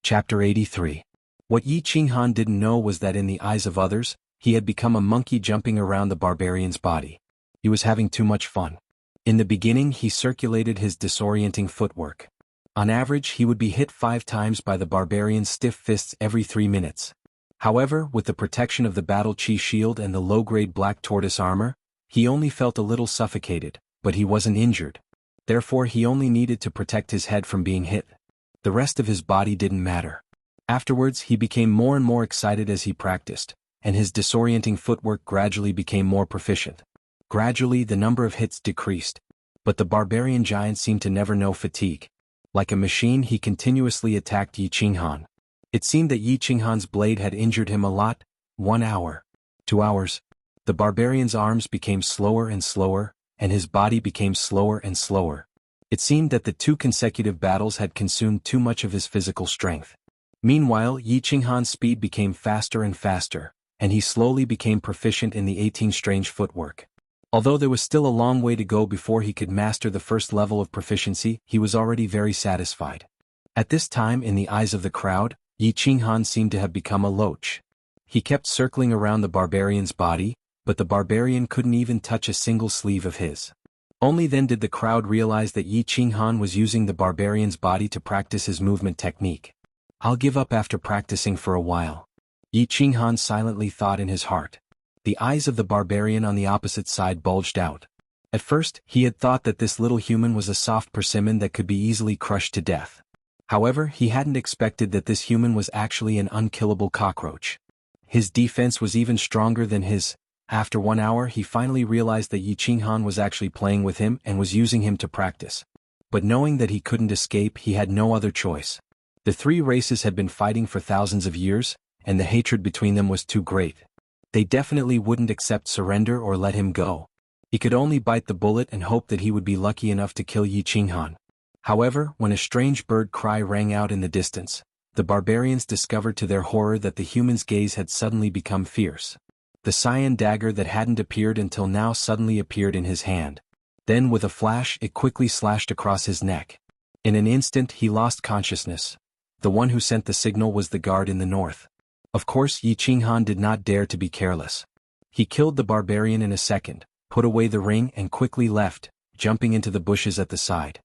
Chapter 83. What Yi Qinghan didn't know was that in the eyes of others, he had become a monkey jumping around the barbarian's body. He was having too much fun. In the beginning he circulated his disorienting footwork. On average he would be hit 5 times by the barbarian's stiff fists every 3 minutes. However, with the protection of the battle chi shield and the low-grade black tortoise armor, he only felt a little suffocated, but he wasn't injured. Therefore he only needed to protect his head from being hit. The rest of his body didn't matter. Afterwards he became more and more excited as he practiced, and his disorienting footwork gradually became more proficient. Gradually the number of hits decreased, but the barbarian giant seemed to never know fatigue. Like a machine he continuously attacked Yi Qinghan. It seemed that Yi Qinghan's blade had injured him a lot. 1 hour. 2 hours. The barbarian's arms became slower and slower, and his body became slower and slower. It seemed that the 2 consecutive battles had consumed too much of his physical strength. Meanwhile, Yi Qinghan's speed became faster and faster, and he slowly became proficient in the 18 strange footwork. Although there was still a long way to go before he could master the first level of proficiency, he was already very satisfied. At this time, in the eyes of the crowd, Yi Qinghan seemed to have become a loach. He kept circling around the barbarian's body, but the barbarian couldn't even touch a single sleeve of his. Only then did the crowd realize that Yi Qinghan was using the barbarian's body to practice his movement technique. "I'll give up after practicing for a while," Yi Qinghan silently thought in his heart. The eyes of the barbarian on the opposite side bulged out. At first, he had thought that this little human was a soft persimmon that could be easily crushed to death. However, he hadn't expected that this human was actually an unkillable cockroach. His defense was even stronger than his. After 1 hour he finally realized that Yi Qinghan was actually playing with him and was using him to practice. But knowing that he couldn't escape, he had no other choice. The 3 races had been fighting for thousands of years, and the hatred between them was too great. They definitely wouldn't accept surrender or let him go. He could only bite the bullet and hope that he would be lucky enough to kill Yi Qinghan. However, when a strange bird cry rang out in the distance, the barbarians discovered to their horror that the human's gaze had suddenly become fierce. The cyan dagger that hadn't appeared until now suddenly appeared in his hand. Then with a flash it quickly slashed across his neck. In an instant he lost consciousness. The one who sent the signal was the guard in the north. Of course Yi Qinghan did not dare to be careless. He killed the barbarian in a second, put away the ring and quickly left, jumping into the bushes at the side.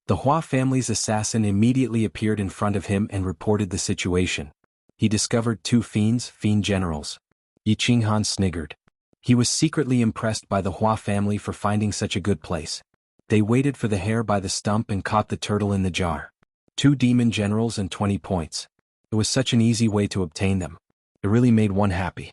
The Hua family's assassin immediately appeared in front of him and reported the situation. He discovered 2 fiend generals. Yi Qinghan sniggered. He was secretly impressed by the Hua family for finding such a good place. They waited for the hare by the stump and caught the turtle in the jar. 2 demon generals and 20 points. It was such an easy way to obtain them. It really made one happy.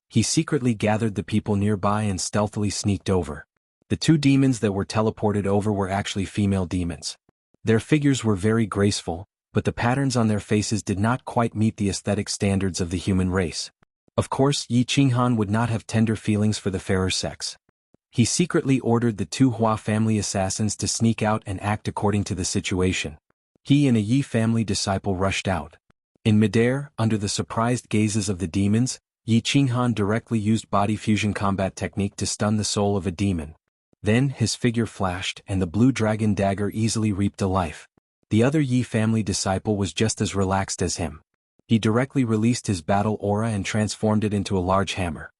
He secretly gathered the people nearby and stealthily sneaked over. The 2 demons that were teleported over were actually female demons. Their figures were very graceful, but the patterns on their faces did not quite meet the aesthetic standards of the human race. Of course, Yi Qinghan would not have tender feelings for the fairer sex. He secretly ordered the 2 Hua family assassins to sneak out and act according to the situation. He and a Yi family disciple rushed out. In midair, under the surprised gazes of the demons, Yi Qinghan directly used body fusion combat technique to stun the soul of a demon. Then his figure flashed and the blue dragon dagger easily reaped a life. The other Yi family disciple was just as relaxed as him. He directly released his battle aura and transformed it into a large hammer.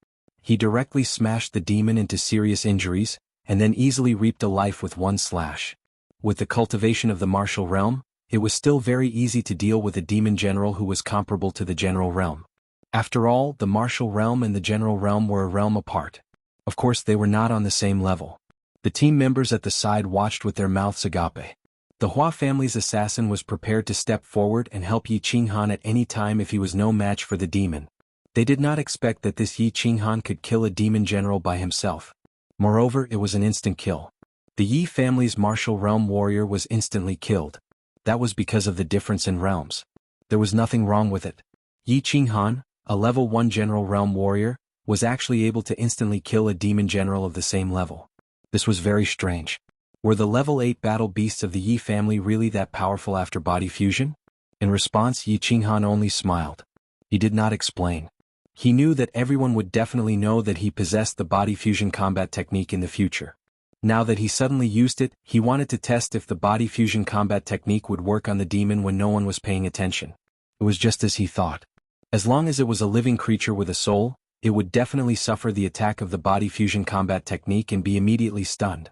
He directly smashed the demon into serious injuries, and then easily reaped a life with 1 slash. With the cultivation of the martial realm, it was still very easy to deal with a demon general who was comparable to the general realm. After all, the martial realm and the general realm were a realm apart. Of course they were not on the same level. The team members at the side watched with their mouths agape. The Hua family's assassin was prepared to step forward and help Yi Qinghan at any time if he was no match for the demon. They did not expect that this Yi Qinghan could kill a demon general by himself. Moreover, it was an instant kill. The Yi family's martial realm warrior was instantly killed. That was because of the difference in realms. There was nothing wrong with it. Yi Qinghan, a level 1 general realm warrior, was actually able to instantly kill a demon general of the same level. This was very strange. Were the level 8 battle beasts of the Yi family really that powerful after body fusion? In response, Yi Qinghan only smiled. He did not explain. He knew that everyone would definitely know that he possessed the body fusion combat technique in the future. Now that he suddenly used it, he wanted to test if the body fusion combat technique would work on the demon when no one was paying attention. It was just as he thought. As long as it was a living creature with a soul, it would definitely suffer the attack of the body fusion combat technique and be immediately stunned.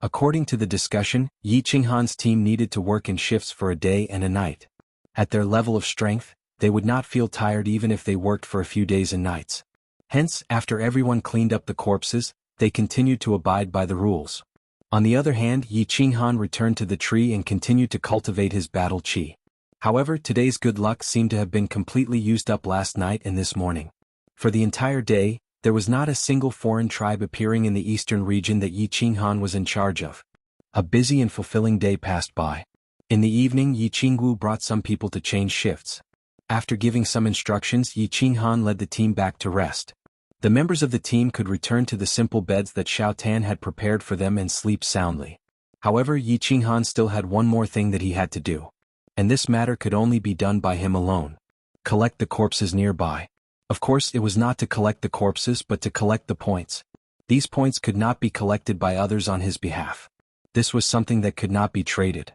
According to the discussion, Yi Qinghan's team needed to work in shifts for a day and a night. At their level of strength, they would not feel tired even if they worked for a few days and nights. Hence, after everyone cleaned up the corpses, they continued to abide by the rules. On the other hand, Yi Qinghan returned to the tree and continued to cultivate his battle chi. However, today's good luck seemed to have been completely used up last night and this morning. For the entire day, there was not a single foreign tribe appearing in the eastern region that Yi Qinghan was in charge of. A busy and fulfilling day passed by. In the evening, Yi Qingwu brought some people to change shifts. After giving some instructions, Yi Qinghan led the team back to rest. The members of the team could return to the simple beds that Xiao Tan had prepared for them and sleep soundly. However, Yi Qinghan still had one more thing that he had to do. And this matter could only be done by him alone. Collect the corpses nearby. Of course, it was not to collect the corpses but to collect the points. These points could not be collected by others on his behalf. This was something that could not be traded.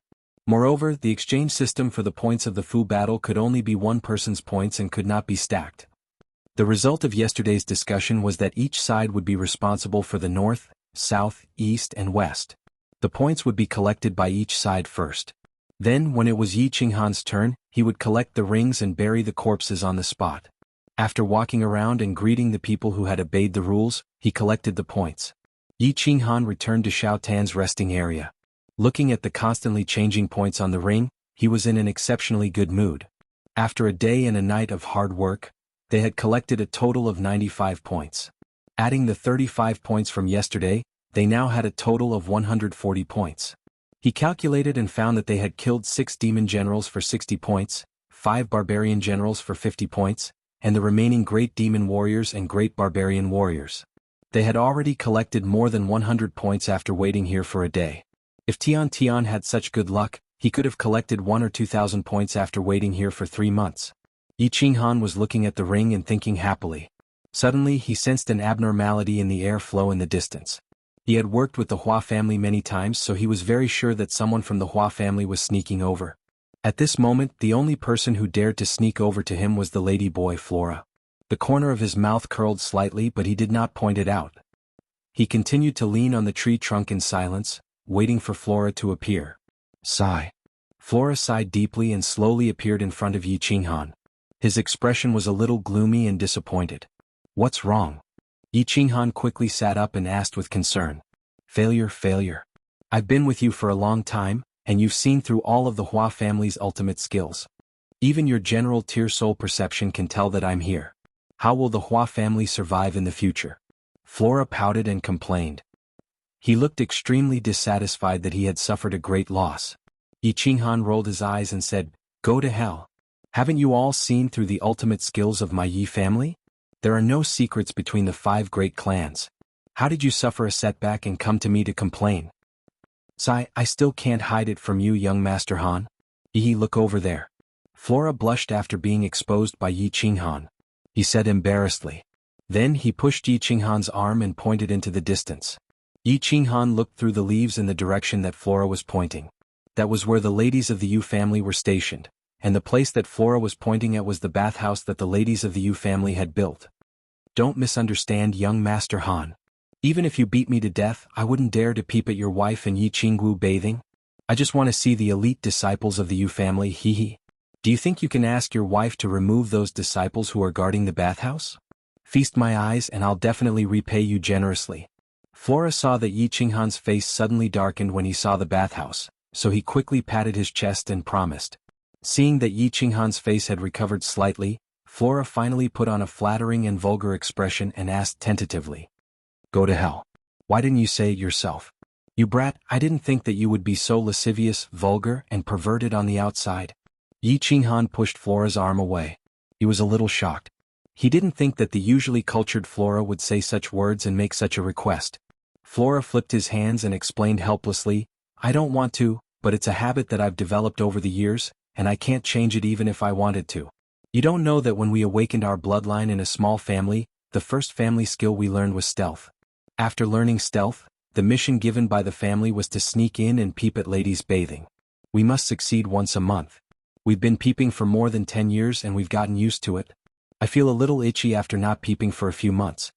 Moreover, the exchange system for the points of the Fu battle could only be one person's points and could not be stacked. The result of yesterday's discussion was that each side would be responsible for the north, south, east and west. The points would be collected by each side first. Then, when it was Yi Qinghan's turn, he would collect the rings and bury the corpses on the spot. After walking around and greeting the people who had obeyed the rules, he collected the points. Yi Qinghan returned to Xiao Tan's resting area. Looking at the constantly changing points on the ring, he was in an exceptionally good mood. After a day and a night of hard work, they had collected a total of 95 points. Adding the 35 points from yesterday, they now had a total of 140 points. He calculated and found that they had killed 6 demon generals for 60 points, 5 barbarian generals for 50 points, and the remaining great demon warriors and great barbarian warriors. They had already collected more than 100 points after waiting here for a day. If Tian had such good luck, he could have collected 1 or 2,000 points after waiting here for 3 months. Yi Qinghan was looking at the ring and thinking happily. Suddenly he sensed an abnormality in the air flow in the distance. He had worked with the Hua family many times, so he was very sure that someone from the Hua family was sneaking over. At this moment, the only person who dared to sneak over to him was the lady boy Flora. The corner of his mouth curled slightly, but he did not point it out. He continued to lean on the tree trunk in silence, waiting for Flora to appear. Sigh. Flora sighed deeply and slowly appeared in front of Yi Qinghan. His expression was a little gloomy and disappointed. What's wrong? Yi Qinghan quickly sat up and asked with concern. Failure. I've been with you for a long time, and you've seen through all of the Hua family's ultimate skills. Even your general tier soul perception can tell that I'm here. How will the Hua family survive in the future? Flora pouted and complained. He looked extremely dissatisfied that he had suffered a great loss. Yi Qinghan rolled his eyes and said, Go to hell. Haven't you all seen through the ultimate skills of my Yi family? There are no secrets between the 5 great clans. How did you suffer a setback and come to me to complain? Sigh, I still can't hide it from you, young Master Han. Yi, look over there. Flora blushed after being exposed by Yi Qinghan. He said embarrassedly. Then he pushed Yi Qinghan's arm and pointed into the distance. Yi Qinghan looked through the leaves in the direction that Flora was pointing. That was where the ladies of the Yu family were stationed, and the place that Flora was pointing at was the bathhouse that the ladies of the Yu family had built. Don't misunderstand, young Master Han. Even if you beat me to death, I wouldn't dare to peep at your wife and Yi Qingwu bathing. I just want to see the elite disciples of the Yu family, hee. Do you think you can ask your wife to remove those disciples who are guarding the bathhouse? Feast my eyes and I'll definitely repay you generously. Flora saw that Yi Qinghan's face suddenly darkened when he saw the bathhouse, so he quickly patted his chest and promised. Seeing that Yi Qinghan's face had recovered slightly, Flora finally put on a flattering and vulgar expression and asked tentatively. Go to hell. Why didn't you say it yourself? You brat, I didn't think that you would be so lascivious, vulgar, and perverted on the outside. Yi Qinghan pushed Flora's arm away. He was a little shocked. He didn't think that the usually cultured Flora would say such words and make such a request. Flora flipped his hands and explained helplessly, I don't want to, but it's a habit that I've developed over the years, and I can't change it even if I wanted to. You don't know that when we awakened our bloodline in a small family, the first family skill we learned was stealth. After learning stealth, the mission given by the family was to sneak in and peep at ladies bathing. We must succeed once a month. We've been peeping for more than 10 years and we've gotten used to it. I feel a little itchy after not peeping for a few months.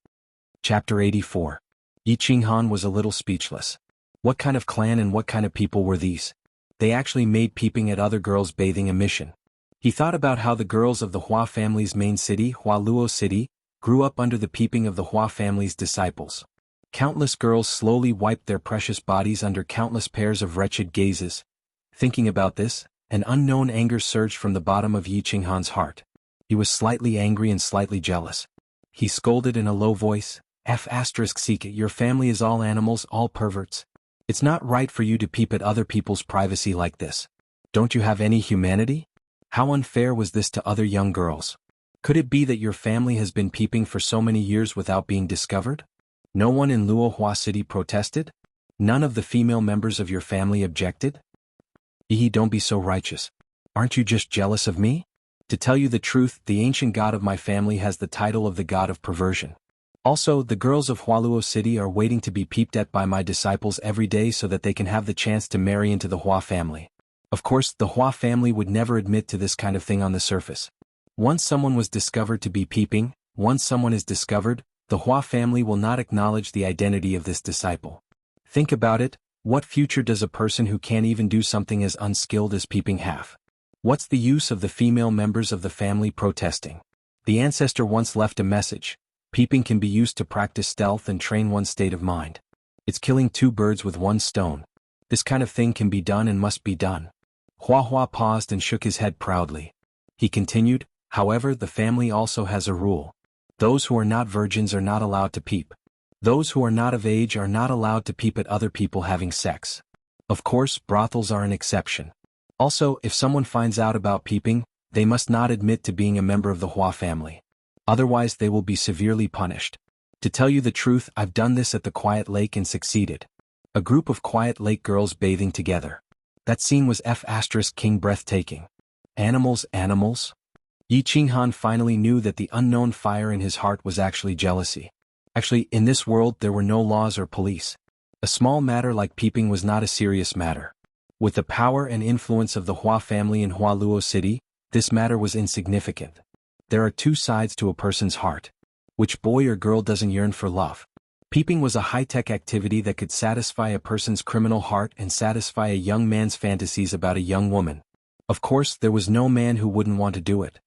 Chapter 84. Xuanhuan was a little speechless. What kind of clan and what kind of people were these? They actually made peeping at other girls bathing a mission. He thought about how the girls of the Hua family's main city, Hualuo City, grew up under the peeping of the Hua family's disciples. Countless girls slowly wiped their precious bodies under countless pairs of wretched gazes. Thinking about this, an unknown anger surged from the bottom of Xuanhuan's heart. He was slightly angry and slightly jealous. He scolded in a low voice, Seek it, your family is all animals, all perverts. It's not right for you to peep at other people's privacy like this. Don't you have any humanity? How unfair was this to other young girls? Could it be that your family has been peeping for so many years without being discovered? No one in Luohua City protested? None of the female members of your family objected? Don't be so righteous. Aren't you just jealous of me? To tell you the truth, the ancient god of my family has the title of the god of perversion. Also, the girls of Hualuo City are waiting to be peeped at by my disciples every day so that they can have the chance to marry into the Hua family. Of course, the Hua family would never admit to this kind of thing on the surface. Once someone was discovered to be peeping, once someone is discovered, the Hua family will not acknowledge the identity of this disciple. Think about it, what future does a person who can't even do something as unskilled as peeping have? What's the use of the female members of the family protesting? The ancestor once left a message. Peeping can be used to practice stealth and train one's state of mind. It's killing two birds with one stone. This kind of thing can be done and must be done. Hua paused and shook his head proudly. He continued, however, the family also has a rule. Those who are not virgins are not allowed to peep. Those who are not of age are not allowed to peep at other people having sex. Of course, brothels are an exception. Also, if someone finds out about peeping, they must not admit to being a member of the Hua family. Otherwise they will be severely punished. To tell you the truth, I've done this at the Quiet Lake and succeeded. A group of Quiet Lake girls bathing together. That scene was king breathtaking. Animals. Xuanhuan finally knew that the unknown fire in his heart was actually jealousy. Actually, in this world there were no laws or police. A small matter like peeping was not a serious matter. With the power and influence of the Hua family in Hualuo City, this matter was insignificant. There are two sides to a person's heart. Which boy or girl doesn't yearn for love? Peeping was a high-tech activity that could satisfy a person's criminal heart and satisfy a young man's fantasies about a young woman. Of course, there was no man who wouldn't want to do it.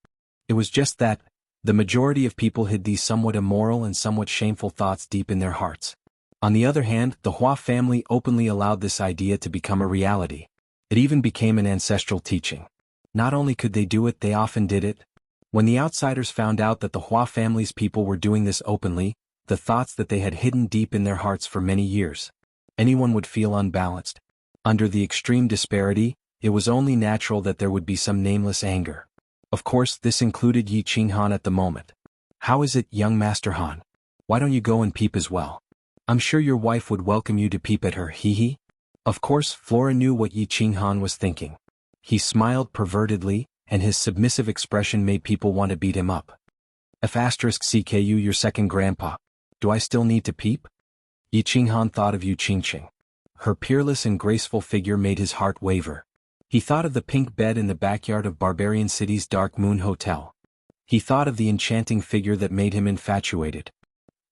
It was just that, the majority of people hid these somewhat immoral and somewhat shameful thoughts deep in their hearts. On the other hand, the Hua family openly allowed this idea to become a reality. It even became an ancestral teaching. Not only could they do it, they often did it. When the outsiders found out that the Hua family's people were doing this openly, the thoughts that they had hidden deep in their hearts for many years, anyone would feel unbalanced. Under the extreme disparity, it was only natural that there would be some nameless anger. Of course, this included Xuanhuan at the moment. How is it, young Master Han? Why don't you go and peep as well? I'm sure your wife would welcome you to peep at her, hee. Of course, Flora knew what Xuanhuan was thinking. He smiled pervertedly, and his submissive expression made people want to beat him up. CKU, your second grandpa. Do I still need to peep? Xuanhuan thought of Xuanqing. Her peerless and graceful figure made his heart waver. He thought of the pink bed in the backyard of Barbarian City's Dark Moon Hotel. He thought of the enchanting figure that made him infatuated.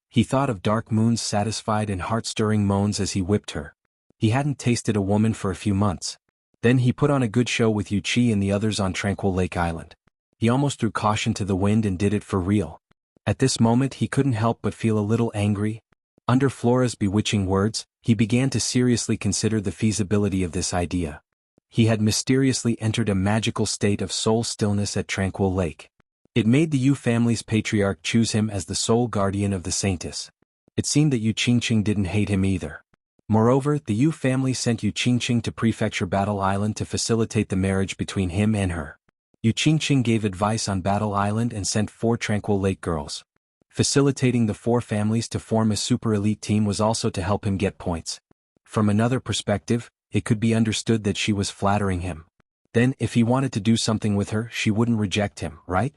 He thought of Dark Moon's satisfied and heart-stirring moans as he whipped her. He hadn't tasted a woman for a few months. Then he put on a good show with Yuqi and the others on Tranquil Lake Island. He almost threw caution to the wind and did it for real. At this moment he couldn't help but feel a little angry. Under Flora's bewitching words, he began to seriously consider the feasibility of this idea. He had mysteriously entered a magical state of soul stillness at Tranquil Lake. It made the Yu family's patriarch choose him as the sole guardian of the saintess. It seemed that Xuanqing didn't hate him either. Moreover, the Yu family sent Xuanqing to Prefecture Battle Island to facilitate the marriage between him and her. Xuanqing gave advice on Battle Island and sent 4 Tranquil Lake girls. Facilitating the 4 families to form a super elite team was also to help him get points. From another perspective, it could be understood that she was flattering him. Then, if he wanted to do something with her, she wouldn't reject him, right?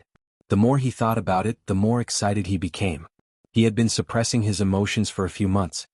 The more he thought about it, the more excited he became. He had been suppressing his emotions for a few months.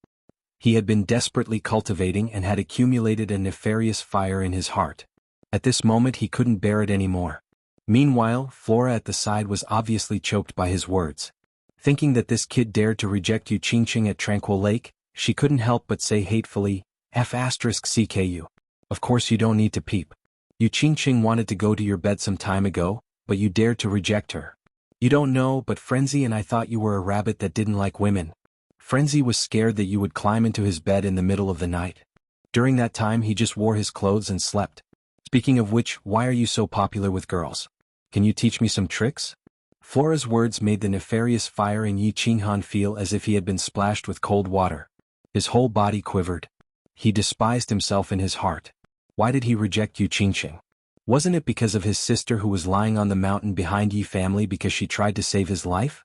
He had been desperately cultivating and had accumulated a nefarious fire in his heart. At this moment he couldn't bear it anymore. Meanwhile, Flora at the side was obviously choked by his words. Thinking that this kid dared to reject Yu Qingqing at Tranquil Lake, she couldn't help but say hatefully, F***CKU. Of course you don't need to peep. Yu Qingqing wanted to go to your bed some time ago, but you dared to reject her. You don't know, but Frenzy and I thought you were a rabbit that didn't like women. Frenzy was scared that you would climb into his bed in the middle of the night. During that time he just wore his clothes and slept. Speaking of which, why are you so popular with girls? Can you teach me some tricks? Flora's words made the nefarious fire in Yi Qinghan feel as if he had been splashed with cold water. His whole body quivered. He despised himself in his heart. Why did he reject Yu Qingqing? Wasn't it because of his sister who was lying on the mountain behind Yi family because she tried to save his life?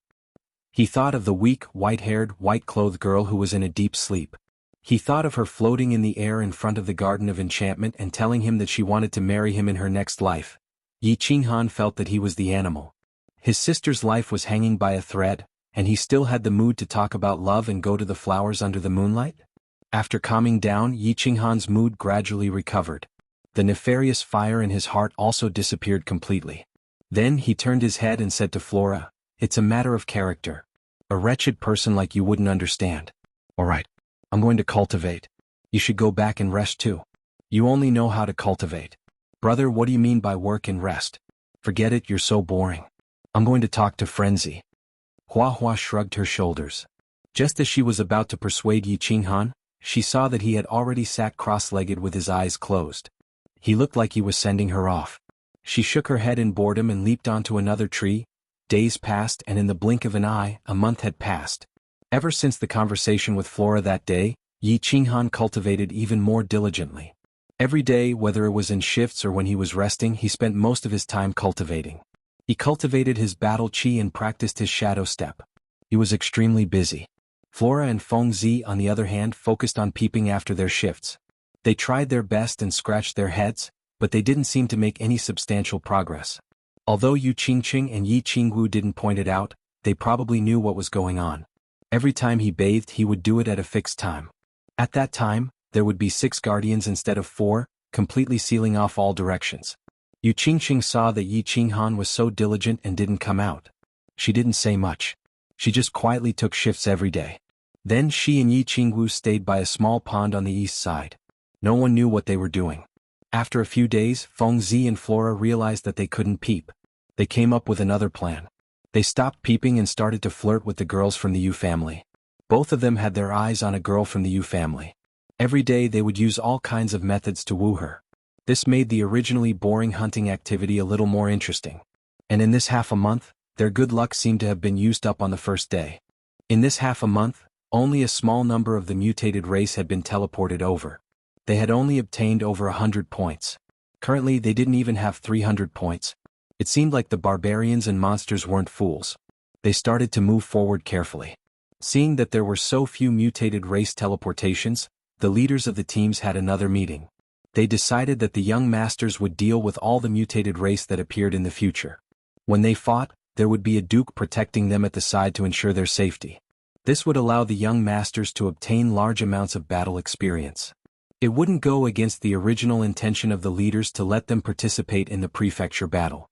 He thought of the weak, white-haired, white-clothed girl who was in a deep sleep. He thought of her floating in the air in front of the Garden of Enchantment and telling him that she wanted to marry him in her next life. Yi Qinghan felt that he was the animal. His sister's life was hanging by a thread, and he still had the mood to talk about love and go to the flowers under the moonlight? After calming down, Yi Qinghan's mood gradually recovered. The nefarious fire in his heart also disappeared completely. Then he turned his head and said to Flora, "It's a matter of character. A wretched person like you wouldn't understand. Alright, I'm going to cultivate. You should go back and rest too. You only know how to cultivate. Brother, what do you mean by work and rest? Forget it, you're so boring. I'm going to talk to Frenzy." Huahua shrugged her shoulders. Just as she was about to persuade Yi Qinghan, she saw that he had already sat cross-legged with his eyes closed. He looked like he was sending her off. She shook her head in boredom and leaped onto another tree. Days passed, and in the blink of an eye, a month had passed. Ever since the conversation with Flora that day, Yi Qinghan cultivated even more diligently. Every day, whether it was in shifts or when he was resting, he spent most of his time cultivating. He cultivated his battle chi and practiced his shadow step. He was extremely busy. Flora and Feng Zi, on the other hand, focused on peeping after their shifts. They tried their best and scratched their heads, but they didn't seem to make any substantial progress. Although Yu Qingqing and Yi Qingwu didn't point it out, they probably knew what was going on. Every time he bathed, he would do it at a fixed time. At that time, there would be 6 guardians instead of 4, completely sealing off all directions. Yu Qingqing saw that Yi Qinghan was so diligent and didn't come out. She didn't say much. She just quietly took shifts every day. Then she and Yi Qingwu stayed by a small pond on the east side. No one knew what they were doing. After a few days, Feng Zi and Flora realized that they couldn't peep. They came up with another plan. They stopped peeping and started to flirt with the girls from the Yu family. Both of them had their eyes on a girl from the Yu family. Every day they would use all kinds of methods to woo her. This made the originally boring hunting activity a little more interesting. And in this half a month, their good luck seemed to have been used up on the first day. In this half a month, only a small number of the mutated race had been teleported over. They had only obtained over 100 points. Currently they didn't even have 300 points. It seemed like the barbarians and monsters weren't fools. They started to move forward carefully. Seeing that there were so few mutated race teleportations, the leaders of the teams had another meeting. They decided that the young masters would deal with all the mutated race that appeared in the future. When they fought, there would be a duke protecting them at the side to ensure their safety. This would allow the young masters to obtain large amounts of battle experience. It wouldn't go against the original intention of the leaders to let them participate in the prefecture battle.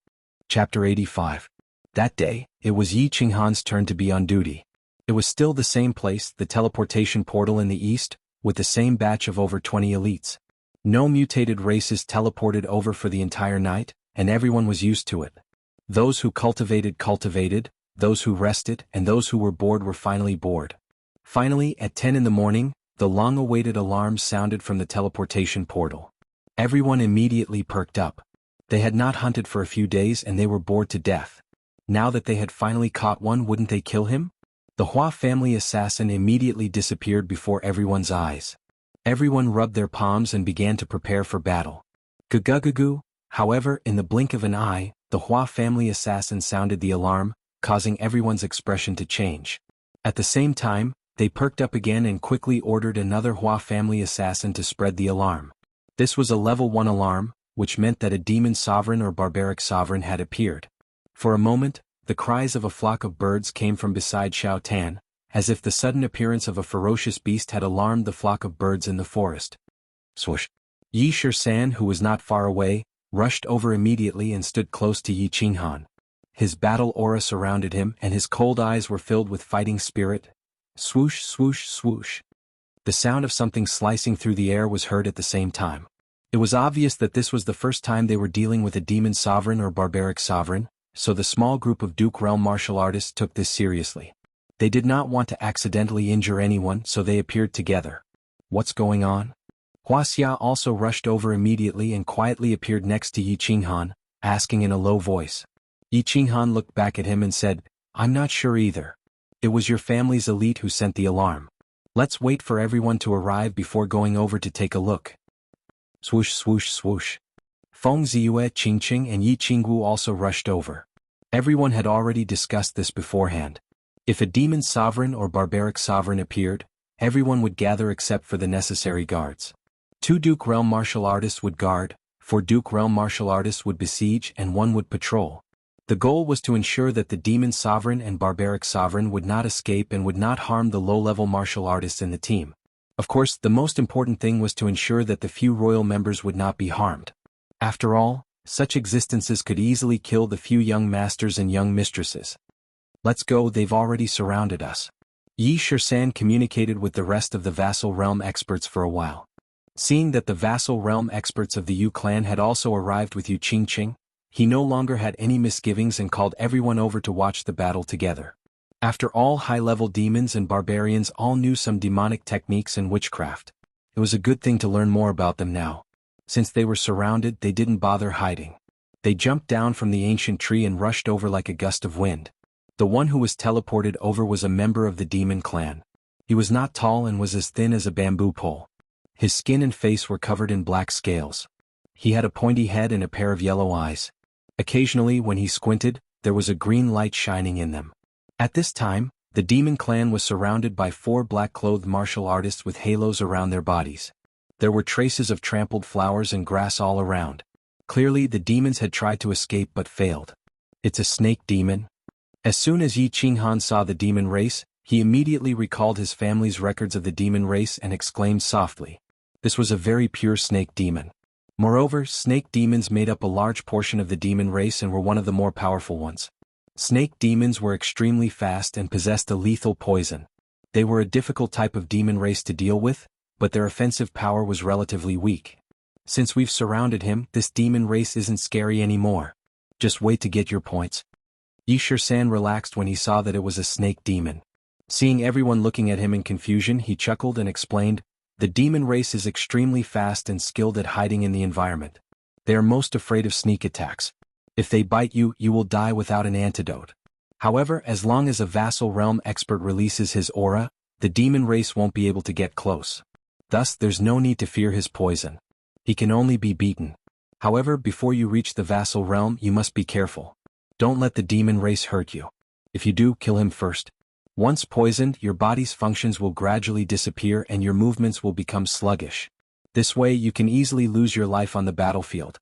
Chapter 85. That day, it was Yi Qinghan's turn to be on duty. It was still the same place, the teleportation portal in the east, with the same batch of over 20 elites. No mutated races teleported over for the entire night, and everyone was used to it. Those who cultivated, those who rested, and those who were finally bored. Finally, at 10 in the morning, the long-awaited alarm sounded from the teleportation portal. Everyone immediately perked up. They had not hunted for a few days and they were bored to death. Now that they had finally caught one, wouldn't they kill him? The Hua family assassin immediately disappeared before everyone's eyes. Everyone rubbed their palms and began to prepare for battle. Gugugugu. However, in the blink of an eye, the Hua family assassin sounded the alarm, causing everyone's expression to change. At the same time, they perked up again and quickly ordered another Hua family assassin to spread the alarm. This was a level 1 alarm, which meant that a demon sovereign or barbaric sovereign had appeared. For a moment, the cries of a flock of birds came from beside Xiao Tan, as if the sudden appearance of a ferocious beast had alarmed the flock of birds in the forest. Swoosh! Yi Shisan, who was not far away, rushed over immediately and stood close to Xuanhuan. His battle aura surrounded him and his cold eyes were filled with fighting spirit. Swoosh, swoosh, swoosh. The sound of something slicing through the air was heard at the same time. It was obvious that this was the first time they were dealing with a demon sovereign or barbaric sovereign, so the small group of Duke Realm martial artists took this seriously. They did not want to accidentally injure anyone, so they appeared together. What's going on? Wuxia also rushed over immediately and quietly appeared next to Xuanhuan, asking in a low voice. Xuanhuan looked back at him and said, "I'm not sure either. It was your family's elite who sent the alarm. Let's wait for everyone to arrive before going over to take a look." Swoosh, swoosh, swoosh. Feng Ziyue, Qingqing and Yi Qingwu also rushed over. Everyone had already discussed this beforehand. If a demon sovereign or barbaric sovereign appeared, everyone would gather except for the necessary guards. 2 Duke Realm martial artists would guard, 4 Duke Realm martial artists would besiege and 1 would patrol. The goal was to ensure that the demon sovereign and barbaric sovereign would not escape and would not harm the low-level martial artists in the team. Of course, the most important thing was to ensure that the few royal members would not be harmed. After all, such existences could easily kill the few young masters and young mistresses. "Let's go, they've already surrounded us." Yi Shisan communicated with the rest of the vassal realm experts for a while. Seeing that the vassal realm experts of the Yu clan had also arrived with Yu Qingqing, he no longer had any misgivings and called everyone over to watch the battle together. After all, high-level demons and barbarians all knew some demonic techniques and witchcraft. It was a good thing to learn more about them now. Since they were surrounded, they didn't bother hiding. They jumped down from the ancient tree and rushed over like a gust of wind. The one who was teleported over was a member of the demon clan. He was not tall and was as thin as a bamboo pole. His skin and face were covered in black scales. He had a pointy head and a pair of yellow eyes. Occasionally, when he squinted, there was a green light shining in them. At this time, the demon clan was surrounded by 4 black-clothed martial artists with halos around their bodies. There were traces of trampled flowers and grass all around. Clearly, the demons had tried to escape but failed. "It's a snake demon." As soon as Xuanhuan saw the demon race, he immediately recalled his family's records of the demon race and exclaimed softly. This was a very pure snake demon. Moreover, snake demons made up a large portion of the demon race and were one of the more powerful ones. Snake demons were extremely fast and possessed a lethal poison. They were a difficult type of demon race to deal with, but their offensive power was relatively weak. Since we've surrounded him, this demon race isn't scary anymore. Just wait to get your points. Yi Shisan relaxed when he saw that it was a snake demon. Seeing everyone looking at him in confusion, he chuckled and explained, "The demon race is extremely fast and skilled at hiding in the environment. They are most afraid of sneak attacks. If they bite you, you will die without an antidote. However, as long as a vassal realm expert releases his aura, the demon race won't be able to get close. Thus, there's no need to fear his poison. He can only be beaten. However, before you reach the vassal realm, you must be careful. Don't let the demon race hurt you. If you do, kill him first. Once poisoned, your body's functions will gradually disappear and your movements will become sluggish. This way, you can easily lose your life on the battlefield."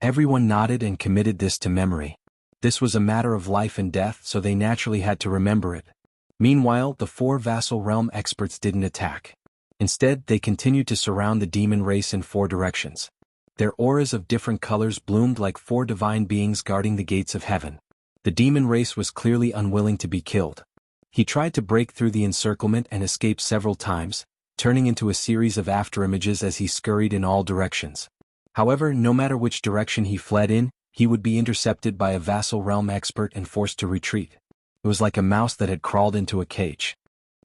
Everyone nodded and committed this to memory. This was a matter of life and death, so they naturally had to remember it. Meanwhile, the 4 vassal realm experts didn't attack. Instead, they continued to surround the demon race in 4 directions. Their auras of different colors bloomed like 4 divine beings guarding the gates of heaven. The demon race was clearly unwilling to be killed. He tried to break through the encirclement and escape several times, turning into a series of afterimages as he scurried in all directions. However, no matter which direction he fled in, he would be intercepted by a vassal realm expert and forced to retreat. It was like a mouse that had crawled into a cage.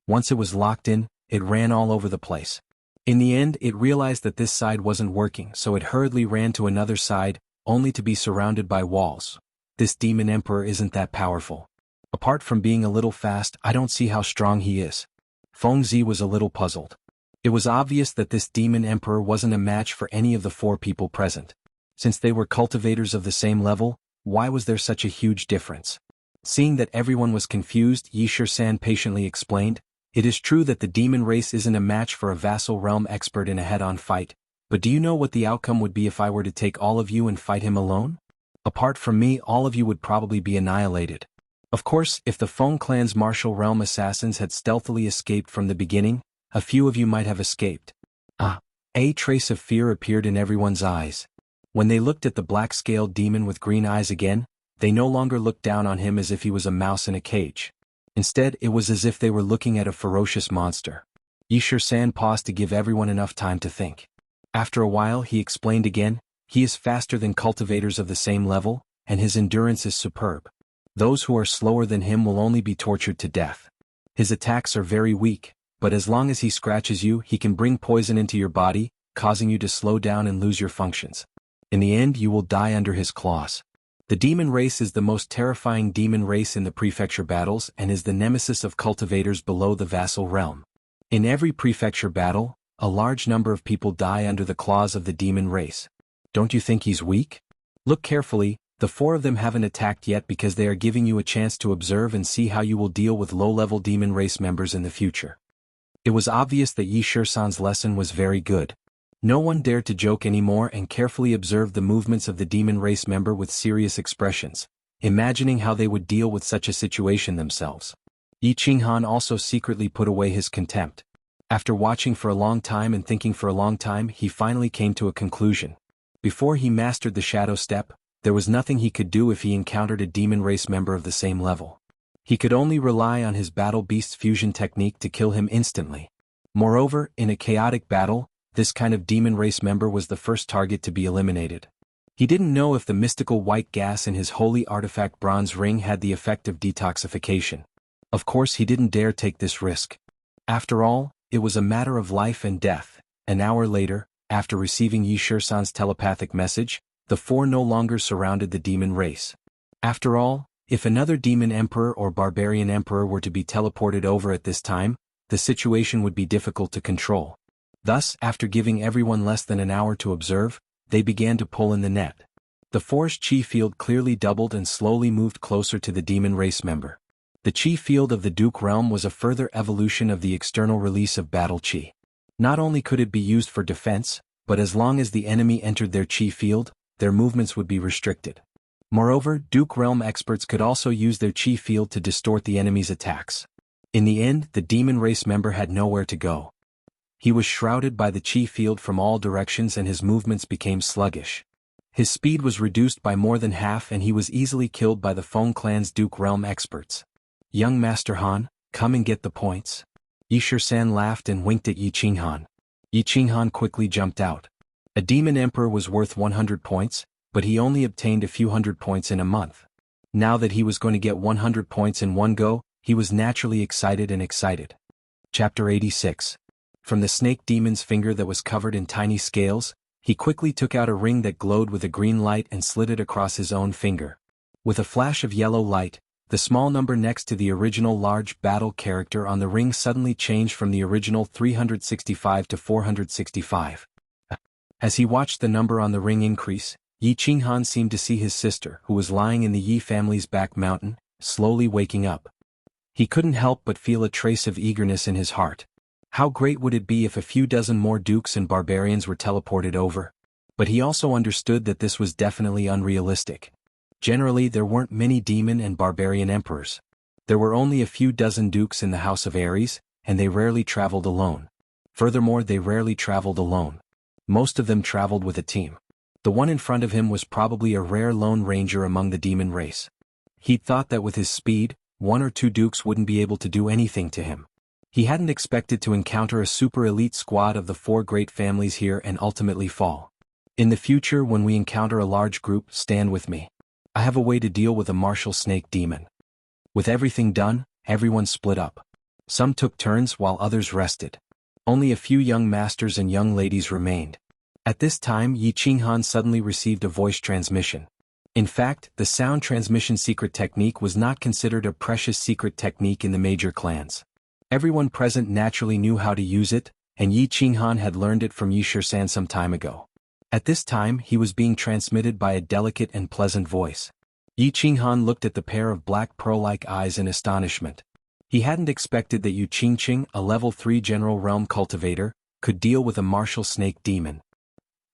Once it was locked in, it ran all over the place. In the end, it realized that this side wasn't working, so it hurriedly ran to another side, only to be surrounded by walls. This demon emperor isn't that powerful. Apart from being a little fast, I don't see how strong he is. Feng Zi was a little puzzled. It was obvious that this demon emperor wasn't a match for any of the 4 people present. Since they were cultivators of the same level, why was there such a huge difference? Seeing that everyone was confused, Yi Shisan patiently explained, "It is true that the demon race isn't a match for a vassal realm expert in a head-on fight, but do you know what the outcome would be if I were to take all of you and fight him alone? Apart from me, all of you would probably be annihilated. Of course, if the Feng clan's martial realm assassins had stealthily escaped from the beginning, a few of you might have escaped." A trace of fear appeared in everyone's eyes. When they looked at the black-scaled demon with green eyes again, they no longer looked down on him as if he was a mouse in a cage. Instead, it was as if they were looking at a ferocious monster. Yixian paused to give everyone enough time to think. After a while he explained again, he is faster than cultivators of the same level, and his endurance is superb. Those who are slower than him will only be tortured to death. His attacks are very weak, but as long as he scratches you he can bring poison into your body, causing you to slow down and lose your functions. In the end you will die under his claws. The demon race is the most terrifying demon race in the prefecture battles and is the nemesis of cultivators below the vassal realm. In every prefecture battle, a large number of people die under the claws of the demon race. Don't you think he's weak? Look carefully, the 4 of them haven't attacked yet because they are giving you a chance to observe and see how you will deal with low-level demon race members in the future. It was obvious that Yixian's lesson was very good. No one dared to joke anymore and carefully observed the movements of the demon race member with serious expressions, imagining how they would deal with such a situation themselves. Xuanhuan also secretly put away his contempt. After watching for a long time and thinking for a long time, he finally came to a conclusion. Before he mastered the shadow step, there was nothing he could do if he encountered a demon race member of the same level. He could only rely on his battle beast's fusion technique to kill him instantly. Moreover, in a chaotic battle, this kind of demon race member was the first target to be eliminated. He didn't know if the mystical white gas in his holy artifact bronze ring had the effect of detoxification. Of course he didn't dare take this risk. After all, it was a matter of life and death. An hour later, after receiving Yixian's telepathic message, the 4 no longer surrounded the demon race. After all, if another demon emperor or barbarian emperor were to be teleported over at this time, the situation would be difficult to control. Thus, after giving everyone less than an hour to observe, they began to pull in the net. The 4's chi field clearly doubled and slowly moved closer to the demon race member. The chi field of the Duke realm was a further evolution of the external release of battle chi. Not only could it be used for defense, but as long as the enemy entered their chi field, their movements would be restricted. Moreover, Duke realm experts could also use their chi field to distort the enemy's attacks. In the end, the demon race member had nowhere to go. He was shrouded by the chi field from all directions and his movements became sluggish. His speed was reduced by more than half and he was easily killed by the Feng clan's Duke realm experts. Young Master Han, come and get the points. Yixian laughed and winked at Xuanhuan. Xuanhuan quickly jumped out. A demon emperor was worth 100 points, but he only obtained a few hundred points in a month. Now that he was going to get 100 points in one go, he was naturally excited. Chapter 86. From the snake demon's finger that was covered in tiny scales, he quickly took out a ring that glowed with a green light and slid it across his own finger. With a flash of yellow light, the small number next to the original large battle character on the ring suddenly changed from the original 365 to 465. As he watched the number on the ring increase, Xuanhuan seemed to see his sister, who was lying in the Yi family's back mountain, slowly waking up. He couldn't help but feel a trace of eagerness in his heart. How great would it be if a few dozen more dukes and barbarians were teleported over? But he also understood that this was definitely unrealistic. Generally, there weren't many demon and barbarian emperors. There were only a few dozen dukes in the House of Ares, and they rarely traveled alone. Furthermore, they rarely traveled alone. Most of them traveled with a team. The one in front of him was probably a rare lone ranger among the demon race. He'd thought that with his speed, 1 or 2 dukes wouldn't be able to do anything to him. He hadn't expected to encounter a super elite squad of the 4 great families here and ultimately fall. In the future, when we encounter a large group, stand with me. I have a way to deal with a martial snake demon. With everything done, everyone split up. Some took turns while others rested. Only a few young masters and young ladies remained. At this time, Xuanhuan suddenly received a voice transmission. In fact, the sound transmission secret technique was not considered a precious secret technique in the major clans. Everyone present naturally knew how to use it, and Xuanhuan had learned it from Yixian some time ago. At this time, he was being transmitted by a delicate and pleasant voice. Xuanhuan looked at the pair of black pearl-like eyes in astonishment. He hadn't expected that Yuqingqing, a level 3 general realm cultivator, could deal with a martial snake demon.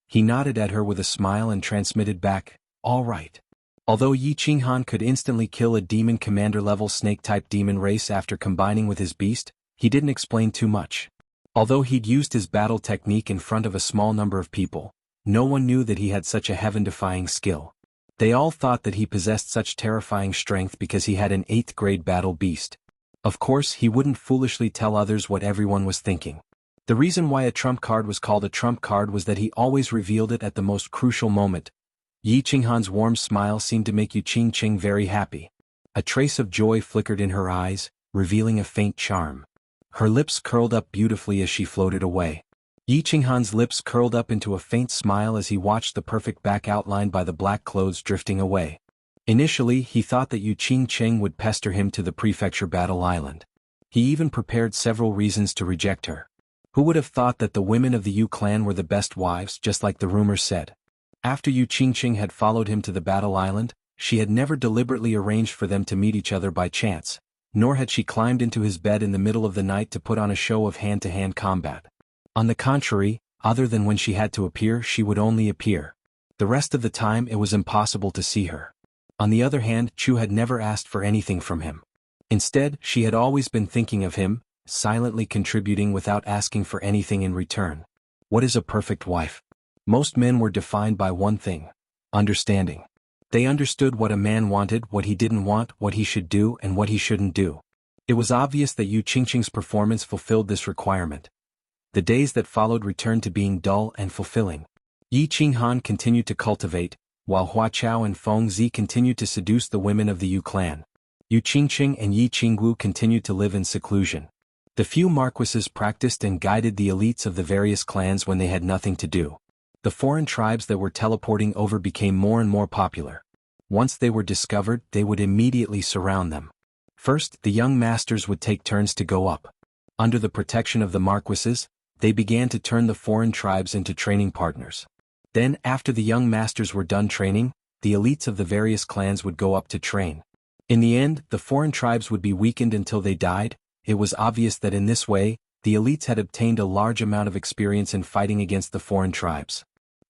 He nodded at her with a smile and transmitted back, "All right." Although Xuanhuan could instantly kill a demon commander-level snake-type demon race after combining with his beast, he didn't explain too much. Although he'd used his battle technique in front of a small number of people, No one knew that he had such a heaven-defying skill. They all thought that he possessed such terrifying strength because he had an 8th grade battle beast. Of course, he wouldn't foolishly tell others what everyone was thinking. The reason why a trump card was called a trump card was that he always revealed it at the most crucial moment. Yi Qinghan's warm smile seemed to make Yu Qingqing very happy. A trace of joy flickered in her eyes, revealing a faint charm. Her lips curled up beautifully as she floated away. Yi Qinghan's lips curled up into a faint smile as he watched the perfect back outlined by the black clothes drifting away. Initially, he thought that Yu Qingqing would pester him to the prefecture battle island. He even prepared several reasons to reject her. Who would have thought that the women of the Yu clan were the best wives, just like the rumors said? After Yu Qingqing had followed him to the battle island, she had never deliberately arranged for them to meet each other by chance, nor had she climbed into his bed in the middle of the night to put on a show of hand-to-hand combat. On the contrary, other than when she had to appear, she would only appear. The rest of the time it was impossible to see her. On the other hand, Chu had never asked for anything from him. Instead, she had always been thinking of him, silently contributing without asking for anything in return. What is a perfect wife? Most men were defined by one thing: understanding. They understood what a man wanted, what he didn't want, what he should do, and what he shouldn't do. It was obvious that Yu Qingqing's performance fulfilled this requirement. The days that followed returned to being dull and fulfilling. Yi Qinghan continued to cultivate, while Huaqiao and Feng Zi continued to seduce the women of the Yu clan. Yu Qingqing and Yi Qingwu continued to live in seclusion. The few marquises practiced and guided the elites of the various clans when they had nothing to do. The foreign tribes that were teleporting over became more and more popular. Once they were discovered, they would immediately surround them. First, the young masters would take turns to go up. Under the protection of the marquises, they began to turn the foreign tribes into training partners. Then, after the young masters were done training, the elites of the various clans would go up to train. In the end, the foreign tribes would be weakened until they died. It was obvious that in this way, the elites had obtained a large amount of experience in fighting against the foreign tribes.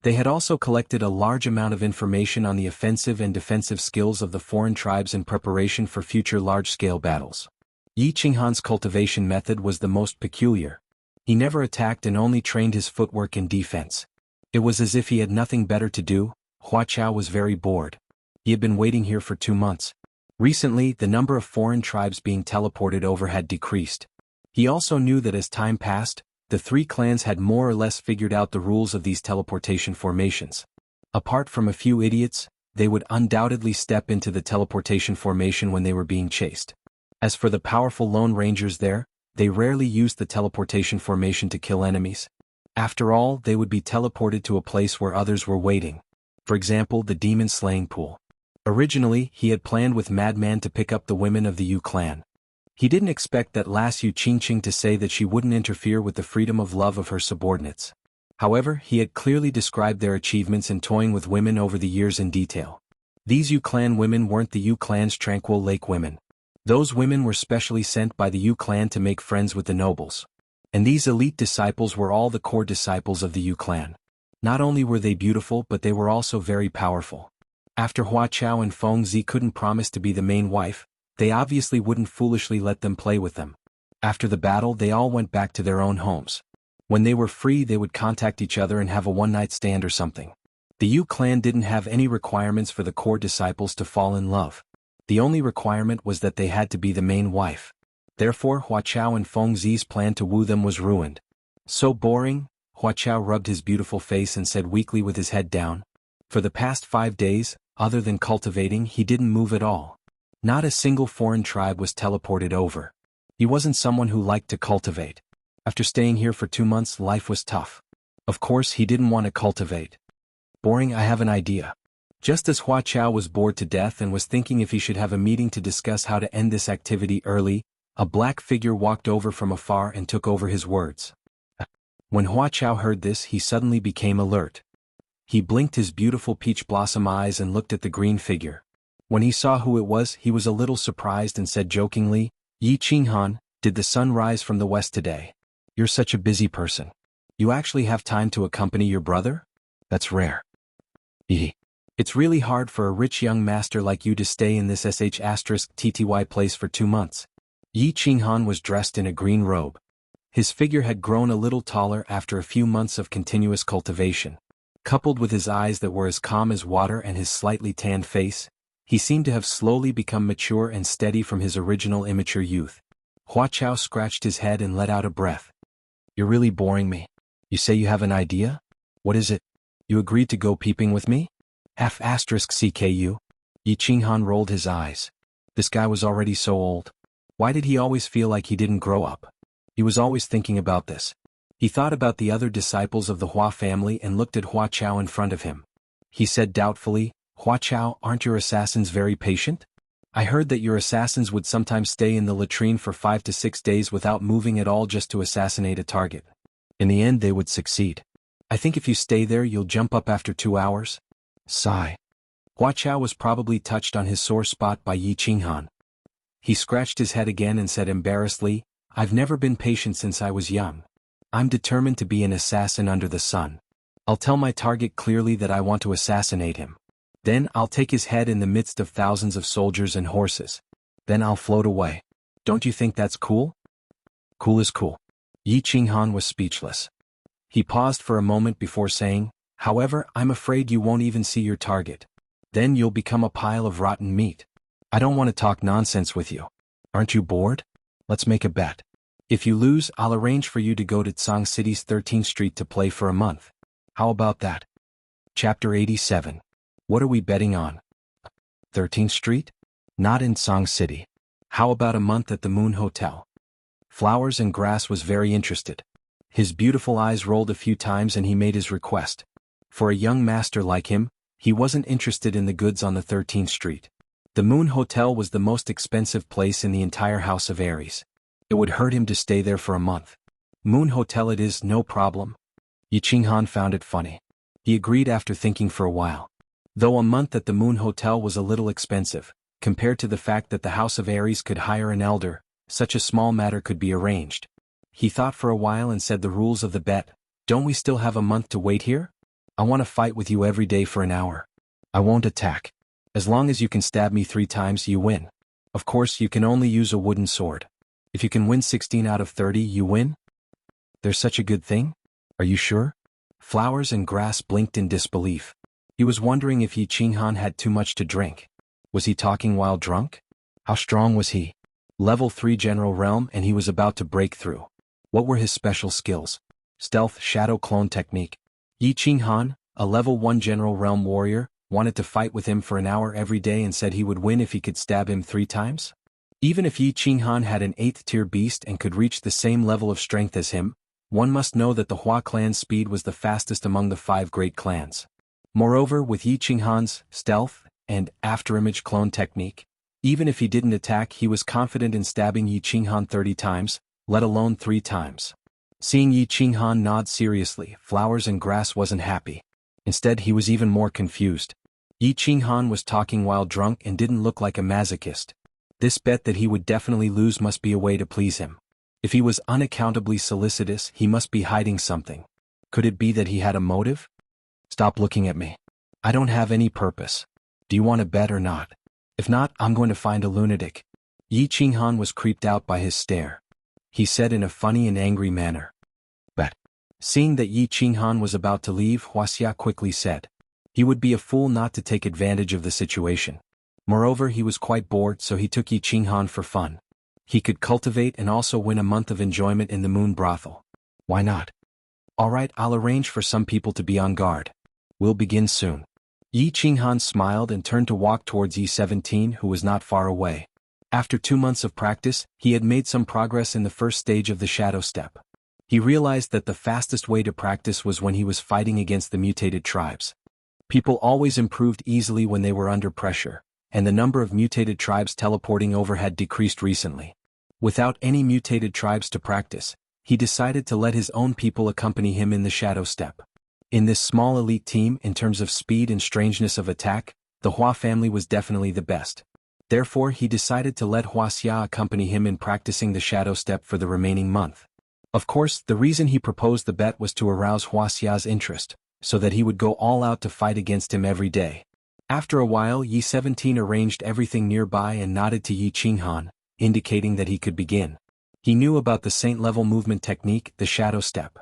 They had also collected a large amount of information on the offensive and defensive skills of the foreign tribes in preparation for future large-scale battles. Yi Qinghan's cultivation method was the most peculiar. He never attacked and only trained his footwork in defense. It was as if he had nothing better to do. Huaqiao was very bored. He had been waiting here for 2 months. Recently, the number of foreign tribes being teleported over had decreased. He also knew that as time passed, the 3 clans had more or less figured out the rules of these teleportation formations. Apart from a few idiots, they would undoubtedly step into the teleportation formation when they were being chased. As for the powerful Lone Rangers there, they rarely used the teleportation formation to kill enemies. After all, they would be teleported to a place where others were waiting. For example, the demon slaying pool. Originally, he had planned with Madman to pick up the women of the Yu clan. He didn't expect that last Yu Qingqing to say that she wouldn't interfere with the freedom of love of her subordinates. However, he had clearly described their achievements in toying with women over the years in detail. These Yu clan women weren't the Yu clan's tranquil lake women. Those women were specially sent by the Yu clan to make friends with the nobles. And these elite disciples were all the core disciples of the Yu clan. Not only were they beautiful, but they were also very powerful. After Huaqiao and Feng Zi couldn't promise to be the main wife, they obviously wouldn't foolishly let them play with them. After the battle, they all went back to their own homes. When they were free, they would contact each other and have a one-night stand or something. The Yu clan didn't have any requirements for the core disciples to fall in love. The only requirement was that they had to be the main wife. Therefore, Huaqiao and Feng Zi's plan to woo them was ruined. So boring. Huaqiao rubbed his beautiful face and said weakly with his head down. For the past 5 days, other than cultivating, he didn't move at all. Not a single foreign tribe was teleported over. He wasn't someone who liked to cultivate. After staying here for 2 months, life was tough. Of course, he didn't want to cultivate. Boring. I have an idea. Just as Huaqiao was bored to death and was thinking if he should have a meeting to discuss how to end this activity early, a black figure walked over from afar and took over his words. When Huaqiao heard this, he suddenly became alert. He blinked his beautiful peach blossom eyes and looked at the green figure. When he saw who it was, he was a little surprised and said jokingly, "Yi Qinghan, did the sun rise from the west today? You're such a busy person. You actually have time to accompany your brother? That's rare." It's really hard for a rich young master like you to stay in this *TTY place for 2 months. Yi Qinghan was dressed in a green robe. His figure had grown a little taller after a few months of continuous cultivation. Coupled with his eyes that were as calm as water and his slightly tanned face, he seemed to have slowly become mature and steady from his original immature youth. Huaqiao scratched his head and let out a breath. You're really boring me. You say you have an idea? What is it? You agreed to go peeping with me? *CKU. Yi Qinghan rolled his eyes. This guy was already so old. Why did he always feel like he didn't grow up? He was always thinking about this. He thought about the other disciples of the Hua family and looked at Huaqiao in front of him. He said doubtfully, Huaqiao, aren't your assassins very patient? I heard that your assassins would sometimes stay in the latrine for 5 to 6 days without moving at all just to assassinate a target. In the end they would succeed. I think if you stay there you'll jump up after 2 hours. Sigh. Huaqiao was probably touched on his sore spot by Yi Qinghan. He scratched his head again and said embarrassedly, I've never been patient since I was young. I'm determined to be an assassin under the sun. I'll tell my target clearly that I want to assassinate him. Then I'll take his head in the midst of thousands of soldiers and horses. Then I'll float away. Don't you think that's cool? Cool is cool. Yi Qinghan was speechless. He paused for a moment before saying, however, I'm afraid you won't even see your target. Then you'll become a pile of rotten meat. I don't want to talk nonsense with you. Aren't you bored? Let's make a bet. If you lose, I'll arrange for you to go to Tsang City's 13th Street to play for a month. How about that? Chapter 87. What are we betting on? 13th Street? Not in Tsang City. How about a month at the Moon Hotel? Flowers and Grass was very interested. His beautiful eyes rolled a few times and he made his request. For a young master like him, he wasn't interested in the goods on the 13th Street. The Moon Hotel was the most expensive place in the entire House of Aries. It would hurt him to stay there for a month. Moon Hotel it is, no problem. Yi Qinghan found it funny. He agreed after thinking for a while. Though a month at the Moon Hotel was a little expensive, compared to the fact that the House of Aries could hire an elder, such a small matter could be arranged. He thought for a while and said the rules of the bet. Don't we still have a month to wait here? I want to fight with you every day for an hour. I won't attack. As long as you can stab me 3 times, you win. Of course, you can only use a wooden sword. If you can win 16 out of 30, you win? There's such a good thing? Are you sure? Flowers and Grass blinked in disbelief. He was wondering if Yi Qinghan had too much to drink. Was he talking while drunk? How strong was he? Level 3 General Realm, and he was about to break through. What were his special skills? Stealth, Shadow Clone Technique. Yi Qinghan, a level 1 General Realm warrior, wanted to fight with him for an hour every day and said he would win if he could stab him 3 times? Even if Yi Qinghan had an 8th tier beast and could reach the same level of strength as him, one must know that the Hua clan's speed was the fastest among the 5 great clans. Moreover, with Yi Qinghan's stealth and afterimage clone technique, even if he didn't attack, he was confident in stabbing Yi Qinghan 30 times, let alone 3 times. Seeing Yi Qinghan nod seriously, Flowers and Grass wasn't happy. Instead, he was even more confused. Yi Qinghan was talking while drunk and didn't look like a masochist. This bet that he would definitely lose must be a way to please him. If he was unaccountably solicitous, he must be hiding something. Could it be that he had a motive? Stop looking at me. I don't have any purpose. Do you want to bet or not? If not, I'm going to find a lunatic. Yi Qinghan was creeped out by his stare. He said in a funny and angry manner. Bet. Seeing that Yi Qinghan was about to leave, Wuxia quickly said. He would be a fool not to take advantage of the situation. Moreover, he was quite bored, so he took Yi Qinghan for fun. He could cultivate and also win a month of enjoyment in the Moon Brothel. Why not? Alright, I'll arrange for some people to be on guard. We'll begin soon. Yi Qinghan smiled and turned to walk towards Yi-17, who was not far away. After 2 months of practice, he had made some progress in the first stage of the Shadow Step. He realized that the fastest way to practice was when he was fighting against the mutated tribes. People always improved easily when they were under pressure, and the number of mutated tribes teleporting over had decreased recently. Without any mutated tribes to practice, he decided to let his own people accompany him in the Shadow Step. In this small elite team, in terms of speed and strangeness of attack, the Hua family was definitely the best. Therefore, he decided to let Huaxia accompany him in practicing the Shadow Step for the remaining month. Of course, the reason he proposed the bet was to arouse Huaxia's interest, so that he would go all out to fight against him every day. After a while, Yi-17 arranged everything nearby and nodded to Yi Qinghan, indicating that he could begin. He knew about the saint-level movement technique, the Shadow Step.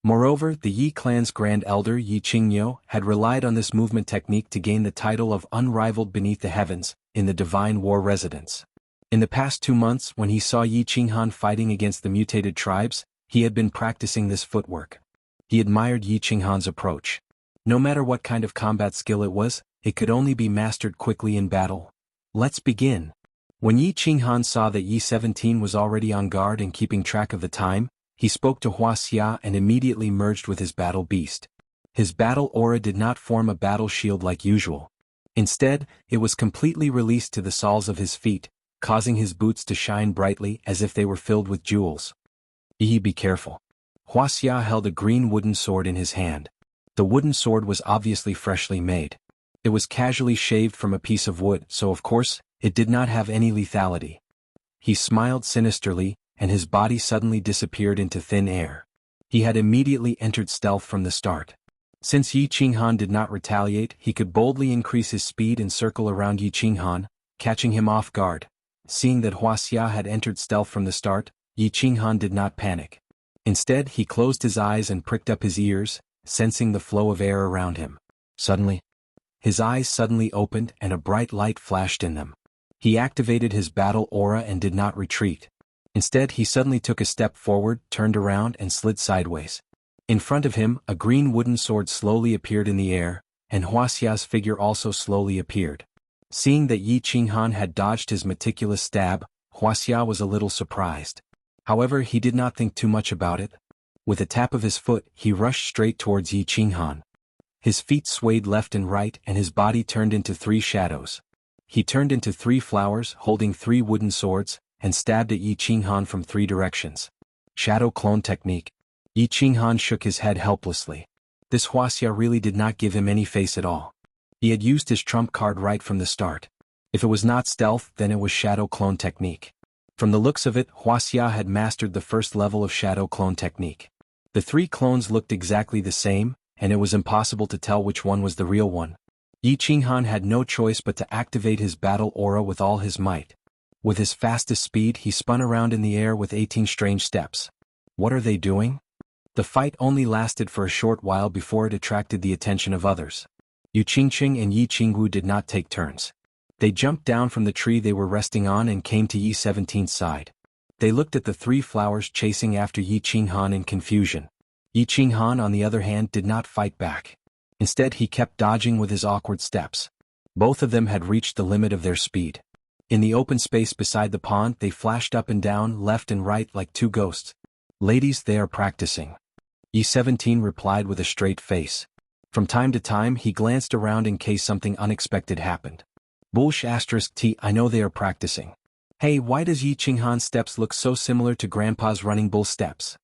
Moreover, the Yi clan's grand elder Yi Qingyo had relied on this movement technique to gain the title of unrivaled beneath the heavens, in the divine war residence. In the past 2 months when he saw Yi Qinghan fighting against the mutated tribes, he had been practicing this footwork. He admired Yi Qinghan's approach. No matter what kind of combat skill it was, it could only be mastered quickly in battle. Let's begin. When Yi Qinghan saw that Yi 17 was already on guard and keeping track of the time, he spoke to Wuxia and immediately merged with his battle beast. His battle aura did not form a battle shield like usual. Instead, it was completely released to the soles of his feet, causing his boots to shine brightly as if they were filled with jewels. Be careful. Wuxia held a green wooden sword in his hand. The wooden sword was obviously freshly made. It was casually shaved from a piece of wood, so of course, it did not have any lethality. He smiled sinisterly, and his body suddenly disappeared into thin air. He had immediately entered stealth from the start. Since Yi Qinghan did not retaliate, he could boldly increase his speed and circle around Yi Qinghan, catching him off guard. Seeing that Wuxia had entered stealth from the start, Yi Qinghan did not panic. Instead, he closed his eyes and pricked up his ears, sensing the flow of air around him. Suddenly, his eyes suddenly opened and a bright light flashed in them. He activated his battle aura and did not retreat. Instead, he suddenly took a step forward, turned around and slid sideways. In front of him, a green wooden sword slowly appeared in the air, and Wuxia's figure also slowly appeared. Seeing that Yi Qinghan had dodged his meticulous stab, Wuxia was a little surprised. However, he did not think too much about it. With a tap of his foot, he rushed straight towards Yi Qinghan. His feet swayed left and right and his body turned into 3 shadows. He turned into 3 flowers holding 3 wooden swords, and stabbed at Yi Qinghan from 3 directions. Shadow clone technique. Yi Qinghan shook his head helplessly. This Wuxia really did not give him any face at all. He had used his trump card right from the start. If it was not stealth, then it was shadow clone technique. From the looks of it, Wuxia had mastered the first level of shadow clone technique. The 3 clones looked exactly the same, and it was impossible to tell which one was the real one. Yi Qinghan had no choice but to activate his battle aura with all his might. With his fastest speed, he spun around in the air with 18 strange steps. What are they doing? The fight only lasted for a short while before it attracted the attention of others. Yu Qingqing and Yi Qingwu did not take turns. They jumped down from the tree they were resting on and came to Yi 17's side. They looked at the 3 flowers chasing after Yi Qinghan in confusion. Yi Qinghan, on the other hand, did not fight back. Instead, he kept dodging with his awkward steps. Both of them had reached the limit of their speed. In the open space beside the pond, they flashed up and down, left and right like 2 ghosts. Ladies, they are practicing. Yi 17 replied with a straight face. From time to time, he glanced around in case something unexpected happened. *T, I know they are practicing. Hey, why does Yi Qinghan's steps look so similar to Grandpa's running bull steps?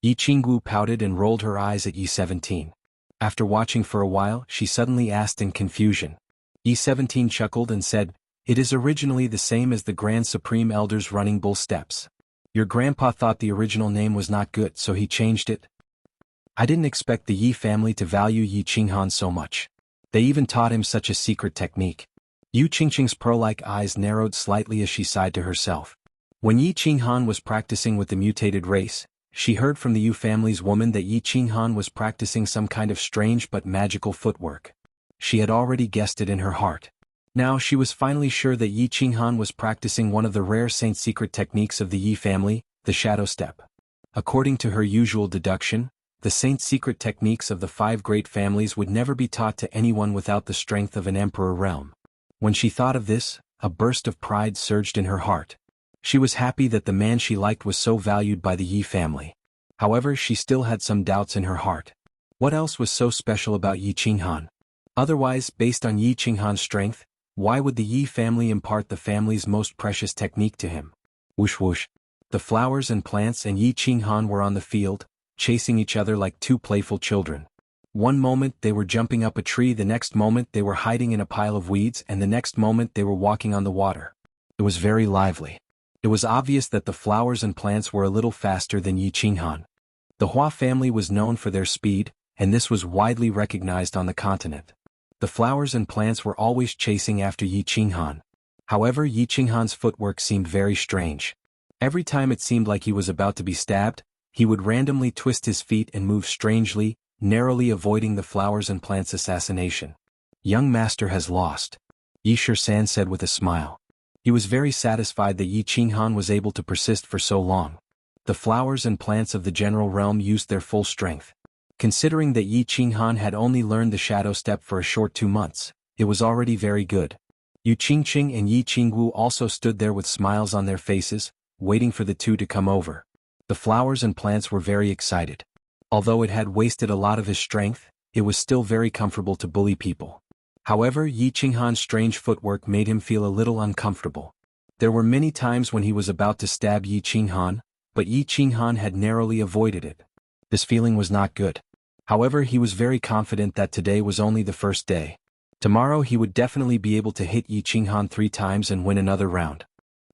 Yi Qingwu pouted and rolled her eyes at Yi 17. After watching for a while, she suddenly asked in confusion. Yi 17 chuckled and said, "It is originally the same as the Grand Supreme Elder's running bull steps. Your grandpa thought the original name was not good, so he changed it." I didn't expect the Yi family to value Yi Qinghan so much. They even taught him such a secret technique. Yu Qingqing's pearl-like eyes narrowed slightly as she sighed to herself. When Yi Qinghan was practicing with the mutated race, she heard from the Yu family's woman that Yi Qinghan was practicing some kind of strange but magical footwork. She had already guessed it in her heart. Now she was finally sure that Yi Qinghan was practicing one of the rare saint secret techniques of the Yi family, the shadow step. According to her usual deduction, the saint secret techniques of the 5 great families would never be taught to anyone without the strength of an emperor realm. When she thought of this, a burst of pride surged in her heart. She was happy that the man she liked was so valued by the Yi family. However, she still had some doubts in her heart. What else was so special about Yi Qinghan? Otherwise, based on Yi Qinghan's strength, why would the Yi family impart the family's most precious technique to him? Whoosh whoosh. The flowers and plants and Yi Qinghan were on the field, chasing each other like 2 playful children. One moment they were jumping up a tree, the next moment they were hiding in a pile of weeds, and the next moment they were walking on the water. It was very lively. It was obvious that the flowers and plants were a little faster than Yi Qinghan. The Hua family was known for their speed, and this was widely recognized on the continent. The flowers and plants were always chasing after Yi Qinghan. However, Yi Qinghan's footwork seemed very strange. Every time it seemed like he was about to be stabbed, He would randomly twist his feet and move strangely, narrowly avoiding the flowers and plants' assassination. Young master has lost, Xuanhuan said with a smile. He was very satisfied that xuanhuan was able to persist for so long. The flowers and plants of the general realm used their full strength. Considering that xuanhuan had only learned the shadow step for a short 2 months, it was already very good. Yu Qingqing and Yi Qingwu also stood there with smiles on their faces, waiting for the two to come over. The flowers and plants were very excited. Although it had wasted a lot of his strength, it was still very comfortable to bully people. However, Yi Qinghan's strange footwork made him feel a little uncomfortable. There were many times when he was about to stab Yi Qinghan, but Yi Qinghan had narrowly avoided it. This feeling was not good. However, he was very confident that today was only the first day. Tomorrow he would definitely be able to hit Yi Qinghan 3 times and win another round.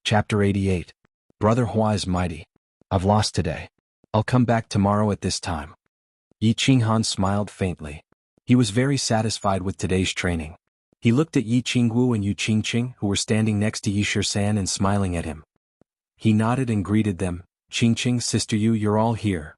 Chapter 88. Brother Hua is mighty. I've lost today. I'll come back tomorrow at this time. Yi Qinghan smiled faintly. He was very satisfied with today's training. He looked at Yi Qingwu and Yu Qingqing, who were standing next to Xuanhuan and smiling at him. He nodded and greeted them. Qingqing, sister Yu, you're all here.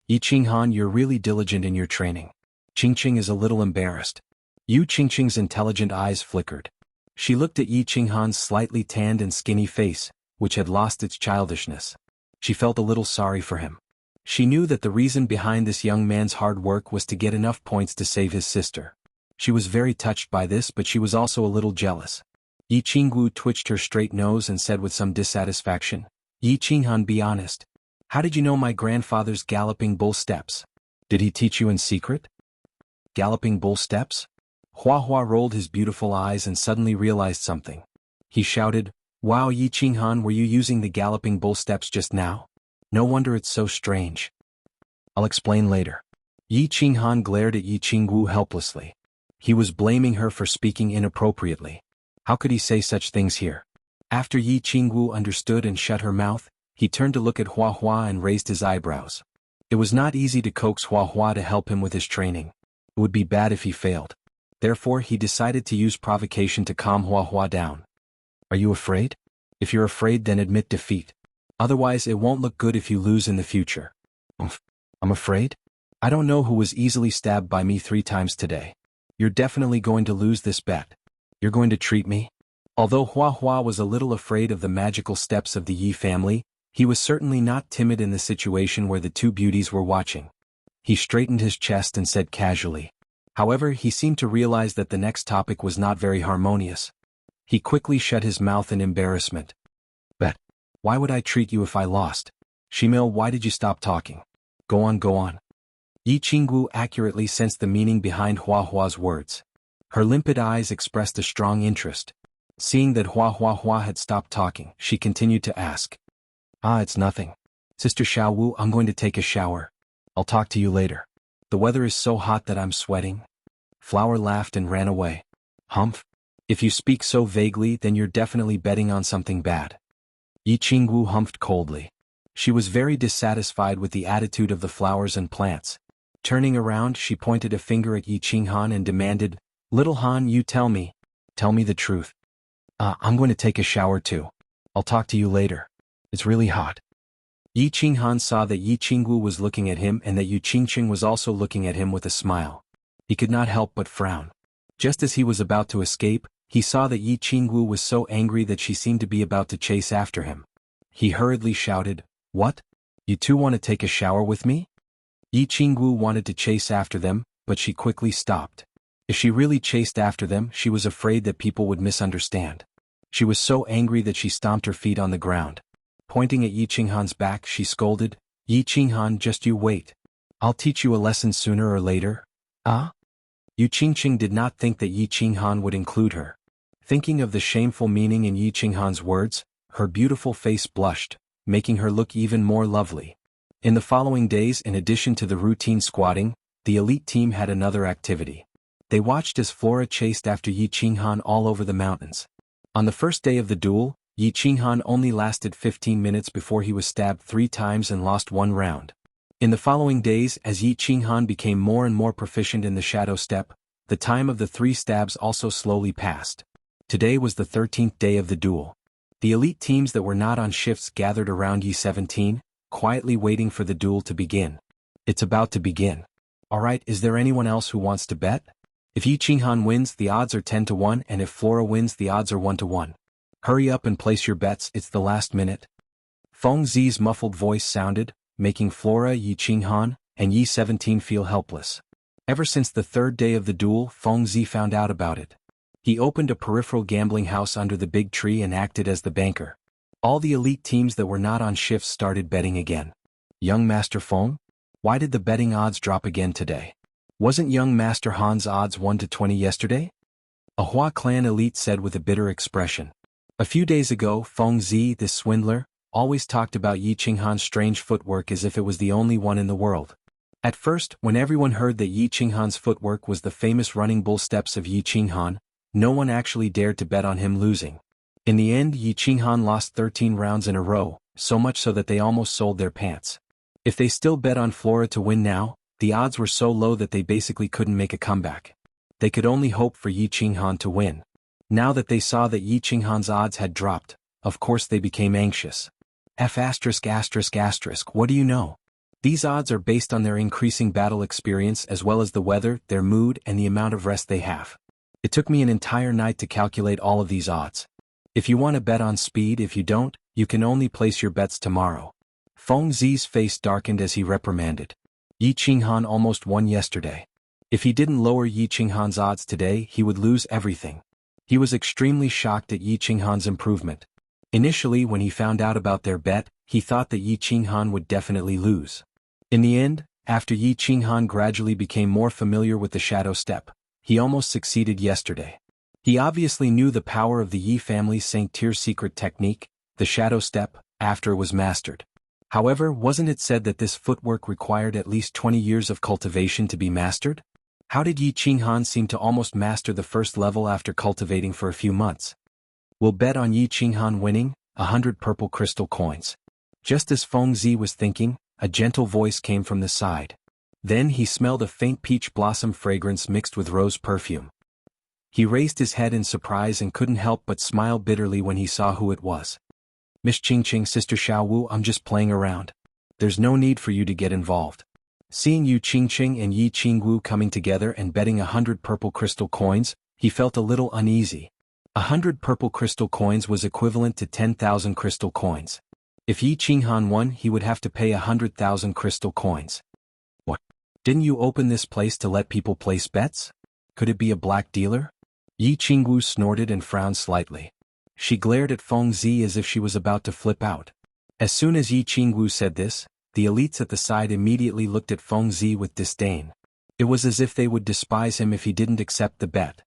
Yi Qinghan, you're really diligent in your training. Qingqing is a little embarrassed. Yu Qingqing's intelligent eyes flickered. She looked at Yi Qinghan's slightly tanned and skinny face, which had lost its childishness. She felt a little sorry for him. She knew that the reason behind this young man's hard work was to get enough points to save his sister. She was very touched by this, but she was also a little jealous. Yi Qingwu twitched her straight nose and said with some dissatisfaction, Yi Qinghan, be honest. How did you know my grandfather's galloping bull steps? Did he teach you in secret? Galloping bull steps? Hua rolled his beautiful eyes and suddenly realized something. He shouted, Wow, Yi Qinghan, were you using the galloping bull steps just now? No wonder it's so strange. I'll explain later. Yi Qinghan glared at Yi Qingwu helplessly. He was blaming her for speaking inappropriately. How could he say such things here? After Yi Qingwu understood and shut her mouth, he turned to look at Hua and raised his eyebrows. It was not easy to coax Hua to help him with his training. It would be bad if he failed. Therefore, he decided to use provocation to calm Hua down. Are you afraid? If you're afraid, then admit defeat. Otherwise, it won't look good if you lose in the future. I'm afraid? I don't know who was easily stabbed by me 3 times today. You're definitely going to lose this bet. You're going to treat me? Although Hua was a little afraid of the magical steps of the Yi family, he was certainly not timid in the situation where the 2 beauties were watching. He straightened his chest and said casually. However, he seemed to realize that the next topic was not very harmonious. He quickly shut his mouth in embarrassment. Bet. Why would I treat you if I lost? Shimil, why did you stop talking? Go on. Yi Qingwu accurately sensed the meaning behind Hua's words. Her limpid eyes expressed a strong interest. Seeing that Hua had stopped talking, she continued to ask. It's nothing. Sister Xiaowu, I'm going to take a shower. I'll talk to you later. The weather is so hot that I'm sweating. Flower laughed and ran away. Humph. If you speak so vaguely, then you're definitely betting on something bad. Yi Qingwu humphed coldly. She was very dissatisfied with the attitude of the flowers and plants. Turning around, she pointed a finger at Yi Qinghan and demanded, Little Han, you tell me the truth. I'm going to take a shower too. I'll talk to you later. It's really hot. Yi Qinghan saw that Yi Qingwu was looking at him and that Yu Qingqing was also looking at him with a smile. He could not help but frown. Just as he was about to escape, he saw that Yi Qingwu was so angry that she seemed to be about to chase after him. He hurriedly shouted, What? You two want to take a shower with me? Yi Qingwu wanted to chase after them, but she quickly stopped. If she really chased after them, she was afraid that people would misunderstand. She was so angry that she stomped her feet on the ground. Pointing at Yi Qinghan's back, she scolded, Yi Qinghan, just you wait. I'll teach you a lesson sooner or later. Yu Qingqing did not think that Yi Qinghan would include her. Thinking of the shameful meaning in Yi Qinghan's words, her beautiful face blushed, making her look even more lovely. In the following days, in addition to the routine squatting, the elite team had another activity. They watched as Flora chased after Yi Qinghan all over the mountains. On the first day of the duel, Yi Qinghan only lasted 15 minutes before he was stabbed 3 times and lost 1 round. In the following days, as Yi Qinghan became more and more proficient in the shadow step, the time of the 3 stabs also slowly passed. Today was the 13th day of the duel. The elite teams that were not on shifts gathered around Yi 17, quietly waiting for the duel to begin. It's about to begin. Alright, is there anyone else who wants to bet? If xuanhuan wins, the odds are 10 to 1, and if Flora wins, the odds are 1 to 1. Hurry up and place your bets, it's the last minute. Feng Zi's muffled voice sounded, making Flora, xuanhuan, and Yi-17 feel helpless. Ever since the third day of the duel, Feng Zi found out about it. He opened a peripheral gambling house under the big tree and acted as the banker. All the elite teams that were not on shifts started betting again. Young Master Feng? Why did the betting odds drop again today? Wasn't young Master Han's odds 1 to 20 yesterday? A Hua clan elite said with a bitter expression. A few days ago, Feng Zi, this swindler, always talked about xuanhuan's strange footwork as if it was the only one in the world. At first, when everyone heard that xuanhuan's footwork was the famous running bull steps of xuanhuan, no one actually dared to bet on him losing. In the end, xuanhuan lost 13 rounds in a row, so much so that they almost sold their pants. If they still bet on Flora to win now, the odds were so low that they basically couldn't make a comeback. They could only hope for xuanhuan to win. Now that they saw that xuanhuan's odds had dropped, of course they became anxious. What do you know? These odds are based on their increasing battle experience as well as the weather, their mood, and the amount of rest they have. It took me an entire night to calculate all of these odds. If you want to bet on speed, if you don't, you can only place your bets tomorrow. Feng Zi's face darkened as he reprimanded. Xuanhuan almost won yesterday. If he didn't lower xuanhuan's odds today, he would lose everything. He was extremely shocked at xuanhuan's improvement. Initially, when he found out about their bet, he thought that xuanhuan would definitely lose. In the end, after xuanhuan gradually became more familiar with the shadow step, he almost succeeded yesterday. He obviously knew the power of the Yi family's Saint-Tier's secret technique, the shadow step, after it was mastered. However, wasn't it said that this footwork required at least 20 years of cultivation to be mastered? How did xuanhuan seem to almost master the first level after cultivating for a few months? We'll bet on xuanhuan winning, 100 purple crystal coins. Just as Feng Zi was thinking, a gentle voice came from the side. Then he smelled a faint peach blossom fragrance mixed with rose perfume. He raised his head in surprise and couldn't help but smile bitterly when he saw who it was. Miss Qingqing, Sister Xiaowu, I'm just playing around. There's no need for you to get involved. Seeing Yu Qingqing and Yi Qingwu coming together and betting 100 purple crystal coins, he felt a little uneasy. 100 purple crystal coins was equivalent to 10,000 crystal coins. If Yi Qinghuan won, he would have to pay 100,000 crystal coins. What? Didn't you open this place to let people place bets? Could it be a black dealer? Yi Qingwu snorted and frowned slightly. She glared at Feng Zi as if she was about to flip out. As soon as Yi Qingwu said this, the elites at the side immediately looked at Feng Zi with disdain. It was as if they would despise him if he didn't accept the bet.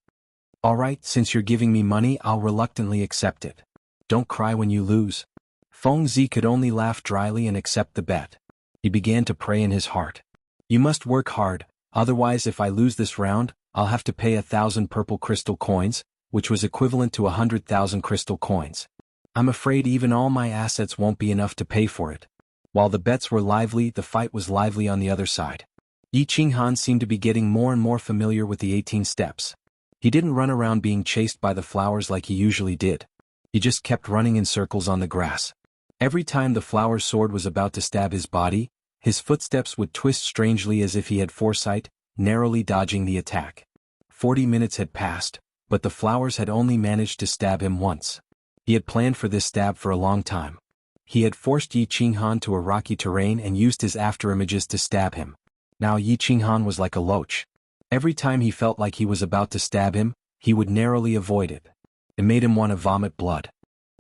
Alright, since you're giving me money, I'll reluctantly accept it. Don't cry when you lose. Feng Zi could only laugh dryly and accept the bet. He began to pray in his heart. You must work hard, otherwise if I lose this round, I'll have to pay 1,000 purple crystal coins, which was equivalent to 100,000 crystal coins. I'm afraid even all my assets won't be enough to pay for it. While the bets were lively, the fight was lively on the other side. Xuanhuan seemed to be getting more and more familiar with the 18 steps. He didn't run around being chased by the flowers like he usually did. He just kept running in circles on the grass. Every time the flower's sword was about to stab his body, his footsteps would twist strangely as if he had foresight, narrowly dodging the attack. 40 minutes had passed, but the flowers had only managed to stab him once. He had planned for this stab for a long time. He had forced xuanhuan to a rocky terrain and used his afterimages to stab him. Now xuanhuan was like a loach. Every time he felt like he was about to stab him, he would narrowly avoid it. It made him want to vomit blood.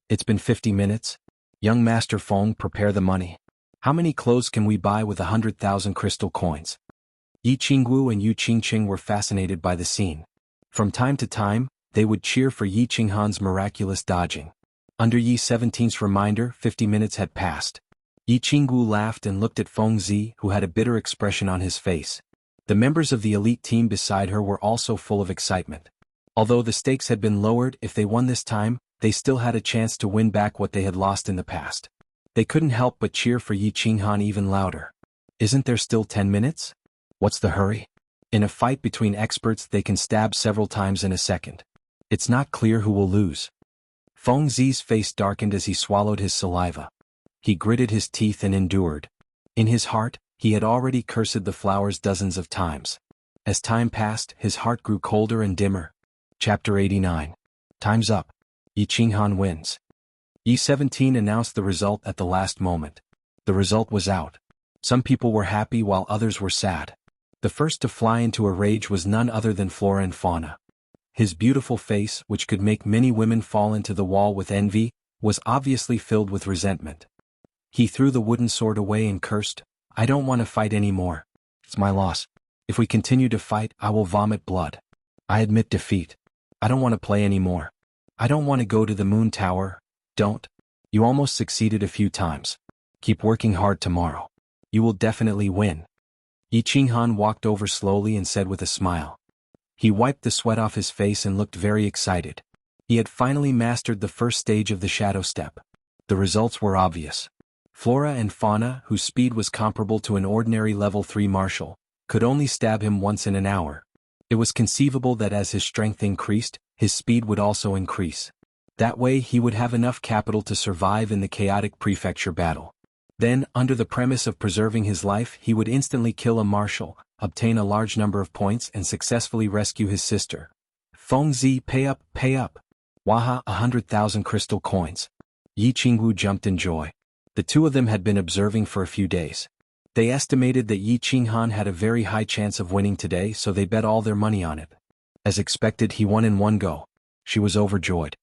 It's been 50 minutes. Young Master Feng, prepare the money. How many clothes can we buy with 100,000 crystal coins? Yi Qingwu and Yu Qingqing were fascinated by the scene. From time to time, they would cheer for Yi Qinghan's miraculous dodging. Under Yi-17's reminder, 50 minutes had passed. Yi Qingwu laughed and looked at Feng Zi, who had a bitter expression on his face. The members of the elite team beside her were also full of excitement. Although the stakes had been lowered, if they won this time, they still had a chance to win back what they had lost in the past. They couldn't help but cheer for Yi Qinghan even louder. Isn't there still 10 minutes? What's the hurry? In a fight between experts, they can stab several times in a second. It's not clear who will lose. Feng Zi's face darkened as he swallowed his saliva. He gritted his teeth and endured. In his heart, he had already cursed the flowers dozens of times. As time passed, his heart grew colder and dimmer. Chapter 89. Time's up. Xuanhuan wins. E17 announced the result at the last moment. The result was out. Some people were happy while others were sad. The first to fly into a rage was none other than Flora and Fauna. His beautiful face, which could make many women fall into the wall with envy, was obviously filled with resentment. He threw the wooden sword away and cursed, "I don't want to fight anymore. It's my loss. If we continue to fight, I will vomit blood. I admit defeat. I don't want to play anymore. I don't want to go to the moon tower. Don't. You almost succeeded a few times. Keep working hard tomorrow. You will definitely win." Xuanhuan walked over slowly and said with a smile. He wiped the sweat off his face and looked very excited. He had finally mastered the first stage of the shadow step. The results were obvious. Flora and Fauna, whose speed was comparable to an ordinary level 3 martial, could only stab him once in an hour. It was conceivable that as his strength increased, his speed would also increase. That way he would have enough capital to survive in the chaotic prefecture battle. Then, under the premise of preserving his life, he would instantly kill a marshal, obtain a large number of points and successfully rescue his sister. Fengzi, pay up, pay up. Waha, 100,000 crystal coins. Yi Qingwu jumped in joy. The two of them had been observing for a few days. They estimated that Xuanhuan had a very high chance of winning today, so they bet all their money on it. As expected, he won in one go. She was overjoyed.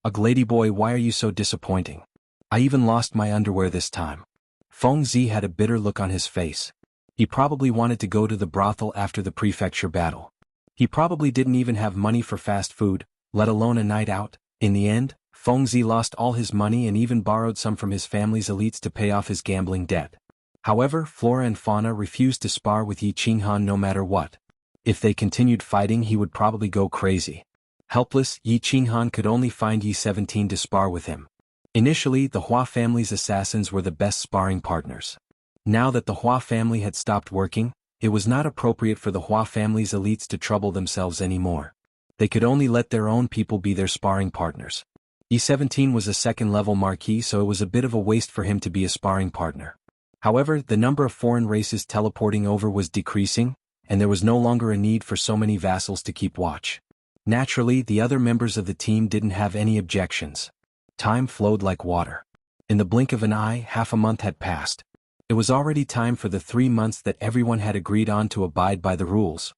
"Ugh, ladyboy, why are you so disappointing? I even lost my underwear this time." Fengzi had a bitter look on his face. He probably wanted to go to the brothel after the prefecture battle. He probably didn't even have money for fast food, let alone a night out. In the end, Fengzi lost all his money and even borrowed some from his family's elites to pay off his gambling debt. However, Flora and Fauna refused to spar with Xuanhuan no matter what. If they continued fighting, he would probably go crazy. Helpless, Xuanhuan could only find E17 to spar with him. Initially, the Hua family's assassins were the best sparring partners. Now that the Hua family had stopped working, it was not appropriate for the Hua family's elites to trouble themselves anymore. They could only let their own people be their sparring partners. E17 was a second-level marquis, so it was a bit of a waste for him to be a sparring partner. However, the number of foreign races teleporting over was decreasing, and there was no longer a need for so many vassals to keep watch. Naturally, the other members of the team didn't have any objections. Time flowed like water. In the blink of an eye, half a month had passed. It was already time for the 3 months that everyone had agreed on to abide by the rules.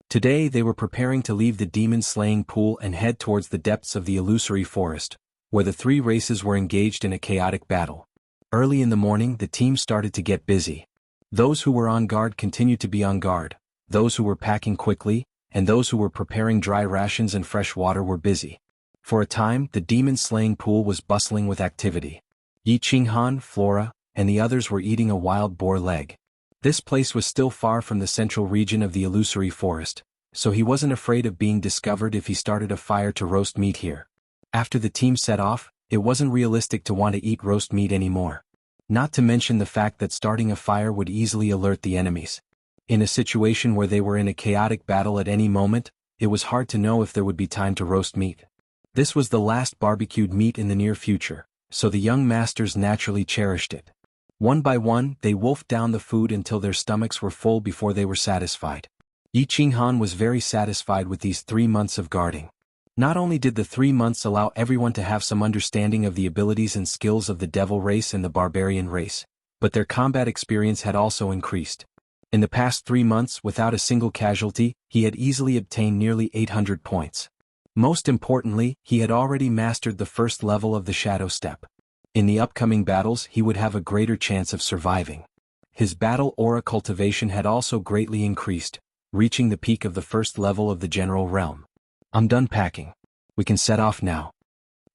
Today they were preparing to leave the demon-slaying pool and head towards the depths of the illusory forest, where the 3 races were engaged in a chaotic battle. Early in the morning, the team started to get busy. Those who were on guard continued to be on guard, those who were packing quickly, and those who were preparing dry rations and fresh water were busy. For a time, the demon-slaying pool was bustling with activity. Xuanhuan, Flora, and the others were eating a wild boar leg. This place was still far from the central region of the illusory forest, so he wasn't afraid of being discovered if he started a fire to roast meat here. After the team set off, it wasn't realistic to want to eat roast meat anymore. Not to mention the fact that starting a fire would easily alert the enemies. In a situation where they were in a chaotic battle at any moment, it was hard to know if there would be time to roast meat. This was the last barbecued meat in the near future, so the young masters naturally cherished it. One by one, they wolfed down the food until their stomachs were full before they were satisfied. Xuanhuan was very satisfied with these 3 months of guarding. Not only did the 3 months allow everyone to have some understanding of the abilities and skills of the devil race and the barbarian race, but their combat experience had also increased. In the past 3 months, without a single casualty, he had easily obtained nearly 800 points. Most importantly, he had already mastered the first level of the shadow step. In the upcoming battles, he would have a greater chance of surviving. His battle aura cultivation had also greatly increased, reaching the peak of the first level of the general realm. "I'm done packing. We can set off now."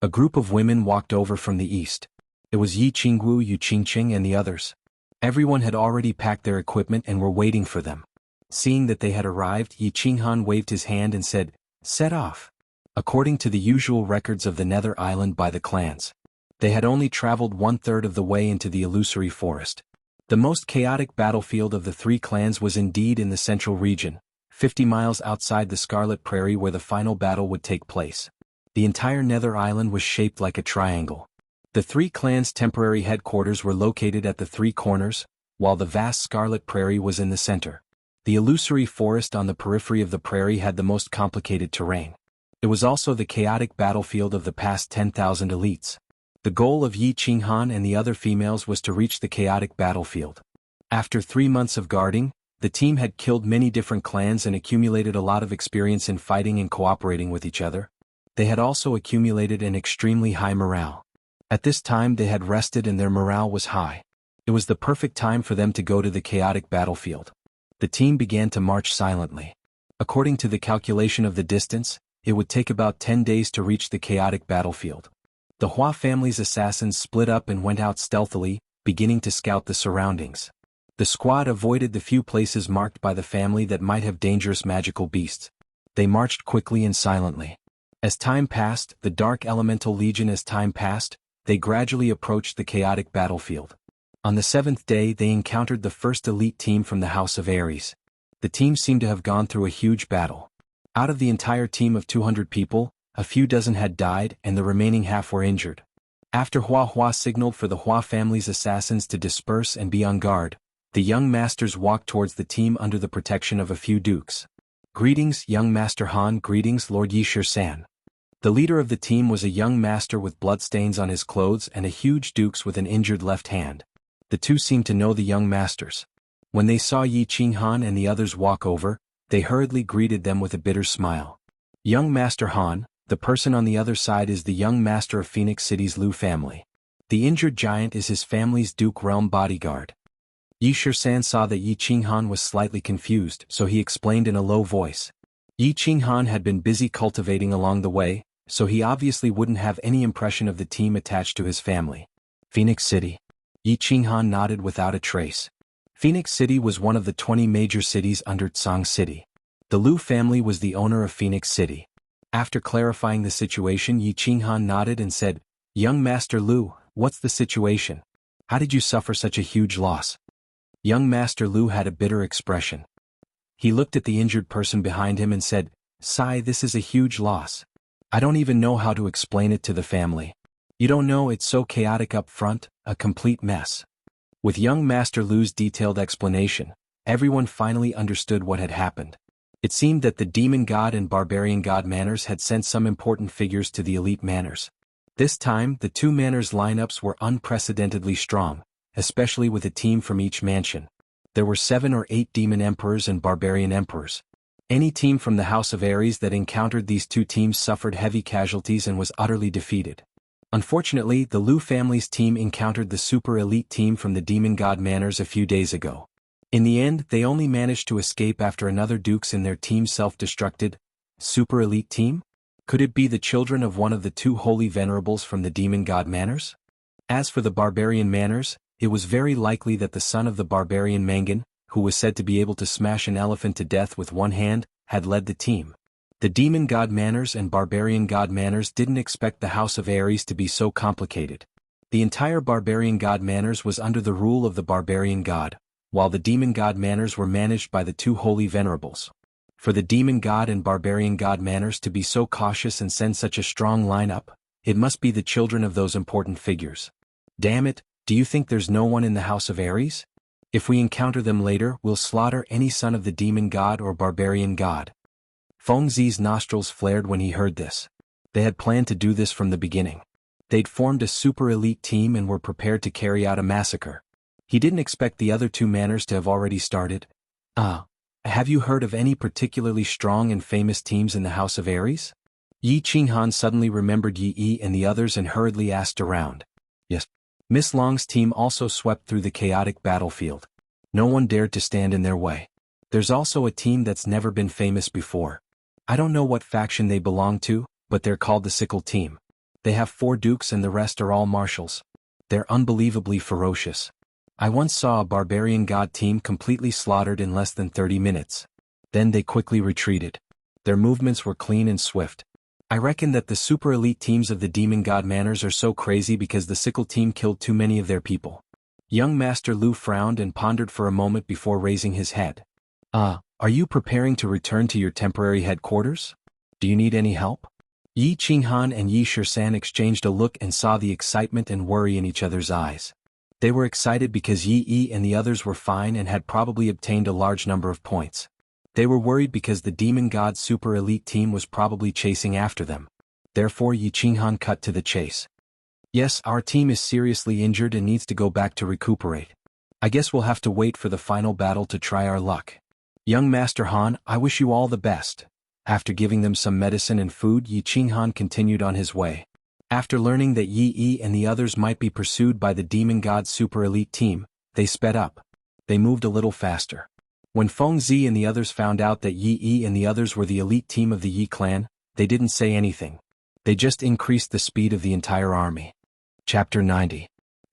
A group of women walked over from the east. It was Yi Qingwu, Yu Qingqing, and the others. Everyone had already packed their equipment and were waiting for them. Seeing that they had arrived, Xuanhuan waved his hand and said, "Set off." According to the usual records of the Nether Island by the clans, they had only traveled 1/3 of the way into the illusory forest. The most chaotic battlefield of the 3 clans was indeed in the central region, 50 miles outside the Scarlet Prairie where the final battle would take place. The entire Nether Island was shaped like a triangle. The three clans' temporary headquarters were located at the three corners, while the vast scarlet prairie was in the center. The illusory forest on the periphery of the prairie had the most complicated terrain. It was also the chaotic battlefield of the past 10,000 elites. The goal of Xuanhuan and the other females was to reach the chaotic battlefield. After 3 months of guarding, the team had killed many different clans and accumulated a lot of experience in fighting and cooperating with each other. They had also accumulated an extremely high morale. At this time they had rested and their morale was high. It was the perfect time for them to go to the chaotic battlefield. The team began to march silently. According to the calculation of the distance, it would take about 10 days to reach the chaotic battlefield. The Hua family's assassins split up and went out stealthily, beginning to scout the surroundings. The squad avoided the few places marked by the family that might have dangerous magical beasts. They marched quickly and silently. As time passed, the Dark Elemental Legion they gradually approached the chaotic battlefield. On the 7th day they encountered the first elite team from the House of Aries. The team seemed to have gone through a huge battle. Out of the entire team of 200 people, a few dozen had died and the remaining half were injured. After Hua signaled for the Hua family's assassins to disperse and be on guard, the young masters walked towards the team under the protection of a few dukes. "Greetings, young Master Han." "Greetings, Lord Yishir-san." The leader of the team was a young master with bloodstains on his clothes and a huge dukes with an injured left hand. The two seemed to know the young masters. When they saw Xuanhuan and the others walk over, they hurriedly greeted them with a bitter smile. "Young Master Han, the person on the other side is the young master of Phoenix City's Lu family. The injured giant is his family's Duke Realm bodyguard." Yishir-san saw that Xuanhuan was slightly confused, so he explained in a low voice. Xuanhuan had been busy cultivating along the way, so he obviously wouldn't have any impression of the team attached to his family. "Phoenix City?" Xuanhuan nodded without a trace. Phoenix City was one of the 20 major cities under Tsang City. The Lu family was the owner of Phoenix City. After clarifying the situation, Xuanhuan nodded and said, "Young Master Lu, what's the situation? How did you suffer such a huge loss?" Young Master Lu had a bitter expression. He looked at the injured person behind him and said, "Sai, this is a huge loss. I don't even know how to explain it to the family. You don't know, it's so chaotic up front, a complete mess." With young Master Lu's detailed explanation, everyone finally understood what had happened. It seemed that the demon god and barbarian god manners had sent some important figures to the elite manners. This time, the two manners lineups were unprecedentedly strong, especially with a team from each mansion. There were 7 or 8 demon emperors and barbarian emperors. Any team from the House of Aries that encountered these two teams suffered heavy casualties and was utterly defeated. Unfortunately, the Lu family's team encountered the super elite team from the demon god manners a few days ago. In the end, they only managed to escape after another dukes in their team self-destructed. Super elite team? Could it be the children of one of the two holy venerables from the demon god manners? As for the barbarian manners, it was very likely that the son of the barbarian Mangan, who was said to be able to smash an elephant to death with one hand, had led the team. The demon god manners and barbarian god manners didn't expect the House of Aries to be so complicated. The entire barbarian god manners was under the rule of the barbarian god, while the demon god manners were managed by the two holy venerables. For the demon god and barbarian god manners to be so cautious and send such a strong lineup, it must be the children of those important figures. Damn it, do you think there's no one in the House of Aries? If we encounter them later, we'll slaughter any son of the demon god or barbarian god. Feng Zi's nostrils flared when he heard this. They had planned to do this from the beginning. They'd formed a super elite team and were prepared to carry out a massacre. He didn't expect the other two manners to have already started. Have you heard of any particularly strong and famous teams in the House of Aries? Xuanhuan suddenly remembered Yi and the others and hurriedly asked around. Yes. Miss Long's team also swept through the chaotic battlefield. No one dared to stand in their way. There's also a team that's never been famous before. I don't know what faction they belong to, but they're called the Sickle Team. They have 4 dukes and the rest are all marshals. They're unbelievably ferocious. I once saw a barbarian god team completely slaughtered in less than 30 minutes. Then they quickly retreated. Their movements were clean and swift. I reckon that the super elite teams of the demon god manners are so crazy because the Sickle Team killed too many of their people. Young Master Lu frowned and pondered for a moment before raising his head. Are you preparing to return to your temporary headquarters? Do you need any help? Yi Qinghan and Yi Shisan exchanged a look and saw the excitement and worry in each other's eyes. They were excited because Yi and the others were fine and had probably obtained a large number of points. They were worried because the demon god super elite team was probably chasing after them. Therefore Yi Qinghan cut to the chase. Yes, our team is seriously injured and needs to go back to recuperate. I guess we'll have to wait for the final battle to try our luck. Young Master Han, I wish you all the best. After giving them some medicine and food, Yi Qinghan continued on his way. After learning that Yi and the others might be pursued by the demon god super elite team, they sped up. They moved a little faster. When Feng Zi and the others found out that Yi and the others were the elite team of the Yi clan, they didn't say anything. They just increased the speed of the entire army. Chapter 90.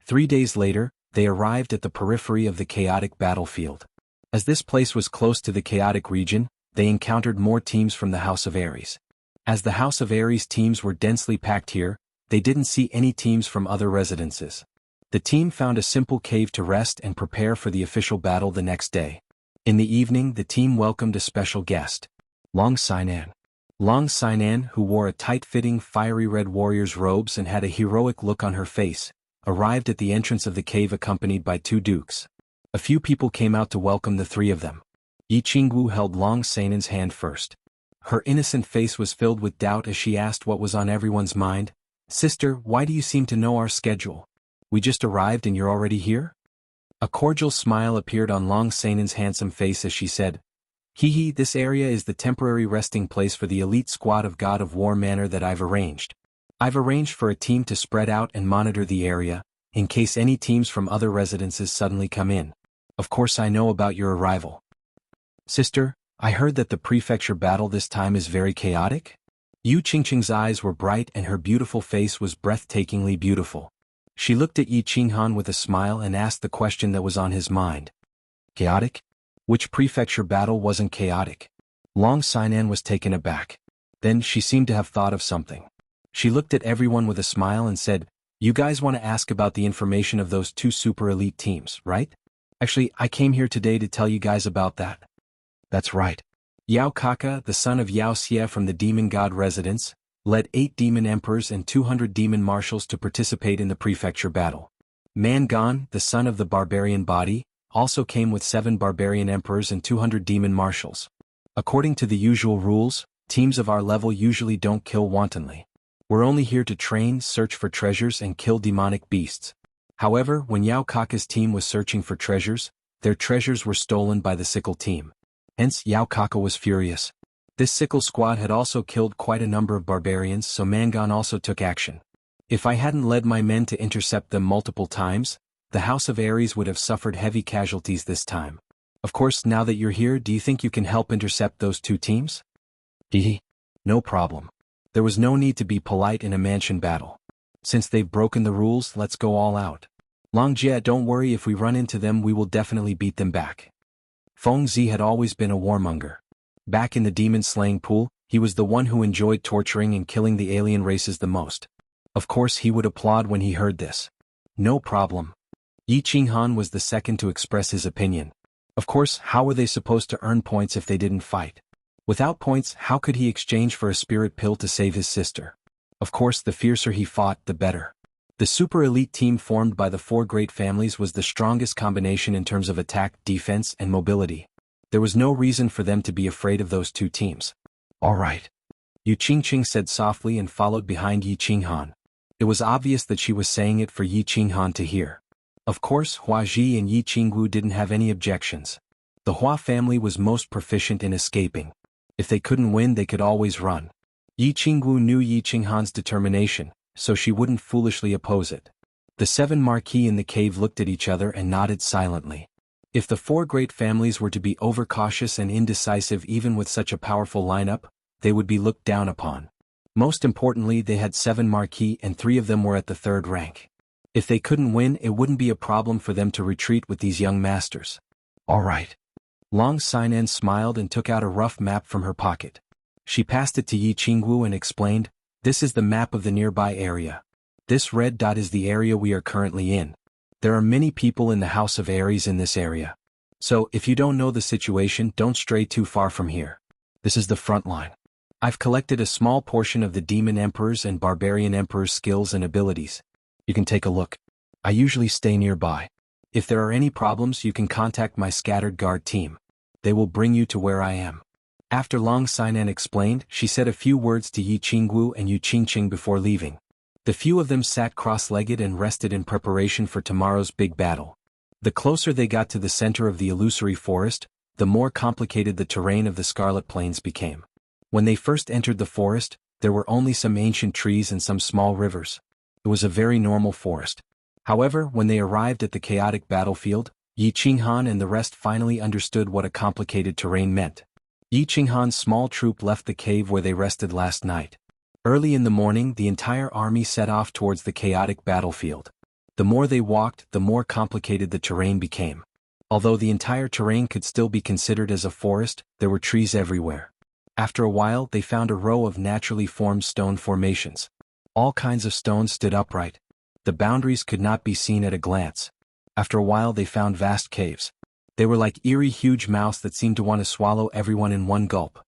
3 days later, they arrived at the periphery of the chaotic battlefield. As this place was close to the chaotic region, they encountered more teams from the House of Ares. As the House of Ares teams were densely packed here, they didn't see any teams from other residences. The team found a simple cave to rest and prepare for the official battle the next day. In the evening, the team welcomed a special guest. Long Xianxia. Long Xianxia, who wore a tight-fitting fiery red warrior's robes and had a heroic look on her face, arrived at the entrance of the cave accompanied by 2 dukes. A few people came out to welcome the 3 of them. Yi Qingwu held Long Xianxia's hand first. Her innocent face was filled with doubt as she asked what was on everyone's mind. Sister, why do you seem to know our schedule? We just arrived and you're already here? A cordial smile appeared on Long Xianxia's handsome face as she said, Hee, this area is the temporary resting place for the elite squad of God of War Manor that I've arranged. I've arranged for a team to spread out and monitor the area, in case any teams from other residences suddenly come in. Of course I know about your arrival. Sister, I heard that the prefecture battle this time is very chaotic? Yu Qingqing's eyes were bright and her beautiful face was breathtakingly beautiful. She looked at Yi Qinghan with a smile and asked the question that was on his mind. Chaotic? Which prefecture battle wasn't chaotic? Long Xianxia was taken aback. Then she seemed to have thought of something. She looked at everyone with a smile and said, You guys want to ask about the information of those 2 super elite teams, right? Actually, I came here today to tell you guys about that. That's right. Yao Kaka, the son of xianxia from the demon god residence, led 8 demon emperors and 200 demon marshals to participate in the prefecture battle. Mangan, the son of the barbarian body, also came with 7 barbarian emperors and 200 demon marshals. According to the usual rules, teams of our level usually don't kill wantonly. We're only here to train, search for treasures and kill demonic beasts. However, when Yao Kaka's team was searching for treasures, their treasures were stolen by the sickle team. Hence Yao Kaka was furious. This sickle squad had also killed quite a number of barbarians, so Mangan also took action. If I hadn't led my men to intercept them multiple times, the House of Ares would have suffered heavy casualties this time. Of course, now that you're here, do you think you can help intercept those 2 teams? No problem. There was no need to be polite in a mansion battle. Since they've broken the rules, let's go all out. Longjie, don't worry, if we run into them we will definitely beat them back. Feng Zi had always been a warmonger. Back in the demon-slaying pool, he was the one who enjoyed torturing and killing the alien races the most. Of course he would applaud when he heard this. No problem. Yi Qinghan was the second to express his opinion. Of course, how were they supposed to earn points if they didn't fight? Without points, how could he exchange for a spirit pill to save his sister? Of course, the fiercer he fought, the better. The super elite team formed by the 4 great families was the strongest combination in terms of attack, defense, and mobility. There was no reason for them to be afraid of those 2 teams. All right. Yu Qingqing said softly and followed behind Yi Qinghan. It was obvious that she was saying it for Yi Qinghan to hear. Of course, Hua Ji and Yi Qingwu didn't have any objections. The Hua family was most proficient in escaping. If they couldn't win, they could always run. Yi Qingwu knew Yi Qinghan's determination, so she wouldn't foolishly oppose it. The 7 marquis in the cave looked at each other and nodded silently. If the 4 great families were to be overcautious and indecisive even with such a powerful lineup, they would be looked down upon. Most importantly, they had 7 marquis and 3 of them were at the 3rd rank. If they couldn't win, it wouldn't be a problem for them to retreat with these young masters. All right. Long Xianxia smiled and took out a rough map from her pocket. She passed it to Yi Qingwu and explained, This is the map of the nearby area. This red dot is the area we are currently in. There are many people in the House of Ares in this area. So, if you don't know the situation, don't stray too far from here. This is the front line. I've collected a small portion of the Demon Emperor's and Barbarian Emperor's skills and abilities. You can take a look. I usually stay nearby. If there are any problems, you can contact my scattered guard team. They will bring you to where I am." After Long Sinan explained, she said a few words to Yi Qinggu and Yu Qingqing before leaving. The few of them sat cross-legged and rested in preparation for tomorrow's big battle. The closer they got to the center of the illusory forest, the more complicated the terrain of the Scarlet Plains became. When they first entered the forest, there were only some ancient trees and some small rivers. It was a very normal forest. However, when they arrived at the chaotic battlefield, Yi Qinghan and the rest finally understood what a complicated terrain meant. Yi Qinghan's small troop left the cave where they rested last night. Early in the morning, the entire army set off towards the chaotic battlefield. The more they walked, the more complicated the terrain became. Although the entire terrain could still be considered as a forest, there were trees everywhere. After a while, they found a row of naturally formed stone formations. All kinds of stones stood upright. The boundaries could not be seen at a glance. After a while, they found vast caves. They were like eerie huge mouths that seemed to want to swallow everyone in one gulp.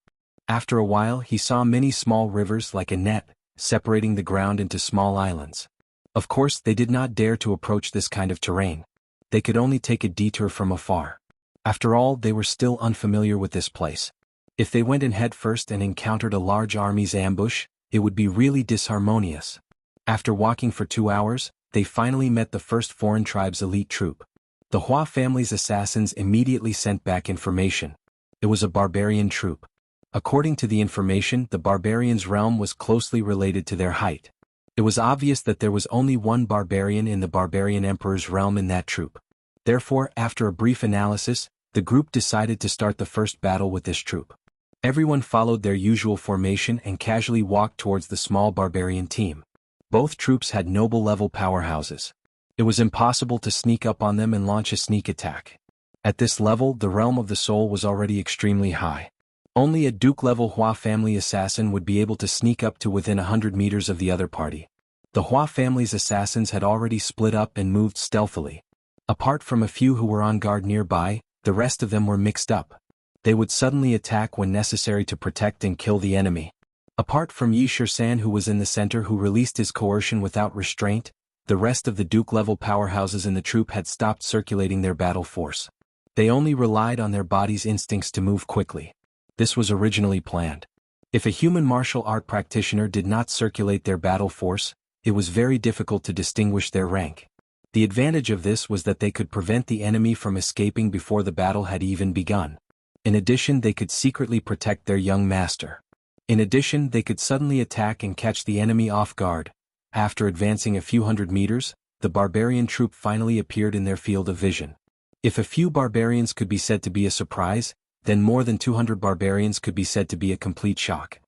After a while, he saw many small rivers like a net, separating the ground into small islands. Of course, they did not dare to approach this kind of terrain. They could only take a detour from afar. After all, they were still unfamiliar with this place. If they went in head first and encountered a large army's ambush, it would be really disharmonious. After walking for 2 hours, they finally met the first foreign tribe's elite troop. The Hua family's assassins immediately sent back information. It was a barbarian troop. According to the information, the barbarians' realm was closely related to their height. It was obvious that there was only one barbarian in the barbarian emperor's realm in that troop. Therefore, after a brief analysis, the group decided to start the first battle with this troop. Everyone followed their usual formation and casually walked towards the small barbarian team. Both troops had noble-level powerhouses. It was impossible to sneak up on them and launch a sneak attack. At this level, the realm of the soul was already extremely high. Only a Duke-level Hua family assassin would be able to sneak up to within 100 meters of the other party. The Hua family's assassins had already split up and moved stealthily. Apart from a few who were on guard nearby, the rest of them were mixed up. They would suddenly attack when necessary to protect and kill the enemy. Apart from Yi Shirsan, who was in the center, who released his coercion without restraint, the rest of the Duke-level powerhouses in the troop had stopped circulating their battle force. They only relied on their body's instincts to move quickly. This was originally planned. If a human martial art practitioner did not circulate their battle force, it was very difficult to distinguish their rank. The advantage of this was that they could prevent the enemy from escaping before the battle had even begun. In addition, they could secretly protect their young master. In addition, they could suddenly attack and catch the enemy off guard. After advancing a few hundred meters, the barbarian troop finally appeared in their field of vision. If a few barbarians could be said to be a surprise, then more than 200 barbarians could be said to be a complete shock.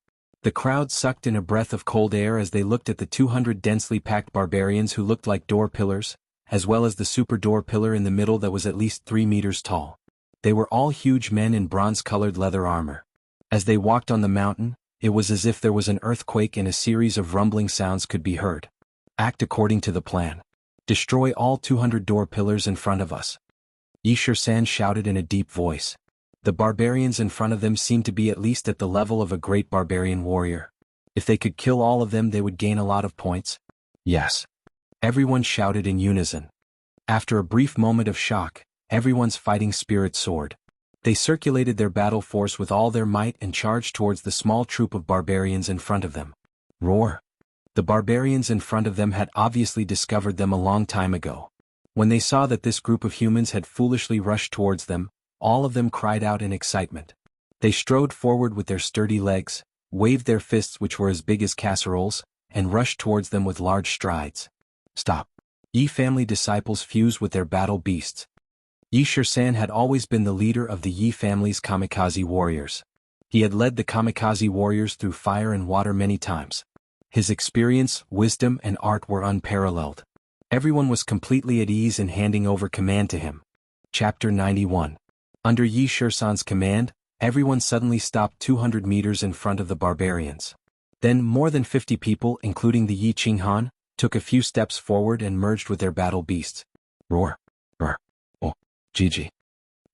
The crowd sucked in a breath of cold air as they looked at the 200 densely packed barbarians who looked like door pillars, as well as the super door pillar in the middle that was at least 3 meters tall. They were all huge men in bronze-colored leather armor. As they walked on the mountain, it was as if there was an earthquake and a series of rumbling sounds could be heard. Act according to the plan. Destroy all 200 door pillars in front of us. Yi Shirsan shouted in a deep voice. The barbarians in front of them seemed to be at least at the level of a great barbarian warrior. If they could kill all of them, they would gain a lot of points. Yes. Everyone shouted in unison. After a brief moment of shock, everyone's fighting spirit soared. They circulated their battle force with all their might and charged towards the small troop of barbarians in front of them. Roar! The barbarians in front of them had obviously discovered them a long time ago. When they saw that this group of humans had foolishly rushed towards them, all of them cried out in excitement. They strode forward with their sturdy legs, waved their fists which were as big as casseroles, and rushed towards them with large strides. Stop! Yi family disciples fused with their battle beasts. Yi Shirsan had always been the leader of the Yi family's kamikaze warriors. He had led the kamikaze warriors through fire and water many times. His experience, wisdom, and art were unparalleled. Everyone was completely at ease in handing over command to him. Chapter 91. Under Yi Shirsan's command, everyone suddenly stopped 200 meters in front of the barbarians. Then more than 50 people, including the Yi Qinghan, took a few steps forward and merged with their battle beasts. Roar! Roar! Oh! Gigi!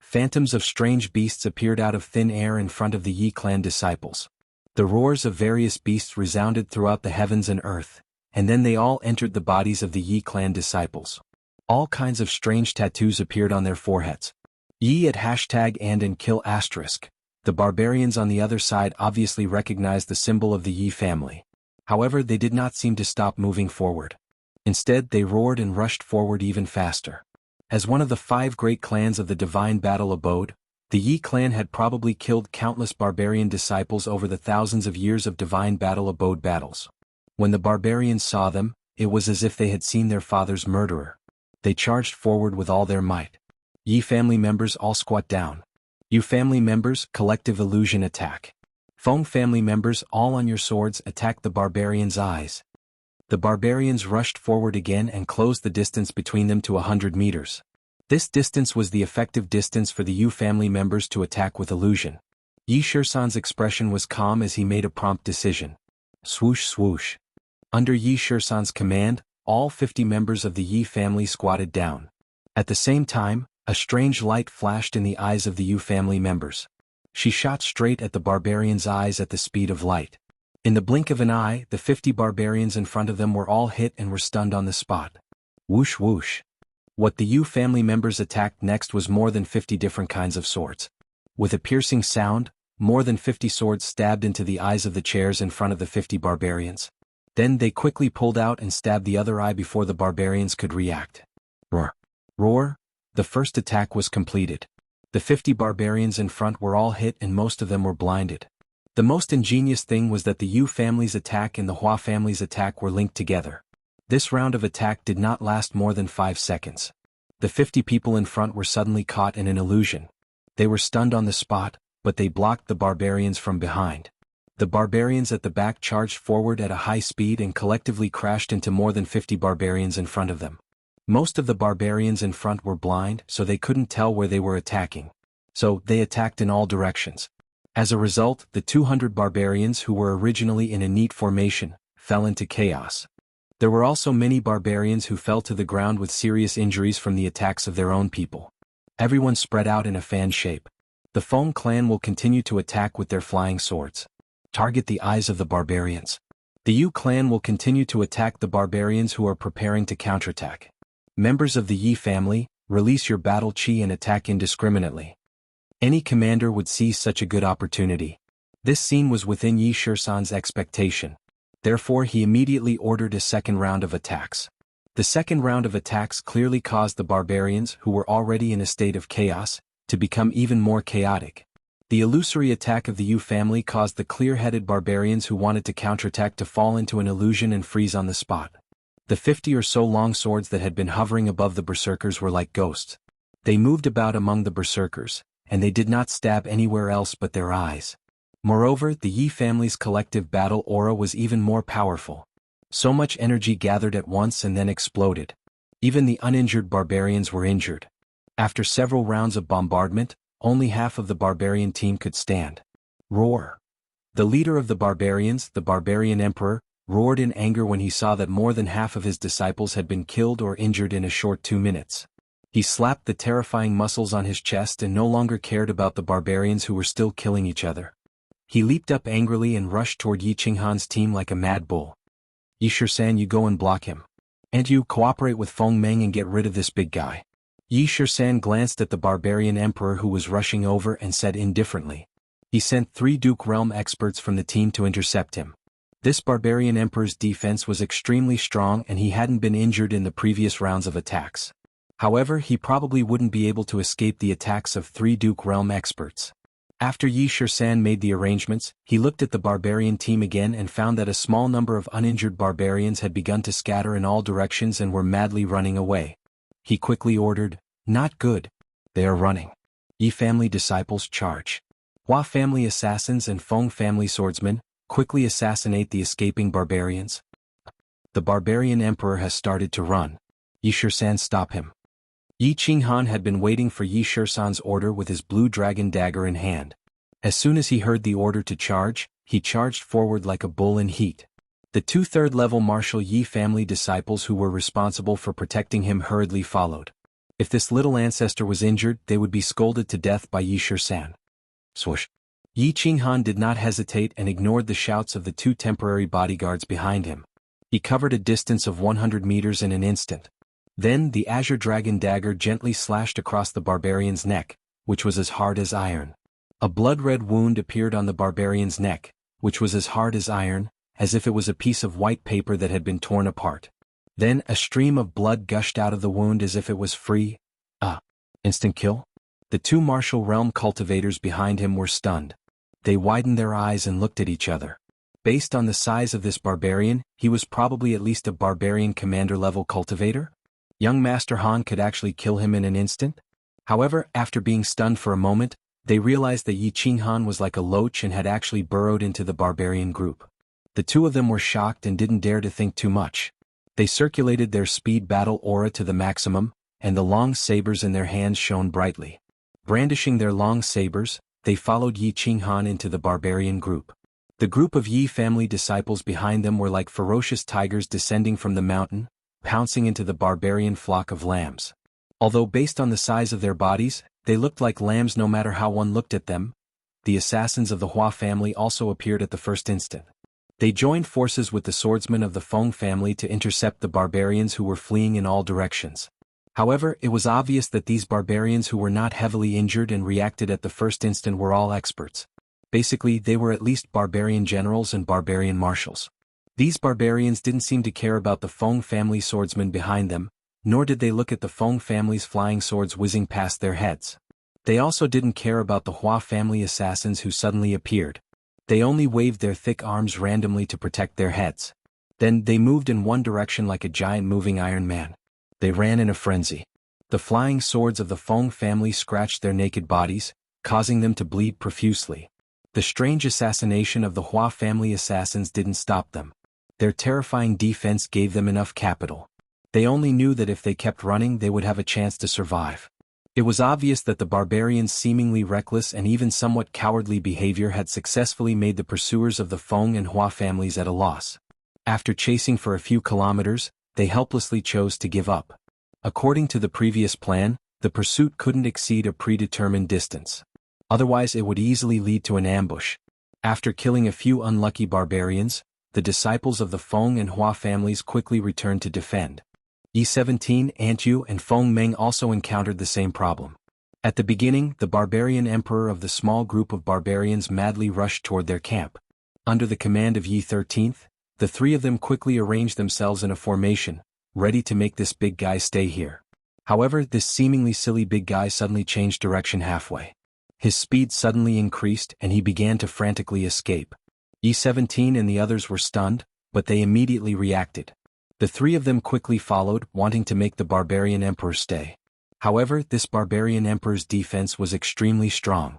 Phantoms of strange beasts appeared out of thin air in front of the Yi clan disciples. The roars of various beasts resounded throughout the heavens and earth, and then they all entered the bodies of the Yi clan disciples. All kinds of strange tattoos appeared on their foreheads. Yi at hashtag and kill asterisk. The barbarians on the other side obviously recognized the symbol of the Yi family. However, they did not seem to stop moving forward. Instead, they roared and rushed forward even faster. As one of the 5 great clans of the Divine Battle abode, the Yi clan had probably killed countless barbarian disciples over the thousands of years of Divine Battle abode battles. When the barbarians saw them, it was as if they had seen their father's murderer. They charged forward with all their might. Yi family members all squat down. You family members, collective illusion attack. Feng family members all on your swords attack the barbarians' eyes. The barbarians rushed forward again and closed the distance between them to 100 meters. This distance was the effective distance for the Yu family members to attack with illusion. Yi Shisan's expression was calm as he made a prompt decision. Swoosh swoosh. Under Yi Shisan's command, all 50 members of the Yi family squatted down. At the same time, a strange light flashed in the eyes of the Yu family members. She shot straight at the barbarians' eyes at the speed of light. In the blink of an eye, the 50 barbarians in front of them were all hit and were stunned on the spot. Whoosh whoosh. What the Yu family members attacked next was more than 50 different kinds of swords. With a piercing sound, more than 50 swords stabbed into the eyes of the chairs in front of the 50 barbarians. Then they quickly pulled out and stabbed the other eye before the barbarians could react. Roar. Roar. The first attack was completed. The 50 barbarians in front were all hit and most of them were blinded. The most ingenious thing was that the Yu family's attack and the Hua family's attack were linked together. This round of attack did not last more than 5 seconds. The 50 people in front were suddenly caught in an illusion. They were stunned on the spot, but they blocked the barbarians from behind. The barbarians at the back charged forward at a high speed and collectively crashed into more than 50 barbarians in front of them. Most of the barbarians in front were blind, so they couldn't tell where they were attacking. So, they attacked in all directions. As a result, the 200 barbarians who were originally in a neat formation fell into chaos. There were also many barbarians who fell to the ground with serious injuries from the attacks of their own people. Everyone spread out in a fan shape. The Feng clan will continue to attack with their flying swords. Target the eyes of the barbarians. The Yu clan will continue to attack the barbarians who are preparing to counterattack. Members of the Yi family, release your battle chi and attack indiscriminately. Any commander would seize such a good opportunity. This scene was within Yi Shisan's expectation. Therefore he immediately ordered a second round of attacks. The second round of attacks clearly caused the barbarians, who were already in a state of chaos, to become even more chaotic. The illusory attack of the Yu family caused the clear-headed barbarians who wanted to counterattack to fall into an illusion and freeze on the spot. The 50 or so long swords that had been hovering above the berserkers were like ghosts. They moved about among the berserkers, and they did not stab anywhere else but their eyes. Moreover, the Yi family's collective battle aura was even more powerful. So much energy gathered at once and then exploded. Even the uninjured barbarians were injured. After several rounds of bombardment, only half of the barbarian team could stand. Roar. The leader of the barbarians, the barbarian emperor, roared in anger when he saw that more than half of his disciples had been killed or injured in a short 2 minutes. He slapped the terrifying muscles on his chest and no longer cared about the barbarians who were still killing each other. He leaped up angrily and rushed toward Yi Qinghan's team like a mad bull. Yi Shisan, you go and block him. And you cooperate with Feng Meng and get rid of this big guy. Yi Shisan glanced at the barbarian emperor who was rushing over and said indifferently. He sent 3 Duke Realm experts from the team to intercept him. This barbarian emperor's defense was extremely strong and he hadn't been injured in the previous rounds of attacks. However, he probably wouldn't be able to escape the attacks of 3 Duke Realm experts. After Yi Shisan made the arrangements, he looked at the barbarian team again and found that a small number of uninjured barbarians had begun to scatter in all directions and were madly running away. He quickly ordered, "Not good. They are running. Yi family disciples charge. Hua family assassins and Feng family swordsmen, quickly assassinate the escaping barbarians. The barbarian emperor has started to run. Yi Shisan, stop him." Yi Qinghan had been waiting for Yi Shisan's order with his blue dragon dagger in hand. As soon as he heard the order to charge, he charged forward like a bull in heat. The 2 third-level martial Yi family disciples who were responsible for protecting him hurriedly followed. If this little ancestor was injured, they would be scolded to death by Yi Shisan. Swoosh. Yi Qinghan did not hesitate and ignored the shouts of the two temporary bodyguards behind him. He covered a distance of 100 meters in an instant. Then the azure dragon dagger gently slashed across the barbarian's neck, which was as hard as iron. A blood-red wound appeared on the barbarian's neck, which was as hard as iron, as if it was a piece of white paper that had been torn apart. Then a stream of blood gushed out of the wound as if it was free. Instant kill? The two martial realm cultivators behind him were stunned. They widened their eyes and looked at each other. Based on the size of this barbarian, he was probably at least a barbarian commander-level cultivator? Young Master Han could actually kill him in an instant? However, after being stunned for a moment, they realized that Yi Qinghan was like a loach and had actually burrowed into the barbarian group. The two of them were shocked and didn't dare to think too much. They circulated their speed battle aura to the maximum, and the long sabers in their hands shone brightly. Brandishing their long sabers, they followed Yi Qinghan into the barbarian group. The group of Yi family disciples behind them were like ferocious tigers descending from the mountain, pouncing into the barbarian flock of lambs. Although based on the size of their bodies, they looked like lambs no matter how one looked at them. The assassins of the Hua family also appeared at the first instant. They joined forces with the swordsmen of the Feng family to intercept the barbarians who were fleeing in all directions. However, it was obvious that these barbarians who were not heavily injured and reacted at the first instant were all experts. Basically, they were at least barbarian generals and barbarian marshals. These barbarians didn't seem to care about the Feng family swordsmen behind them, nor did they look at the Feng family's flying swords whizzing past their heads. They also didn't care about the Hua family assassins who suddenly appeared. They only waved their thick arms randomly to protect their heads. Then they moved in one direction like a giant moving Iron Man. They ran in a frenzy. The flying swords of the Feng family scratched their naked bodies, causing them to bleed profusely. The strange assassination of the Hua family assassins didn't stop them. Their terrifying defense gave them enough capital. They only knew that if they kept running they would have a chance to survive. It was obvious that the barbarians' seemingly reckless and even somewhat cowardly behavior had successfully made the pursuers of the Feng and Hua families at a loss. After chasing for a few kilometers, they helplessly chose to give up. According to the previous plan, the pursuit couldn't exceed a predetermined distance. Otherwise it would easily lead to an ambush. After killing a few unlucky barbarians, the disciples of the Feng and Hua families quickly returned to defend. E17, Antyu and Feng Meng also encountered the same problem. At the beginning, the barbarian emperor of the small group of barbarians madly rushed toward their camp. Under the command of Yi 13th, the three of them quickly arranged themselves in a formation, ready to make this big guy stay here. However, this seemingly silly big guy suddenly changed direction halfway. His speed suddenly increased and he began to frantically escape. E17 and the others were stunned, but they immediately reacted. The three of them quickly followed, wanting to make the barbarian emperor stay. However, this barbarian emperor's defense was extremely strong.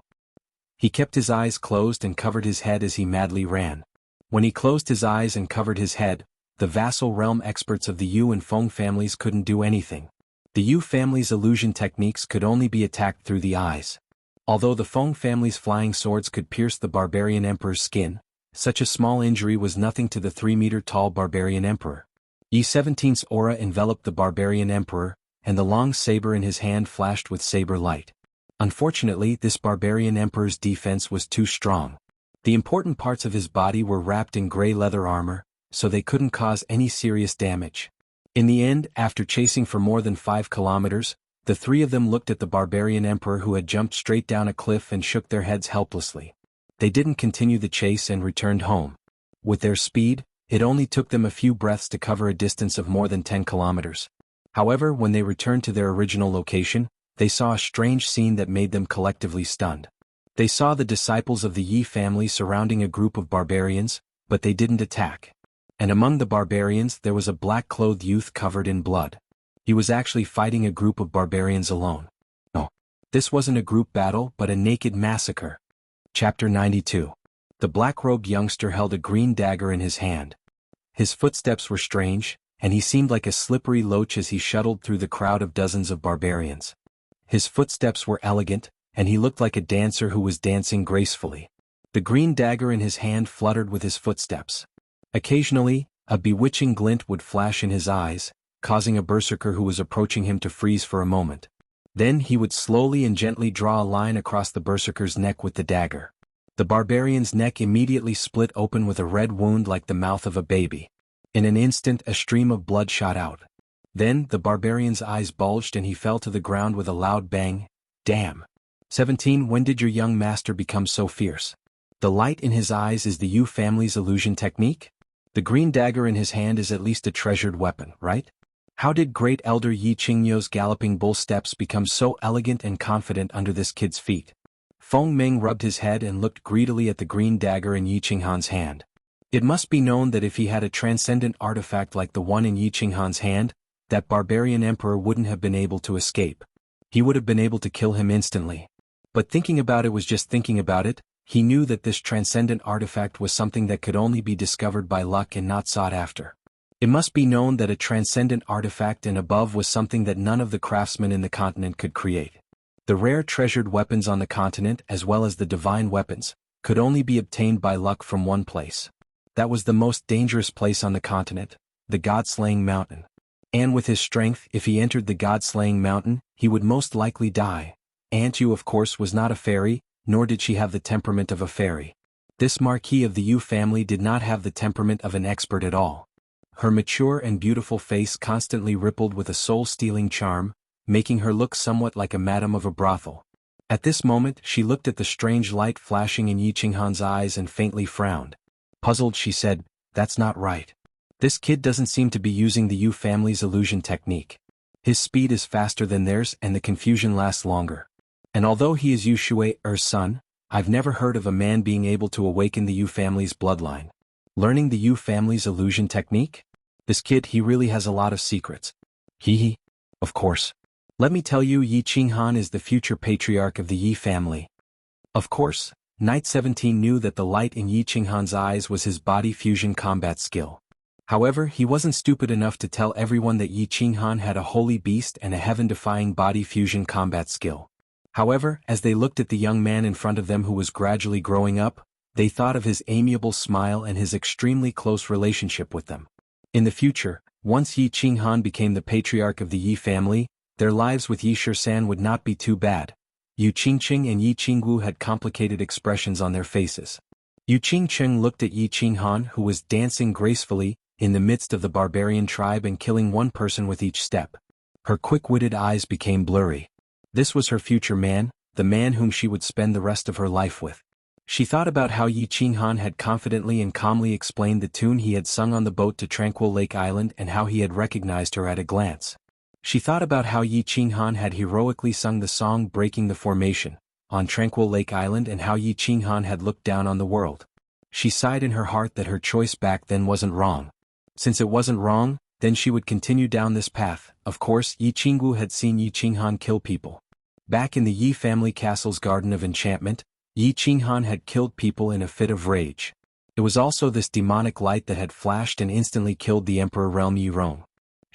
He kept his eyes closed and covered his head as he madly ran. When he closed his eyes and covered his head, the vassal realm experts of the Yu and Feng families couldn't do anything. The Yu family's illusion techniques could only be attacked through the eyes. Although the Feng family's flying swords could pierce the barbarian emperor's skin, such a small injury was nothing to the 3-meter-tall barbarian emperor. E17's aura enveloped the barbarian emperor, and the long saber in his hand flashed with saber light. Unfortunately, this barbarian emperor's defense was too strong. The important parts of his body were wrapped in gray leather armor, so they couldn't cause any serious damage. In the end, after chasing for more than 5 kilometers, the three of them looked at the barbarian emperor who had jumped straight down a cliff and shook their heads helplessly. They didn't continue the chase and returned home. With their speed, it only took them a few breaths to cover a distance of more than 10 kilometers. However, when they returned to their original location, they saw a strange scene that made them collectively stunned. They saw the disciples of the Yi family surrounding a group of barbarians, but they didn't attack. And among the barbarians there was a black-clothed youth covered in blood. He was actually fighting a group of barbarians alone. No, this wasn't a group battle but a naked massacre. Chapter 92. The black-robed youngster held a green dagger in his hand. His footsteps were strange, and he seemed like a slippery loach as he shuttled through the crowd of dozens of barbarians. His footsteps were elegant, and he looked like a dancer who was dancing gracefully. The green dagger in his hand fluttered with his footsteps. Occasionally, a bewitching glint would flash in his eyes, causing a berserker who was approaching him to freeze for a moment. Then he would slowly and gently draw a line across the berserker's neck with the dagger. The barbarian's neck immediately split open with a red wound like the mouth of a baby. In an instant a stream of blood shot out. Then, the barbarian's eyes bulged and he fell to the ground with a loud bang. Damn. 17. When did your young master become so fierce? The light in his eyes is the Yu family's illusion technique? The green dagger in his hand is at least a treasured weapon, right? How did Great Elder Yi Qingyo's galloping bull steps become so elegant and confident under this kid's feet? Feng Ming rubbed his head and looked greedily at the green dagger in Yi Qinghan's hand. It must be known that if he had a transcendent artifact like the one in Yi Qinghan's hand, that barbarian emperor wouldn't have been able to escape. He would have been able to kill him instantly. But thinking about it was just thinking about it. He knew that this transcendent artifact was something that could only be discovered by luck and not sought after. It must be known that a transcendent artifact and above was something that none of the craftsmen in the continent could create. The rare treasured weapons on the continent as well as the divine weapons could only be obtained by luck from one place. That was the most dangerous place on the continent, the God-slaying mountain. And with his strength, if he entered the God-slaying mountain, he would most likely die. Aunt Yu of course was not a fairy, nor did she have the temperament of a fairy. This marquis of the Yu family did not have the temperament of an expert at all. Her mature and beautiful face constantly rippled with a soul-stealing charm, making her look somewhat like a madam of a brothel. At this moment she looked at the strange light flashing in Yi Qinghan's eyes and faintly frowned. Puzzled she said, "That's not right. This kid doesn't seem to be using the Yu family's illusion technique. His speed is faster than theirs and the confusion lasts longer. And although he is Yu Shui's son, I've never heard of a man being able to awaken the Yu family's bloodline. Learning the Yu family's illusion technique? This kid, he really has a lot of secrets. Hee. Of course. Let me tell you, Yi Qinghan is the future patriarch of the Yi family." Of course, Knight 17 knew that the light in Yi Qinghan's eyes was his body fusion combat skill. However, he wasn't stupid enough to tell everyone that Yi Qinghan had a holy beast and a heaven-defying body fusion combat skill. However, as they looked at the young man in front of them who was gradually growing up, they thought of his amiable smile and his extremely close relationship with them. In the future, once Yi Qinghan became the patriarch of the Yi family, their lives with Yi Shisan would not be too bad. Yu Qingqing and Yi Qingwu had complicated expressions on their faces. Yu Qingqing looked at Yi Qinghan who was dancing gracefully in the midst of the barbarian tribe and killing one person with each step. Her quick-witted eyes became blurry. This was her future man, the man whom she would spend the rest of her life with. She thought about how Yi Qinghan had confidently and calmly explained the tune he had sung on the boat to Tranquil Lake Island and how he had recognized her at a glance. She thought about how Yi Qinghan had heroically sung the song Breaking the Formation on Tranquil Lake Island and how Yi Qinghan had looked down on the world. She sighed in her heart that her choice back then wasn't wrong. Since it wasn't wrong, then she would continue down this path. Of course, Yi Qingwu had seen Yi Qinghan kill people. Back in the Yi family castle's Garden of Enchantment, Yi Qinghan had killed people in a fit of rage. It was also this demonic light that had flashed and instantly killed the Emperor Realm Yi Rong.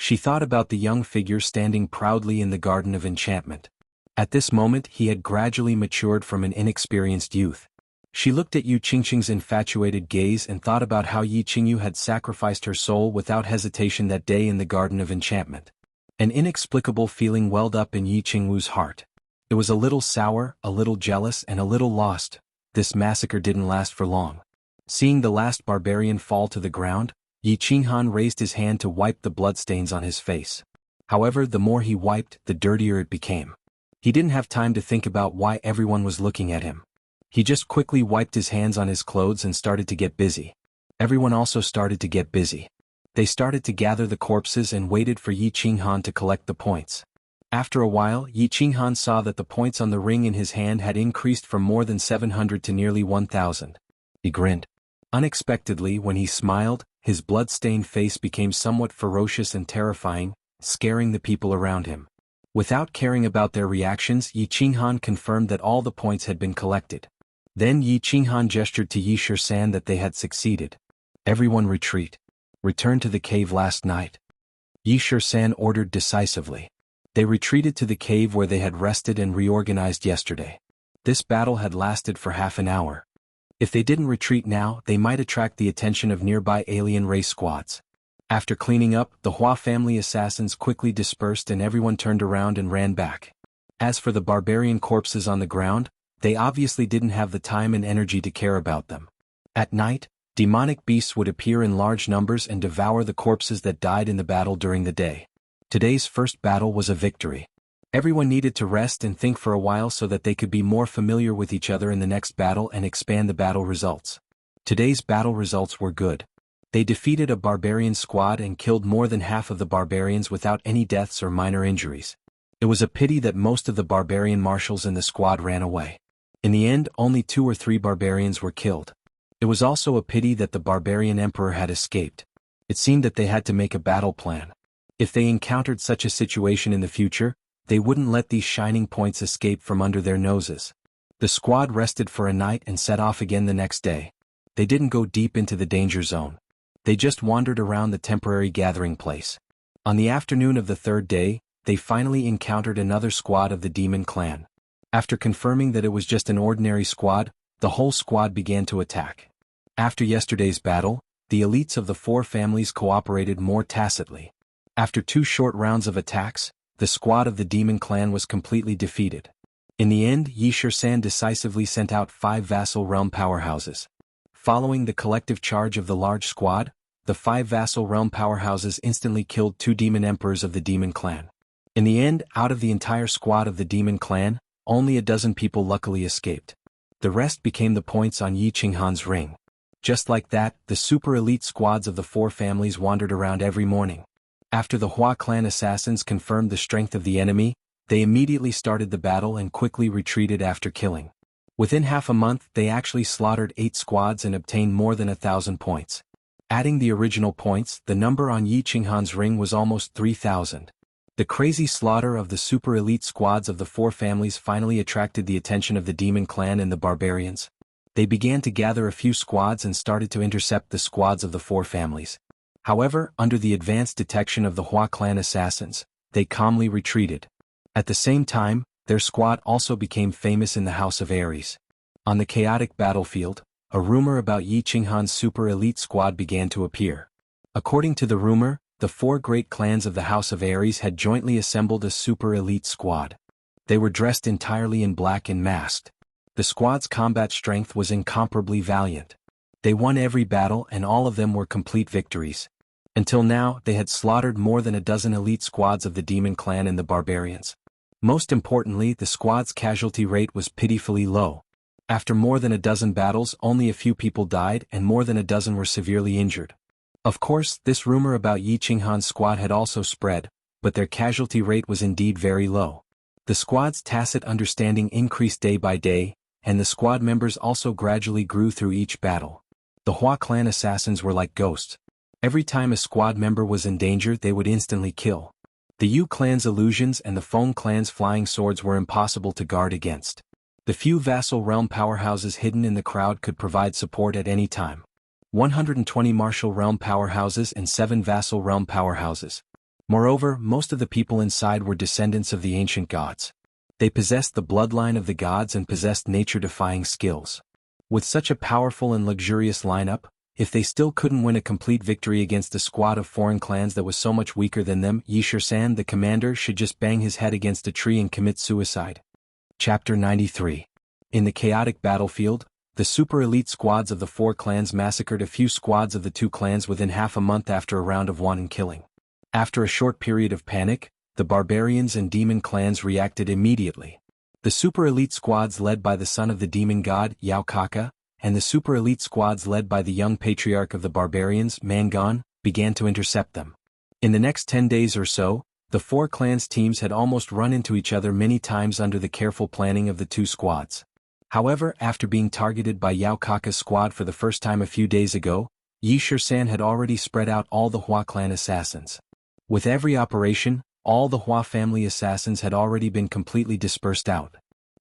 She thought about the young figure standing proudly in the Garden of Enchantment. At this moment he had gradually matured from an inexperienced youth. She looked at Yu Qingqing's infatuated gaze and thought about how Yi Qingyu had sacrificed her soul without hesitation that day in the Garden of Enchantment. An inexplicable feeling welled up in Yi Qingwu's heart. It was a little sour, a little jealous and a little lost. This massacre didn't last for long. Seeing the last barbarian fall to the ground, Yi Qinghan raised his hand to wipe the bloodstains on his face. However, the more he wiped, the dirtier it became. He didn't have time to think about why everyone was looking at him. He just quickly wiped his hands on his clothes and started to get busy. Everyone also started to get busy. They started to gather the corpses and waited for Yi Qinghan to collect the points. After a while, Yi Qinghan saw that the points on the ring in his hand had increased from more than 700 to nearly 1,000. He grinned. Unexpectedly, when he smiled, his blood-stained face became somewhat ferocious and terrifying, scaring the people around him. Without caring about their reactions, Yi Qinghan confirmed that all the points had been collected. Then Yi Qinghan gestured to Yi Shisan that they had succeeded. Everyone retreat. Return to the cave last night. Yi Shisan ordered decisively. They retreated to the cave where they had rested and reorganized yesterday. This battle had lasted for half an hour. If they didn't retreat now, they might attract the attention of nearby alien race squads. After cleaning up, the Hua family assassins quickly dispersed and everyone turned around and ran back. As for the barbarian corpses on the ground, They obviously didn't have the time and energy to care about them. At night, demonic beasts would appear in large numbers and devour the corpses that died in the battle during the day. Today's first battle was a victory. Everyone needed to rest and think for a while so that they could be more familiar with each other in the next battle and expand the battle results. Today's battle results were good. They defeated a barbarian squad and killed more than half of the barbarians without any deaths or minor injuries. It was a pity that most of the barbarian marshals in the squad ran away. In the end, only 2 or 3 barbarians were killed. It was also a pity that the barbarian emperor had escaped. It seemed that they had to make a battle plan. If they encountered such a situation in the future, they wouldn't let these shining points escape from under their noses. The squad rested for a night and set off again the next day. They didn't go deep into the danger zone. They just wandered around the temporary gathering place. On the afternoon of the 3rd day, they finally encountered another squad of the demon clan. After confirming that it was just an ordinary squad, the whole squad began to attack. After yesterday's battle, the elites of the 4 families cooperated more tacitly. After 2 short rounds of attacks, the squad of the demon clan was completely defeated. In the end, Xianxia decisively sent out 5 vassal realm powerhouses. Following the collective charge of the large squad, the 5 vassal realm powerhouses instantly killed 2 demon emperors of the demon clan. In the end, out of the entire squad of the demon clan, only a dozen people luckily escaped. The rest became the points on Yi Qinghan's ring. Just like that, the super elite squads of the 4 families wandered around every morning. After the Hua clan assassins confirmed the strength of the enemy, they immediately started the battle and quickly retreated after killing. Within half a month, they actually slaughtered 8 squads and obtained more than 1,000 points. Adding the original points, the number on Yi Qinghan's ring was almost 3,000. The crazy slaughter of the super elite squads of the 4 families finally attracted the attention of the demon clan and the barbarians. They began to gather a few squads and started to intercept the squads of the 4 families. However, under the advanced detection of the Hua clan assassins, they calmly retreated. At the same time, their squad also became famous in the House of Aries. On the chaotic battlefield, a rumor about Yi Qinghan's super elite squad began to appear. According to the rumor, the 4 great clans of the House of Aries had jointly assembled a super elite squad. They were dressed entirely in black and masked. The squad's combat strength was incomparably valiant. They won every battle and all of them were complete victories. Until now, they had slaughtered more than a dozen elite squads of the demon clan and the barbarians. Most importantly, the squad's casualty rate was pitifully low. After more than a dozen battles, only a few people died and more than a dozen were severely injured. Of course, this rumor about Yi Qinghan's squad had also spread, but their casualty rate was indeed very low. The squad's tacit understanding increased day by day, and the squad members also gradually grew through each battle. The Hua clan assassins were like ghosts. Every time a squad member was in danger, they would instantly kill. The Yu clan's illusions and the Feng clan's flying swords were impossible to guard against. The few vassal realm powerhouses hidden in the crowd could provide support at any time. 120 martial realm powerhouses and 7 vassal realm powerhouses. Moreover, most of the people inside were descendants of the ancient gods. They possessed the bloodline of the gods and possessed nature-defying skills. With such a powerful and luxurious lineup, if they still couldn't win a complete victory against a squad of foreign clans that was so much weaker than them, Xianxia, the commander, should just bang his head against a tree and commit suicide. Chapter 93. In the chaotic battlefield, the super elite squads of the 4 clans massacred a few squads of the 2 clans within half a month after a round of wanton killing. After a short period of panic, the barbarians and demon clans reacted immediately. The super elite squads led by the son of the demon god, Yao Kaka, and the super elite squads led by the young patriarch of the barbarians, Mangan, began to intercept them. In the next 10 days or so, the 4 clans' teams had almost run into each other many times under the careful planning of the 2 squads. However, after being targeted by Yao Kaka's squad for the first time a few days ago, Xianxia had already spread out all the Hua clan assassins. With every operation, all the Hua family assassins had already been completely dispersed out.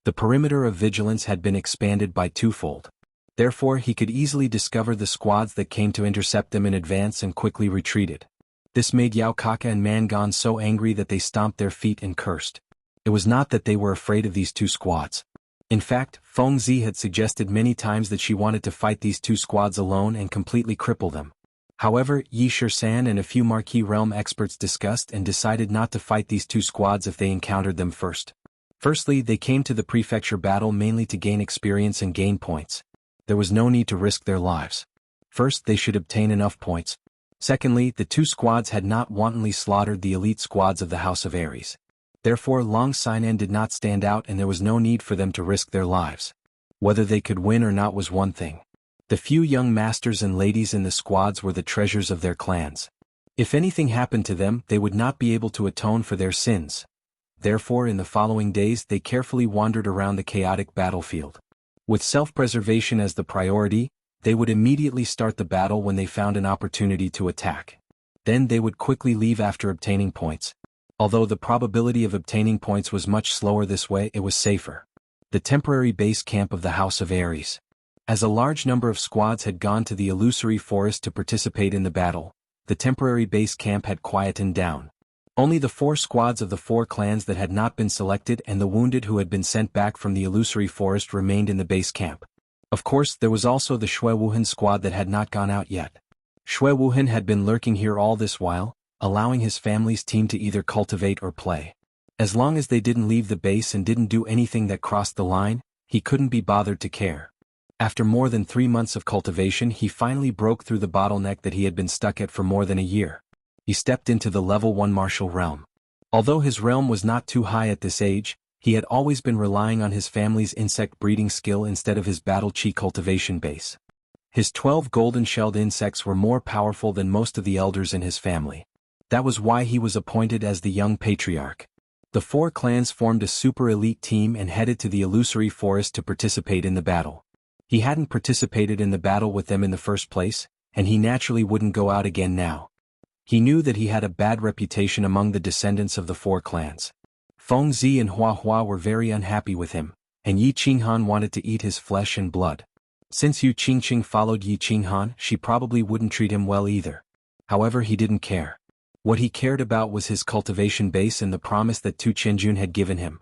The perimeter of vigilance had been expanded by 2-fold. Therefore, he could easily discover the squads that came to intercept them in advance and quickly retreated. This made Yao Kaka and Mangan so angry that they stomped their feet and cursed. It was not that they were afraid of these 2 squads. In fact, Feng Zi had suggested many times that she wanted to fight these 2 squads alone and completely cripple them. However, Xianxia and a few marquee realm experts discussed and decided not to fight these 2 squads if they encountered them first. Firstly, they came to the prefecture battle mainly to gain experience and gain points. There was no need to risk their lives. First, they should obtain enough points. Secondly, the two squads had not wantonly slaughtered the elite squads of the House of Aries. Therefore, Long Sinan did not stand out and there was no need for them to risk their lives. Whether they could win or not was one thing. The few young masters and ladies in the squads were the treasures of their clans. If anything happened to them, they would not be able to atone for their sins. Therefore, in the following days they carefully wandered around the chaotic battlefield. With self-preservation as the priority, they would immediately start the battle when they found an opportunity to attack. Then they would quickly leave after obtaining points. Although the probability of obtaining points was much slower this way, it was safer. The temporary base camp of the House of Aries. As a large number of squads had gone to the illusory forest to participate in the battle, the temporary base camp had quietened down. Only the 4 squads of the 4 clans that had not been selected and the wounded who had been sent back from the illusory forest remained in the base camp. Of course, there was also the xuanhuan squad that had not gone out yet. Xuanhuan had been lurking here all this while, allowing his family's team to either cultivate or play. As long as they didn't leave the base and didn't do anything that crossed the line, he couldn't be bothered to care. After more than 3 months of cultivation, he finally broke through the bottleneck that he had been stuck at for more than a year. He stepped into the level 1 martial realm. Although his realm was not too high at this age, he had always been relying on his family's insect breeding skill instead of his battle chi cultivation base. His 12 golden-shelled insects were more powerful than most of the elders in his family. That was why he was appointed as the young patriarch. The 4 clans formed a super elite team and headed to the illusory forest to participate in the battle. He hadn't participated in the battle with them in the first place, and he naturally wouldn't go out again now. He knew that he had a bad reputation among the descendants of the 4 clans. Feng Zi and Hua Hua were very unhappy with him, and Yi Qinghan wanted to eat his flesh and blood. Since Yu Qingqing followed Yi Qinghan, she probably wouldn't treat him well either. However, he didn't care. What he cared about was his cultivation base and the promise that Tu Qianjun had given him.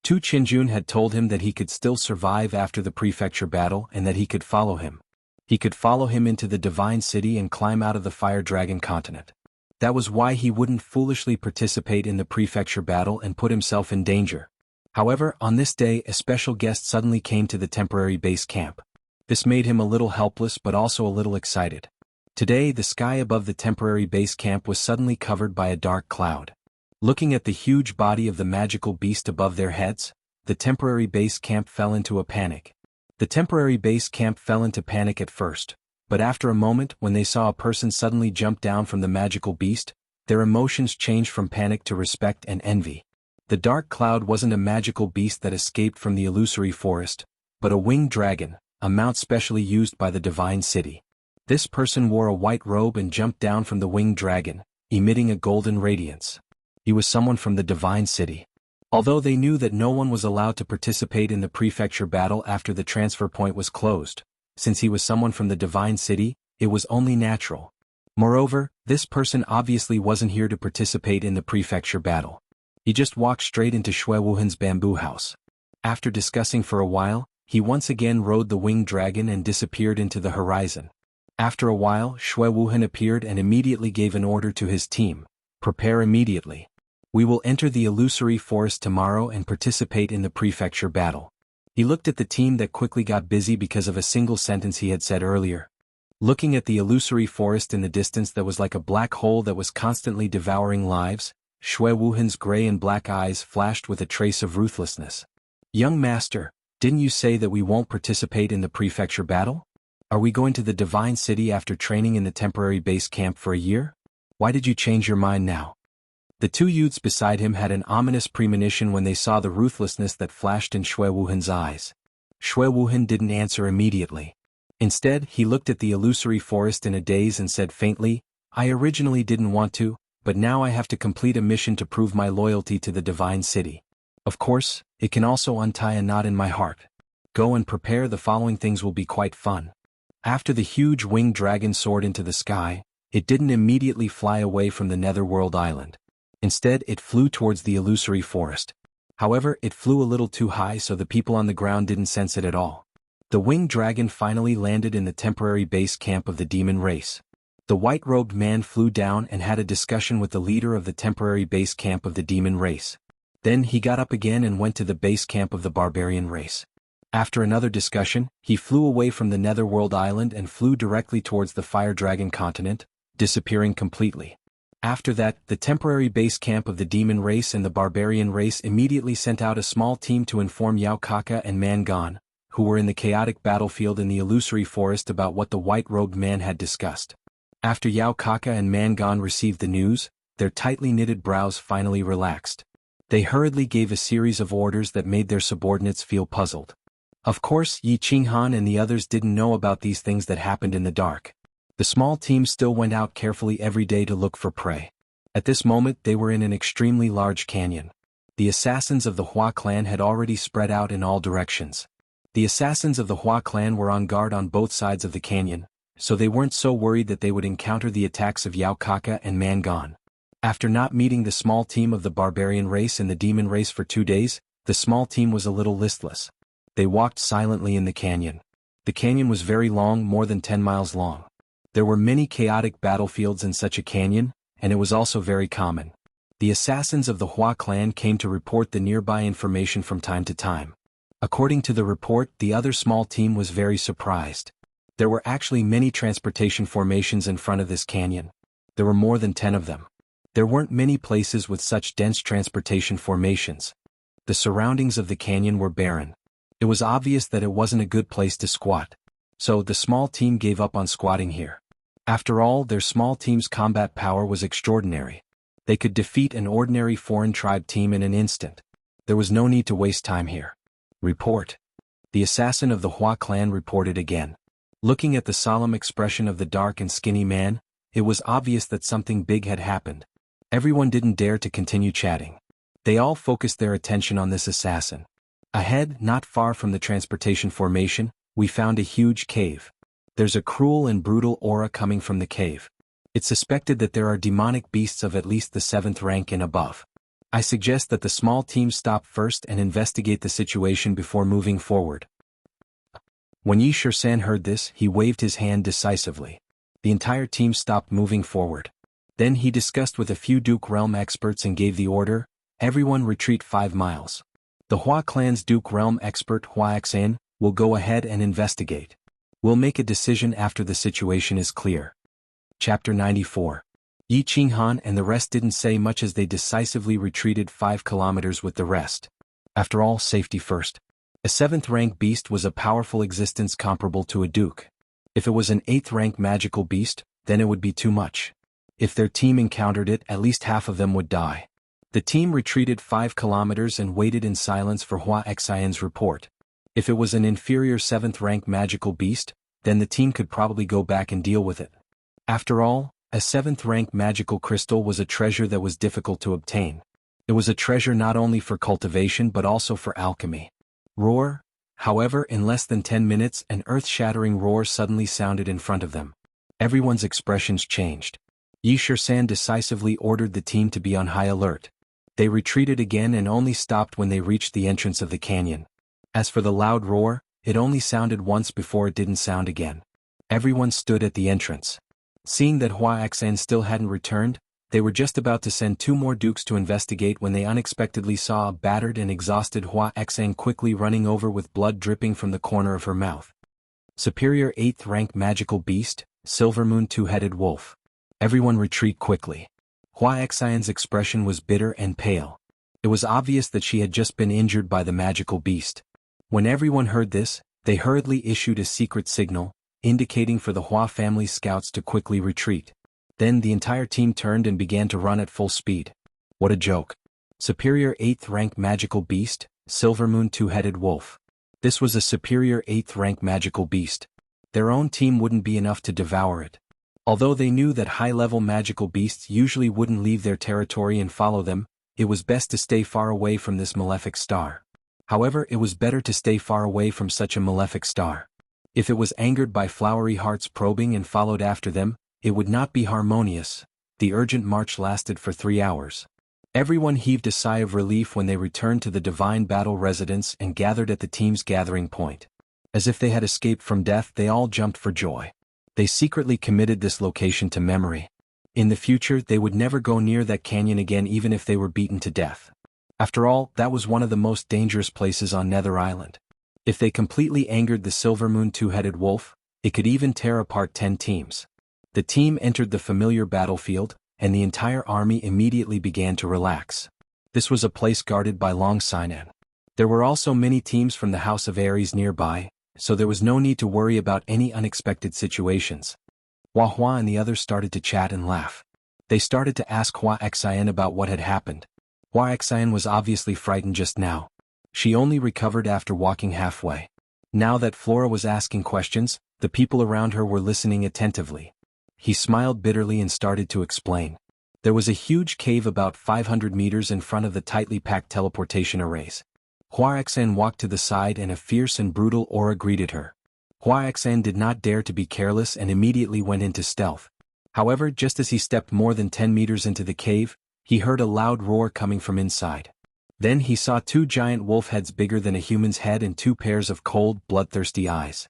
Tu Qianjun had told him that he could still survive after the prefecture battle and that he could follow him. He could follow him into the Divine City and climb out of the Fire Dragon continent. That was why he wouldn't foolishly participate in the prefecture battle and put himself in danger. However, on this day a special guest suddenly came to the temporary base camp. This made him a little helpless but also a little excited. Today the sky above the temporary base camp was suddenly covered by a dark cloud. Looking at the huge body of the magical beast above their heads, the temporary base camp fell into a panic. The temporary base camp fell into panic at first, but after a moment when they saw a person suddenly jump down from the magical beast, their emotions changed from panic to respect and envy. The dark cloud wasn't a magical beast that escaped from the illusory forest, but a winged dragon, a mount specially used by the Divine City. This person wore a white robe and jumped down from the winged dragon, emitting a golden radiance. He was someone from the Divine City. Although they knew that no one was allowed to participate in the prefecture battle after the transfer point was closed, since he was someone from the Divine City, it was only natural. Moreover, this person obviously wasn't here to participate in the prefecture battle. He just walked straight into Xuanhuan's bamboo house. After discussing for a while, he once again rode the winged dragon and disappeared into the horizon. After a while, Xuanhuan appeared and immediately gave an order to his team. Prepare immediately. We will enter the illusory forest tomorrow and participate in the prefecture battle. He looked at the team that quickly got busy because of a single sentence he had said earlier. Looking at the illusory forest in the distance that was like a black hole that was constantly devouring lives, Xuanhuan's gray and black eyes flashed with a trace of ruthlessness. Young master, didn't you say that we won't participate in the prefecture battle? Are we going to the Divine City after training in the temporary base camp for a year? Why did you change your mind now? The 2 youths beside him had an ominous premonition when they saw the ruthlessness that flashed in Xuanhuan's eyes. Xuanhuan didn't answer immediately. Instead, he looked at the illusory forest in a daze and said faintly, I originally didn't want to, but now I have to complete a mission to prove my loyalty to the Divine City. Of course, it can also untie a knot in my heart. Go and prepare, the following things will be quite fun. After the huge winged dragon soared into the sky, it didn't immediately fly away from the netherworld island. Instead, it flew towards the illusory forest. However, it flew a little too high so the people on the ground didn't sense it at all. The winged dragon finally landed in the temporary base camp of the demon race. The white-robed man flew down and had a discussion with the leader of the temporary base camp of the demon race. Then he got up again and went to the base camp of the barbarian race. After another discussion, he flew away from the Netherworld island and flew directly towards the Fire Dragon continent, disappearing completely. After that, the temporary base camp of the demon race and the barbarian race immediately sent out a small team to inform Yao Kaka and Mangan, who were in the chaotic battlefield in the illusory forest, about what the white-robed man had discussed. After Yao Kaka and Mangan received the news, their tightly knitted brows finally relaxed. They hurriedly gave a series of orders that made their subordinates feel puzzled. Of course, Yi Qinghan and the others didn't know about these things that happened in the dark. The small team still went out carefully every day to look for prey. At this moment they were in an extremely large canyon. The assassins of the Hua clan had already spread out in all directions. The assassins of the Hua clan were on guard on both sides of the canyon, so they weren't so worried that they would encounter the attacks of Yao Kaka and Mangan. After not meeting the small team of the barbarian race and the demon race for 2 days, the small team was a little listless. They walked silently in the canyon. The canyon was very long, more than 10 miles long. There were many chaotic battlefields in such a canyon, and it was also very common. The assassins of the Hua clan came to report the nearby information from time to time. According to the report, the other small team was very surprised. There were actually many transportation formations in front of this canyon. There were more than 10 of them. There weren't many places with such dense transportation formations. The surroundings of the canyon were barren. It was obvious that it wasn't a good place to squat. So the small team gave up on squatting here. After all, their small team's combat power was extraordinary. They could defeat an ordinary foreign tribe team in an instant. There was no need to waste time here. Report. The assassin of the Hua clan reported again. Looking at the solemn expression of the dark and skinny man, it was obvious that something big had happened. Everyone didn't dare to continue chatting. They all focused their attention on this assassin. Ahead, not far from the transportation formation, we found a huge cave. There's a cruel and brutal aura coming from the cave. It's suspected that there are demonic beasts of at least the 7th rank and above. I suggest that the small team stop first and investigate the situation before moving forward. When Yi Shisan heard this, he waved his hand decisively. The entire team stopped moving forward. Then he discussed with a few Duke Realm experts and gave the order, everyone retreat 5 miles. The Hua clan's Duke Realm expert Hua Xan will go ahead and investigate. We'll make a decision after the situation is clear. Chapter 94. Yi Qinghan and the rest didn't say much as they decisively retreated 5 kilometers with the rest. After all, safety first. A 7th rank beast was a powerful existence comparable to a duke. If it was an 8th rank magical beast, then it would be too much. If their team encountered it, at least half of them would die. The team retreated 5 kilometers and waited in silence for Hua Xian's report. If it was an inferior 7th rank magical beast, then the team could probably go back and deal with it. After all, a 7th rank magical crystal was a treasure that was difficult to obtain. It was a treasure not only for cultivation but also for alchemy. Roar! However, in less than 10 minutes an earth-shattering roar suddenly sounded in front of them. Everyone's expressions changed. Yi Shisan decisively ordered the team to be on high alert. They retreated again and only stopped when they reached the entrance of the canyon. As for the loud roar, it only sounded once before it didn't sound again. Everyone stood at the entrance. Seeing that Hua Xan still hadn't returned, they were just about to send 2 more dukes to investigate when they unexpectedly saw a battered and exhausted Hua Xan quickly running over with blood dripping from the corner of her mouth. Superior 8th rank magical beast, Silvermoon Two-Headed Wolf. Everyone retreat quickly. Hua Xian's expression was bitter and pale. It was obvious that she had just been injured by the magical beast. When everyone heard this, they hurriedly issued a secret signal, indicating for the Hua family scouts to quickly retreat. Then the entire team turned and began to run at full speed. What a joke. Superior 8th rank magical beast, Silvermoon Two-Headed Wolf. This was a superior 8th rank magical beast. Their own team wouldn't be enough to devour it. Although they knew that high-level magical beasts usually wouldn't leave their territory and follow them, it was best to stay far away from this malefic star. However, it was better to stay far away from such a malefic star. If it was angered by flowery hearts probing and followed after them, it would not be harmonious. The urgent march lasted for 3 hours. Everyone heaved a sigh of relief when they returned to the divine battle residence and gathered at the team's gathering point. As if they had escaped from death, they all jumped for joy. They secretly committed this location to memory. In the future, they would never go near that canyon again even if they were beaten to death. After all, that was one of the most dangerous places on Nether Island. If they completely angered the Silver Moon two-headed wolf, it could even tear apart 10 teams. The team entered the familiar battlefield, and the entire army immediately began to relax. This was a place guarded by Long Sinan. There were also many teams from the House of Aries nearby, so there was no need to worry about any unexpected situations. Xuanhuan and the others started to chat and laugh. They started to ask Huaxian about what had happened. Huaxian was obviously frightened just now. She only recovered after walking halfway. Now that Flora was asking questions, the people around her were listening attentively. He smiled bitterly and started to explain. There was a huge cave about 500 meters in front of the tightly packed teleportation arrays. Huaxian walked to the side and a fierce and brutal aura greeted her. Huaxian did not dare to be careless and immediately went into stealth. However, just as he stepped more than 10 meters into the cave, he heard a loud roar coming from inside. Then he saw 2 giant wolf heads bigger than a human's head and 2 pairs of cold, bloodthirsty eyes.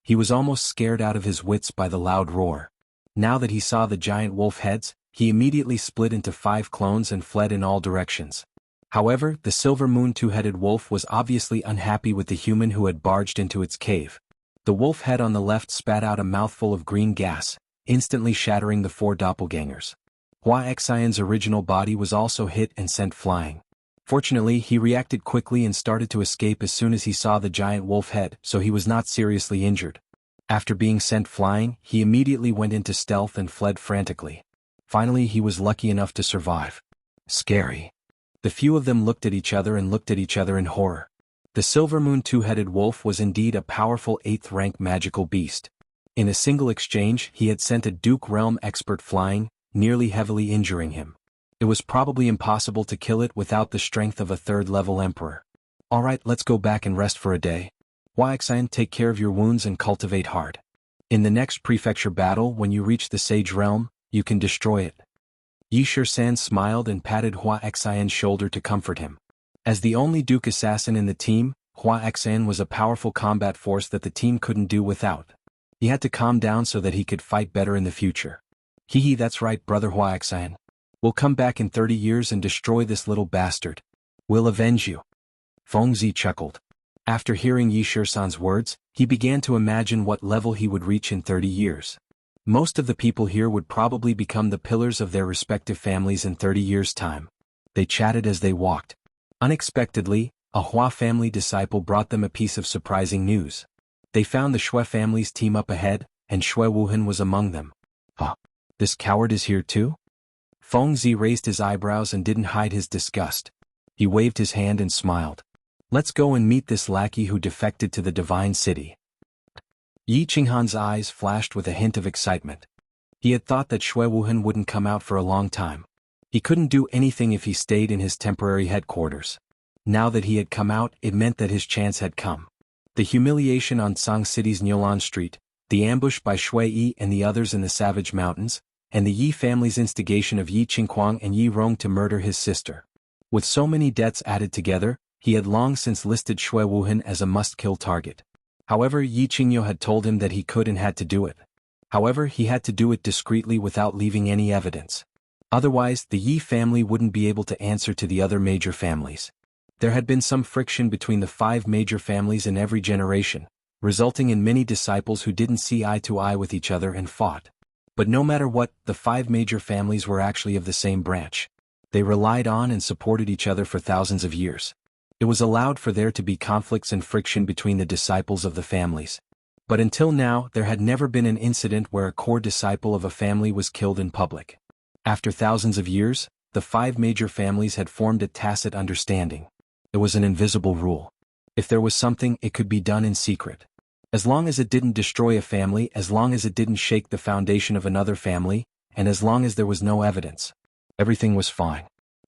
He was almost scared out of his wits by the loud roar. Now that he saw the giant wolf heads, he immediately split into 5 clones and fled in all directions. However, the Silver Moon two-headed wolf was obviously unhappy with the human who had barged into its cave. The wolf head on the left spat out a mouthful of green gas, instantly shattering the 4 doppelgangers. Huaxian's original body was also hit and sent flying. Fortunately, he reacted quickly and started to escape as soon as he saw the giant wolf head, so he was not seriously injured. After being sent flying, he immediately went into stealth and fled frantically. Finally, he was lucky enough to survive. Scary. The few of them looked at each other in horror. The Silver Moon two-headed wolf was indeed a powerful 8th-rank magical beast. In a single exchange, he had sent a Duke Realm expert flying, nearly heavily injuring him. It was probably impossible to kill it without the strength of a 3rd-level emperor. Alright, let's go back and rest for a day. Huaxian, take care of your wounds and cultivate hard. In the next prefecture battle, when you reach the Sage Realm, you can destroy it. Yishir-san smiled and patted Huaxian's shoulder to comfort him. As the only Duke assassin in the team, Huaxian was a powerful combat force that the team couldn't do without. He had to calm down so that he could fight better in the future. Hehe, that's right, brother Huaxian. We'll come back in 30 years and destroy this little bastard. We'll avenge you. Fengzi chuckled. After hearing Yishir-san's words, he began to imagine what level he would reach in 30 years. Most of the people here would probably become the pillars of their respective families in 30 years' time. They chatted as they walked. Unexpectedly, a Hua family disciple brought them a piece of surprising news. They found the Shui family's team up ahead, and Xuanhuan was among them. Huh? This coward is here too? Fengzi raised his eyebrows and didn't hide his disgust. He waved his hand and smiled. Let's go and meet this lackey who defected to the Divine City. Yi Qinghan's eyes flashed with a hint of excitement. He had thought that Xuanhuan wouldn't come out for a long time. He couldn't do anything if he stayed in his temporary headquarters. Now that he had come out, it meant that his chance had come. The humiliation on Song City's Nyolan Street, the ambush by Shui Yi and the others in the Savage Mountains, and the Yi family's instigation of Yi Qinghuang and Yi Rong to murder his sister. With so many debts added together, he had long since listed Xuanhuan as a must-kill target. However, Yi Qingyo had told him that he could and had to do it. However, he had to do it discreetly without leaving any evidence. Otherwise, the Yi family wouldn't be able to answer to the other major families. There had been some friction between the 5 major families in every generation, resulting in many disciples who didn't see eye to eye with each other and fought. But no matter what, the 5 major families were actually of the same branch. They relied on and supported each other for thousands of years. It was allowed for there to be conflicts and friction between the disciples of the families. But until now, there had never been an incident where a core disciple of a family was killed in public. After thousands of years, the 5 major families had formed a tacit understanding. It was an invisible rule. If there was something, it could be done in secret. As long as it didn't destroy a family, as long as it didn't shake the foundation of another family, and as long as there was no evidence, everything was fine.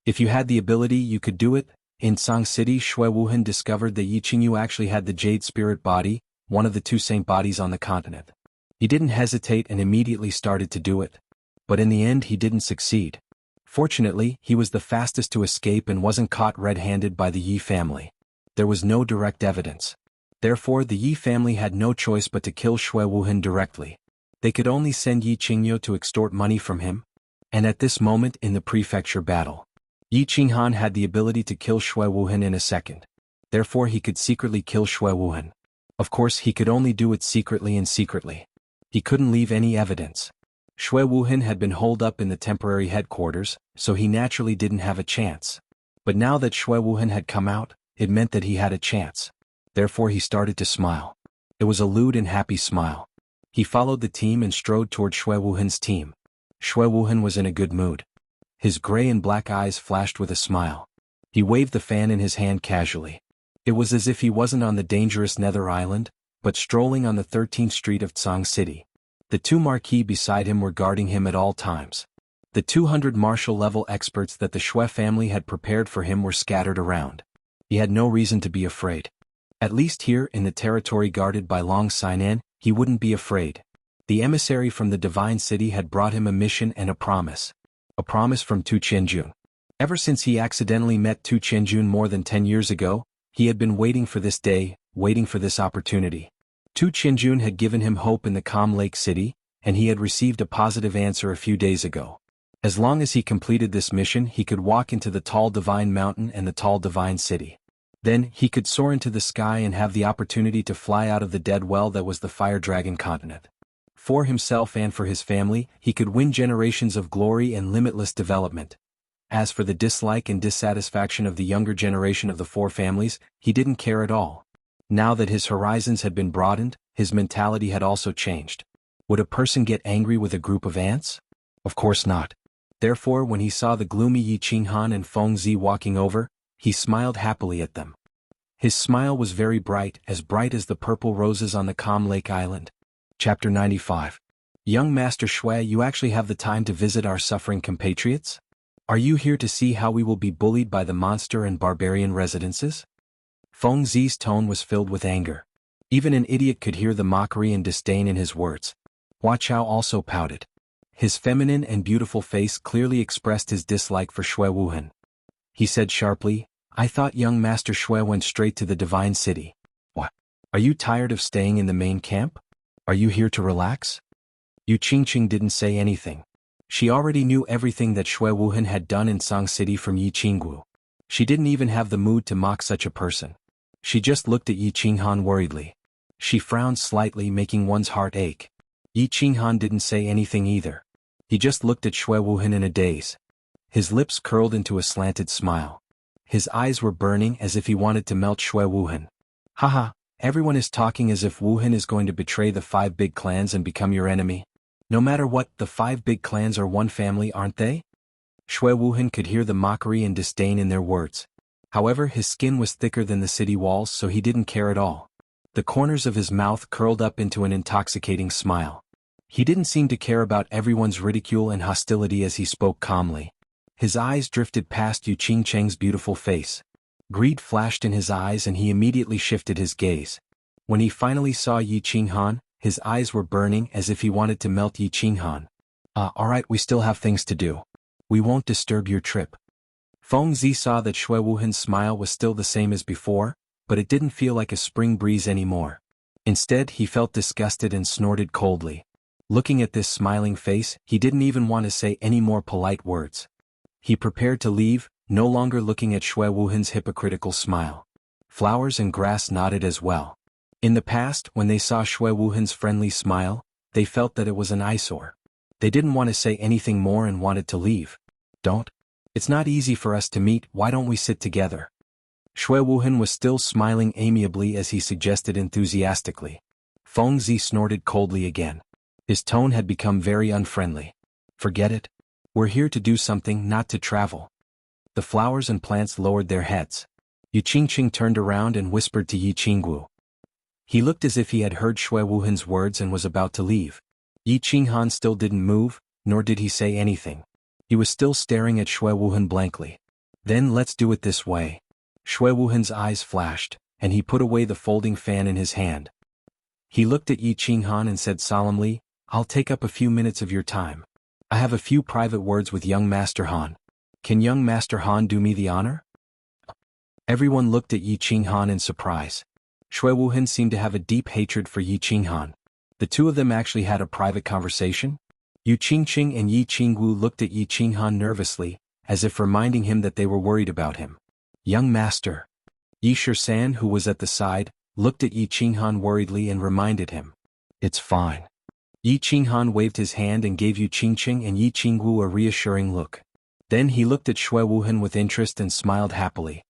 If you had the ability, you could do it. In Song City, Xuanhuan discovered that Yi Qingyu actually had the Jade Spirit Body, one of the 2 saint bodies on the continent. He didn't hesitate and immediately started to do it. But in the end, he didn't succeed. Fortunately, he was the fastest to escape and wasn't caught red-handed by the Yi family. There was no direct evidence. Therefore, the Yi family had no choice but to kill Xuanhuan directly. They could only send Yi Qingyo to extort money from him. And at this moment in the prefecture battle, Xuanhuan had the ability to kill xuanhuan in a second. Therefore he could secretly kill xuanhuan. Of course he could only do it secretly and secretly. He couldn't leave any evidence. Xuanhuan had been holed up in the temporary headquarters, so he naturally didn't have a chance. But now that xuanhuan had come out, it meant that he had a chance. Therefore he started to smile. It was a lewd and happy smile. He followed the team and strode toward xuanhuan's team. Xuanhuan was in a good mood. His gray and black eyes flashed with a smile. He waved the fan in his hand casually. It was as if he wasn't on the dangerous Nether Island, but strolling on the 13th street of Tsang City. The two marquis beside him were guarding him at all times. The 200 martial-level experts that the Xue family had prepared for him were scattered around. He had no reason to be afraid. At least here in the territory guarded by Long Sinan, he wouldn't be afraid. The emissary from the Divine City had brought him a mission and a promise. A promise from Tu Qianjun. Ever since he accidentally met Tu Qianjun more than 10 years ago, he had been waiting for this day, waiting for this opportunity. Tu Qianjun had given him hope in the calm lake city, and he had received a positive answer a few days ago. As long as he completed this mission, he could walk into the tall divine mountain and the tall divine city. Then, he could soar into the sky and have the opportunity to fly out of the dead well that was the Fire Dragon continent. For himself and for his family, he could win generations of glory and limitless development. As for the dislike and dissatisfaction of the younger generation of the four families, he didn't care at all. Now that his horizons had been broadened, his mentality had also changed. Would a person get angry with a group of ants? Of course not. Therefore, when he saw the gloomy Xuanhuan and Feng Zi walking over, he smiled happily at them. His smile was very bright as the purple roses on the calm lake island. Chapter 95. Young Master Xue, you actually have the time to visit our suffering compatriots? Are you here to see how we will be bullied by the monster and barbarian residences? Feng Zi's tone was filled with anger. Even an idiot could hear the mockery and disdain in his words. Hua Chao also pouted. His feminine and beautiful face clearly expressed his dislike for xuanhuan. He said sharply, I thought young Master Xue went straight to the Divine City. What? Are you tired of staying in the main camp? Are you here to relax? Yu Qingqing didn't say anything. She already knew everything that xuanhuan had done in Tsang City from Yi Qinggu. She didn't even have the mood to mock such a person. She just looked at Yi Qinghan worriedly. She frowned slightly, making one's heart ache. Yi Qinghan didn't say anything either. He just looked at xuanhuan in a daze. His lips curled into a slanted smile. His eyes were burning as if he wanted to melt xuanhuan. Haha, everyone is talking as if Wuhan is going to betray the 5 big clans and become your enemy. No matter what, the 5 big clans are one family, aren't they? Xuanhuan could hear the mockery and disdain in their words. However, his skin was thicker than the city walls, so he didn't care at all. The corners of his mouth curled up into an intoxicating smile. He didn't seem to care about everyone's ridicule and hostility as he spoke calmly. His eyes drifted past Yu Qingqing's beautiful face. Greed flashed in his eyes and he immediately shifted his gaze. When he finally saw Yi Qinghan, his eyes were burning as if he wanted to melt Yi Qinghan. Alright, we still have things to do. We won't disturb your trip. Feng Zi saw that xuanhuan's smile was still the same as before, but it didn't feel like a spring breeze anymore. Instead, he felt disgusted and snorted coldly. Looking at this smiling face, he didn't even want to say any more polite words. He prepared to leave, no longer looking at xuanhuan's hypocritical smile. Flowers and grass nodded as well. In the past, when they saw xuanhuan's friendly smile, they felt that it was an eyesore. They didn't want to say anything more and wanted to leave. Don't. It's not easy for us to meet, why don't we sit together? Xuanhuan was still smiling amiably as he suggested enthusiastically. Feng Zi snorted coldly again. His tone had become very unfriendly. Forget it. We're here to do something, not to travel. The flowers and plants lowered their heads. Yu Qingqing turned around and whispered to Yi Qinggu. He looked as if he had heard xuanhuan's words and was about to leave. Yi Qinghan still didn't move, nor did he say anything. He was still staring at xuanhuan blankly. Then let's do it this way. Xuanhuan's eyes flashed, and he put away the folding fan in his hand. He looked at Yi Qinghan and said solemnly, I'll take up a few minutes of your time. I have a few private words with young Master Han. Can young Master Han do me the honor? Everyone looked at Yi Qinghan in surprise. Xuanhuan seemed to have a deep hatred for Yi Qinghan. The two of them actually had a private conversation? Yu Qingqing and Yi Qinggu looked at Yi Qinghan nervously, as if reminding him that they were worried about him. Young master. Yi Shisan, who was at the side, looked at Yi Qinghan worriedly and reminded him. It's fine. Yi Qinghan waved his hand and gave Yu Qingqing and Yi Qingwu a reassuring look. Then he looked at Xuanhuan with interest and smiled happily.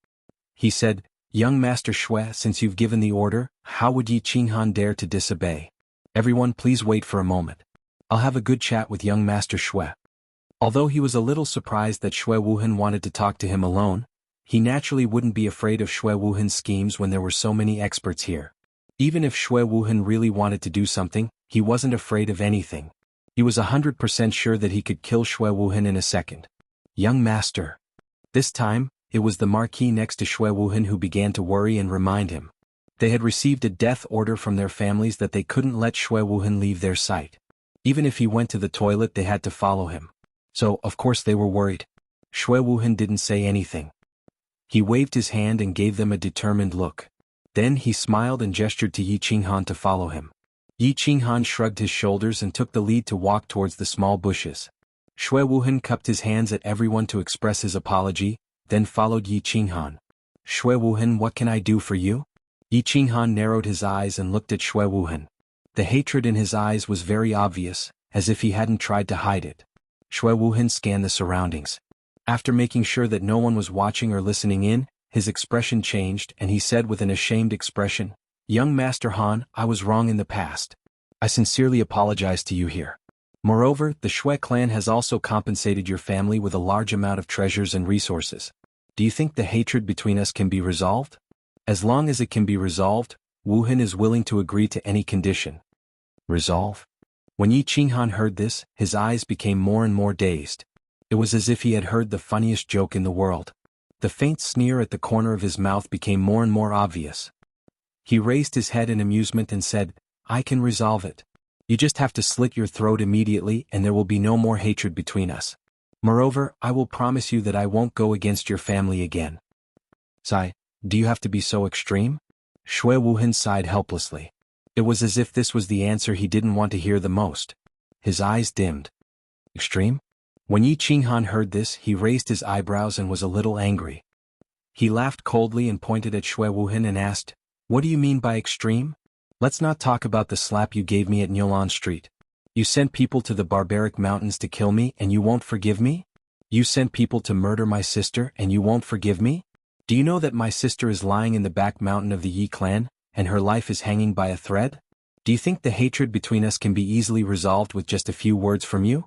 He said, Young Master Xue, since you've given the order, how would Yi Qinghan dare to disobey? Everyone please wait for a moment. I'll have a good chat with young Master Xue. Although he was a little surprised that Xuanhuan wanted to talk to him alone, he naturally wouldn't be afraid of Xuanhuan's schemes when there were so many experts here. Even if Xuanhuan really wanted to do something, he wasn't afraid of anything. He was 100% sure that he could kill Xuanhuan in a second. Young master. This time, it was the marquis next to Xuanhuan who began to worry and remind him. They had received a death order from their families that they couldn't let Xuanhuan leave their sight. Even if he went to the toilet they had to follow him. So, of course they were worried. Xuanhuan didn't say anything. He waved his hand and gave them a determined look. Then he smiled and gestured to Yi Qinghan to follow him. Yi Qinghan shrugged his shoulders and took the lead to walk towards the small bushes. Xuanhuan cupped his hands at everyone to express his apology, then followed Yi Qinghan. Xuanhuan, what can I do for you? Yi Qinghan narrowed his eyes and looked at Xuanhuan. The hatred in his eyes was very obvious, as if he hadn't tried to hide it. Xuanhuan scanned the surroundings. After making sure that no one was watching or listening in, his expression changed and he said with an ashamed expression, Young Master Han, I was wrong in the past. I sincerely apologize to you here. Moreover, the Xue clan has also compensated your family with a large amount of treasures and resources. Do you think the hatred between us can be resolved? As long as it can be resolved, Wuhan is willing to agree to any condition. Resolve? When Yi Qinghan heard this, his eyes became more and more dazed. It was as if he had heard the funniest joke in the world. The faint sneer at the corner of his mouth became more and more obvious. He raised his head in amusement and said, I can resolve it. You just have to slit your throat immediately and there will be no more hatred between us. Moreover, I will promise you that I won't go against your family again. Sigh, do you have to be so extreme? Xuanhuan sighed helplessly. It was as if this was the answer he didn't want to hear the most. His eyes dimmed. Extreme? When Yi Qinghan heard this, he raised his eyebrows and was a little angry. He laughed coldly and pointed at Xuanhuan and asked, What do you mean by extreme? Let's not talk about the slap you gave me at Nyolan Street. You sent people to the barbaric mountains to kill me and you won't forgive me? You sent people to murder my sister and you won't forgive me? Do you know that my sister is lying in the back mountain of the Yi clan, and her life is hanging by a thread? Do you think the hatred between us can be easily resolved with just a few words from you?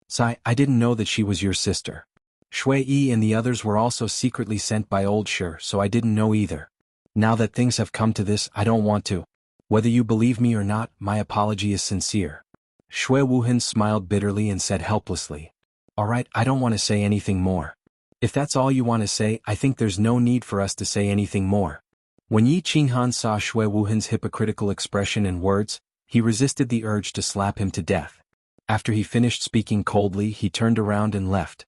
Sai, I didn't know that she was your sister. Shui Yi and the others were also secretly sent by Old Shi, so I didn't know either. Now that things have come to this, I don't want to. Whether you believe me or not, my apology is sincere. Xuanhuan smiled bitterly and said helplessly, Alright, I don't want to say anything more. If that's all you want to say, I think there's no need for us to say anything more. When Yi Qinghan saw Xuanhuan's hypocritical expression and words, he resisted the urge to slap him to death. After he finished speaking coldly, he turned around and left.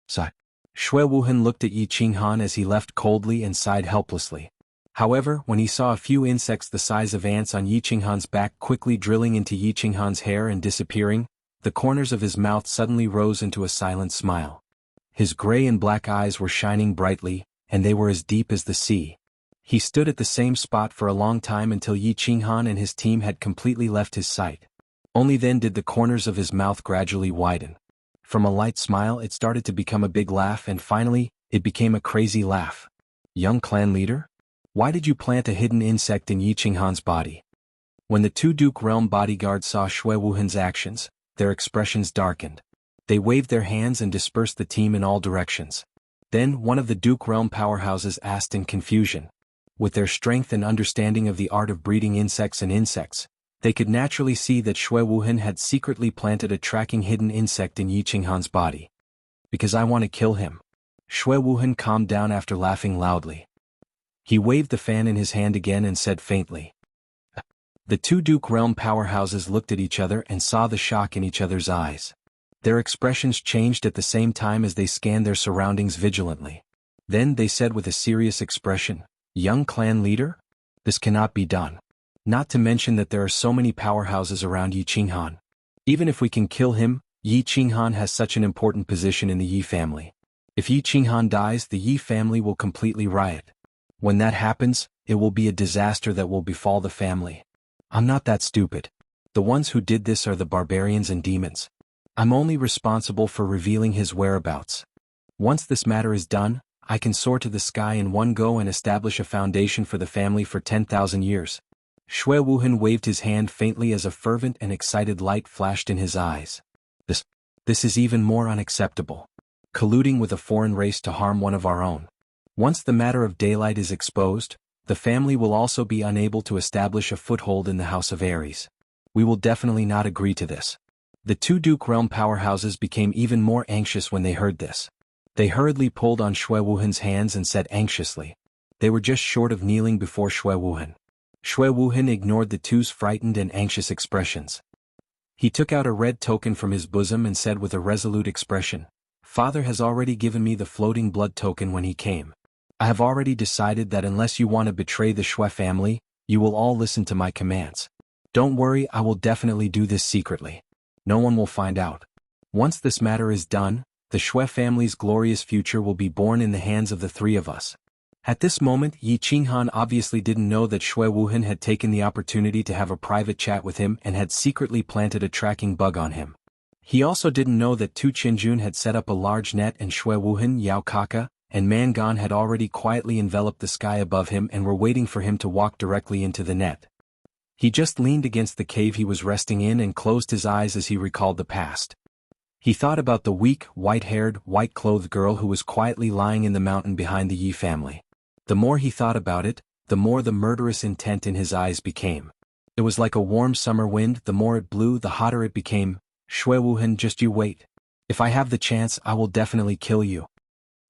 Sigh. Xuanhuan looked at Yi Qinghan as he left coldly and sighed helplessly. However, when he saw a few insects the size of ants on Yi Qinghan's back quickly drilling into Yi Qinghan's hair and disappearing, the corners of his mouth suddenly rose into a silent smile. His gray and black eyes were shining brightly, and they were as deep as the sea. He stood at the same spot for a long time until Yi Qinghan and his team had completely left his sight. Only then did the corners of his mouth gradually widen. From a light smile it started to become a big laugh and finally, it became a crazy laugh. Young clan leader? Why did you plant a hidden insect in Yi Qinghan's body? When the two Duke Realm bodyguards saw Xuanhuan's actions, their expressions darkened. They waved their hands and dispersed the team in all directions. Then one of the Duke Realm powerhouses asked in confusion. With their strength and understanding of the art of breeding insects and insects, they could naturally see that Xuanhuan had secretly planted a tracking hidden insect in Yi Qinghan's body. Because I want to kill him. Xuanhuan calmed down after laughing loudly. He waved the fan in his hand again and said faintly. The two Duke Realm powerhouses looked at each other and saw the shock in each other's eyes. Their expressions changed at the same time as they scanned their surroundings vigilantly. Then they said with a serious expression, Young clan leader? This cannot be done. Not to mention that there are so many powerhouses around Yi Qinghan. Even if we can kill him, Yi Qinghan has such an important position in the Yi family. If Yi Qinghan dies, the Yi family will completely riot. When that happens, it will be a disaster that will befall the family. I'm not that stupid. The ones who did this are the barbarians and demons. I'm only responsible for revealing his whereabouts. Once this matter is done, I can soar to the sky in one go and establish a foundation for the family for 10,000 years. Xuanhuan waved his hand faintly as a fervent and excited light flashed in his eyes. This is even more unacceptable. Colluding with a foreign race to harm one of our own. Once the matter of daylight is exposed, the family will also be unable to establish a foothold in the House of Aries. We will definitely not agree to this. The two Duke realm powerhouses became even more anxious when they heard this. They hurriedly pulled on Xuanhuan's hands and said anxiously. They were just short of kneeling before Xuanhuan. Xuanhuan ignored the two's frightened and anxious expressions. He took out a red token from his bosom and said with a resolute expression, "Father has already given me the floating blood token when he came. I have already decided that unless you want to betray the Xue family, you will all listen to my commands. Don't worry, I will definitely do this secretly. No one will find out. Once this matter is done, the Xue family's glorious future will be born in the hands of the three of us." At this moment, Yi Qinghan obviously didn't know that Xuanhuan had taken the opportunity to have a private chat with him and had secretly planted a tracking bug on him. He also didn't know that Tu Qinjun had set up a large net and Xuanhuan, Yao Kaka, and Mangan had already quietly enveloped the sky above him and were waiting for him to walk directly into the net. He just leaned against the cave he was resting in and closed his eyes as he recalled the past. He thought about the weak, white-haired, white-clothed girl who was quietly lying in the mountain behind the Yi family. The more he thought about it, the more the murderous intent in his eyes became. It was like a warm summer wind, the more it blew the hotter it became. Xuanhuan, just you wait. If I have the chance, I will definitely kill you.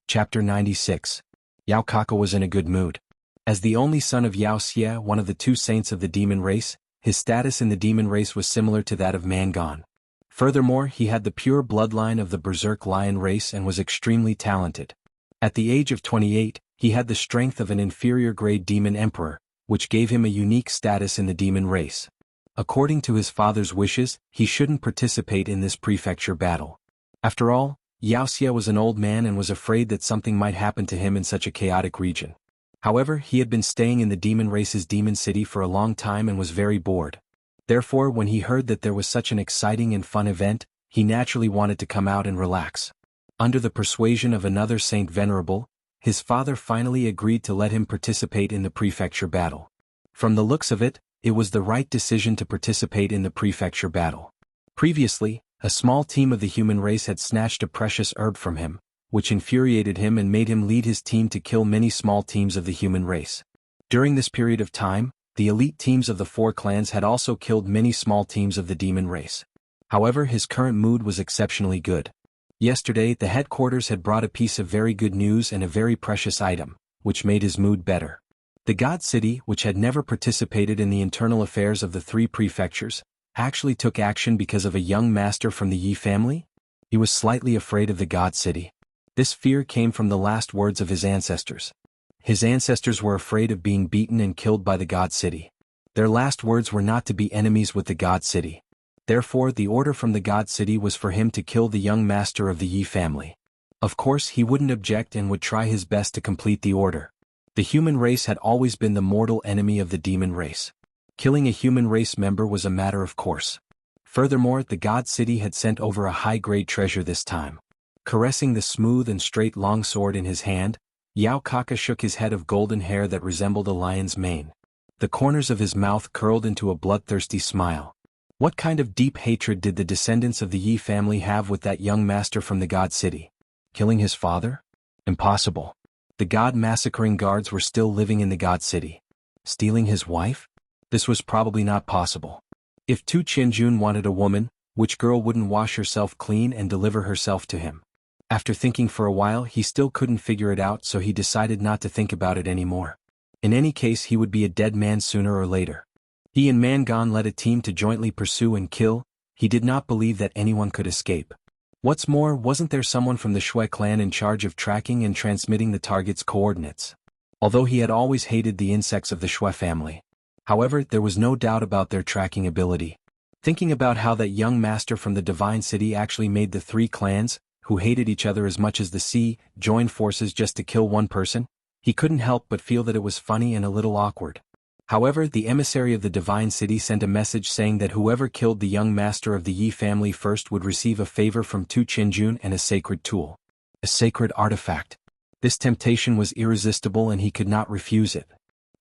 Chapter 96. Yao Kaka was in a good mood. As the only son of xianxia, one of the two saints of the demon race, his status in the demon race was similar to that of Mangan. Furthermore, he had the pure bloodline of the berserk lion race and was extremely talented. At the age of 28, he had the strength of an inferior-grade demon emperor, which gave him a unique status in the demon race. According to his father's wishes, he shouldn't participate in this prefecture battle. After all, Xiaoxia was an old man and was afraid that something might happen to him in such a chaotic region. However, he had been staying in the demon race's demon city for a long time and was very bored. Therefore, when he heard that there was such an exciting and fun event, he naturally wanted to come out and relax. Under the persuasion of another Saint Venerable, his father finally agreed to let him participate in the prefecture battle. From the looks of it, it was the right decision to participate in the prefecture battle. Previously, a small team of the human race had snatched a precious herb from him, which infuriated him and made him lead his team to kill many small teams of the human race. During this period of time, the elite teams of the four clans had also killed many small teams of the demon race. However, his current mood was exceptionally good. Yesterday, the headquarters had brought a piece of very good news and a very precious item, which made his mood better. The God City, which had never participated in the internal affairs of the three prefectures, actually took action because of a young master from the Yi family? He was slightly afraid of the God City. This fear came from the last words of his ancestors. His ancestors were afraid of being beaten and killed by the God City. Their last words were not to be enemies with the God City. Therefore, the order from the God City was for him to kill the young master of the Yi family. Of course, he wouldn't object and would try his best to complete the order. The human race had always been the mortal enemy of the demon race. Killing a human race member was a matter of course. Furthermore, the God City had sent over a high-grade treasure this time. Caressing the smooth and straight long sword in his hand, Yao Kaka shook his head of golden hair that resembled a lion's mane. The corners of his mouth curled into a bloodthirsty smile. What kind of deep hatred did the descendants of the Yi family have with that young master from the God City? Killing his father? Impossible. The God massacring guards were still living in the God City. Stealing his wife? This was probably not possible. If Tu Qinjun wanted a woman, which girl wouldn't wash herself clean and deliver herself to him? After thinking for a while, he still couldn't figure it out, so he decided not to think about it anymore. In any case, he would be a dead man sooner or later. He and Mangan led a team to jointly pursue and kill. He did not believe that anyone could escape. What's more, wasn't there someone from the Xue clan in charge of tracking and transmitting the target's coordinates? Although he had always hated the insects of the Xue family. However, there was no doubt about their tracking ability. Thinking about how that young master from the Divine City actually made the three clans, who hated each other as much as the sea, joined forces just to kill one person? He couldn't help but feel that it was funny and a little awkward. However, the emissary of the divine city sent a message saying that whoever killed the young master of the Yi family first would receive a favor from Tu Qianjun and a sacred tool. A sacred artifact. This temptation was irresistible and he could not refuse it.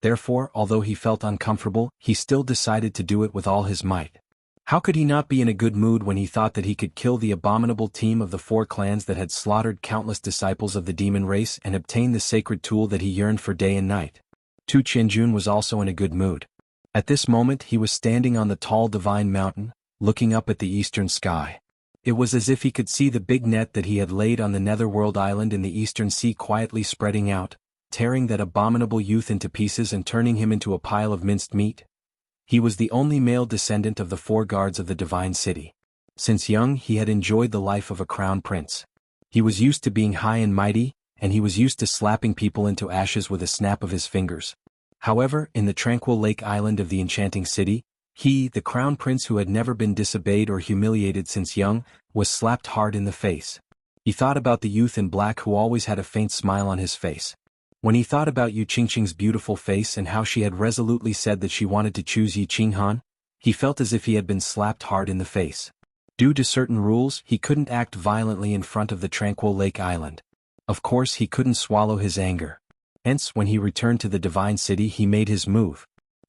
Therefore, although he felt uncomfortable, he still decided to do it with all his might. How could he not be in a good mood when he thought that he could kill the abominable team of the 4 clans that had slaughtered countless disciples of the demon race and obtain the sacred tool that he yearned for day and night? Tu Qianjun was also in a good mood. At this moment he was standing on the tall divine mountain, looking up at the eastern sky. It was as if he could see the big net that he had laid on the netherworld island in the eastern sea quietly spreading out, tearing that abominable youth into pieces and turning him into a pile of minced meat. He was the only male descendant of the 4 guards of the divine city. Since young he had enjoyed the life of a crown prince. He was used to being high and mighty, and he was used to slapping people into ashes with a snap of his fingers. However, in the tranquil lake island of the enchanting city, he, the crown prince who had never been disobeyed or humiliated since young, was slapped hard in the face. He thought about the youth in black who always had a faint smile on his face. When he thought about Yu Qingqing's beautiful face and how she had resolutely said that she wanted to choose Yi Qinghan, he felt as if he had been slapped hard in the face. Due to certain rules, he couldn't act violently in front of the tranquil lake island. Of course, he couldn't swallow his anger. Hence, when he returned to the divine city, he made his move.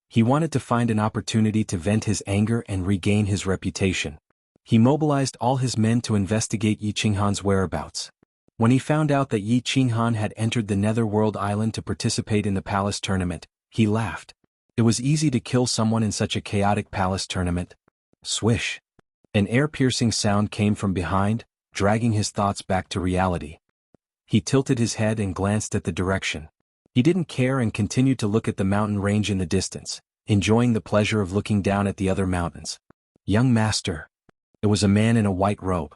He wanted to find an opportunity to vent his anger and regain his reputation. He mobilized all his men to investigate Yi Qinghan's whereabouts. When he found out that Yi Qinghan had entered the netherworld island to participate in the palace tournament, he laughed. It was easy to kill someone in such a chaotic palace tournament. Swish! An air-piercing sound came from behind, dragging his thoughts back to reality. He tilted his head and glanced at the direction. He didn't care and continued to look at the mountain range in the distance, enjoying the pleasure of looking down at the other mountains. Young master. It was a man in a white robe.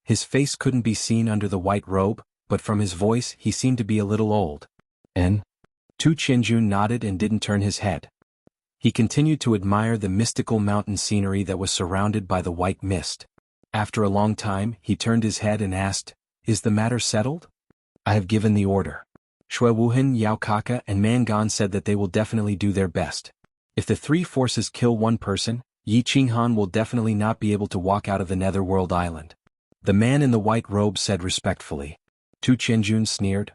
His face couldn't be seen under the white robe, but from his voice he seemed to be a little old. Tu Qianjun nodded and didn't turn his head. He continued to admire the mystical mountain scenery that was surrounded by the white mist. After a long time, he turned his head and asked, "Is the matter settled?" "I have given the order. Shuewuhan, Yao Kaka and Mangan said that they will definitely do their best. If the 3 forces kill one person, Yi Qinghan will definitely not be able to walk out of the netherworld island." The man in the white robe said respectfully. Tu Qianjun sneered,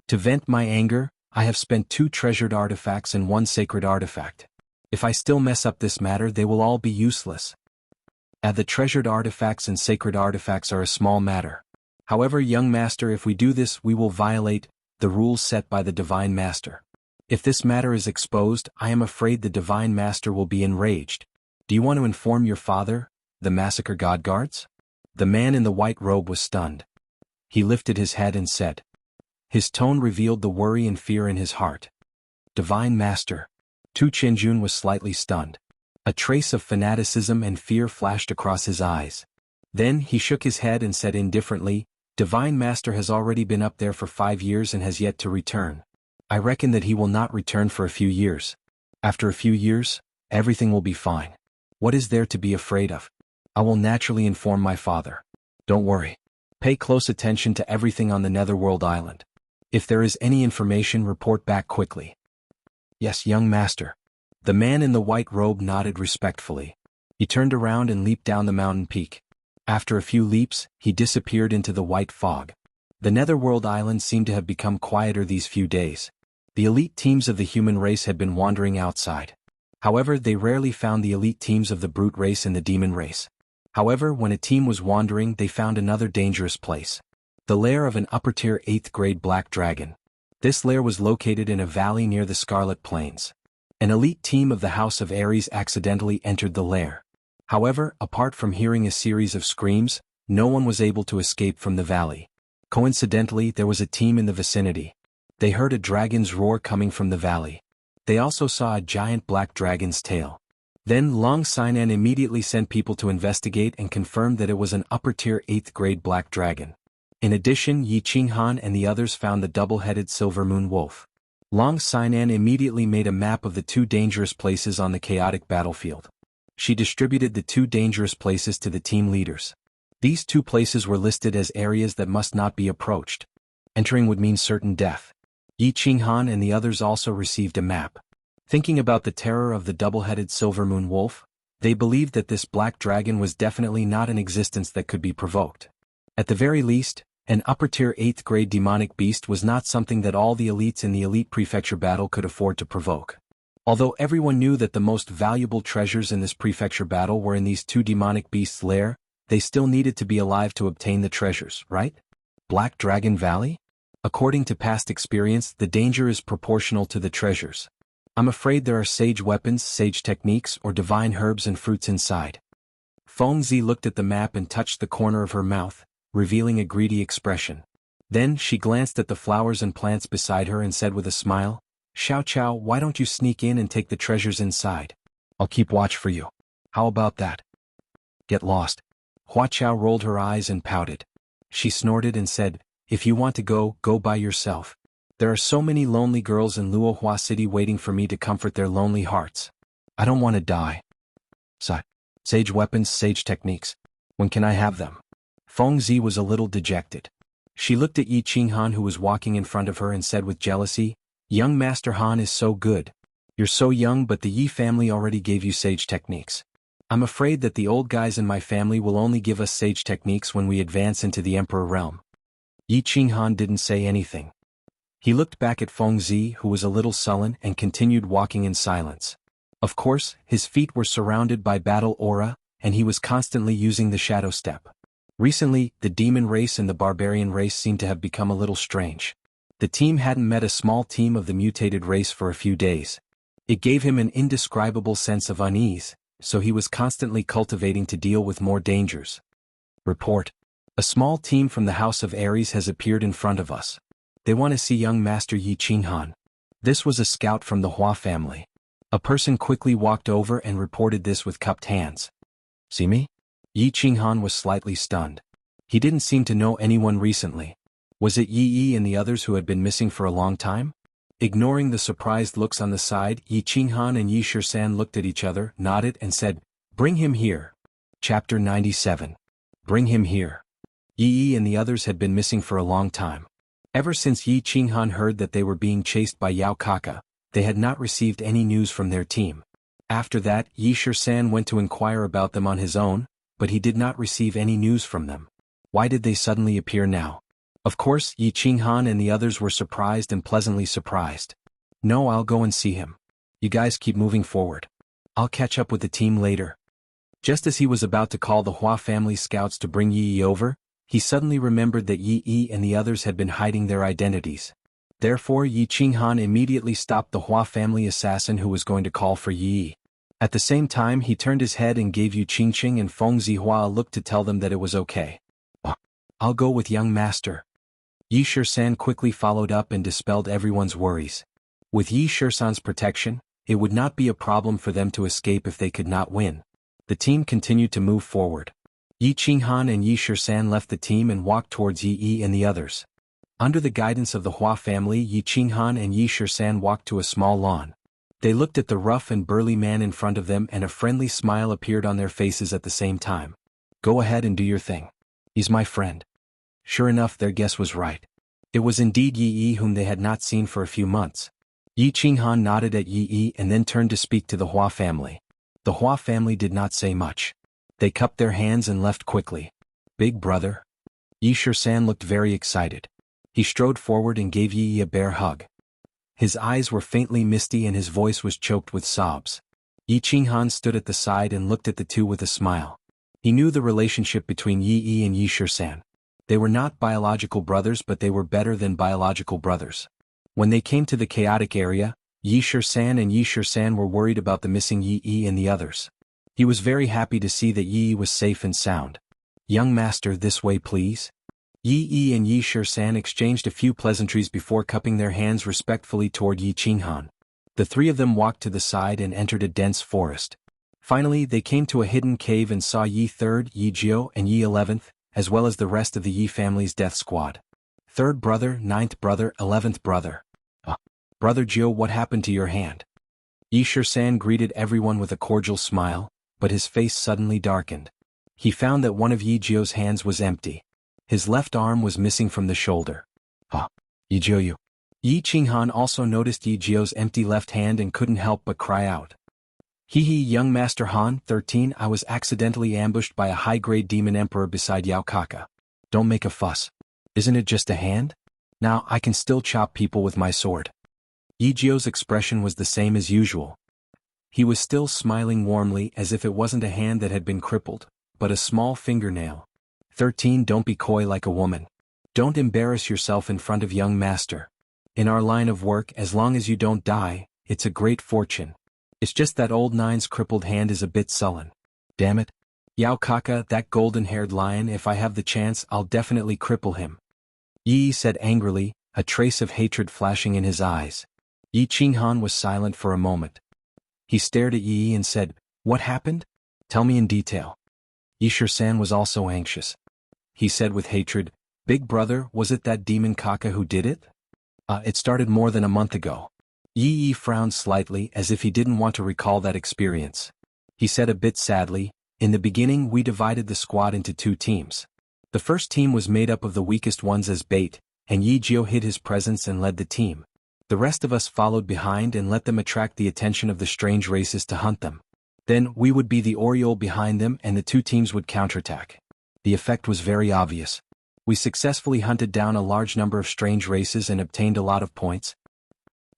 "To vent my anger, I have spent 2 treasured artifacts and 1 sacred artifact. If I still mess up this matter, they will all be useless." The treasured artifacts and sacred artifacts are a small matter. However, young master, if we do this, we will violate the rules set by the divine master. If this matter is exposed, I am afraid the divine master will be enraged. Do you want to inform your father, the massacre god guards? The man in the white robe was stunned. He lifted his head and said. His tone revealed the worry and fear in his heart. Divine master. Tu Qianjun was slightly stunned. A trace of fanaticism and fear flashed across his eyes. Then he shook his head and said indifferently, Divine Master has already been up there for 5 years and has yet to return. I reckon that he will not return for a few years. After a few years, everything will be fine. What is there to be afraid of? I will naturally inform my father. Don't worry. Pay close attention to everything on the Netherworld Island. If there is any information, report back quickly. Yes, young master. The man in the white robe nodded respectfully. He turned around and leaped down the mountain peak. After a few leaps, he disappeared into the white fog. The Netherworld Island seemed to have become quieter these few days. The elite teams of the human race had been wandering outside. However, they rarely found the elite teams of the brute race and the demon race. However, when a team was wandering, they found another dangerous place. The lair of an upper-tier 8th grade black dragon. This lair was located in a valley near the Scarlet Plains. An elite team of the House of Ares accidentally entered the lair. However, apart from hearing a series of screams, no one was able to escape from the valley. Coincidentally, there was a team in the vicinity. They heard a dragon's roar coming from the valley. They also saw a giant black dragon's tail. Then Long Sinan immediately sent people to investigate and confirmed that it was an upper-tier 8th grade black dragon. In addition, Yi Qinghan and the others found the double-headed silver moon wolf. Long Sinan immediately made a map of the 2 dangerous places on the chaotic battlefield. She distributed the 2 dangerous places to the team leaders. These two places were listed as areas that must not be approached. Entering would mean certain death. Yi Qinghan and the others also received a map. Thinking about the terror of the double-headed silver moon wolf, they believed that this black dragon was definitely not an existence that could be provoked. At the very least, an upper-tier 8th-grade demonic beast was not something that all the elites in the elite prefecture battle could afford to provoke. Although everyone knew that the most valuable treasures in this prefecture battle were in these two demonic beasts' lair, they still needed to be alive to obtain the treasures, right? Black Dragon Valley? According to past experience, the danger is proportional to the treasures. I'm afraid there are sage weapons, sage techniques, or divine herbs and fruits inside. Feng Zi looked at the map and touched the corner of her mouth, revealing a greedy expression. Then she glanced at the flowers and plants beside her and said with a smile, "Xiao, why don't you sneak in and take the treasures inside? I'll keep watch for you. How about that?" "Get lost." Hua Chao rolled her eyes and pouted. She snorted and said, "If you want to go, go by yourself. There are so many lonely girls in Luohua City waiting for me to comfort their lonely hearts. I don't want to die." Sage weapons, sage techniques. When can I have them?" Feng Zi was a little dejected. She looked at Yi Qinghan who was walking in front of her and said with jealousy, "Young Master Han is so good. You're so young but the Yi family already gave you sage techniques. I'm afraid that the old guys in my family will only give us sage techniques when we advance into the Emperor realm." Yi Qinghan didn't say anything. He looked back at Feng Zi who was a little sullen and continued walking in silence. Of course, his feet were surrounded by battle aura, and he was constantly using the shadow step. Recently, the demon race and the barbarian race seemed to have become a little strange. The team hadn't met a small team of the mutated race for a few days. It gave him an indescribable sense of unease, so he was constantly cultivating to deal with more dangers. Report. A small team from the House of Aries has appeared in front of us. They want to see young Master Yi Qinghan. This was a scout from the Hua family. A person quickly walked over and reported this with cupped hands. "See me?" Yi Qinghan was slightly stunned. He didn't seem to know anyone recently. Was it Yi and the others who had been missing for a long time? Ignoring the surprised looks on the side, Yi Qinghan and Yi Shisan looked at each other, nodded and said, "Bring him here." Chapter 97. Bring him here. Yi and the others had been missing for a long time. Ever since Yi Qinghan heard that they were being chased by Yao Kaka, they had not received any news from their team. After that, Yi Shisan went to inquire about them on his own, but he did not receive any news from them. Why did they suddenly appear now? Of course, Yi Qinghan and the others were surprised and pleasantly surprised. "No, I'll go and see him. You guys keep moving forward. I'll catch up with the team later." Just as he was about to call the Hua family scouts to bring Yi over, he suddenly remembered that Yi and the others had been hiding their identities. Therefore, Yi Qinghan immediately stopped the Hua family assassin who was going to call for Yi. At the same time, he turned his head and gave Yu Qingqing and Feng Zihua a look to tell them that it was okay. "I'll go with young master." Yi Shisan quickly followed up and dispelled everyone's worries. With Yi Shisan's protection, it would not be a problem for them to escape if they could not win. The team continued to move forward. Yi Qinghan and Yi Shisan left the team and walked towards Yi and the others. Under the guidance of the Hua family, Yi Qinghan and Yi Shisan walked to a small lawn. They looked at the rough and burly man in front of them and a friendly smile appeared on their faces at the same time. "Go ahead and do your thing. He's my friend." Sure enough, their guess was right. It was indeed Yi whom they had not seen for a few months. Yi Qinghan nodded at Yi and then turned to speak to the Hua family. The Hua family did not say much. They cupped their hands and left quickly. "Big brother." Yi Shisan looked very excited. He strode forward and gave Yi a bear hug. His eyes were faintly misty and his voice was choked with sobs. Yi Qinghan stood at the side and looked at the two with a smile. He knew the relationship between Yi and Yi Shisan. They were not biological brothers but they were better than biological brothers. When they came to the chaotic area, Yi Shisan and Yi Shisan were worried about the missing Yi and the others. He was very happy to see that Yi was safe and sound. "Young master, this way please." Yi and Yi Shisan exchanged a few pleasantries before cupping their hands respectfully toward Yi Qinghan. The three of them walked to the side and entered a dense forest. Finally, they came to a hidden cave and saw Yi 3rd, Yi Jiao and Yi 11th, as well as the rest of the Yi family's death squad. 3rd brother, 9th brother, 11th brother. Brother Jiao, what happened to your hand?" Yi Shisan greeted everyone with a cordial smile, but his face suddenly darkened. He found that one of Yi Jiu's hands was empty. His left arm was missing from the shoulder. Ah, Yi Jiu. Yi Qinghan also noticed Yi Jiu's empty left hand and couldn't help but cry out. Hee, young Master Han, 13, I was accidentally ambushed by a high-grade demon emperor beside Yao Kaka. Don't make a fuss. Isn't it just a hand? Now I can still chop people with my sword. Yi Jiu's expression was the same as usual. He was still smiling warmly as if it wasn't a hand that had been crippled, but a small fingernail. 13, don't be coy like a woman. Don't embarrass yourself in front of young master. In our line of work, as long as you don't die, it's a great fortune. It's just that old Nine's crippled hand is a bit sullen. Damn it. Yao Kaka, that golden-haired lion, if I have the chance, I'll definitely cripple him. Yi said angrily, a trace of hatred flashing in his eyes. Yi Qinghan was silent for a moment. He stared at Yi and said, What happened? Tell me in detail. Yi Shisan was also anxious. He said with hatred, Big brother, was it that demon Kaka who did it? It started more than a month ago. Yi frowned slightly as if he didn't want to recall that experience. He said a bit sadly, In the beginning we divided the squad into 2 teams. The first team was made up of the weakest ones as bait, and Yi Jiu hid his presence and led the team. The rest of us followed behind and let them attract the attention of the strange races to hunt them. Then we would be the aureole behind them and the 2 teams would counterattack. The effect was very obvious. We successfully hunted down a large number of strange races and obtained a lot of points.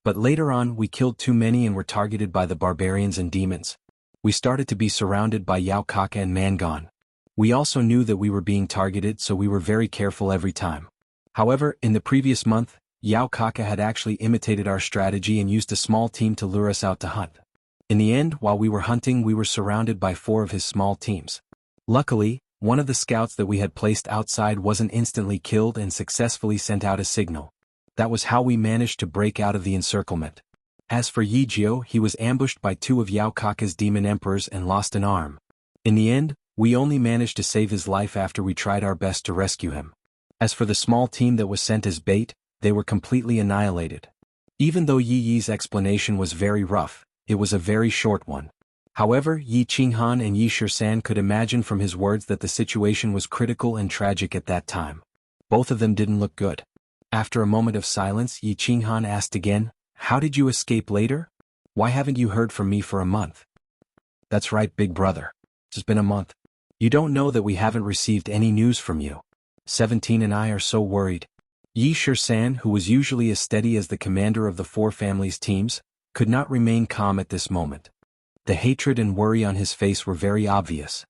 But later on we killed too many and were targeted by the barbarians and demons. We started to be surrounded by Yao Kaka and Mangon. We also knew that we were being targeted, so we were very careful every time. However, in the previous month, Yao Kaka had actually imitated our strategy and used a small team to lure us out to hunt. In the end, while we were hunting, we were surrounded by 4 of his small teams. Luckily, one of the scouts that we had placed outside wasn't instantly killed and successfully sent out a signal. That was how we managed to break out of the encirclement. As for Yi Jiu, he was ambushed by 2 of Yao Kaka's demon emperors and lost an arm. In the end, we only managed to save his life after we tried our best to rescue him. As for the small team that was sent as bait, they were completely annihilated. Even though Yi Yi's explanation was very rough, it was a very short one. However, Yi Qinghan and Yi Shisan could imagine from his words that the situation was critical and tragic at that time. Both of them didn't look good. After a moment of silence, Yi Qinghan asked again, How did you escape later? Why haven't you heard from me for a month? That's right, big brother. It's been a month. You don't know that we haven't received any news from you. 17 and I are so worried. Yi Shisan, who was usually as steady as the commander of the 4 families' teams, could not remain calm at this moment. The hatred and worry on his face were very obvious.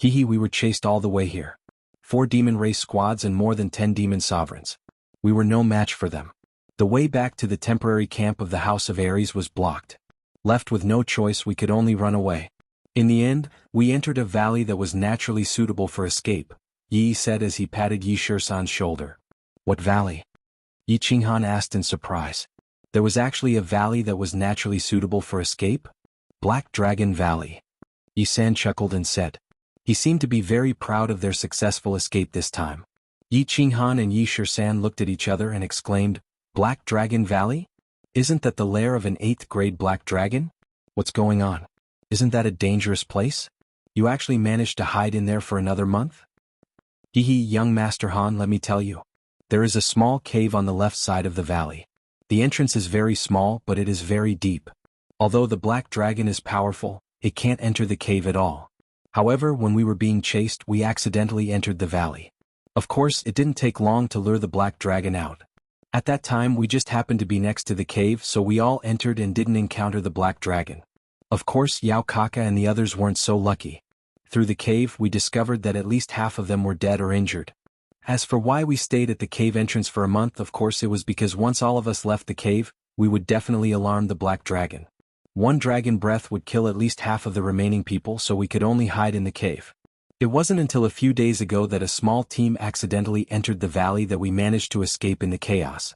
We were chased all the way here. 4 demon race squads and more than 10 demon sovereigns. We were no match for them. The way back to the temporary camp of the House of Ares was blocked. Left with no choice, we could only run away. In the end, we entered a valley that was naturally suitable for escape, Yi said as he patted Yi Shisan's shoulder. What valley? Yi Qinghan asked in surprise. There was actually a valley that was naturally suitable for escape? Black Dragon Valley. Yi San chuckled and said. He seemed to be very proud of their successful escape this time. Yi Qinghan and Yi Shisan looked at each other and exclaimed, Black Dragon Valley? Isn't that the lair of an 8th grade black dragon? What's going on? Isn't that a dangerous place? You actually managed to hide in there for another month? Young Master Han, let me tell you. There is a small cave on the left side of the valley. The entrance is very small, but it is very deep. Although the black dragon is powerful, it can't enter the cave at all. However, when we were being chased, we accidentally entered the valley. Of course, it didn't take long to lure the black dragon out. At that time, we just happened to be next to the cave, so we all entered and didn't encounter the black dragon. Of course, Yao Kaka and the others weren't so lucky. Through the cave, we discovered that at least half of them were dead or injured. As for why we stayed at the cave entrance for a month, of course it was because once all of us left the cave, we would definitely alarm the black dragon. 1 dragon breath would kill at least half of the remaining people, so we could only hide in the cave. It wasn't until a few days ago that a small team accidentally entered the valley that we managed to escape in the chaos.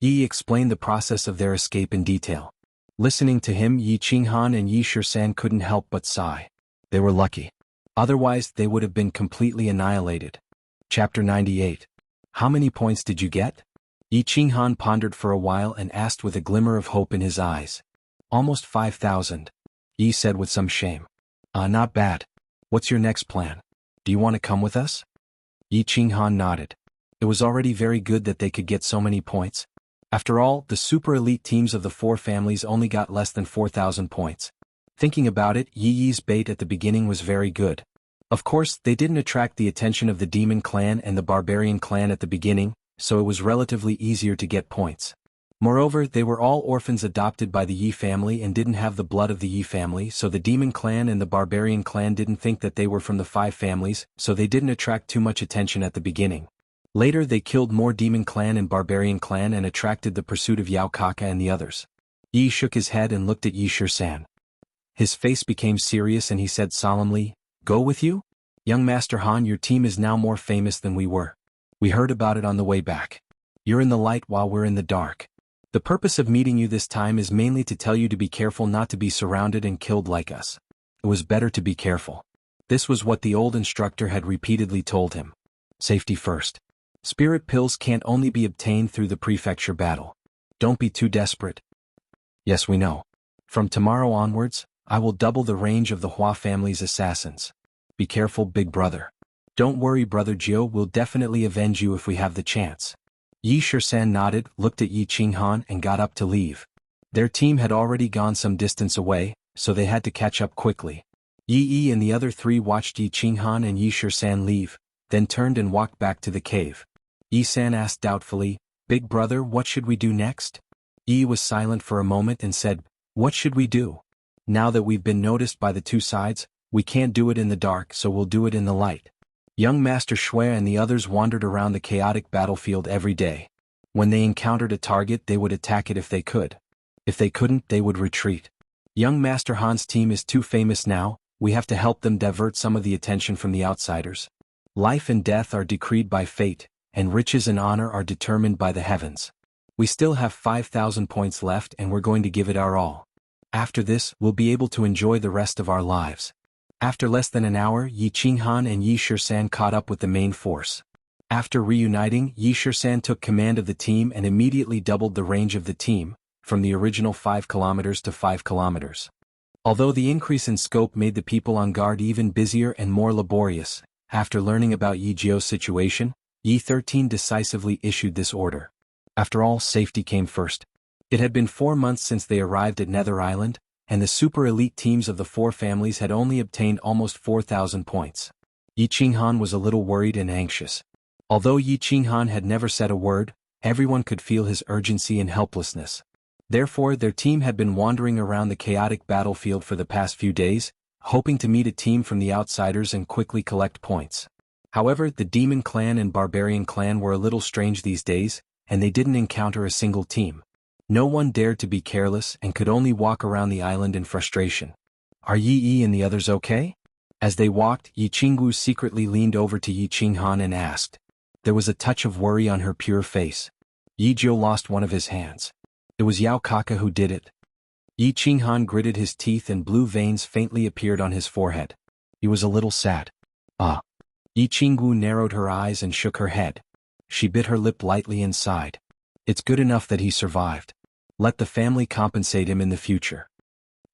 Yi explained the process of their escape in detail. Listening to him, Yi Qinghan and Yi Shisan couldn't help but sigh. They were lucky. Otherwise, they would have been completely annihilated. Chapter 98. How many points did you get? Yi Qinghan pondered for a while and asked with a glimmer of hope in his eyes. Almost 5,000. Yi said with some shame. Not bad. What's your next plan? Do you want to come with us? Yi Qinghan nodded. It was already very good that they could get so many points. After all, the super elite teams of the four families only got less than 4,000 points. Thinking about it, Yi Yi's bait at the beginning was very good. Of course, they didn't attract the attention of the demon clan and the barbarian clan at the beginning, so it was relatively easier to get points. Moreover, they were all orphans adopted by the Yi family and didn't have the blood of the Yi family, so the demon clan and the barbarian clan didn't think that they were from the five families, so they didn't attract too much attention at the beginning. Later they killed more demon clan and barbarian clan and attracted the pursuit of Yao Kaka and the others. Yi shook his head and looked at Yi Shisan. His face became serious and he said solemnly, "Go with you? Young Master Han, your team is now more famous than we were. We heard about it on the way back. You're in the light while we're in the dark. The purpose of meeting you this time is mainly to tell you to be careful not to be surrounded and killed like us. It was better to be careful." This was what the old instructor had repeatedly told him. Safety first. Spirit pills can't only be obtained through the prefecture battle. Don't be too desperate. Yes, we know. From tomorrow onwards, I will double the range of the Hua family's assassins. Be careful, big brother. Don't worry, brother Jiu, we'll definitely avenge you if we have the chance. Yi Shisan nodded, looked at Yi Qinghan and got up to leave. Their team had already gone some distance away, so they had to catch up quickly. Yi Yi and the other three watched Yi Qinghan and Yi Shisan leave, then turned and walked back to the cave. Yi San asked doubtfully, "Big brother, what should we do next?" Yi was silent for a moment and said, "What should we do? Now that we've been noticed by the two sides, we can't do it in the dark, so we'll do it in the light." Young Master Shui and the others wandered around the chaotic battlefield every day. When they encountered a target, they would attack it if they could. If they couldn't, they would retreat. Young Master Han's team is too famous now, we have to help them divert some of the attention from the outsiders. Life and death are decreed by fate, and riches and honor are determined by the heavens. We still have 5,000 points left and we're going to give it our all. After this, we'll be able to enjoy the rest of our lives. After less than an hour, Yi Qinghan and Yi Shisan caught up with the main force. After reuniting, Yi Shisan took command of the team and immediately doubled the range of the team, from the original 5 kilometers to 5 kilometers. Although the increase in scope made the people on guard even busier and more laborious, after learning about Yi Jiu's situation, Yi 13 decisively issued this order. After all, safety came first. It had been 4 months since they arrived at Nether Island, and the super elite teams of the four families had only obtained almost 4,000 points. Yi Qinghan was a little worried and anxious. Although Yi Qinghan had never said a word, everyone could feel his urgency and helplessness. Therefore, their team had been wandering around the chaotic battlefield for the past few days, hoping to meet a team from the outsiders and quickly collect points. However, the demon clan and barbarian clan were a little strange these days, and they didn't encounter a single team. No one dared to be careless and could only walk around the island in frustration. "Are Yi Yi and the others okay?" As they walked, Yi Qingwu secretly leaned over to Yi Qinghan and asked. There was a touch of worry on her pure face. Yi Jiu lost one of his hands. It was Yao Kaka who did it. Yi Qinghan gritted his teeth and blue veins faintly appeared on his forehead. He was a little sad. Ah. Yi Qingwu narrowed her eyes and shook her head. She bit her lip lightly and sighed. It's good enough that he survived. Let the family compensate him in the future.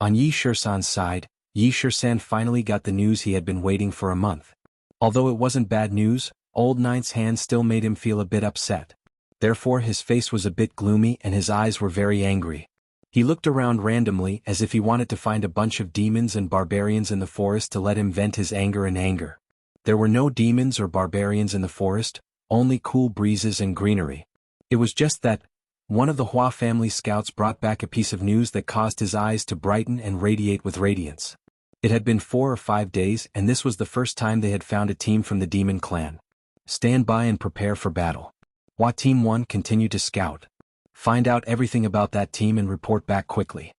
On Yi Shisan's side, Yi Shisan finally got the news he had been waiting for a month. Although it wasn't bad news, Old Ninth's hand still made him feel a bit upset. Therefore his face was a bit gloomy and his eyes were very angry. He looked around randomly as if he wanted to find a bunch of demons and barbarians in the forest to let him vent his anger in anger. There were no demons or barbarians in the forest, only cool breezes and greenery. It was just that, one of the Hua family scouts brought back a piece of news that caused his eyes to brighten and radiate with radiance. It had been 4 or 5 days and this was the first time they had found a team from the demon clan. Stand by and prepare for battle. Hua Team 1 continued to scout. Find out everything about that team and report back quickly.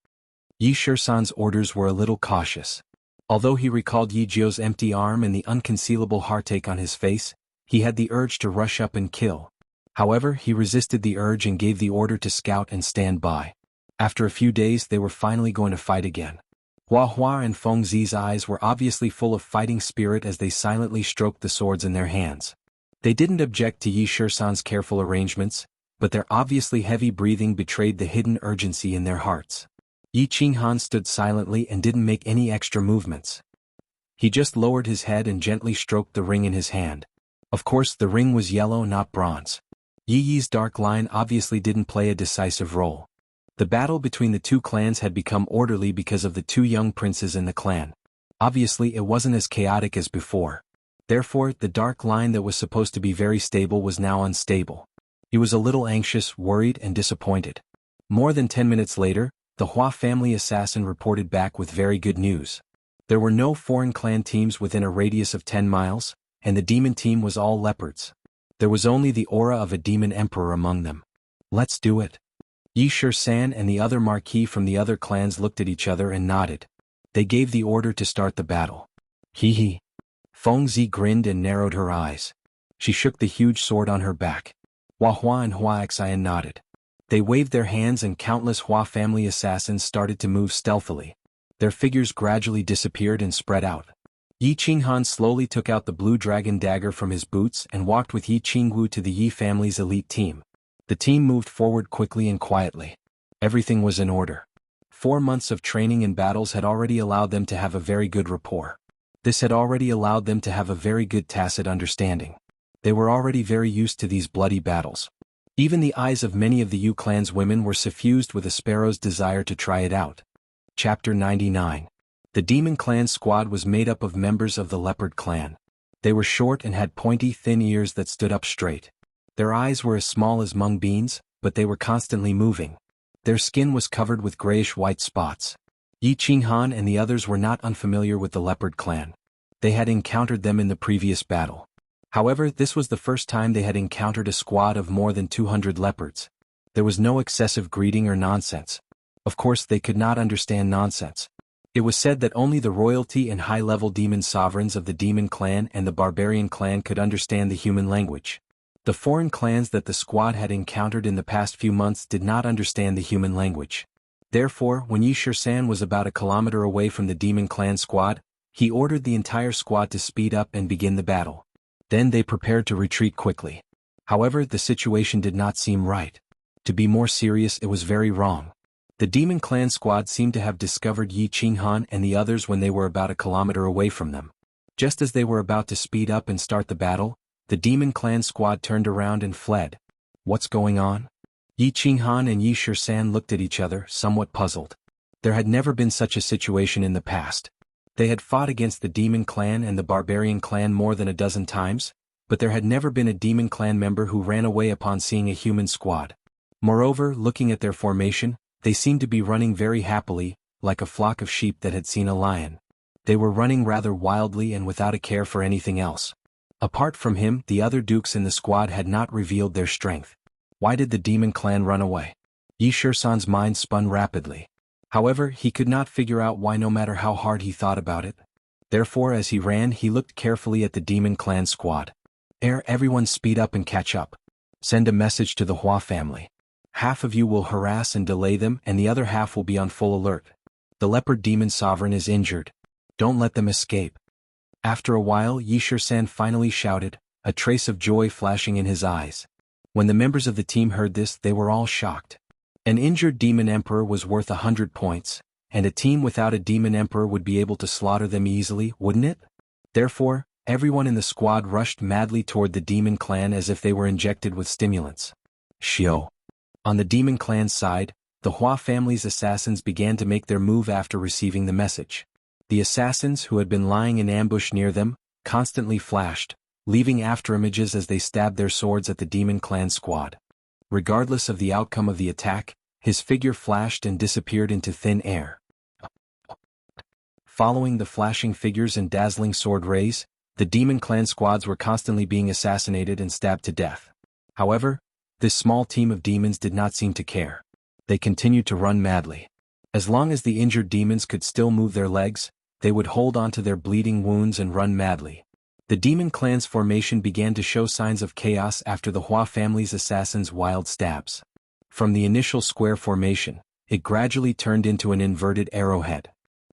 Yi Shisan's orders were a little cautious. Although he recalled Yi Jiu's empty arm and the unconcealable heartache on his face, he had the urge to rush up and kill. However, he resisted the urge and gave the order to scout and stand by. After a few days they were finally going to fight again. Hua Hua and Feng Zi's eyes were obviously full of fighting spirit as they silently stroked the swords in their hands. They didn't object to Yi Shisan's careful arrangements, but their obviously heavy breathing betrayed the hidden urgency in their hearts. Yi Qinghan stood silently and didn't make any extra movements. He just lowered his head and gently stroked the ring in his hand. Of course, the ring was yellow, not bronze. Yi Yi's dark line obviously didn't play a decisive role. The battle between the two clans had become orderly because of the two young princes in the clan. Obviously, it wasn't as chaotic as before. Therefore, the dark line that was supposed to be very stable was now unstable. He was a little anxious, worried, and disappointed. More than 10 minutes later, the Hua family assassin reported back with very good news. There were no foreign clan teams within a radius of 10 miles, and the demon team was all leopards. There was only the aura of a demon emperor among them. Let's do it. Yi Shi-san and the other marquis from the other clans looked at each other and nodded. They gave the order to start the battle. Hee hee. Feng Zi grinned and narrowed her eyes. She shook the huge sword on her back. Hua and Huaxian nodded. They waved their hands and countless Hua family assassins started to move stealthily. Their figures gradually disappeared and spread out. Yi Qinghan slowly took out the blue dragon dagger from his boots and walked with Yi Qingwu to the Yi family's elite team. The team moved forward quickly and quietly. Everything was in order. 4 months of training in battles had already allowed them to have a very good rapport. This had already allowed them to have a very good tacit understanding. They were already very used to these bloody battles. Even the eyes of many of the Yu clan's women were suffused with a sparrow's desire to try it out. Chapter 99. The Demon Clan squad was made up of members of the Leopard clan. They were short and had pointy, thin ears that stood up straight. Their eyes were as small as mung beans, but they were constantly moving. Their skin was covered with grayish-white spots. Yi Qinghan and the others were not unfamiliar with the Leopard clan. They had encountered them in the previous battle. However, this was the first time they had encountered a squad of more than 200 leopards. There was no excessive greeting or nonsense. Of course, they could not understand nonsense. It was said that only the royalty and high-level demon sovereigns of the demon clan and the barbarian clan could understand the human language. The foreign clans that the squad had encountered in the past few months did not understand the human language. Therefore, when Yi Shi-san was about a kilometer away from the demon clan squad, he ordered the entire squad to speed up and begin the battle. Then they prepared to retreat quickly. However, the situation did not seem right. To be more serious, it was very wrong. The Demon Clan squad seemed to have discovered Yi Qinghan and the others when they were about a kilometer away from them. Just as they were about to speed up and start the battle, the Demon Clan squad turned around and fled. What's going on? Yi Qinghan and Yi Shi-san looked at each other, somewhat puzzled. There had never been such a situation in the past. They had fought against the Demon Clan and the Barbarian Clan more than a dozen times, but there had never been a Demon Clan member who ran away upon seeing a human squad. Moreover, looking at their formation, they seemed to be running very happily, like a flock of sheep that had seen a lion. They were running rather wildly and without a care for anything else. Apart from him, the other dukes in the squad had not revealed their strength. Why did the Demon Clan run away? Yi Shi-san's mind spun rapidly. However, he could not figure out why no matter how hard he thought about it. Therefore, as he ran, he looked carefully at the Demon Clan squad. Everyone speed up and catch up. Send a message to the Hua family. Half of you will harass and delay them and the other half will be on full alert. The leopard demon sovereign is injured. Don't let them escape. After a while, Yi Shi-san finally shouted, a trace of joy flashing in his eyes. When the members of the team heard this, they were all shocked. An injured demon emperor was worth 100 points, and a team without a demon emperor would be able to slaughter them easily, wouldn't it? Therefore, everyone in the squad rushed madly toward the demon clan as if they were injected with stimulants. Shio. On the Demon Clan's side, the Hua family's assassins began to make their move after receiving the message. The assassins who had been lying in ambush near them, constantly flashed, leaving afterimages as they stabbed their swords at the Demon Clan squad. Regardless of the outcome of the attack, his figure flashed and disappeared into thin air. Following the flashing figures and dazzling sword rays, the Demon Clan squads were constantly being assassinated and stabbed to death. However, this small team of demons did not seem to care. They continued to run madly. As long as the injured demons could still move their legs, they would hold on to their bleeding wounds and run madly. The Demon Clan's formation began to show signs of chaos after the Hua family's assassins' wild stabs. From the initial square formation, it gradually turned into an inverted arrowhead.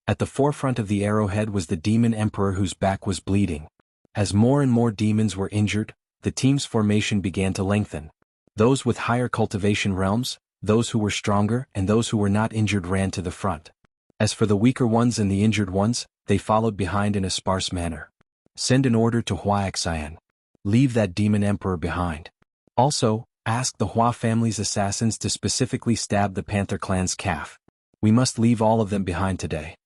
At the forefront of the arrowhead was the Demon Emperor whose back was bleeding. As more and more demons were injured, the team's formation began to lengthen. Those with higher cultivation realms, those who were stronger and those who were not injured ran to the front. As for the weaker ones and the injured ones, they followed behind in a sparse manner. Send an order to Huaxian. Leave that demon emperor behind. Also, ask the Hua family's assassins to specifically stab the Panther clan's calf. We must leave all of them behind today.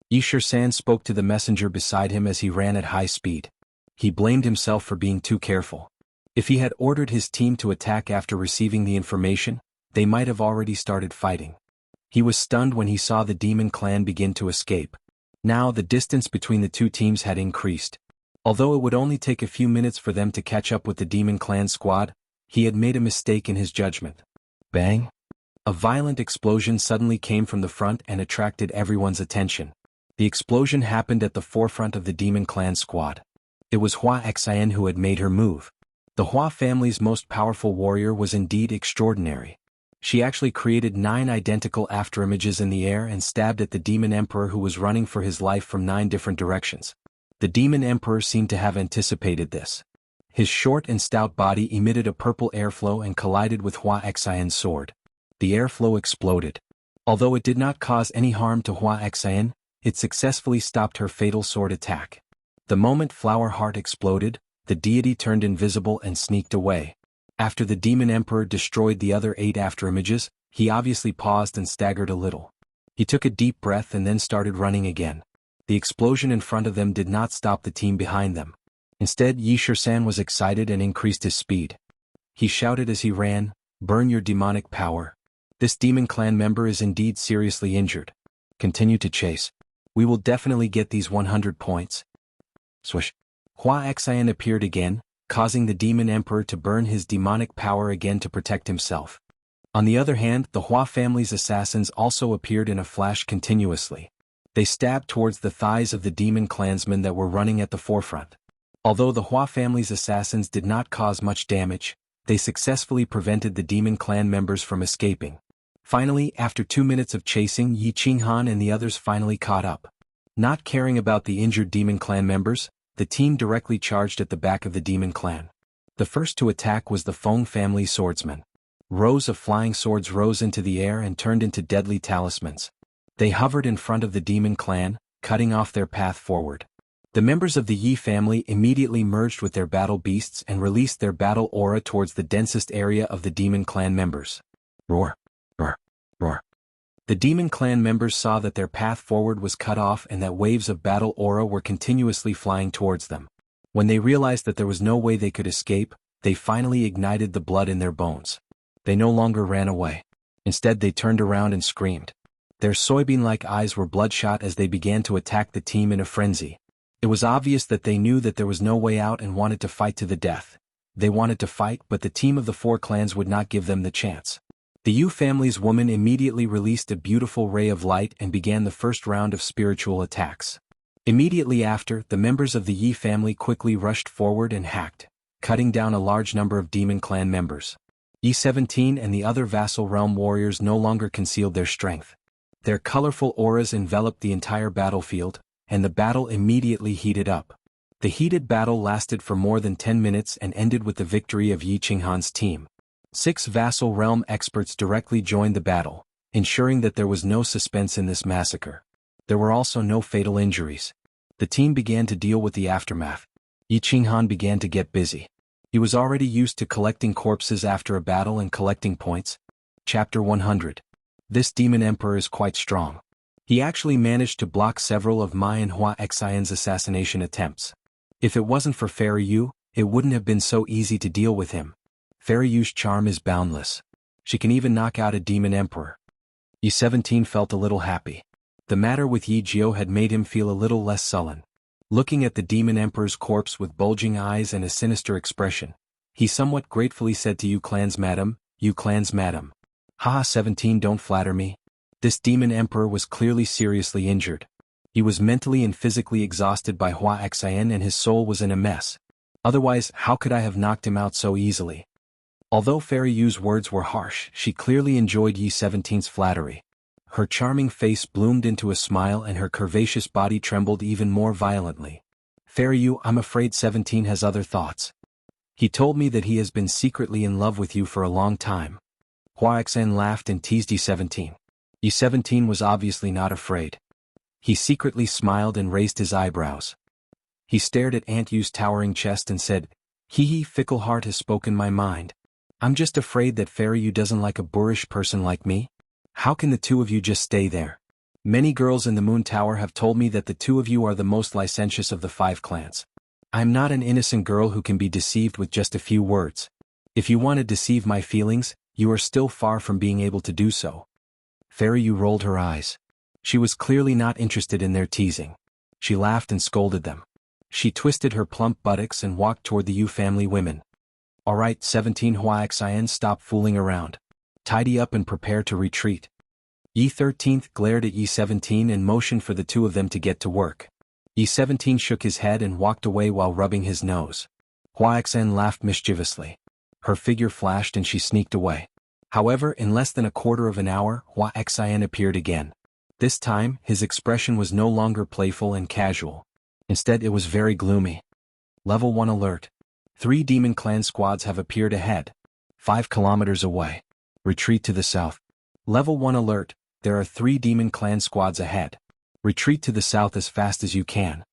Yi Shisan spoke to the messenger beside him as he ran at high speed. He blamed himself for being too careful. If he had ordered his team to attack after receiving the information, they might have already started fighting. He was stunned when he saw the demon clan begin to escape. Now the distance between the two teams had increased. Although it would only take a few minutes for them to catch up with the demon clan squad, he had made a mistake in his judgment. Bang! A violent explosion suddenly came from the front and attracted everyone's attention. The explosion happened at the forefront of the demon clan squad. It was Huaxian who had made her move. The Hua family's most powerful warrior was indeed extraordinary. She actually created 9 identical afterimages in the air and stabbed at the demon emperor who was running for his life from 9 different directions. The demon emperor seemed to have anticipated this. His short and stout body emitted a purple airflow and collided with Huaxian's sword. The airflow exploded. Although it did not cause any harm to Huaxian, it successfully stopped her fatal sword attack. The moment Flower Heart exploded, the deity turned invisible and sneaked away. After the demon emperor destroyed the other 8 afterimages, he obviously paused and staggered a little. He took a deep breath and then started running again. The explosion in front of them did not stop the team behind them. Instead, Yi Shisan was excited and increased his speed. He shouted as he ran, "Burn your demonic power. This demon clan member is indeed seriously injured. Continue to chase. We will definitely get these 100 points." Swish. Huaxian appeared again, causing the demon emperor to burn his demonic power again to protect himself. On the other hand, the Hua family's assassins also appeared in a flash continuously. They stabbed towards the thighs of the demon clansmen that were running at the forefront. Although the Hua family's assassins did not cause much damage, they successfully prevented the demon clan members from escaping. Finally, after 2 minutes of chasing, Yi Qinghan and the others finally caught up. Not caring about the injured demon clan members, the team directly charged at the back of the demon clan. The first to attack was the Feng family swordsman. Rows of flying swords rose into the air and turned into deadly talismans. They hovered in front of the demon clan, cutting off their path forward. The members of the Yi family immediately merged with their battle beasts and released their battle aura towards the densest area of the demon clan members. Roar! Roar! Roar! The demon clan members saw that their path forward was cut off and that waves of battle aura were continuously flying towards them. When they realized that there was no way they could escape, they finally ignited the blood in their bones. They no longer ran away. Instead, they turned around and screamed. Their soybean-like eyes were bloodshot as they began to attack the team in a frenzy. It was obvious that they knew that there was no way out and wanted to fight to the death. They wanted to fight, but the team of the 4 clans would not give them the chance. The Yu family's woman immediately released a beautiful ray of light and began the first round of spiritual attacks. Immediately after, the members of the Yi family quickly rushed forward and hacked, cutting down a large number of demon clan members. Yi 17 and the other vassal realm warriors no longer concealed their strength. Their colorful auras enveloped the entire battlefield, and the battle immediately heated up. The heated battle lasted for more than 10 minutes and ended with the victory of Yi Qinghan's team. 6 vassal realm experts directly joined the battle, ensuring that there was no suspense in this massacre. There were also no fatal injuries. The team began to deal with the aftermath. Yi Qinghan began to get busy. He was already used to collecting corpses after a battle and collecting points. Chapter 100. This demon emperor is quite strong. He actually managed to block several of Mai and Huaxian's assassination attempts. If it wasn't for Fairy Yu, it wouldn't have been so easy to deal with him. Fairy Yu's charm is boundless. She can even knock out a demon emperor. Yi 17 felt a little happy. The matter with Yi Jiao had made him feel a little less sullen. Looking at the demon emperor's corpse with bulging eyes and a sinister expression, he somewhat gratefully said to Yu Clan's madam, "Yu Clan's madam. Haha 17, don't flatter me. This demon emperor was clearly seriously injured. He was mentally and physically exhausted by Huaxian and his soul was in a mess. Otherwise, how could I have knocked him out so easily?" Although Fairy Yu's words were harsh, she clearly enjoyed Yi 17's flattery. Her charming face bloomed into a smile and her curvaceous body trembled even more violently. "Fairy Yu, I'm afraid 17 has other thoughts. He told me that he has been secretly in love with you for a long time." Huaxian laughed and teased Yi 17. Yi 17 was obviously not afraid. He secretly smiled and raised his eyebrows. He stared at Aunt Yu's towering chest and said, "Hee hee, fickle heart has spoken my mind. I'm just afraid that Fairy Yu doesn't like a boorish person like me. How can the two of you just stay there? Many girls in the Moon Tower have told me that the two of you are the most licentious of the 5 clans. I am not an innocent girl who can be deceived with just a few words. If you want to deceive my feelings, you are still far from being able to do so." Fairy Yu rolled her eyes. She was clearly not interested in their teasing. She laughed and scolded them. She twisted her plump buttocks and walked toward the Yu family women. "Alright, 17 Huaxian, stop fooling around. Tidy up and prepare to retreat." Yi 13th glared at Yi 17 and motioned for the two of them to get to work. Yi 17 shook his head and walked away while rubbing his nose. Huaxian laughed mischievously. Her figure flashed and she sneaked away. However, in less than a quarter of an hour, Huaxian appeared again. This time, his expression was no longer playful and casual. Instead, it was very gloomy. Level 1 alert. 3 demon clan squads have appeared ahead. 5 kilometers away. Retreat to the south. Level 1 alert. There are 3 demon clan squads ahead. Retreat to the south as fast as you can.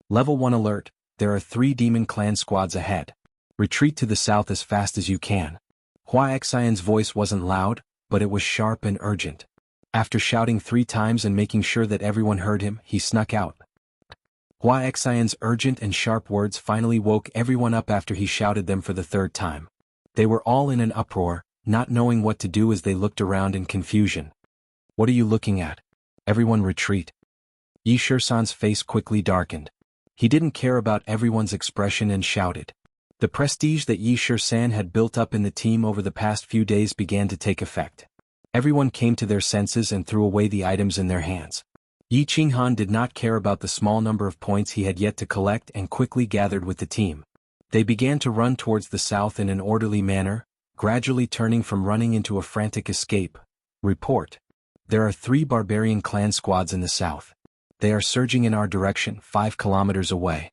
Level 1 alert. There are 3 demon clan squads ahead. Retreat to the south as fast as you can. Huaxian's voice wasn't loud, but it was sharp and urgent. After shouting 3 times and making sure that everyone heard him, he snuck out. Huaxian's urgent and sharp words finally woke everyone up after he shouted them for the 3rd time. They were all in an uproar, not knowing what to do as they looked around in confusion. "What are you looking at? Everyone retreat." Yi Shisan's face quickly darkened. He didn't care about everyone's expression and shouted. The prestige that Yi Shisan had built up in the team over the past few days began to take effect. Everyone came to their senses and threw away the items in their hands. Yi Qinghan did not care about the small number of points he had yet to collect and quickly gathered with the team. They began to run towards the south in an orderly manner, gradually turning from running into a frantic escape. Report. There are 3 barbarian clan squads in the south. They are surging in our direction 5 kilometers away.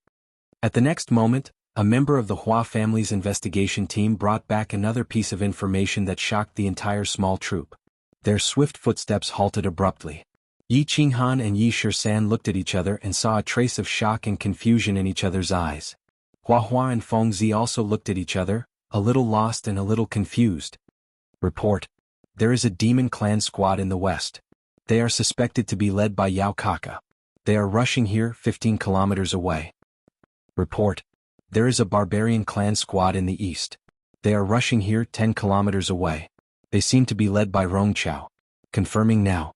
At the next moment, a member of the Hua family's investigation team brought back another piece of information that shocked the entire small troop. Their swift footsteps halted abruptly. Yi Qinghan and Yi Shisan looked at each other and saw a trace of shock and confusion in each other's eyes. Hua and Fengzi also looked at each other, a little lost and a little confused. Report. There is a demon clan squad in the west. They are suspected to be led by Yao Kaka. They are rushing here 15 kilometers away. Report. There is a barbarian clan squad in the east. They are rushing here 10 kilometers away. They seem to be led by Rongqiao. Confirming now.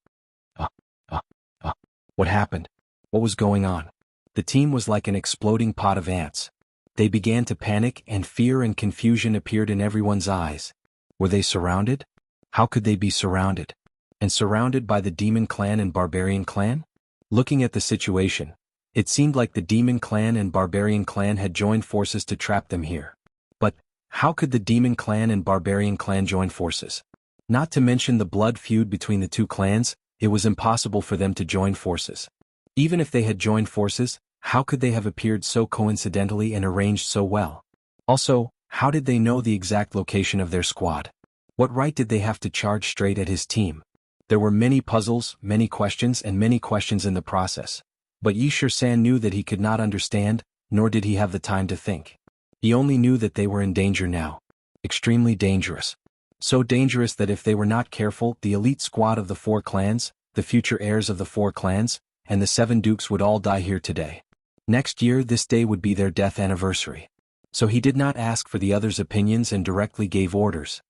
What happened? What was going on? The team was like an exploding pot of ants. They began to panic and fear and confusion appeared in everyone's eyes. Were they surrounded? How could they be surrounded? And surrounded by the demon clan and barbarian clan? Looking at the situation, it seemed like the demon clan and barbarian clan had joined forces to trap them here. But, how could the demon clan and barbarian clan join forces? Not to mention the blood feud between the 2 clans, it was impossible for them to join forces. Even if they had joined forces, how could they have appeared so coincidentally and arranged so well? Also, how did they know the exact location of their squad? What right did they have to charge straight at his team? There were many puzzles, many questions and many questions in the process. But Yi Shisan knew that he could not understand, nor did he have the time to think. He only knew that they were in danger now. Extremely dangerous. So dangerous that if they were not careful, the elite squad of the 4 clans, the future heirs of the 4 clans, and the 7 dukes would all die here today. Next year this day would be their death anniversary. So he did not ask for the others' opinions and directly gave orders.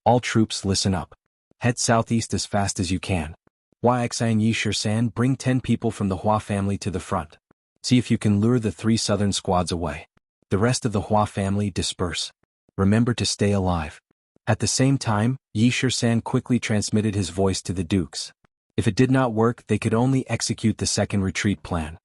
All troops listen up. Head southeast as fast as you can. Huaxian and Yi Shisan, bring 10 people from the Hua family to the front. See if you can lure the 3 southern squads away. The rest of the Hua family disperse. Remember to stay alive. At the same time, Yi Shisan quickly transmitted his voice to the dukes. If it did not work, they could only execute the second retreat plan.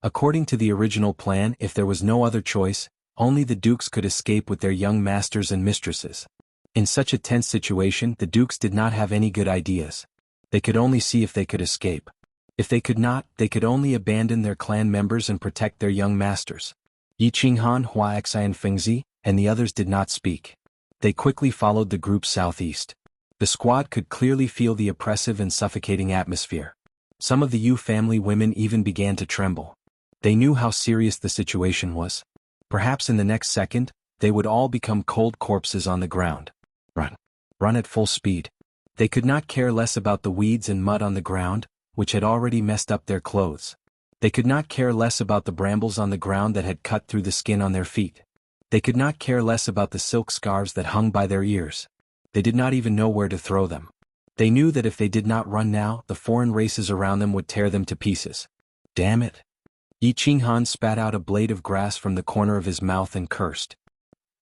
According to the original plan, if there was no other choice, only the dukes could escape with their young masters and mistresses. In such a tense situation, the dukes did not have any good ideas. They could only see if they could escape. If they could not, they could only abandon their clan members and protect their young masters. Yi Qinghan, Huaxian and Fengzi, and the others did not speak. They quickly followed the group southeast. The squad could clearly feel the oppressive and suffocating atmosphere. Some of the Yu family women even began to tremble. They knew how serious the situation was. Perhaps in the next second, they would all become cold corpses on the ground. Run. Run at full speed. They could not care less about the weeds and mud on the ground, which had already messed up their clothes. They could not care less about the brambles on the ground that had cut through the skin on their feet. They could not care less about the silk scarves that hung by their ears. They did not even know where to throw them. They knew that if they did not run now, the foreign races around them would tear them to pieces. Damn it. Xuanhuan spat out a blade of grass from the corner of his mouth and cursed.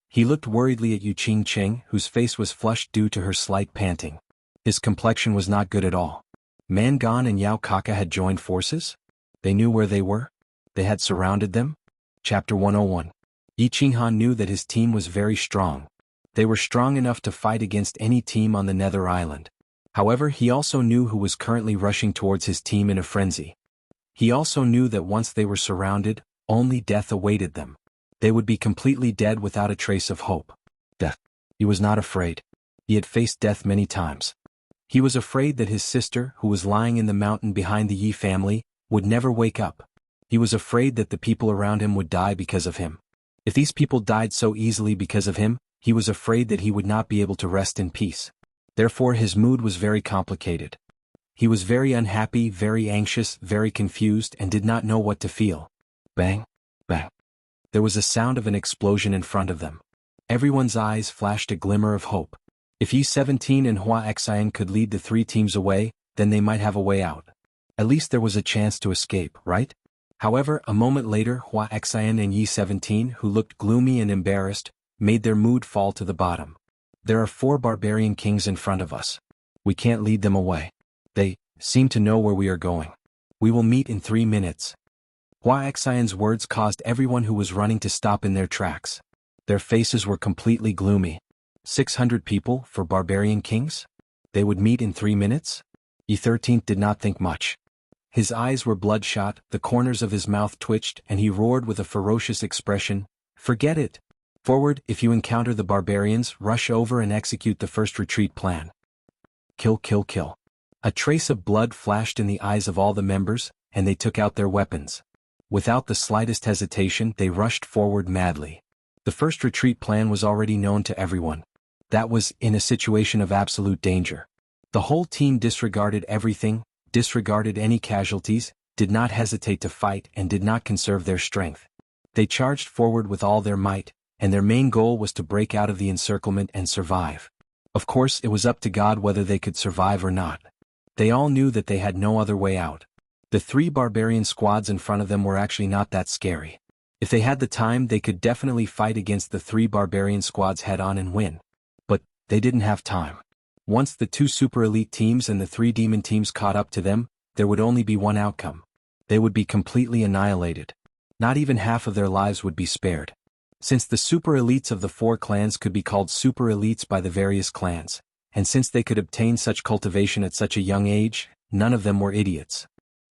He looked worriedly at Yu Qingqing, whose face was flushed due to her slight panting. His complexion was not good at all. Mangan and Yao Kaka had joined forces? They knew where they were? They had surrounded them? Chapter 101. Xuanhuan knew that his team was very strong. They were strong enough to fight against any team on the Nether Island. However, he also knew who was currently rushing towards his team in a frenzy. He also knew that once they were surrounded, only death awaited them. They would be completely dead without a trace of hope. Death. He was not afraid. He had faced death many times. He was afraid that his sister, who was lying in the mountain behind the Yi family, would never wake up. He was afraid that the people around him would die because of him. If these people died so easily because of him, he was afraid that he would not be able to rest in peace. Therefore his mood was very complicated. He was very unhappy, very anxious, very confused, and did not know what to feel. Bang! Bang! There was a sound of an explosion in front of them. Everyone's eyes flashed a glimmer of hope. If Yi-17 and Huaxian could lead the three teams away, then they might have a way out. At least there was a chance to escape, right? However, a moment later Huaxian and Yi-17, who looked gloomy and embarrassed, made their mood fall to the bottom. There are 4 barbarian kings in front of us. We can't lead them away. They seem to know where we are going. We will meet in 3 minutes. Huaxian's words caused everyone who was running to stop in their tracks. Their faces were completely gloomy. 600 people for barbarian kings? They would meet in 3 minutes? Yi-13 did not think much. His eyes were bloodshot, the corners of his mouth twitched, and he roared with a ferocious expression, "Forget it! Forward, if you encounter the barbarians, rush over and execute the first retreat plan. Kill, kill, kill." A trace of blood flashed in the eyes of all the members, and they took out their weapons. Without the slightest hesitation, they rushed forward madly. The first retreat plan was already known to everyone. That was, in a situation of absolute danger. The whole team disregarded everything, disregarded any casualties, did not hesitate to fight, and did not conserve their strength. They charged forward with all their might, and their main goal was to break out of the encirclement and survive. Of course, it was up to God whether they could survive or not. They all knew that they had no other way out. The 3 barbarian squads in front of them were actually not that scary. If they had the time, they could definitely fight against the 3 barbarian squads head-on and win. But they didn't have time. Once the 2 super elite teams and the 3 demon teams caught up to them, there would only be one outcome. They would be completely annihilated. Not even half of their lives would be spared. Since the super elites of the 4 clans could be called super elites by the various clans, and since they could obtain such cultivation at such a young age, none of them were idiots.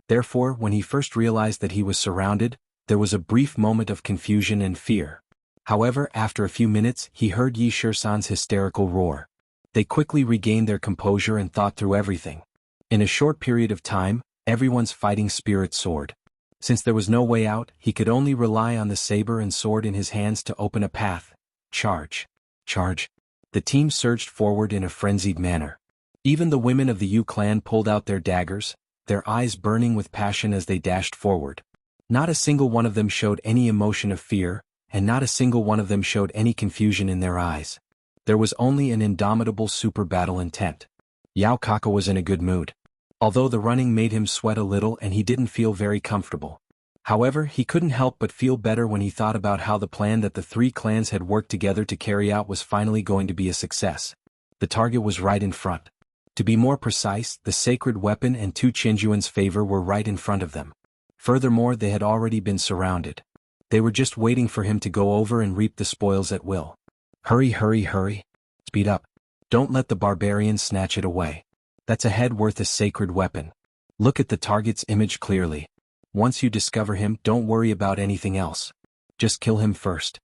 Therefore, when he first realized that he was surrounded, there was a brief moment of confusion and fear. However, after a few minutes, he heard Yi Shisan's hysterical roar. They quickly regained their composure and thought through everything. In a short period of time, everyone's fighting spirit soared. Since there was no way out, he could only rely on the saber and sword in his hands to open a path. Charge! Charge! The team surged forward in a frenzied manner. Even the women of the Yu clan pulled out their daggers, their eyes burning with passion as they dashed forward. Not a single one of them showed any emotion of fear, and not a single one of them showed any confusion in their eyes. There was only an indomitable super battle intent. Yao Kaka was in a good mood. Although the running made him sweat a little and he didn't feel very comfortable. However, he couldn't help but feel better when he thought about how the plan that the 3 clans had worked together to carry out was finally going to be a success. The target was right in front. To be more precise, the sacred weapon and 2 Xuanhuan's favor were right in front of them. Furthermore, they had already been surrounded. They were just waiting for him to go over and reap the spoils at will. Hurry, hurry, hurry. Speed up. Don't let the barbarians snatch it away. That's a head worth a sacred weapon. Look at the target's image clearly. Once you discover him, don't worry about anything else. Just kill him first.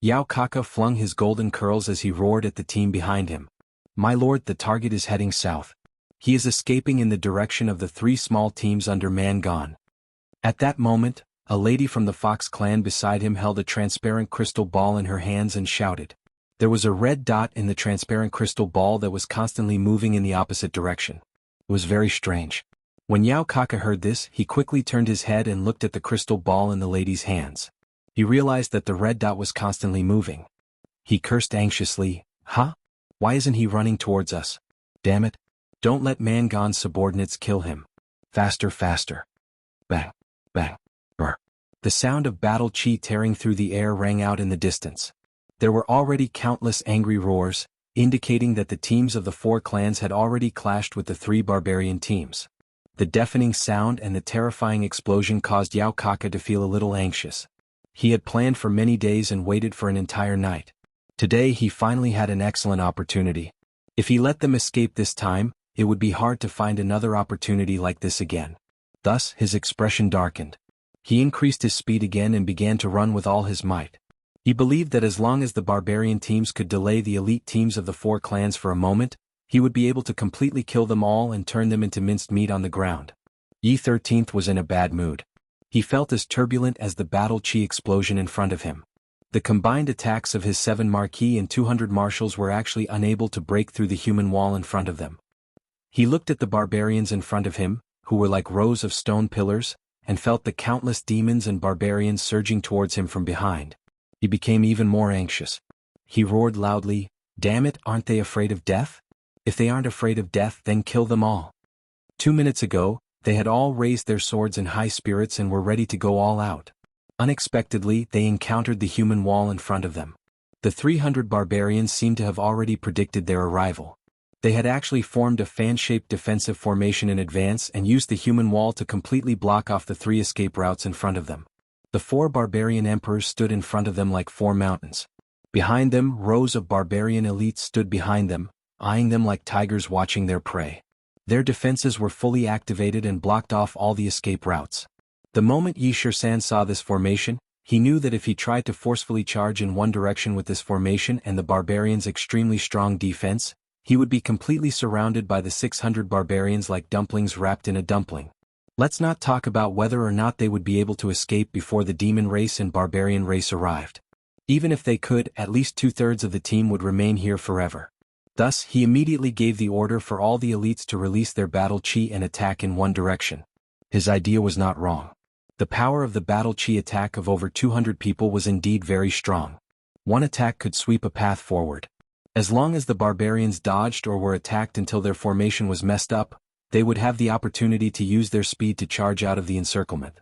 Yao Kaka flung his golden curls as he roared at the team behind him. My lord, the target is heading south. He is escaping in the direction of the three small teams under Mangon. At that moment, a lady from the Fox clan beside him held a transparent crystal ball in her hands and shouted. There was a red dot in the transparent crystal ball that was constantly moving in the opposite direction. It was very strange. When Yao Kaka heard this, he quickly turned his head and looked at the crystal ball in the lady's hands. He realized that the red dot was constantly moving. He cursed anxiously, "Huh? Why isn't he running towards us? Damn it. Don't let Mangon's subordinates kill him. Faster, faster." Bang, bang, brr. The sound of battle chi tearing through the air rang out in the distance. There were already countless angry roars, indicating that the teams of the four clans had already clashed with the three barbarian teams. The deafening sound and the terrifying explosion caused Yao Kaka to feel a little anxious. He had planned for many days and waited for an entire night. Today he finally had an excellent opportunity. If he let them escape this time, it would be hard to find another opportunity like this again. Thus, his expression darkened. He increased his speed again and began to run with all his might. He believed that as long as the barbarian teams could delay the elite teams of the four clans for a moment, he would be able to completely kill them all and turn them into minced meat on the ground. Yi 13th was in a bad mood. He felt as turbulent as the battle chi explosion in front of him. The combined attacks of his 7 marquis and 200 marshals were actually unable to break through the human wall in front of them. He looked at the barbarians in front of him, who were like rows of stone pillars, and felt the countless demons and barbarians surging towards him from behind. He became even more anxious. He roared loudly, "Damn it, aren't they afraid of death? If they aren't afraid of death, then kill them all." 2 minutes ago, they had all raised their swords in high spirits and were ready to go all out. Unexpectedly, they encountered the human wall in front of them. The 300 barbarians seemed to have already predicted their arrival. They had actually formed a fan-shaped defensive formation in advance and used the human wall to completely block off the 3 escape routes in front of them. The 4 barbarian emperors stood in front of them like 4 mountains. Behind them, rows of barbarian elites stood behind them, eyeing them like tigers watching their prey. Their defenses were fully activated and blocked off all the escape routes. The moment Yi Shisan saw this formation, he knew that if he tried to forcefully charge in one direction with this formation and the barbarians' extremely strong defense, he would be completely surrounded by the 600 barbarians like dumplings wrapped in a dumpling. Let's not talk about whether or not they would be able to escape before the demon race and barbarian race arrived. Even if they could, at least 2/3 of the team would remain here forever. Thus, he immediately gave the order for all the elites to release their battle chi and attack in one direction. His idea was not wrong. The power of the battle chi attack of over 200 people was indeed very strong. One attack could sweep a path forward. As long as the barbarians dodged or were attacked until their formation was messed up, they would have the opportunity to use their speed to charge out of the encirclement.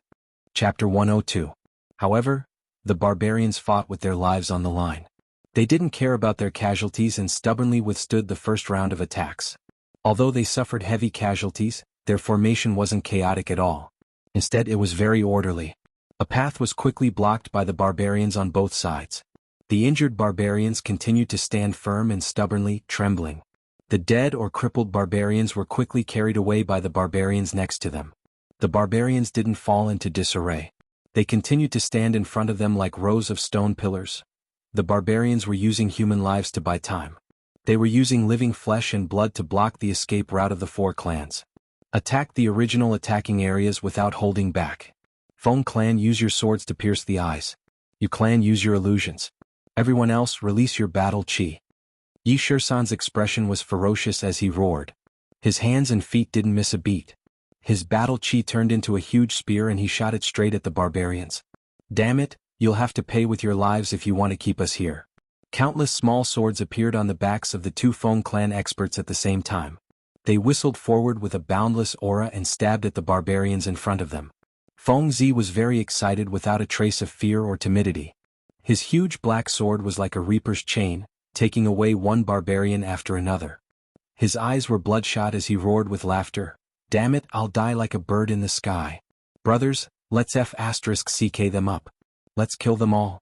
Chapter 102. However, the barbarians fought with their lives on the line. They didn't care about their casualties and stubbornly withstood the first round of attacks. Although they suffered heavy casualties, their formation wasn't chaotic at all. Instead, it was very orderly. A path was quickly blocked by the barbarians on both sides. The injured barbarians continued to stand firm and stubbornly, trembling. The dead or crippled barbarians were quickly carried away by the barbarians next to them. The barbarians didn't fall into disarray. They continued to stand in front of them like rows of stone pillars. The barbarians were using human lives to buy time. They were using living flesh and blood to block the escape route of the 4 clans. Attack the original attacking areas without holding back. Feng clan, use your swords to pierce the eyes. You clan, use your illusions. Everyone else, release your battle chi. Yi Shisan's expression was ferocious as he roared. His hands and feet didn't miss a beat. His battle chi turned into a huge spear and he shot it straight at the barbarians. Damn it, you'll have to pay with your lives if you want to keep us here. Countless small swords appeared on the backs of the 2 Feng clan experts at the same time. They whistled forward with a boundless aura and stabbed at the barbarians in front of them. Feng Zi was very excited without a trace of fear or timidity. His huge black sword was like a reaper's chain, taking away one barbarian after another. His eyes were bloodshot as he roared with laughter. Damn it, I'll die like a bird in the sky. Brothers, let's *CK them up. Let's kill them all.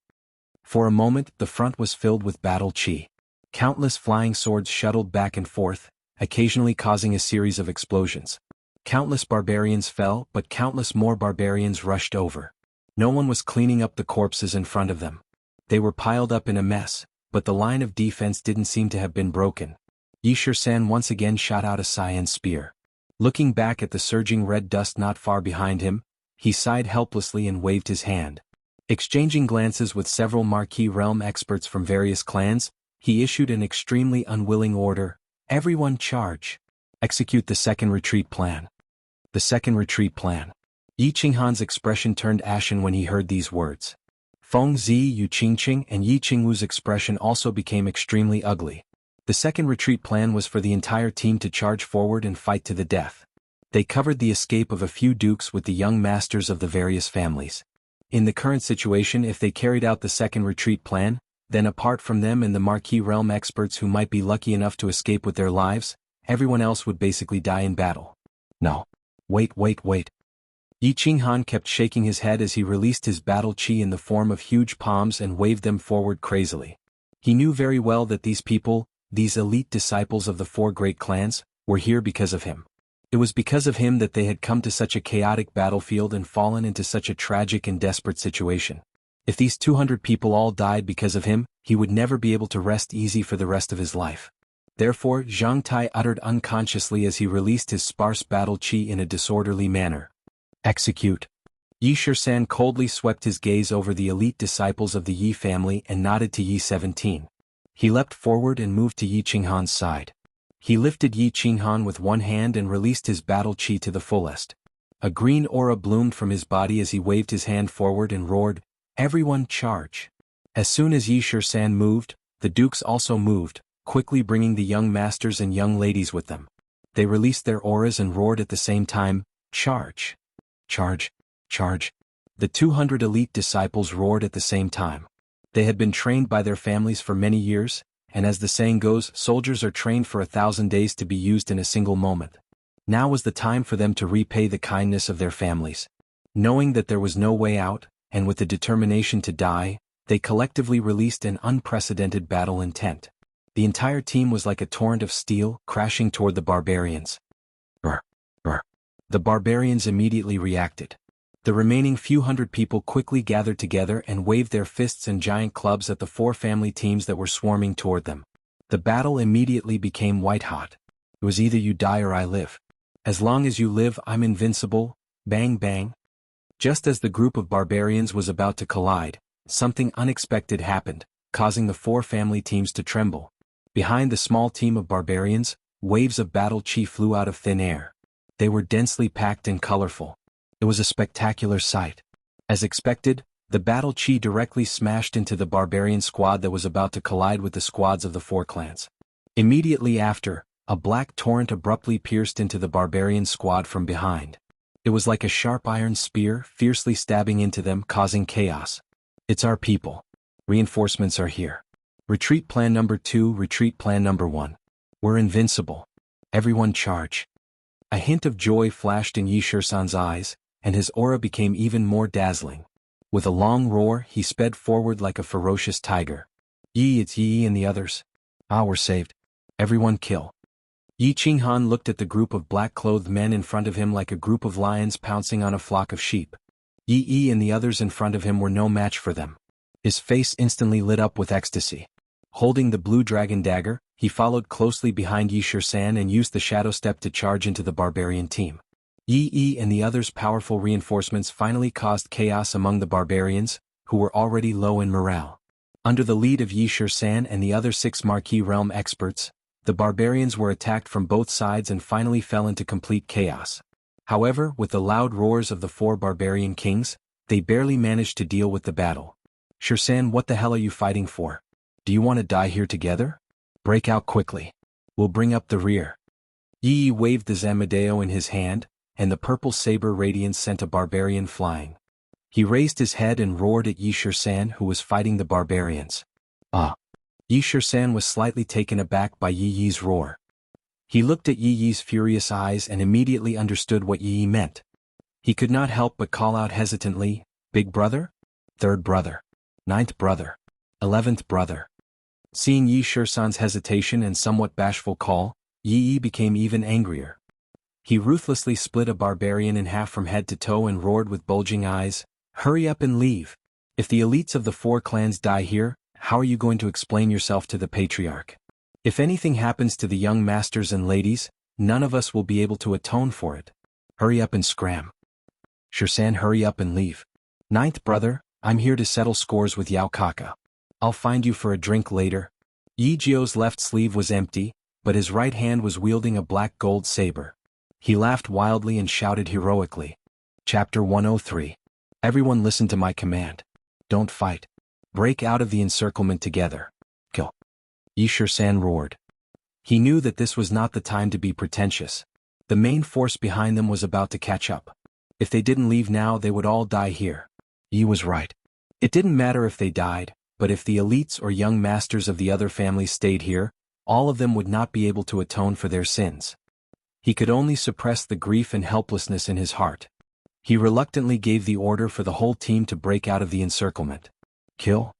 For a moment, the front was filled with battle chi. Countless flying swords shuttled back and forth, occasionally causing a series of explosions. Countless barbarians fell, but countless more barbarians rushed over. No one was cleaning up the corpses in front of them. They were piled up in a mess, but the line of defense didn't seem to have been broken. Yi Shisan once again shot out a cyan spear. Looking back at the surging red dust not far behind him, he sighed helplessly and waved his hand. Exchanging glances with several marquee realm experts from various clans, he issued an extremely unwilling order: everyone charge. Execute the second retreat plan. The second retreat plan. Yi Qinghan's expression turned ashen when he heard these words. Feng Zi, Yu Qingqing, and Yi Qingwu's expression also became extremely ugly. The second retreat plan was for the entire team to charge forward and fight to the death. They covered the escape of a few dukes with the young masters of the various families. In the current situation, if they carried out the second retreat plan, then apart from them and the marquee realm experts who might be lucky enough to escape with their lives, everyone else would basically die in battle. No. Wait. Yi Qinghan kept shaking his head as he released his battle chi in the form of huge palms and waved them forward crazily. He knew very well that these people, these elite disciples of the four great clans, were here because of him. It was because of him that they had come to such a chaotic battlefield and fallen into such a tragic and desperate situation. If these 200 people all died because of him, he would never be able to rest easy for the rest of his life. Therefore, Zhang Tai uttered unconsciously as he released his sparse battle chi in a disorderly manner. Execute. Yi Shisan coldly swept his gaze over the elite disciples of the Yi family and nodded to Yi 17. He leapt forward and moved to Yi Qinghan's side. He lifted Yi Qinghan with one hand and released his battle chi to the fullest. A green aura bloomed from his body as he waved his hand forward and roared, "Everyone charge!" As soon as Yi Shisan moved, the dukes also moved, quickly bringing the young masters and young ladies with them. They released their auras and roared at the same time, "Charge! Charge! Charge!" The 200 elite disciples roared at the same time. They had been trained by their families for many years, and as the saying goes, soldiers are trained for 1,000 days to be used in a single moment. Now was the time for them to repay the kindness of their families. Knowing that there was no way out, and with the determination to die, they collectively released an unprecedented battle intent. The entire team was like a torrent of steel, crashing toward the barbarians. Brr, brr. The barbarians immediately reacted. The remaining few hundred people quickly gathered together and waved their fists and giant clubs at the four family teams that were swarming toward them. The battle immediately became white-hot. It was either you die or I live. As long as you live, I'm invincible. Bang bang. Just as the group of barbarians was about to collide, something unexpected happened, causing the four family teams to tremble. Behind the small team of barbarians, waves of battle chi flew out of thin air. They were densely packed and colorful. It was a spectacular sight. As expected, the battle chi directly smashed into the barbarian squad that was about to collide with the squads of the four clans. Immediately after, a black torrent abruptly pierced into the barbarian squad from behind. It was like a sharp iron spear, fiercely stabbing into them, causing chaos. It's our people. Reinforcements are here. Retreat plan number 2, retreat plan number 1. We're invincible. Everyone charge. A hint of joy flashed in Yi Shisan's eyes, and his aura became even more dazzling. With a long roar, he sped forward like a ferocious tiger. Yi, it's Yi and the others. Ah, we're saved. Everyone kill. Yi Qinghan looked at the group of black-clothed men in front of him like a group of lions pouncing on a flock of sheep. Yi and the others in front of him were no match for them. His face instantly lit up with ecstasy. Holding the blue dragon dagger, he followed closely behind Yi Shisan and used the shadow step to charge into the barbarian team. Yi and the others' powerful reinforcements finally caused chaos among the barbarians, who were already low in morale. Under the lead of Yi Shisan and the other 6 marquee realm experts, the barbarians were attacked from both sides and finally fell into complete chaos. However, with the loud roars of the 4 barbarian kings, they barely managed to deal with the battle. Shisan, what the hell are you fighting for? Do you want to die here together? Break out quickly. We'll bring up the rear. Yi waved the Zamadeo in his hand, and the purple saber radiance sent a barbarian flying. He raised his head and roared at Yi Shisan, who was fighting the barbarians. Ah! Yi Shisan was slightly taken aback by Yi's roar. He looked at Yi's furious eyes and immediately understood what Yi meant. He could not help but call out hesitantly, "Big brother? Third brother? Ninth brother? 11th brother?" Seeing Yi Shisan's hesitation and somewhat bashful call, Yi became even angrier. He ruthlessly split a barbarian in half from head to toe and roared with bulging eyes, "Hurry up and leave. If the elites of the 4 clans die here, how are you going to explain yourself to the patriarch? If anything happens to the young masters and ladies, none of us will be able to atone for it. Hurry up and scram. Xianxia, hurry up and leave. Ninth brother, I'm here to settle scores with Yao Kaka. I'll find you for a drink later. Yi Jiao's left sleeve was empty, but his right hand was wielding a black gold saber. He laughed wildly and shouted heroically. Chapter 103. Everyone listen to my command. Don't fight. Break out of the encirclement together. Kill. Yi Xianxia roared. He knew that this was not the time to be pretentious. The main force behind them was about to catch up. If they didn't leave now, they would all die here. Yi was right. It didn't matter if they died, but if the elites or young masters of the other families stayed here, all of them would not be able to atone for their sins. He could only suppress the grief and helplessness in his heart. He reluctantly gave the order for the whole team to break out of the encirclement. Kill?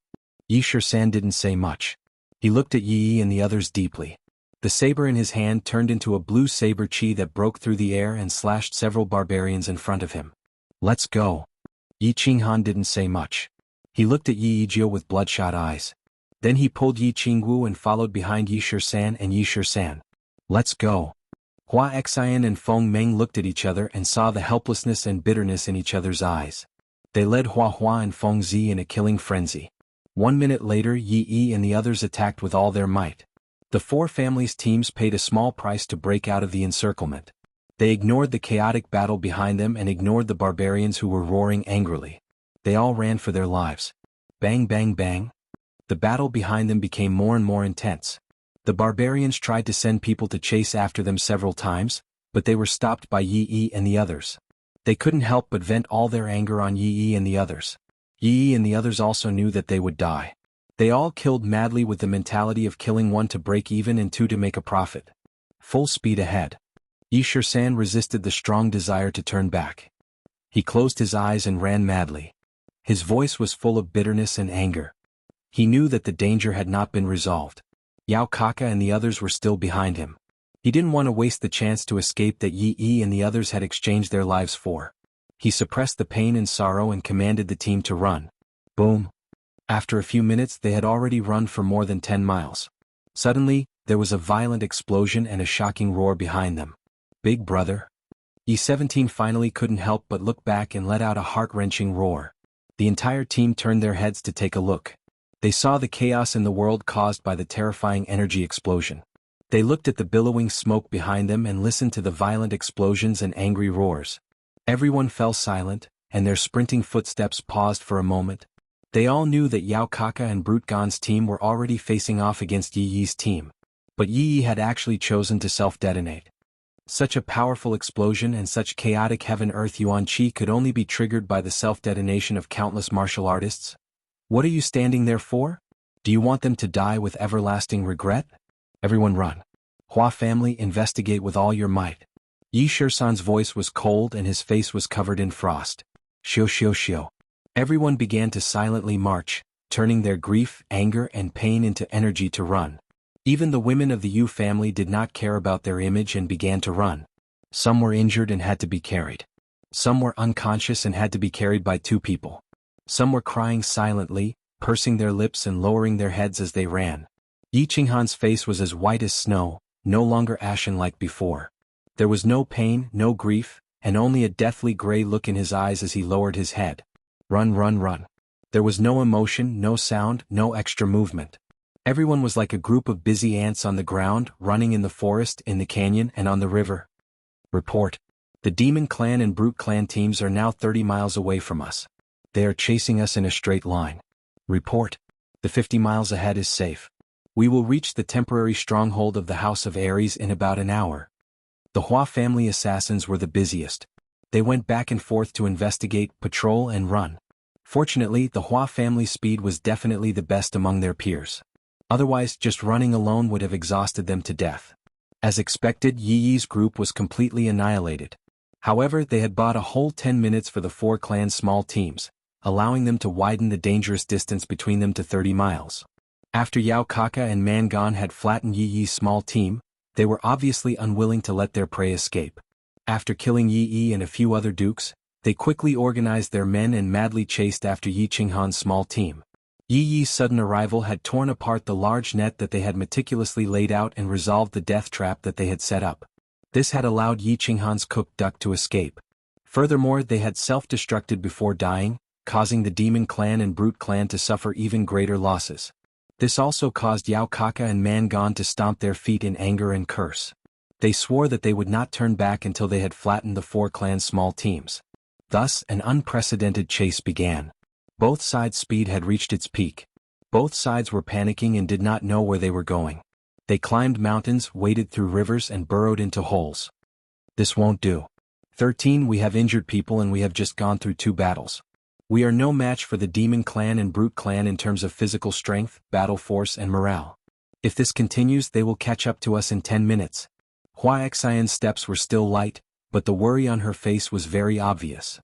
Yi Xianxia didn't say much. He looked at Yi and the others deeply. The saber in his hand turned into a blue saber chi that broke through the air and slashed several barbarians in front of him. Let's go. Yi Xuanhuan didn't say much. He looked at Yi Jiao with bloodshot eyes. Then he pulled Yi Jianghu and followed behind Yi Xianxia and Yi Xianxia. Let's go. Huaxian and Feng Meng looked at each other and saw the helplessness and bitterness in each other's eyes. They led Huahua and Feng Zi in a killing frenzy. 1 minute later, Yi Yi and the others attacked with all their might. The four families' teams paid a small price to break out of the encirclement. They ignored the chaotic battle behind them and ignored the barbarians who were roaring angrily. They all ran for their lives. Bang bang bang. The battle behind them became more and more intense. The barbarians tried to send people to chase after them several times, but they were stopped by Yi Yi and the others. They couldn't help but vent all their anger on Yi Yi and the others. Yi Yi and the others also knew that they would die. They all killed madly with the mentality of killing one to break even and two to make a profit. Full speed ahead. Yi Xianxia resisted the strong desire to turn back. He closed his eyes and ran madly. His voice was full of bitterness and anger. He knew that the danger had not been resolved. Yao Kaka and the others were still behind him. He didn't want to waste the chance to escape that Yi Yi and the others had exchanged their lives for. He suppressed the pain and sorrow and commanded the team to run. Boom. After a few minutes they had already run for more than 10 miles. Suddenly, there was a violent explosion and a shocking roar behind them. Big brother. E17 finally couldn't help but look back and let out a heart-wrenching roar. The entire team turned their heads to take a look. They saw the chaos in the world caused by the terrifying energy explosion. They looked at the billowing smoke behind them and listened to the violent explosions and angry roars. Everyone fell silent, and their sprinting footsteps paused for a moment. They all knew that Yao Kaka and Brute Gon's team were already facing off against Yi Yi's team. But Yi Yi had actually chosen to self-detonate. Such a powerful explosion and such chaotic heaven-earth yuan qi could only be triggered by the self-detonation of countless martial artists. What are you standing there for? Do you want them to die with everlasting regret? Everyone run. Hua family, investigate with all your might. Yi Xianxia's voice was cold and his face was covered in frost. Xiu xiu xiu. Everyone began to silently march, turning their grief, anger, and pain into energy to run. Even the women of the Yu family did not care about their image and began to run. Some were injured and had to be carried. Some were unconscious and had to be carried by two people. Some were crying silently, pursing their lips and lowering their heads as they ran. Yi Qinghan's face was as white as snow, no longer ashen like before. There was no pain, no grief, and only a deathly gray look in his eyes as he lowered his head. Run, run, run. There was no emotion, no sound, no extra movement. Everyone was like a group of busy ants on the ground, running in the forest, in the canyon, and on the river. Report. The Demon Clan and Brute Clan teams are now 30 miles away from us. They are chasing us in a straight line. Report. The 50 miles ahead is safe. We will reach the temporary stronghold of the House of Aries in about an hour. The Hua family assassins were the busiest. They went back and forth to investigate, patrol, and run. Fortunately, the Hua family's speed was definitely the best among their peers. Otherwise, just running alone would have exhausted them to death. As expected, Yi Yi's group was completely annihilated. However, they had bought a whole 10 minutes for the four clans' small teams, allowing them to widen the dangerous distance between them to 30 miles. After Yao Kaka and Mangan had flattened Yi Yi's small team, they were obviously unwilling to let their prey escape. After killing Yi Yi and a few other dukes, they quickly organized their men and madly chased after Yi Qinghan's small team. Yi Yi's sudden arrival had torn apart the large net that they had meticulously laid out and resolved the death trap that they had set up. This had allowed Yi Qinghan's cooked duck to escape. Furthermore, they had self-destructed before dying, causing the demon clan and brute clan to suffer even greater losses. This also caused Yao Kaka and Mangan to stomp their feet in anger and curse. They swore that they would not turn back until they had flattened the four clans' small teams. Thus, an unprecedented chase began. Both sides' speed had reached its peak. Both sides were panicking and did not know where they were going. They climbed mountains, waded through rivers and burrowed into holes. This won't do. 13 We have injured people and we have just gone through 2 battles. We are no match for the demon clan and brute clan in terms of physical strength, battle force and morale. If this continues they will catch up to us in 10 minutes. Huaxian's steps were still light, but the worry on her face was very obvious.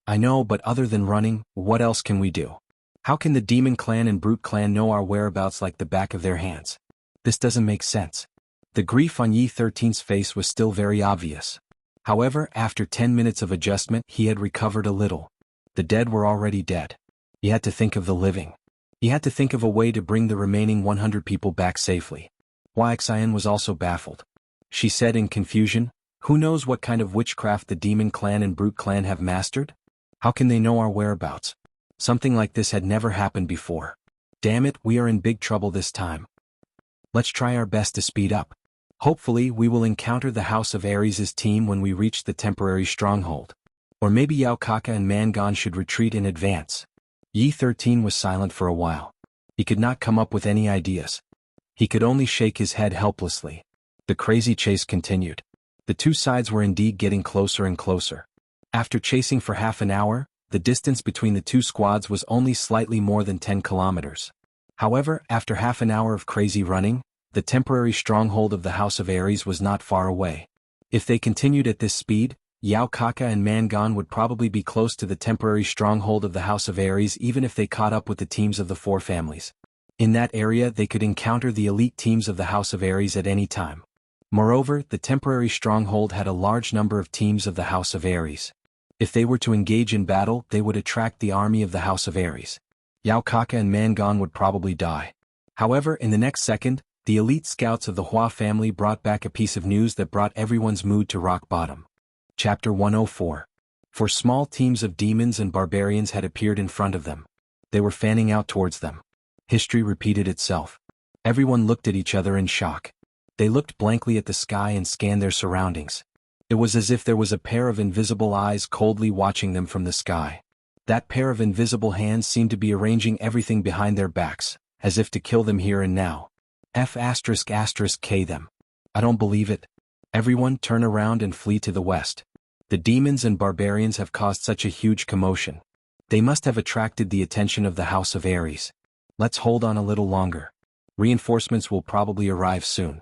I know, but other than running, what else can we do? How can the demon clan and brute clan know our whereabouts like the back of their hands? This doesn't make sense. The grief on Yi 13's face was still very obvious. However, after 10 minutes of adjustment he had recovered a little. The dead were already dead. He had to think of the living. He had to think of a way to bring the remaining 100 people back safely. Huaxian was also baffled. She said in confusion, "Who knows what kind of witchcraft the demon clan and brute clan have mastered? How can they know our whereabouts? Something like this had never happened before. Damn it, we are in big trouble this time. Let's try our best to speed up. Hopefully we will encounter the House of Ares' team when we reach the temporary stronghold. Or maybe Yao Kaka and Mangan should retreat in advance." Yi 13 was silent for a while. He could not come up with any ideas. He could only shake his head helplessly. The crazy chase continued. The two sides were indeed getting closer and closer. After chasing for half an hour, the distance between the two squads was only slightly more than 10 kilometers. However, after half an hour of crazy running, the temporary stronghold of the House of Ares was not far away. If they continued at this speed, Yao Kaka and Mangan would probably be close to the temporary stronghold of the House of Ares even if they caught up with the teams of the 4 families. In that area they could encounter the elite teams of the House of Ares at any time. Moreover, the temporary stronghold had a large number of teams of the House of Ares. If they were to engage in battle, they would attract the army of the House of Ares. Yao Kaka and Mangan would probably die. However, in the next second, the elite scouts of the Hua family brought back a piece of news that brought everyone's mood to rock bottom. Chapter 104. For small teams of demons and barbarians had appeared in front of them. They were fanning out towards them. History repeated itself. Everyone looked at each other in shock. They looked blankly at the sky and scanned their surroundings. It was as if there was a pair of invisible eyes coldly watching them from the sky. That pair of invisible hands seemed to be arranging everything behind their backs, as if to kill them here and now. K them. I don't believe it. Everyone turn around and flee to the west. The demons and barbarians have caused such a huge commotion. They must have attracted the attention of the House of Ares. Let's hold on a little longer. Reinforcements will probably arrive soon.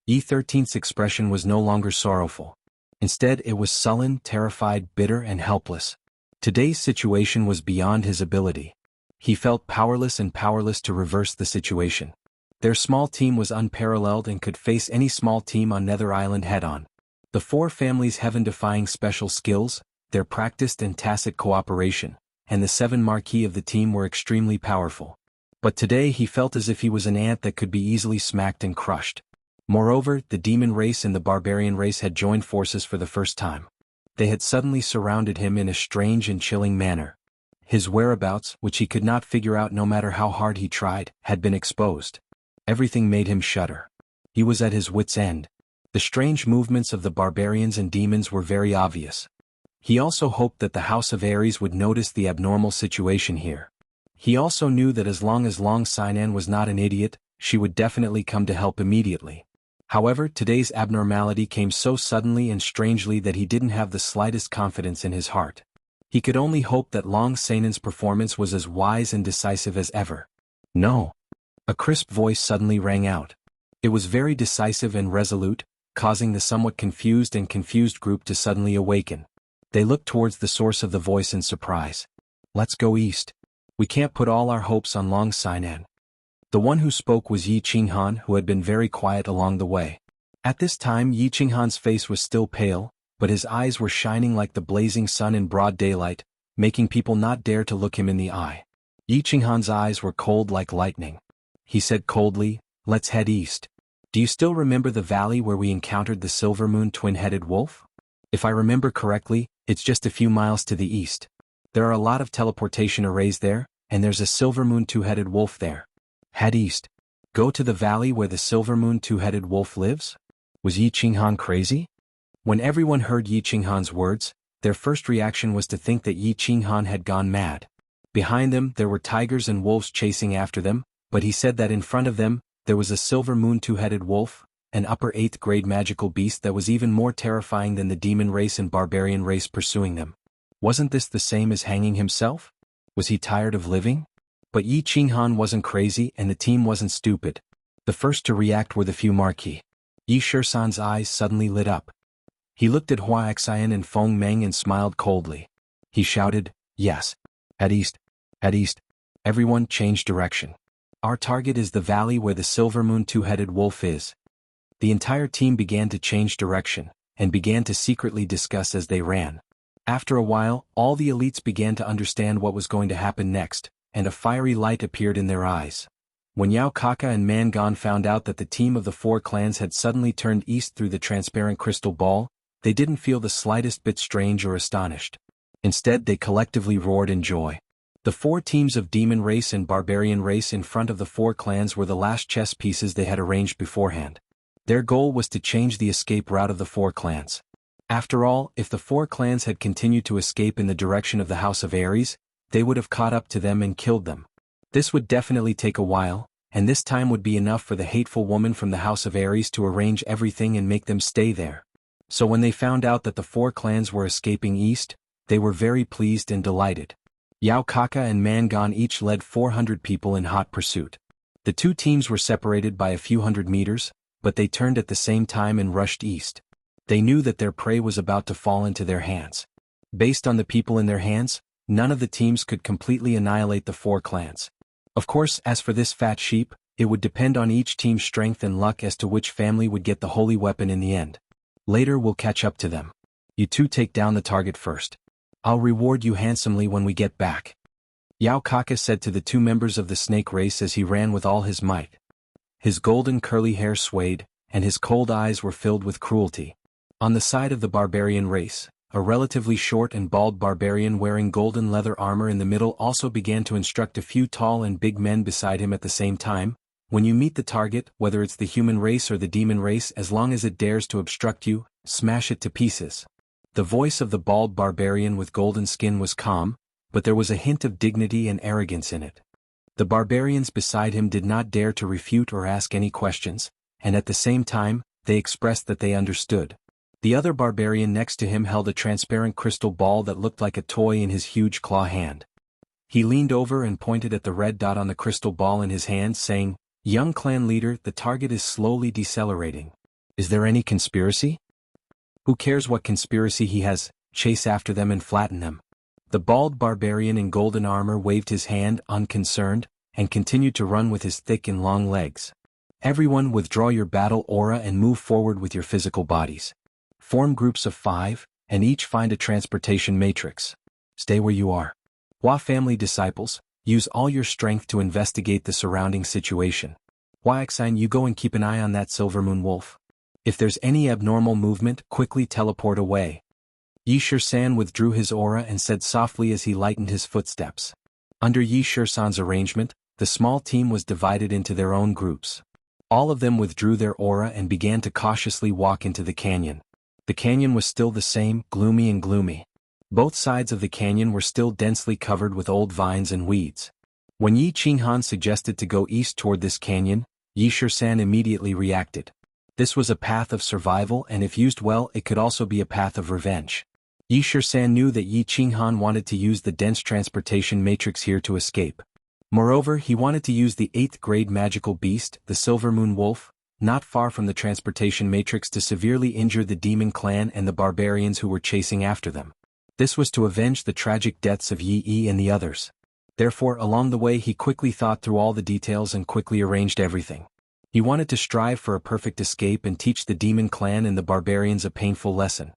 Yi 13's expression was no longer sorrowful. Instead, it was sullen, terrified, bitter, and helpless. Today's situation was beyond his ability. He felt powerless to reverse the situation. Their small team was unparalleled and could face any small team on Nether Island head-on. The 4 families' heaven-defying special skills, their practiced and tacit cooperation, and the 7 marquis of the team were extremely powerful. But today he felt as if he was an ant that could be easily smacked and crushed. Moreover, the demon race and the barbarian race had joined forces for the first time. They had suddenly surrounded him in a strange and chilling manner. His whereabouts, which he could not figure out no matter how hard he tried, had been exposed. Everything made him shudder. He was at his wits' end. The strange movements of the barbarians and demons were very obvious. He also hoped that the House of Ares would notice the abnormal situation here. He also knew that as long as Long Sinan was not an idiot, she would definitely come to help immediately. However, today's abnormality came so suddenly and strangely that he didn't have the slightest confidence in his heart. He could only hope that Long Sinan's performance was as wise and decisive as ever. No. A crisp voice suddenly rang out. It was very decisive and resolute, causing the somewhat confused group to suddenly awaken. They looked towards the source of the voice in surprise. Let's go east. We can't put all our hopes on Long Sinan. The one who spoke was Yi Qinghan, who had been very quiet along the way. At this time Yi Qinghan's face was still pale, but his eyes were shining like the blazing sun in broad daylight, making people not dare to look him in the eye. Yi Qinghan's eyes were cold like lightning. He said coldly, "Let's head east. Do you still remember the valley where we encountered the silver moon twin-headed wolf? If I remember correctly, it's just a few miles to the east. There are a lot of teleportation arrays there, and there's a silver moon two-headed wolf there. Head east. Go to the valley where the silver moon two-headed wolf lives?" Was Yi Qinghan crazy? When everyone heard Yi Qinghan's words, their first reaction was to think that Yi Qinghan had gone mad. Behind them there were tigers and wolves chasing after them, but he said that in front of them, there was a silver moon two-headed wolf, an upper 8th grade magical beast that was even more terrifying than the demon race and barbarian race pursuing them. Wasn't this the same as hanging himself? Was he tired of living? But Yi Qinghan wasn't crazy and the team wasn't stupid. The first to react were the few marquis. Yi Shisan's eyes suddenly lit up. He looked at Huaxian and Feng Meng and smiled coldly. He shouted, "Yes. Head east. Head east. Everyone change direction. Our target is the valley where the silver moon two-headed wolf is." The entire team began to change direction, and began to secretly discuss as they ran. After a while, all the elites began to understand what was going to happen next, and a fiery light appeared in their eyes. When Yao Kaka and Mangon found out that the team of the 4 clans had suddenly turned east through the transparent crystal ball, they didn't feel the slightest bit strange or astonished. Instead, they collectively roared in joy. The 4 teams of demon race and barbarian race in front of the 4 clans were the last chess pieces they had arranged beforehand. Their goal was to change the escape route of the 4 clans. After all, if the 4 clans had continued to escape in the direction of the House of Aries, they would have caught up to them and killed them. This would definitely take a while, and this time would be enough for the hateful woman from the House of Aries to arrange everything and make them stay there. So when they found out that the 4 clans were escaping east, they were very pleased and delighted. Yao Kaka and Mangon each led 400 people in hot pursuit. The 2 teams were separated by a few hundred meters, but they turned at the same time and rushed east. They knew that their prey was about to fall into their hands. Based on the people in their hands, none of the teams could completely annihilate the 4 clans. Of course, as for this fat sheep, it would depend on each team's strength and luck as to which family would get the holy weapon in the end. Later we'll catch up to them. You 2 take down the target first. I'll reward you handsomely when we get back." Yao Kaka said to the 2 members of the snake race as he ran with all his might. His golden curly hair swayed, and his cold eyes were filled with cruelty. On the side of the barbarian race, a relatively short and bald barbarian wearing golden leather armor in the middle also began to instruct a few tall and big men beside him at the same time. "When you meet the target, whether it's the human race or the demon race, as long as it dares to obstruct you, smash it to pieces." The voice of the bald barbarian with golden skin was calm, but there was a hint of dignity and arrogance in it. The barbarians beside him did not dare to refute or ask any questions, and at the same time, they expressed that they understood. The other barbarian next to him held a transparent crystal ball that looked like a toy in his huge claw hand. He leaned over and pointed at the red dot on the crystal ball in his hand, saying, "Young clan leader, the target is slowly decelerating. Is there any conspiracy? Who cares what conspiracy he has, chase after them and flatten them." The bald barbarian in golden armor waved his hand unconcerned, and continued to run with his thick and long legs. "Everyone withdraw your battle aura and move forward with your physical bodies. Form groups of 5, and each find a transportation matrix. Stay where you are. Hua family disciples, use all your strength to investigate the surrounding situation. Huaxian, you go and keep an eye on that silver moon wolf. If there's any abnormal movement, quickly teleport away." Yi Shisan withdrew his aura and said softly as he lightened his footsteps. Under Yi Shisan's arrangement, the small team was divided into their own groups. All of them withdrew their aura and began to cautiously walk into the canyon. The canyon was still the same, gloomy. Both sides of the canyon were still densely covered with old vines and weeds. When Yi Qinghan suggested to go east toward this canyon, Yi Shisan immediately reacted. This was a path of survival, and if used well, it could also be a path of revenge. Yi Shisan knew that Yi Qinghan wanted to use the dense transportation matrix here to escape. Moreover, he wanted to use the 8th grade magical beast, the silver moon wolf, not far from the transportation matrix to severely injure the demon clan and the barbarians who were chasing after them. This was to avenge the tragic deaths of Yi Yi and the others. Therefore, along the way he quickly thought through all the details and quickly arranged everything. He wanted to strive for a perfect escape and teach the demon clan and the barbarians a painful lesson.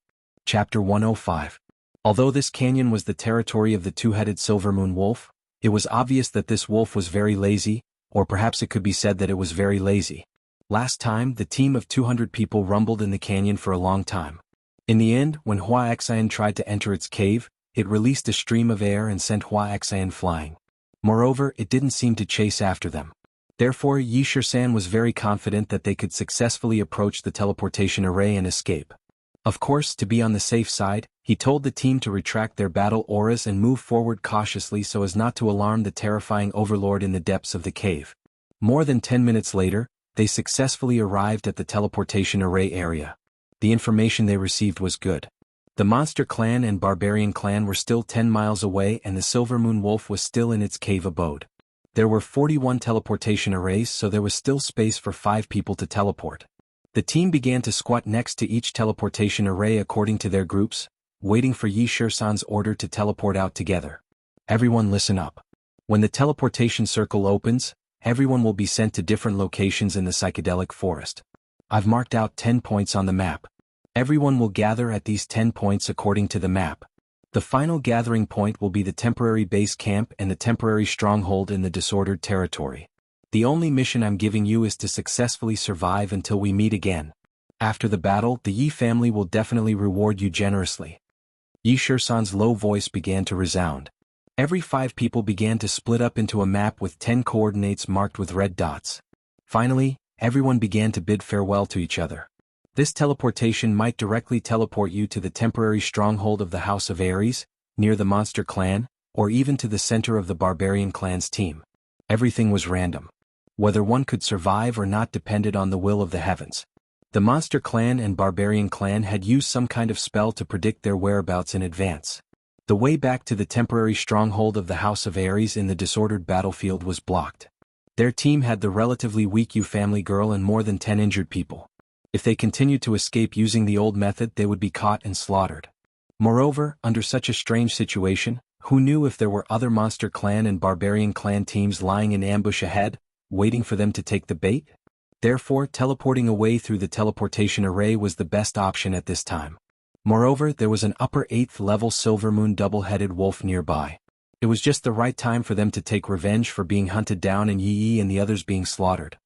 Chapter 105. Although this canyon was the territory of the 2-headed silver moon wolf, It was obvious that this wolf was very lazy, or perhaps it could be said that it was very lazy. Last time, the team of 200 people rumbled in the canyon for a long time. In the end, when Xuanhuan tried to enter its cave, it released a stream of air and sent Xuanhuan flying. Moreover, it didn't seem to chase after them. Therefore, Yishi was very confident that they could successfully approach the teleportation array and escape. Of course, to be on the safe side, he told the team to retract their battle auras and move forward cautiously so as not to alarm the terrifying overlord in the depths of the cave. More than 10 minutes later, they successfully arrived at the teleportation array area. The information they received was good. The monster clan and barbarian clan were still 10 miles away and the silver moon wolf was still in its cave abode. There were 41 teleportation arrays, so there was still space for 5 people to teleport. The team began to squat next to each teleportation array according to their groups, waiting for Yishi order to teleport out together. Everyone listen up. When the teleportation circle opens, everyone will be sent to different locations in the psychedelic forest. I've marked out 10 points on the map. Everyone will gather at these 10 points according to the map. The final gathering point will be the temporary base camp and the temporary stronghold in the disordered territory. The only mission I'm giving you is to successfully survive until we meet again. After the battle, the Yi family will definitely reward you generously. Yishi low voice began to resound. Every 5 people began to split up into a map with 10 coordinates marked with red dots. Finally, everyone began to bid farewell to each other. This teleportation might directly teleport you to the temporary stronghold of the House of Ares, near the monster clan, or even to the center of the barbarian clan's team. Everything was random. Whether one could survive or not depended on the will of the heavens. The monster clan and barbarian clan had used some kind of spell to predict their whereabouts in advance. The way back to the temporary stronghold of the House of Ares in the disordered battlefield was blocked. Their team had the relatively weak Yu family girl and more than 10 injured people. If they continued to escape using the old method, they would be caught and slaughtered. Moreover, under such a strange situation, who knew if there were other monster clan and barbarian clan teams lying in ambush ahead, waiting for them to take the bait? Therefore, teleporting away through the teleportation array was the best option at this time. Moreover, there was an upper 8th level silver moon double-headed wolf nearby. It was just the right time for them to take revenge for being hunted down and Yi and the others being slaughtered.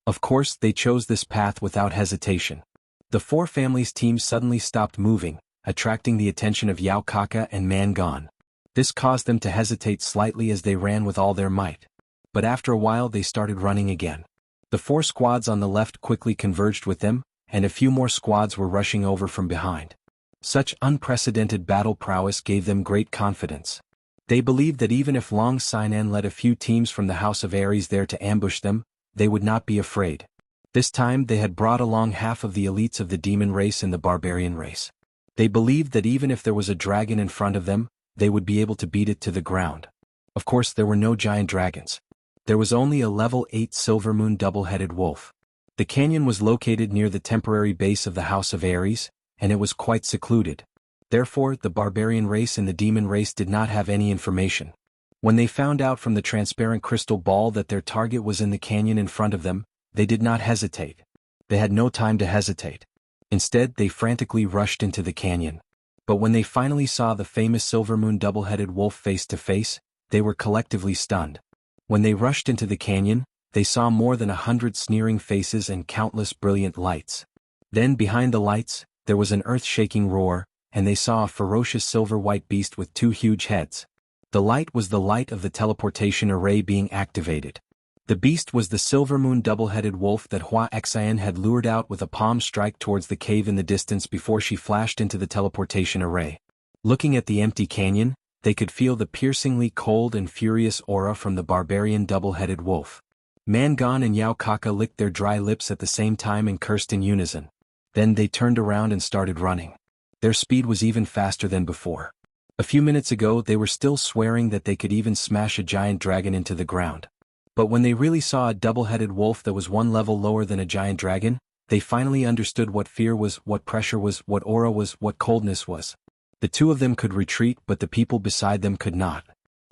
Of course, they chose this path without hesitation. The 4 families' teams suddenly stopped moving, attracting the attention of Yao Kaka and Man Gon. This caused them to hesitate slightly as they ran with all their might. But after a while they started running again. The 4 squads on the left quickly converged with them, and a few more squads were rushing over from behind. Such unprecedented battle prowess gave them great confidence. They believed that even if Long Sinan led a few teams from the House of Ares there to ambush them, they would not be afraid. This time they had brought along half of the elites of the demon race and the barbarian race. They believed that even if there was a dragon in front of them, they would be able to beat it to the ground. Of course, there were no giant dragons. There was only a level 8 silver moon double-headed wolf. The canyon was located near the temporary base of the House of Ares, and it was quite secluded. Therefore, the barbarian race and the demon race did not have any information. When they found out from the transparent crystal ball that their target was in the canyon in front of them, they did not hesitate. They had no time to hesitate. Instead, they frantically rushed into the canyon. But when they finally saw the famous silver moon double-headed wolf face to face, they were collectively stunned. When they rushed into the canyon, they saw more than 100 sneering faces and countless brilliant lights. Then behind the lights, there was an earth-shaking roar, and they saw a ferocious silver-white beast with 2 huge heads. The light was the light of the teleportation array being activated. The beast was the silver moon double-headed wolf that Xuanhuan had lured out with a palm strike towards the cave in the distance before she flashed into the teleportation array. Looking at the empty canyon, they could feel the piercingly cold and furious aura from the barbarian double-headed wolf. Man Gon and Yao Kaka licked their dry lips at the same time and cursed in unison. Then they turned around and started running. Their speed was even faster than before. A few minutes ago they were still swearing that they could even smash a giant dragon into the ground. But when they really saw a double-headed wolf that was 1 level lower than a giant dragon, they finally understood what fear was, what pressure was, what aura was, what coldness was. The 2 of them could retreat, but the people beside them could not.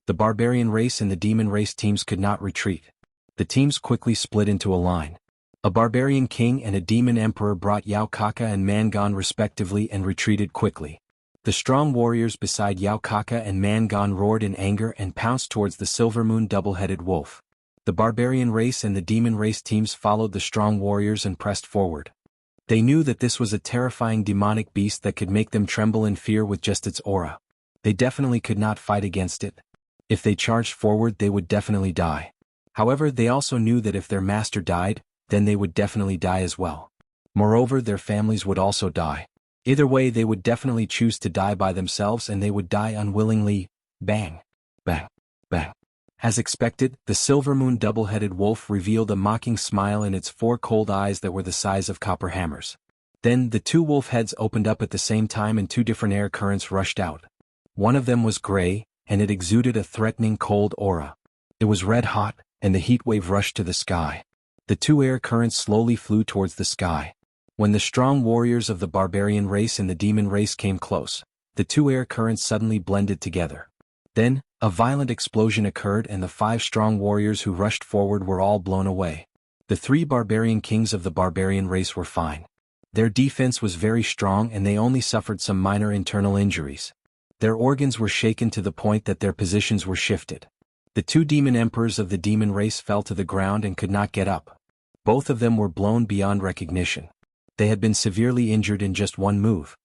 The barbarian race and the demon race teams could not retreat. The teams quickly split into a line. A barbarian king and a demon emperor brought Yao Kaka and Man Gon respectively and retreated quickly. The strong warriors beside Yao Kaka and Man Gan roared in anger and pounced towards the Silver Moon double-headed wolf. The barbarian race and the demon race teams followed the strong warriors and pressed forward. They knew that this was a terrifying demonic beast that could make them tremble in fear with just its aura. They definitely could not fight against it. If they charged forward, they would definitely die. However, they also knew that if their master died, then they would definitely die as well. Moreover, their families would also die. Either way, they would definitely choose to die by themselves, and they would die unwillingly. Bang! Bang! Bang! As expected, the Silver Moon double-headed wolf revealed a mocking smile in its 4 cold eyes that were the size of copper hammers. Then, the 2 wolf heads opened up at the same time and 2 different air currents rushed out. One of them was gray, and it exuded a threatening cold aura. It was red hot, and the heat wave rushed to the sky. The 2 air currents slowly flew towards the sky. When the strong warriors of the barbarian race and the demon race came close, the 2 air currents suddenly blended together. Then, a violent explosion occurred and the 5 strong warriors who rushed forward were all blown away. The 3 barbarian kings of the barbarian race were fine. Their defense was very strong and they only suffered some minor internal injuries. Their organs were shaken to the point that their positions were shifted. The 2 demon emperors of the demon race fell to the ground and could not get up. Both of them were blown beyond recognition. They had been severely injured in just one move.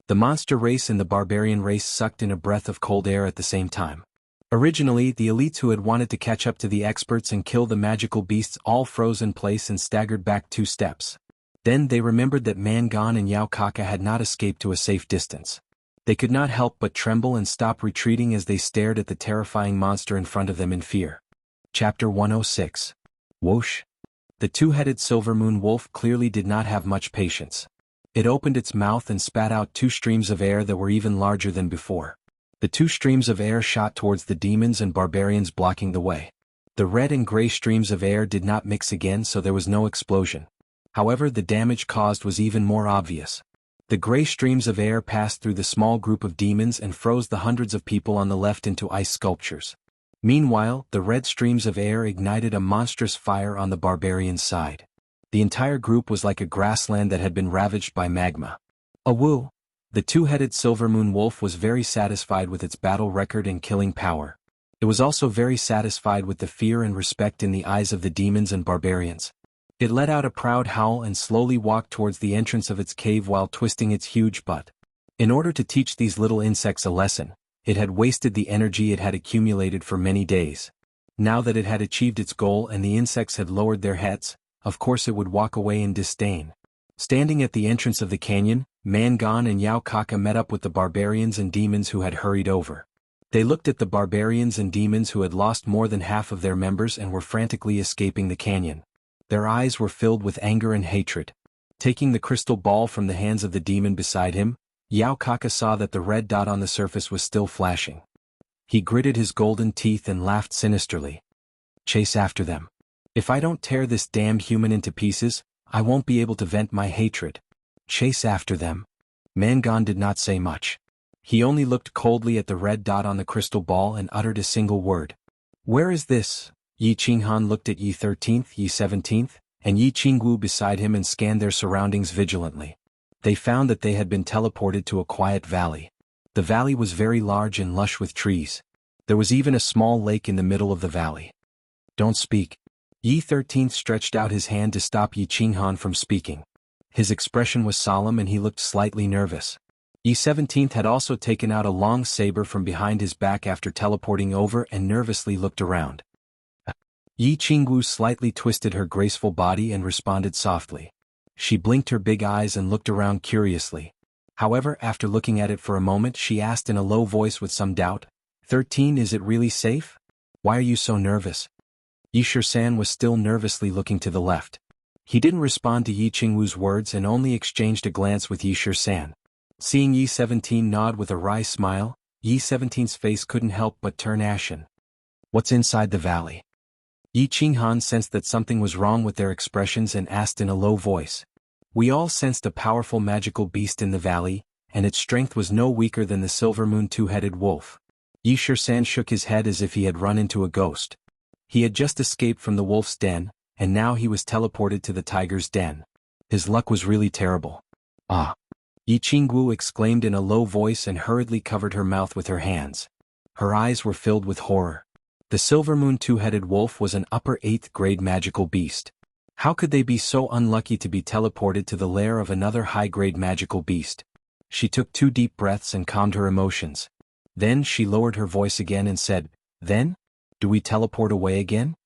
The monster race and the barbarian race sucked in a breath of cold air at the same time. Originally, the elites who had wanted to catch up to the experts and kill the magical beasts all froze in place and staggered back 2 steps. Then they remembered that Mangan and Yao Kaka had not escaped to a safe distance. They could not help but tremble and stop retreating as they stared at the terrifying monster in front of them in fear. Chapter 106. Whoosh! The 2-headed Silver Moon wolf clearly did not have much patience. It opened its mouth and spat out 2 streams of air that were even larger than before. The 2 streams of air shot towards the demons and barbarians, blocking the way. The red and gray streams of air did not mix again, so there was no explosion. However, the damage caused was even more obvious. The gray streams of air passed through the small group of demons and froze the hundreds of people on the left into ice sculptures. Meanwhile, the red streams of air ignited a monstrous fire on the barbarians' side. The entire group was like a grassland that had been ravaged by magma. Awoo! The 2-headed Silver Moon wolf was very satisfied with its battle record and killing power. It was also very satisfied with the fear and respect in the eyes of the demons and barbarians. It let out a proud howl and slowly walked towards the entrance of its cave while twisting its huge butt. In order to teach these little insects a lesson, it had wasted the energy it had accumulated for many days. Now that it had achieved its goal and the insects had lowered their heads, of course it would walk away in disdain. Standing at the entrance of the canyon, Mangan and Yao Kaka met up with the barbarians and demons who had hurried over. They looked at the barbarians and demons who had lost more than half of their members and were frantically escaping the canyon. Their eyes were filled with anger and hatred. Taking the crystal ball from the hands of the demon beside him, Yao Kaka saw that the red dot on the surface was still flashing. He gritted his golden teeth and laughed sinisterly. Chase after them. If I don't tear this damned human into pieces, I won't be able to vent my hatred. Chase after them. Mangan did not say much. He only looked coldly at the red dot on the crystal ball and uttered a single word. Where is this? Yi Qinghan looked at Yi 13th, Yi 17th, and Yi Qingwu beside him and scanned their surroundings vigilantly. They found that they had been teleported to a quiet valley. The valley was very large and lush with trees. There was even a small lake in the middle of the valley. Don't speak. Yi 13th stretched out his hand to stop Yi Qinghan from speaking. His expression was solemn and he looked slightly nervous. Yi 17th had also taken out a long saber from behind his back after teleporting over and nervously looked around. Yi Qingwu slightly twisted her graceful body and responded softly. She blinked her big eyes and looked around curiously. However, after looking at it for a moment, she asked in a low voice with some doubt, 13, is it really safe? Why are you so nervous? Yi Shisan was still nervously looking to the left. He didn't respond to Yi Qingwu's words and only exchanged a glance with Yi Shisan. Seeing Yi 17 nod with a wry smile, Yi 17's face couldn't help but turn ashen. What's inside the valley? Yi Qinghan sensed that something was wrong with their expressions and asked in a low voice. We all sensed a powerful magical beast in the valley, and its strength was no weaker than the Silver Moon 2-headed wolf. Yi Shisan shook his head as if he had run into a ghost. He had just escaped from the wolf's den, and now he was teleported to the tiger's den. His luck was really terrible. Ah. Yi Qingwu exclaimed in a low voice and hurriedly covered her mouth with her hands. Her eyes were filled with horror. The silver moon two-headed wolf was an upper 8th grade magical beast. How could they be so unlucky to be teleported to the lair of another high-grade magical beast? She took 2 deep breaths and calmed her emotions. Then she lowered her voice again and said, "Then? Do we teleport away again?"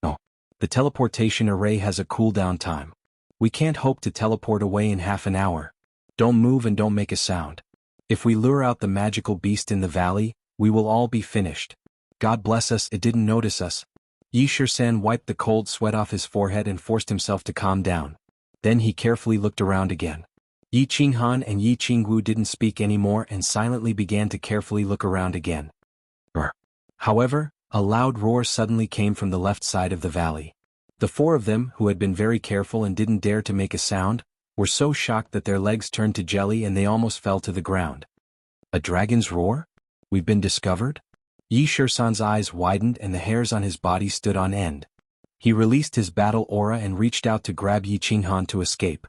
"No. The teleportation array has a cooldown time. We can't hope to teleport away in half an hour. Don't move and don't make a sound. If we lure out the magical beast in the valley, we will all be finished. God bless us, it didn't notice us." Yi Shisan wiped the cold sweat off his forehead and forced himself to calm down. Then he carefully looked around again. Yi Qinghan and Yi Qingwu didn't speak anymore and silently began to carefully look around again. However, a loud roar suddenly came from the left side of the valley. The 4 of them, who had been very careful and didn't dare to make a sound, were so shocked that their legs turned to jelly and they almost fell to the ground. "A dragon's roar? We've been discovered?" Yi Shisan's eyes widened and the hairs on his body stood on end. He released his battle aura and reached out to grab Yi Qinghan to escape.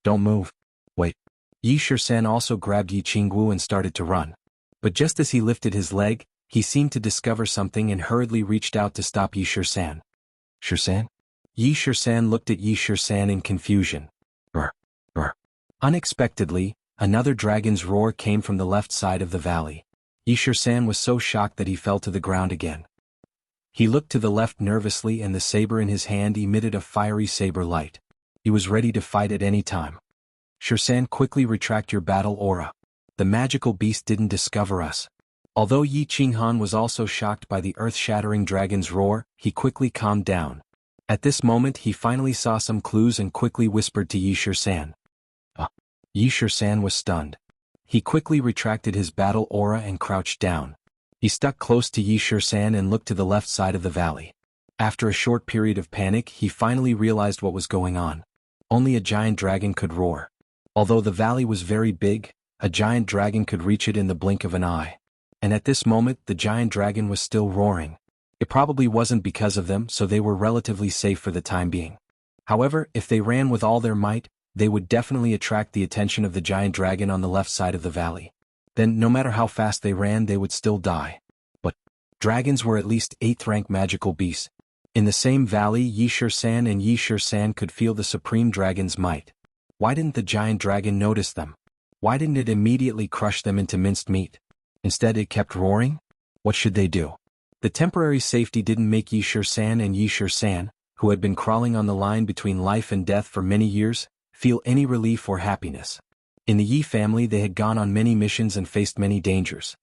"Don't move. Wait." Yi Shisan also grabbed Yi Qingwu and started to run. But just as he lifted his leg, he seemed to discover something and hurriedly reached out to stop Yi Shisan. "Shisan?" Yi Shisan looked at Yi Shisan in confusion. Unexpectedly, another dragon's roar came from the left side of the valley. Yi Shisan was so shocked that he fell to the ground again. He looked to the left nervously and the saber in his hand emitted a fiery saber light. He was ready to fight at any time. "Shisan, quickly retract your battle aura. The magical beast didn't discover us." Although Yi Qinghan was also shocked by the earth-shattering dragon's roar, he quickly calmed down. At this moment he finally saw some clues and quickly whispered to Yi Shisan. Yi Shisan was stunned. He quickly retracted his battle aura and crouched down. He stuck close to Yi Shisan and looked to the left side of the valley. After a short period of panic, he finally realized what was going on. Only a giant dragon could roar. Although the valley was very big, a giant dragon could reach it in the blink of an eye. And at this moment, the giant dragon was still roaring. It probably wasn't because of them, so they were relatively safe for the time being. However, if they ran with all their might, they would definitely attract the attention of the giant dragon on the left side of the valley. Then, no matter how fast they ran, they would still die. But dragons were at least 8th-rank magical beasts. In the same valley, Yi Shisan and Yi Shisan could feel the supreme dragon's might. Why didn't the giant dragon notice them? Why didn't it immediately crush them into minced meat? Instead, it kept roaring? What should they do? The temporary safety didn't make Yi Shisan and Yi Shisan, who had been crawling on the line between life and death for many years, feel any relief or happiness. In the Yi family they had gone on many missions and faced many dangers.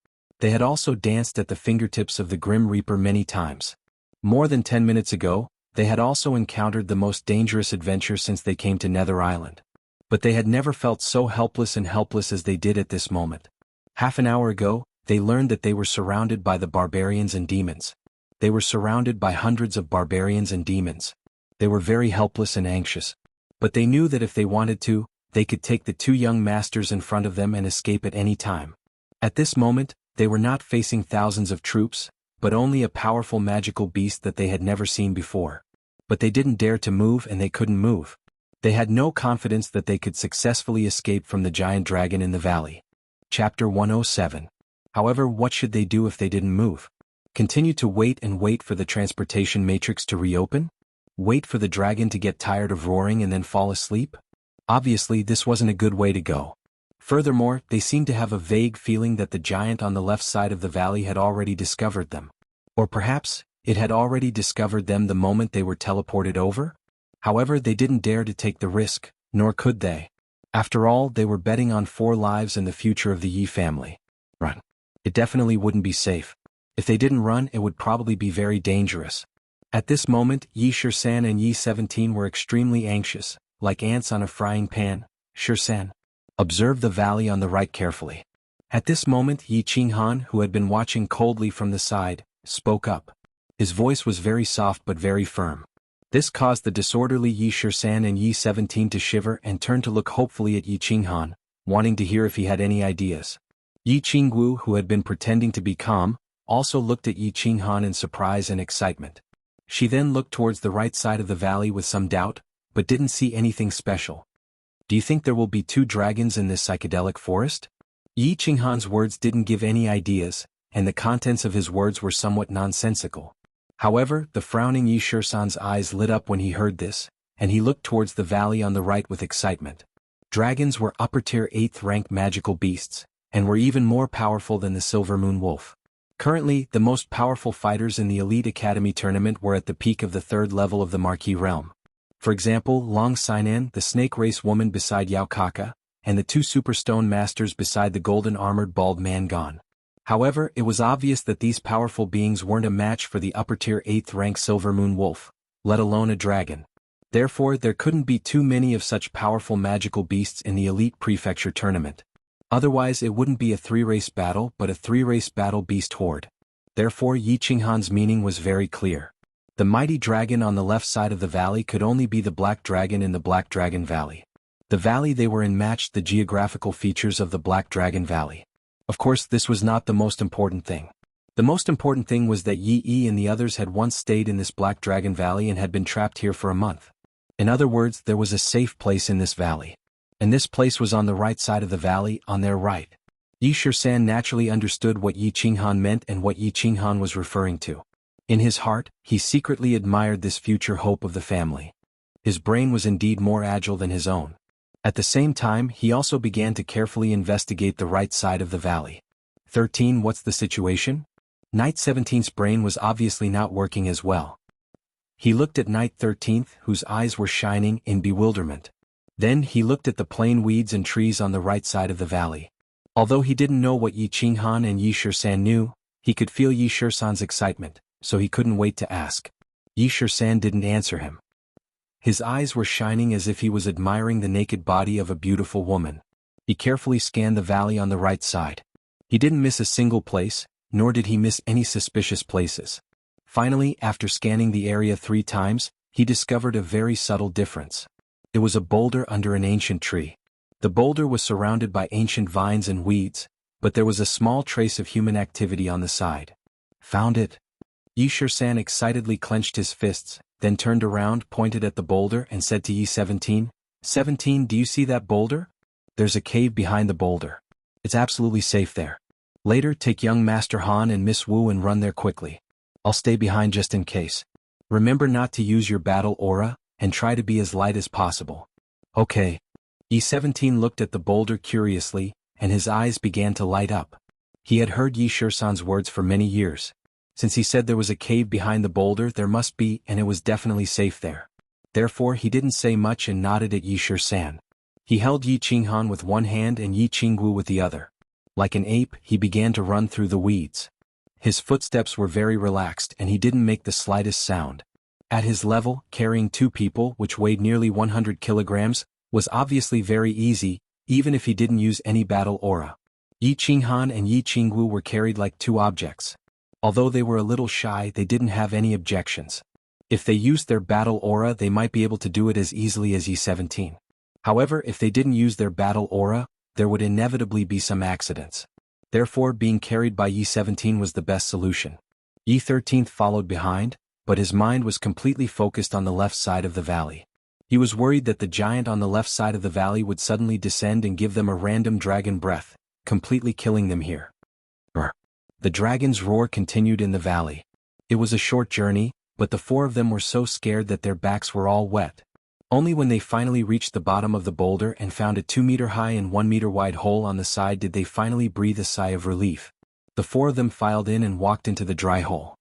They had also danced at the fingertips of the Grim Reaper many times. More than 10 minutes ago, they had also encountered the most dangerous adventure since they came to Nether Island. But they had never felt so helpless as they did at this moment. Half an hour ago, they learned that they were surrounded by the barbarians and demons. They were surrounded by hundreds of barbarians and demons. They were very helpless and anxious. But they knew that if they wanted to, they could take the 2 young masters in front of them and escape at any time. At this moment, they were not facing thousands of troops, but only a powerful magical beast that they had never seen before. But they didn't dare to move and they couldn't move. They had no confidence that they could successfully escape from the giant dragon in the valley. Chapter 107. However, what should they do if they didn't move? Continue to wait and wait for the transportation matrix to reopen? Wait for the dragon to get tired of roaring and then fall asleep? Obviously, this wasn't a good way to go. Furthermore, they seemed to have a vague feeling that the giant on the left side of the valley had already discovered them. Or perhaps, it had already discovered them the moment they were teleported over? However, they didn't dare to take the risk, nor could they. After all, they were betting on 4 lives and the future of the Yi family. Run. It definitely wouldn't be safe. If they didn't run, it would probably be very dangerous. At this moment, Yi Shisan and Yi 17 were extremely anxious, like ants on a frying pan. Shisan, observe the valley on the right carefully. At this moment, Yi Qinghan, who had been watching coldly from the side, spoke up. His voice was very soft but very firm. This caused the disorderly Yi Shisan and Yi 17 to shiver and turn to look hopefully at Yi Qinghan, wanting to hear if he had any ideas. Yi Qingwu, who had been pretending to be calm, also looked at Yi Qinghan in surprise and excitement. She then looked towards the right side of the valley with some doubt, but didn't see anything special. Do you think there will be 2 dragons in this psychedelic forest? Yi Qinghan's words didn't give any ideas, and the contents of his words were somewhat nonsensical. However, the frowning Yi Shisan's eyes lit up when he heard this, and he looked towards the valley on the right with excitement. Dragons were upper-tier 8th-ranked magical beasts, and were even more powerful than the Silver Moon Wolf. Currently, the most powerful fighters in the Elite Academy tournament were at the peak of the 3rd level of the Marquis realm. For example, Long Xinan, the snake race woman beside Yao Kaka, and the 2 superstone masters beside the golden-armored bald man Gon. However, it was obvious that these powerful beings weren't a match for the upper-tier 8th-ranked Silver Moon Wolf, let alone a dragon. Therefore, there couldn't be too many of such powerful magical beasts in the Elite Prefecture tournament. Otherwise it wouldn't be a 3-race battle but a 3-race battle beast horde. Therefore Yi Qinghan's meaning was very clear. The mighty dragon on the left side of the valley could only be the Black Dragon in the Black Dragon Valley. The valley they were in matched the geographical features of the Black Dragon Valley. Of course this was not the most important thing. The most important thing was that Yi Yi and the others had once stayed in this Black Dragon Valley and had been trapped here for a month. In other words, there was a safe place in this valley. And this place was on the right side of the valley, on their right. Yi Shisan naturally understood what Yi Qinghan meant and what Yi Qinghan was referring to. In his heart, he secretly admired this future hope of the family. His brain was indeed more agile than his own. At the same time, he also began to carefully investigate the right side of the valley. 13. What's the situation? Knight 17's brain was obviously not working as well. He looked at Knight 13th, whose eyes were shining in bewilderment. Then he looked at the plain weeds and trees on the right side of the valley. Although he didn't know what Yi Qinghan and Yi Shisan knew, he could feel Yi Shisan's excitement, so he couldn't wait to ask. Yi Shisan didn't answer him. His eyes were shining as if he was admiring the naked body of a beautiful woman. He carefully scanned the valley on the right side. He didn't miss a single place, nor did he miss any suspicious places. Finally, after scanning the area 3 times, he discovered a very subtle difference. It was a boulder under an ancient tree. The boulder was surrounded by ancient vines and weeds, but there was a small trace of human activity on the side. Found it. Yi Shisan excitedly clenched his fists, then turned around, pointed at the boulder and said to Yi 17, 17, do you see that boulder? There's a cave behind the boulder. It's absolutely safe there. Later take young Master Han and Miss Wu and run there quickly. I'll stay behind just in case. Remember not to use your battle aura, and try to be as light as possible. Okay. Yi 17 looked at the boulder curiously, and his eyes began to light up. He had heard Yi Shisan's words for many years. Since he said there was a cave behind the boulder, there must be, and it was definitely safe there. Therefore he didn't say much and nodded at Yi Shisan. He held Yi Qinghan with one hand and Yi Qingwu with the other. Like an ape, he began to run through the weeds. His footsteps were very relaxed and he didn't make the slightest sound. At his level, carrying 2 people, which weighed nearly 100 kilograms, was obviously very easy, even if he didn't use any battle aura. Yi Qinghan and Yi Qingwu were carried like 2 objects. Although they were a little shy, they didn't have any objections. If they used their battle aura, they might be able to do it as easily as Yi 17. However, if they didn't use their battle aura, there would inevitably be some accidents. Therefore, being carried by Yi 17 was the best solution. Yi 13th followed behind, but his mind was completely focused on the left side of the valley. He was worried that the giant on the left side of the valley would suddenly descend and give them a random dragon breath, completely killing them here. The dragon's roar continued in the valley. It was a short journey, but the 4 of them were so scared that their backs were all wet. Only when they finally reached the bottom of the boulder and found a 2-meter-high and 1-meter-wide hole on the side did they finally breathe a sigh of relief. The 4 of them filed in and walked into the dry hole.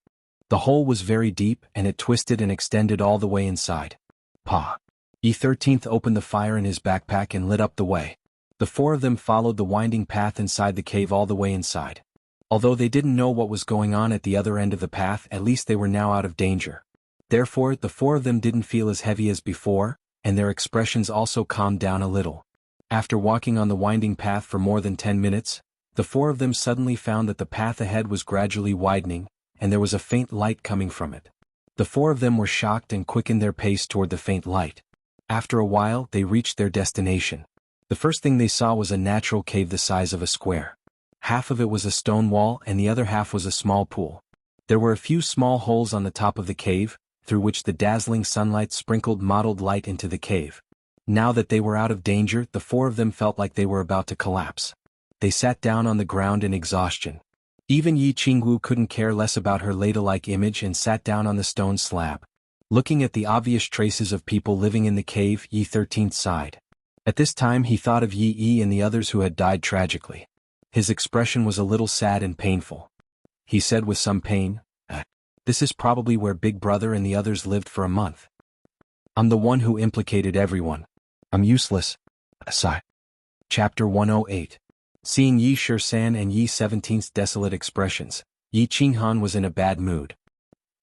The hole was very deep and it twisted and extended all the way inside. Pa. Yi 13th opened the fire in his backpack and lit up the way. The 4 of them followed the winding path inside the cave all the way inside. Although they didn't know what was going on at the other end of the path, at least they were now out of danger. Therefore, the 4 of them didn't feel as heavy as before, and their expressions also calmed down a little. After walking on the winding path for more than 10 minutes, the 4 of them suddenly found that the path ahead was gradually widening, and there was a faint light coming from it. The 4 of them were shocked and quickened their pace toward the faint light. After a while, they reached their destination. The first thing they saw was a natural cave the size of a square. Half of it was a stone wall and the other half was a small pool. There were a few small holes on the top of the cave, through which the dazzling sunlight sprinkled mottled light into the cave. Now that they were out of danger, the four of them felt like they were about to collapse. They sat down on the ground in exhaustion. Even Yi Qingwu couldn't care less about her ladle-like image and sat down on the stone slab. Looking at the obvious traces of people living in the cave, Yi 13th sighed. At this time he thought of Yi Yi and the others who had died tragically. His expression was a little sad and painful. He said with some pain, "This is probably where Big Brother and the others lived for a month. I'm the one who implicated everyone. I'm useless." Sigh. Chapter 108. Seeing Yi Shisan and Yi 17th's desolate expressions, Yi Qinghan was in a bad mood.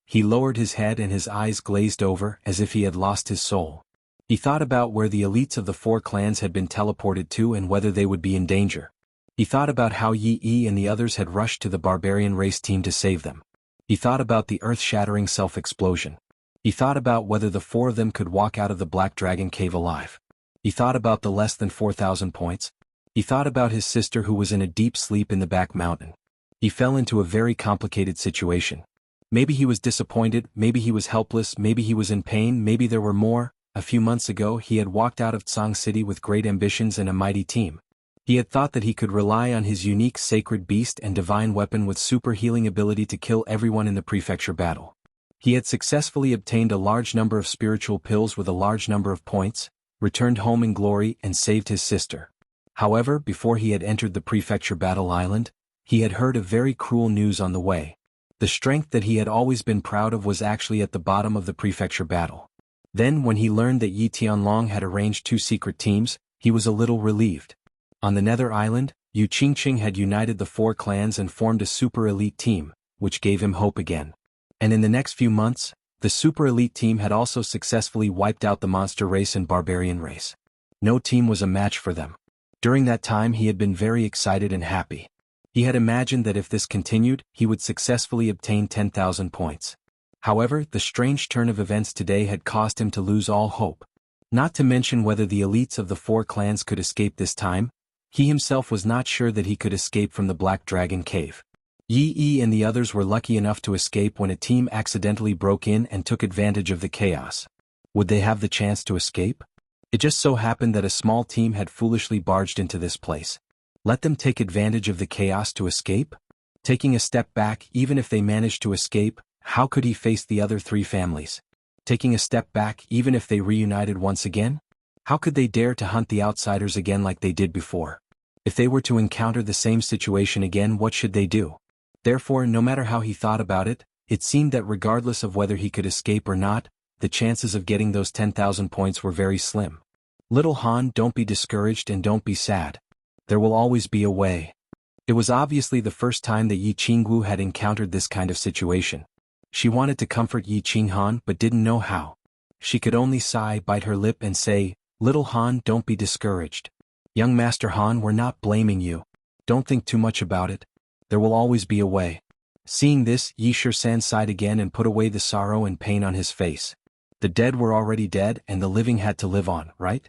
He lowered his head and his eyes glazed over as if he had lost his soul. He thought about where the elites of the four clans had been teleported to and whether they would be in danger. He thought about how Yi Yi and the others had rushed to the barbarian race team to save them. He thought about the earth-shattering self-explosion. He thought about whether the four of them could walk out of the Black Dragon cave alive. He thought about the less than 4,000 points. He thought about his sister who was in a deep sleep in the back mountain. He fell into a very complicated situation. Maybe he was disappointed, maybe he was helpless, maybe he was in pain, maybe there were more. A few months ago he had walked out of Tsang City with great ambitions and a mighty team. He had thought that he could rely on his unique sacred beast and divine weapon with super healing ability to kill everyone in the prefecture battle. He had successfully obtained a large number of spiritual pills with a large number of points, returned home in glory and saved his sister. However, before he had entered the prefecture battle island, he had heard of very cruel news on the way. The strength that he had always been proud of was actually at the bottom of the prefecture battle. Then when he learned that Yi Tianlong had arranged 2 secret teams, he was a little relieved. On the Nether Island, Yu Qingqing had united the 4 clans and formed a super elite team, which gave him hope again. And in the next few months, the super elite team had also successfully wiped out the monster race and barbarian race. No team was a match for them. During that time he had been very excited and happy. He had imagined that if this continued, he would successfully obtain 10,000 points. However, the strange turn of events today had caused him to lose all hope. Not to mention whether the elites of the 4 clans could escape this time, he himself was not sure that he could escape from the Black Dragon cave. Yi Yi and the others were lucky enough to escape when a team accidentally broke in and took advantage of the chaos. Would they have the chance to escape? It just so happened that a small team had foolishly barged into this place. Let them take advantage of the chaos to escape? Taking a step back, even if they managed to escape, how could he face the other 3 families? Taking a step back, even if they reunited once again? How could they dare to hunt the outsiders again like they did before? If they were to encounter the same situation again, what should they do? Therefore, no matter how he thought about it, it seemed that regardless of whether he could escape or not, the chances of getting those 10,000 points were very slim. Little Han, don't be discouraged and don't be sad. There will always be a way. It was obviously the first time that Yi Qingwu had encountered this kind of situation. She wanted to comfort Yi Qinghan but didn't know how. She could only sigh, bite her lip and say, "Little Han, don't be discouraged. Young Master Han, we're not blaming you. Don't think too much about it. There will always be a way." Seeing this, Yi Shisan sighed again and put away the sorrow and pain on his face. The dead were already dead and the living had to live on, right?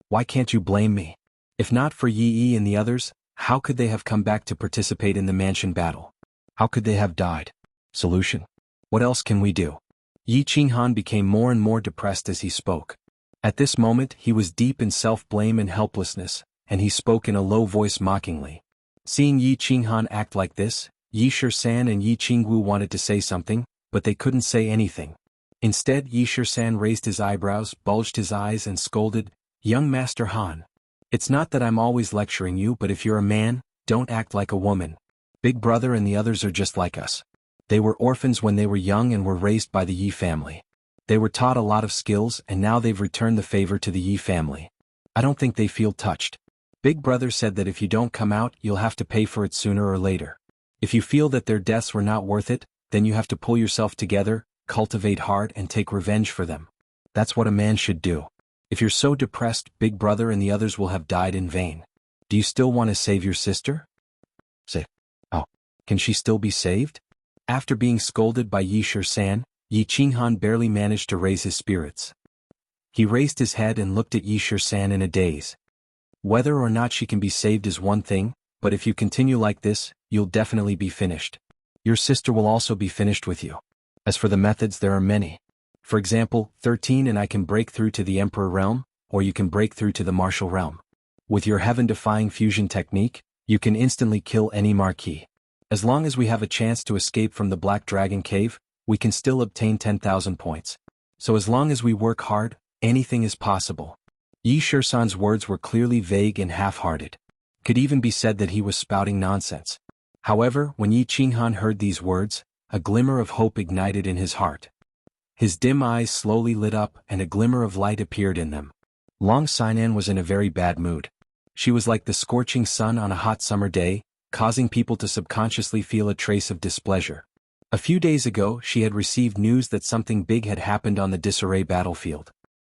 Why can't you blame me? If not for Yi Yi and the others, how could they have come back to participate in the mansion battle? How could they have died? Solution? What else can we do? Yi Qinghan became more and more depressed as he spoke. At this moment he was deep in self-blame and helplessness, and he spoke in a low voice mockingly. Seeing Yi Qinghan act like this, Yi Shisan and Yi Qingwu wanted to say something, but they couldn't say anything. Instead, Yi Shisan raised his eyebrows, bulged his eyes and scolded, "Young Master Han. It's not that I'm always lecturing you, but if you're a man, don't act like a woman. Big Brother and the others are just like us. They were orphans when they were young and were raised by the Yi family. They were taught a lot of skills and now they've returned the favor to the Yi family. I don't think they feel touched. Big Brother said that if you don't come out, you'll have to pay for it sooner or later. If you feel that their deaths were not worth it, then you have to pull yourself together, cultivate hard and take revenge for them. That's what a man should do. If you're so depressed, Big Brother and the others will have died in vain. Do you still want to save your sister?" Say, "Oh, can she still be saved?" After being scolded by Yi Shisan, Yi Qinghan barely managed to raise his spirits. He raised his head and looked at Yi Shisan in a daze. Whether or not she can be saved is one thing, but if you continue like this, you'll definitely be finished. Your sister will also be finished with you. As for the methods, there are many. For example, 13 and I can break through to the Emperor realm, or you can break through to the martial realm. With your heaven-defying fusion technique, you can instantly kill any marquis. As long as we have a chance to escape from the Black Dragon Cave, we can still obtain 10,000 points. So as long as we work hard, anything is possible. Yi Shisan's words were clearly vague and half-hearted. Could even be said that he was spouting nonsense. However, when Yi Qinghan heard these words, a glimmer of hope ignited in his heart. His dim eyes slowly lit up and a glimmer of light appeared in them. Long Xian'an was in a very bad mood. She was like the scorching sun on a hot summer day, causing people to subconsciously feel a trace of displeasure. A few days ago, she had received news that something big had happened on the disarray battlefield.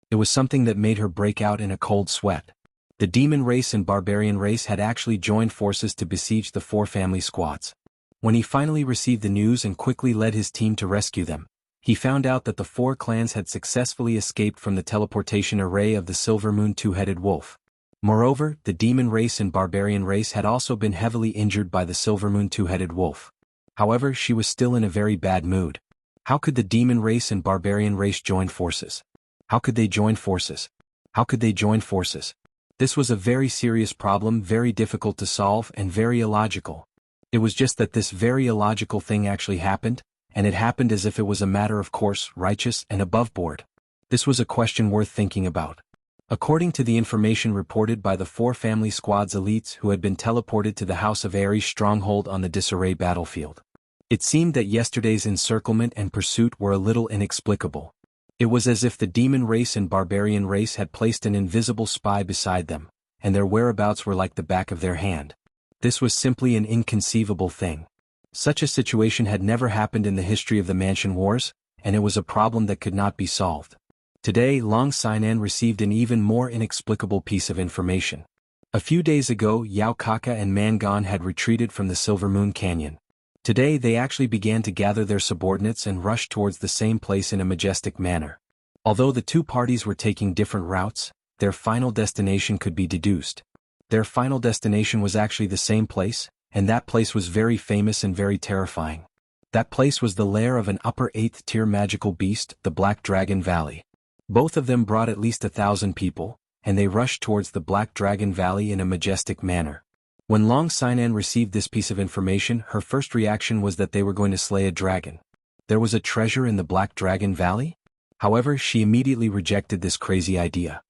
It was something that made her break out in a cold sweat. The demon race and barbarian race had actually joined forces to besiege the four family squads. When he finally received the news and quickly led his team to rescue them, he found out that the four clans had successfully escaped from the teleportation array of the Silver Moon two-headed wolf. Moreover, the demon race and barbarian race had also been heavily injured by the Silver Moon two-headed wolf. However, she was still in a very bad mood. How could the demon race and barbarian race join forces? How could they join forces? How could they join forces? This was a very serious problem, very difficult to solve and very illogical. It was just that this very illogical thing actually happened, and it happened as if it was a matter of course, righteous and above board. This was a question worth thinking about. According to the information reported by the four family squad's elites who had been teleported to the House of Ares' stronghold on the disarray battlefield, it seemed that yesterday's encirclement and pursuit were a little inexplicable. It was as if the demon race and barbarian race had placed an invisible spy beside them, and their whereabouts were like the back of their hand. This was simply an inconceivable thing. Such a situation had never happened in the history of the Mansion Wars, and it was a problem that could not be solved. Today, Long Xian'an received an even more inexplicable piece of information. A few days ago, Yao Kaka and Mangan had retreated from the Silver Moon Canyon. Today they actually began to gather their subordinates and rush towards the same place in a majestic manner. Although the two parties were taking different routes, their final destination could be deduced. Their final destination was actually the same place, and that place was very famous and very terrifying. That place was the lair of an upper 8th tier magical beast, the Black Dragon Valley. Both of them brought at least 1,000 people, and they rushed towards the Black Dragon Valley in a majestic manner. When Long Xian'an received this piece of information, her first reaction was that they were going to slay a dragon. There was a treasure in the Black Dragon Valley? However, she immediately rejected this crazy idea.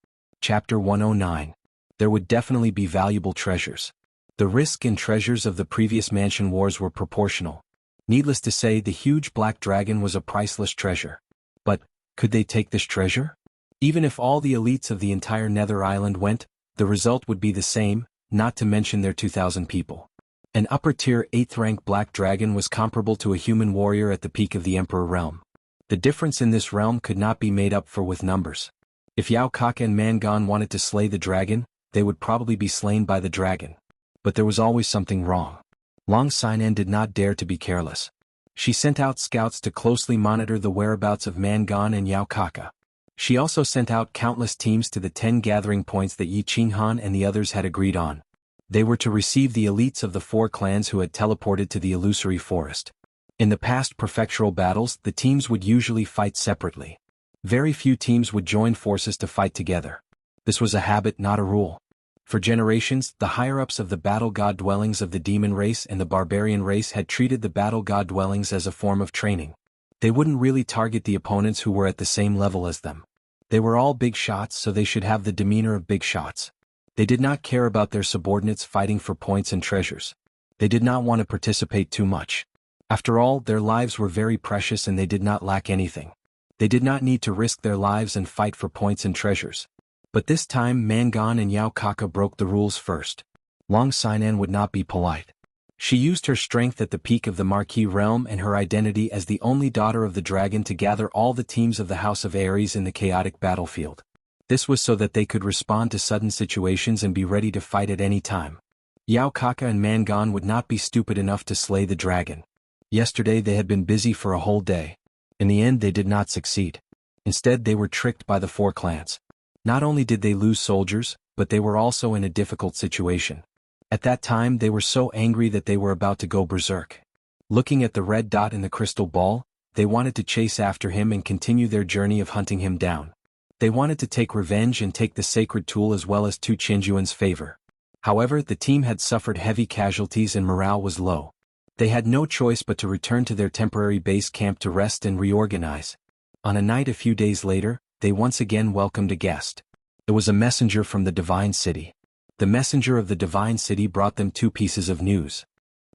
Chapter 109. There would definitely be valuable treasures. The risk and treasures of the previous Mansion Wars were proportional. Needless to say, the huge black dragon was a priceless treasure. But, could they take this treasure? Even if all the elites of the entire Nether Island went, the result would be the same, not to mention their 2,000 people. An upper-tier 8th-rank black dragon was comparable to a human warrior at the peak of the Emperor realm. The difference in this realm could not be made up for with numbers. If Yao Kaka and Mangan wanted to slay the dragon, they would probably be slain by the dragon. But there was always something wrong. Long Xian'an did not dare to be careless. She sent out scouts to closely monitor the whereabouts of Mangan and Yao Kaka. She also sent out countless teams to the 10 gathering points that Yi Qinghan and the others had agreed on. They were to receive the elites of the 4 clans who had teleported to the illusory forest. In the past prefectural battles, the teams would usually fight separately. Very few teams would join forces to fight together. This was a habit, not a rule. For generations, the higher-ups of the battle god dwellings of the demon race and the barbarian race had treated the battle god dwellings as a form of training. They wouldn't really target the opponents who were at the same level as them. They were all big shots, so they should have the demeanor of big shots. They did not care about their subordinates fighting for points and treasures. They did not want to participate too much. After all, their lives were very precious and they did not lack anything. They did not need to risk their lives and fight for points and treasures. But this time Mangan and Yao Kaka broke the rules first. Long Xian'an would not be polite. She used her strength at the peak of the Marquis realm and her identity as the only daughter of the dragon to gather all the teams of the House of Ares in the chaotic battlefield. This was so that they could respond to sudden situations and be ready to fight at any time. Yao Kaka and Mangan would not be stupid enough to slay the dragon. Yesterday they had been busy for a whole day. In the end they did not succeed. Instead they were tricked by the 4 clans. Not only did they lose soldiers, but they were also in a difficult situation. At that time they were so angry that they were about to go berserk. Looking at the red dot in the crystal ball, they wanted to chase after him and continue their journey of hunting him down. They wanted to take revenge and take the sacred tool as well as two Xianxuan's favor. However, the team had suffered heavy casualties and morale was low. They had no choice but to return to their temporary base camp to rest and reorganize. On a night a few days later, they once again welcomed a guest. It was a messenger from the Divine City. The messenger of the Divine City brought them two pieces of news.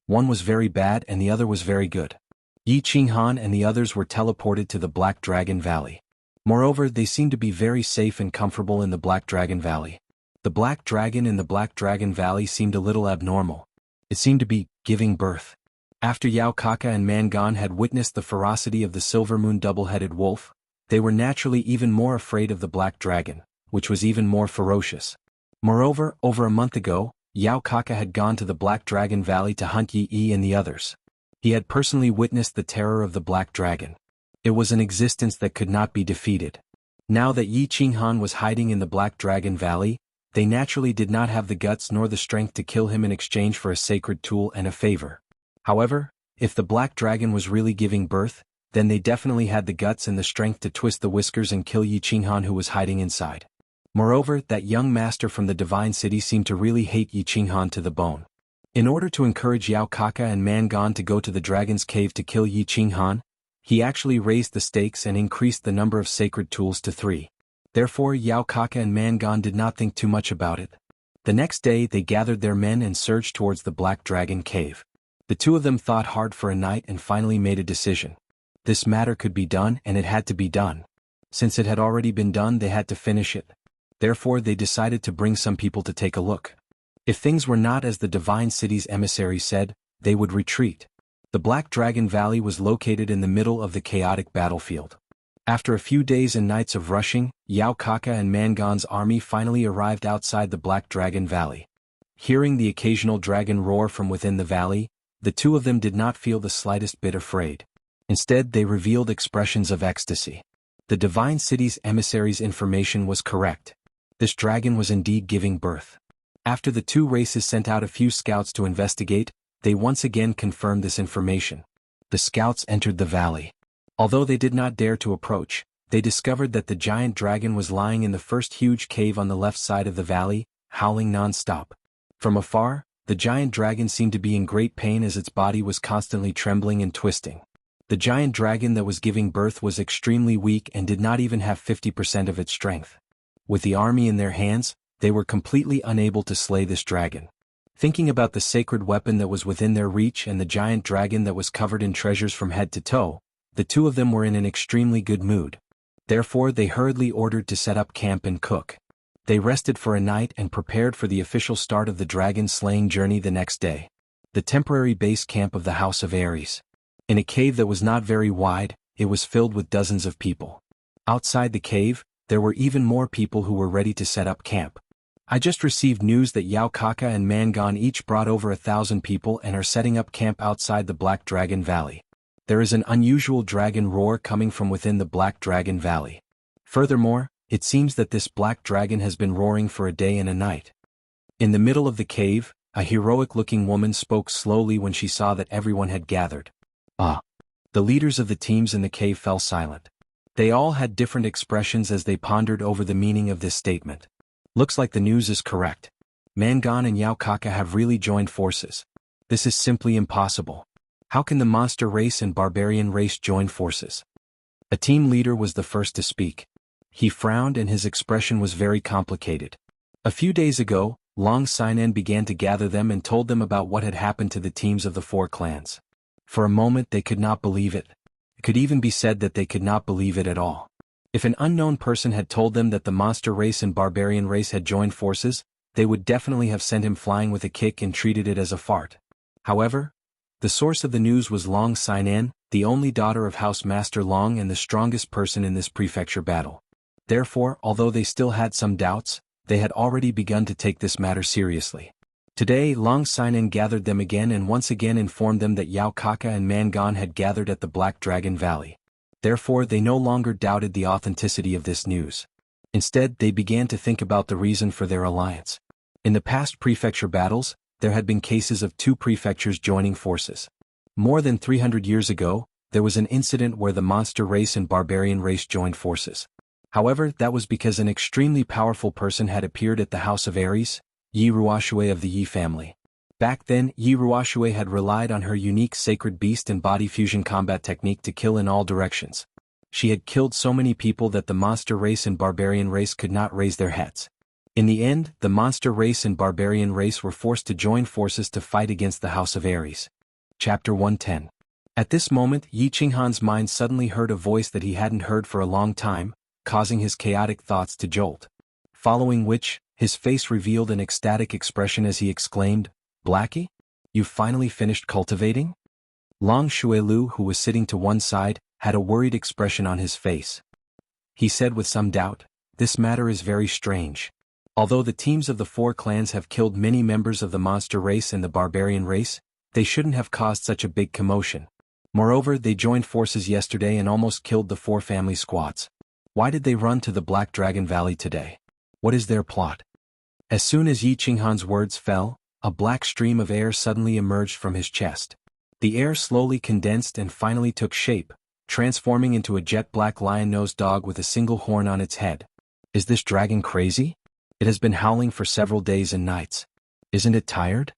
One was very bad and the other was very good. Xuanhuan and the others were teleported to the Black Dragon Valley. Moreover, they seemed to be very safe and comfortable in the Black Dragon Valley. The Black Dragon in the Black Dragon Valley seemed a little abnormal. It seemed to be giving birth. After Yaokaka and Mangan had witnessed the ferocity of the Silver Moon double-headed wolf, they were naturally even more afraid of the Black Dragon, which was even more ferocious. Moreover, over a month ago, Yaokaka had gone to the Black Dragon Valley to hunt Yi and the others. He had personally witnessed the terror of the Black Dragon. It was an existence that could not be defeated. Now that Xuanhuan was hiding in the Black Dragon Valley, they naturally did not have the guts nor the strength to kill him in exchange for a sacred tool and a favor. However, if the Black Dragon was really giving birth, then they definitely had the guts and the strength to twist the whiskers and kill Xuanhuan who was hiding inside. Moreover, that young master from the Divine City seemed to really hate Xuanhuan to the bone. In order to encourage Yaokaka and Mangan to go to the Dragon's Cave to kill Xuanhuan, he actually raised the stakes and increased the number of sacred tools to 3. Therefore, Yaokaka and Mangan did not think too much about it. The next day they gathered their men and surged towards the Black Dragon Cave. The two of them thought hard for a night and finally made a decision. This matter could be done and it had to be done. Since it had already been done, they had to finish it. Therefore, they decided to bring some people to take a look. If things were not as the Divine City's emissary said, they would retreat. The Black Dragon Valley was located in the middle of the chaotic battlefield. After a few days and nights of rushing, Yaokaka and Mangan's army finally arrived outside the Black Dragon Valley. Hearing the occasional dragon roar from within the valley, the two of them did not feel the slightest bit afraid. Instead, they revealed expressions of ecstasy. The Divine City's emissary's information was correct. This dragon was indeed giving birth. After the two races sent out a few scouts to investigate, they once again confirmed this information. The scouts entered the valley. Although they did not dare to approach, they discovered that the giant dragon was lying in the first huge cave on the left side of the valley, howling non-stop. From afar, the giant dragon seemed to be in great pain as its body was constantly trembling and twisting. The giant dragon that was giving birth was extremely weak and did not even have 50% of its strength. With the army in their hands, they were completely unable to slay this dragon. Thinking about the sacred weapon that was within their reach and the giant dragon that was covered in treasures from head to toe, the two of them were in an extremely good mood. Therefore, they hurriedly ordered to set up camp and cook. They rested for a night and prepared for the official start of the dragon-slaying journey the next day. The temporary base camp of the House of Ares. In a cave that was not very wide, it was filled with dozens of people. Outside the cave, there were even more people who were ready to set up camp. I just received news that Yaokaka and Mangan each brought over 1,000 people and are setting up camp outside the Black Dragon Valley. There is an unusual dragon roar coming from within the Black Dragon Valley. Furthermore, it seems that this black dragon has been roaring for a day and a night. In the middle of the cave, a heroic-looking woman spoke slowly when she saw that everyone had gathered. The leaders of the teams in the cave fell silent. They all had different expressions as they pondered over the meaning of this statement. Looks like the news is correct. Mangan and Yaokaka have really joined forces. This is simply impossible. How can the monster race and barbarian race join forces? A team leader was the first to speak. He frowned and his expression was very complicated. A few days ago, Long Sinan began to gather them and told them about what had happened to the teams of the 4 clans. For a moment they could not believe it. It could even be said that they could not believe it at all. If an unknown person had told them that the monster race and barbarian race had joined forces, they would definitely have sent him flying with a kick and treated it as a fart. However, the source of the news was Long Sinan, the only daughter of House Master Long and the strongest person in this prefecture battle. Therefore, although they still had some doubts, they had already begun to take this matter seriously. Today, Long Sinan gathered them again and once again informed them that Yaokaka and Mangan had gathered at the Black Dragon Valley. Therefore, they no longer doubted the authenticity of this news. Instead, they began to think about the reason for their alliance. In the past prefecture battles, there had been cases of 2 prefectures joining forces. More than 300 years ago, there was an incident where the monster race and barbarian race joined forces. However, that was because an extremely powerful person had appeared at the house of Ares, Yi Ruoxue of the Yi family. Back then, Yi Ruoxue had relied on her unique sacred beast and body fusion combat technique to kill in all directions. She had killed so many people that the monster race and barbarian race could not raise their heads. In the end, the monster race and barbarian race were forced to join forces to fight against the house of Ares. Chapter 110. At this moment, Yi Qinghan's mind suddenly heard a voice that he hadn't heard for a long time, causing his chaotic thoughts to jolt. Following which, his face revealed an ecstatic expression as he exclaimed, "Blackie? You've finally finished cultivating?" Long Shuelu, who was sitting to one side, had a worried expression on his face. He said with some doubt, "This matter is very strange. Although the teams of the four clans have killed many members of the monster race and the barbarian race, they shouldn't have caused such a big commotion. Moreover, they joined forces yesterday and almost killed the four family squads. Why did they run to the Black Dragon Valley today? What is their plot?" As soon as Yi Qinghan's words fell, a black stream of air suddenly emerged from his chest. The air slowly condensed and finally took shape, transforming into a jet-black lion-nosed dog with a single horn on its head. "Is this dragon crazy? It has been howling for several days and nights. Isn't it tired?"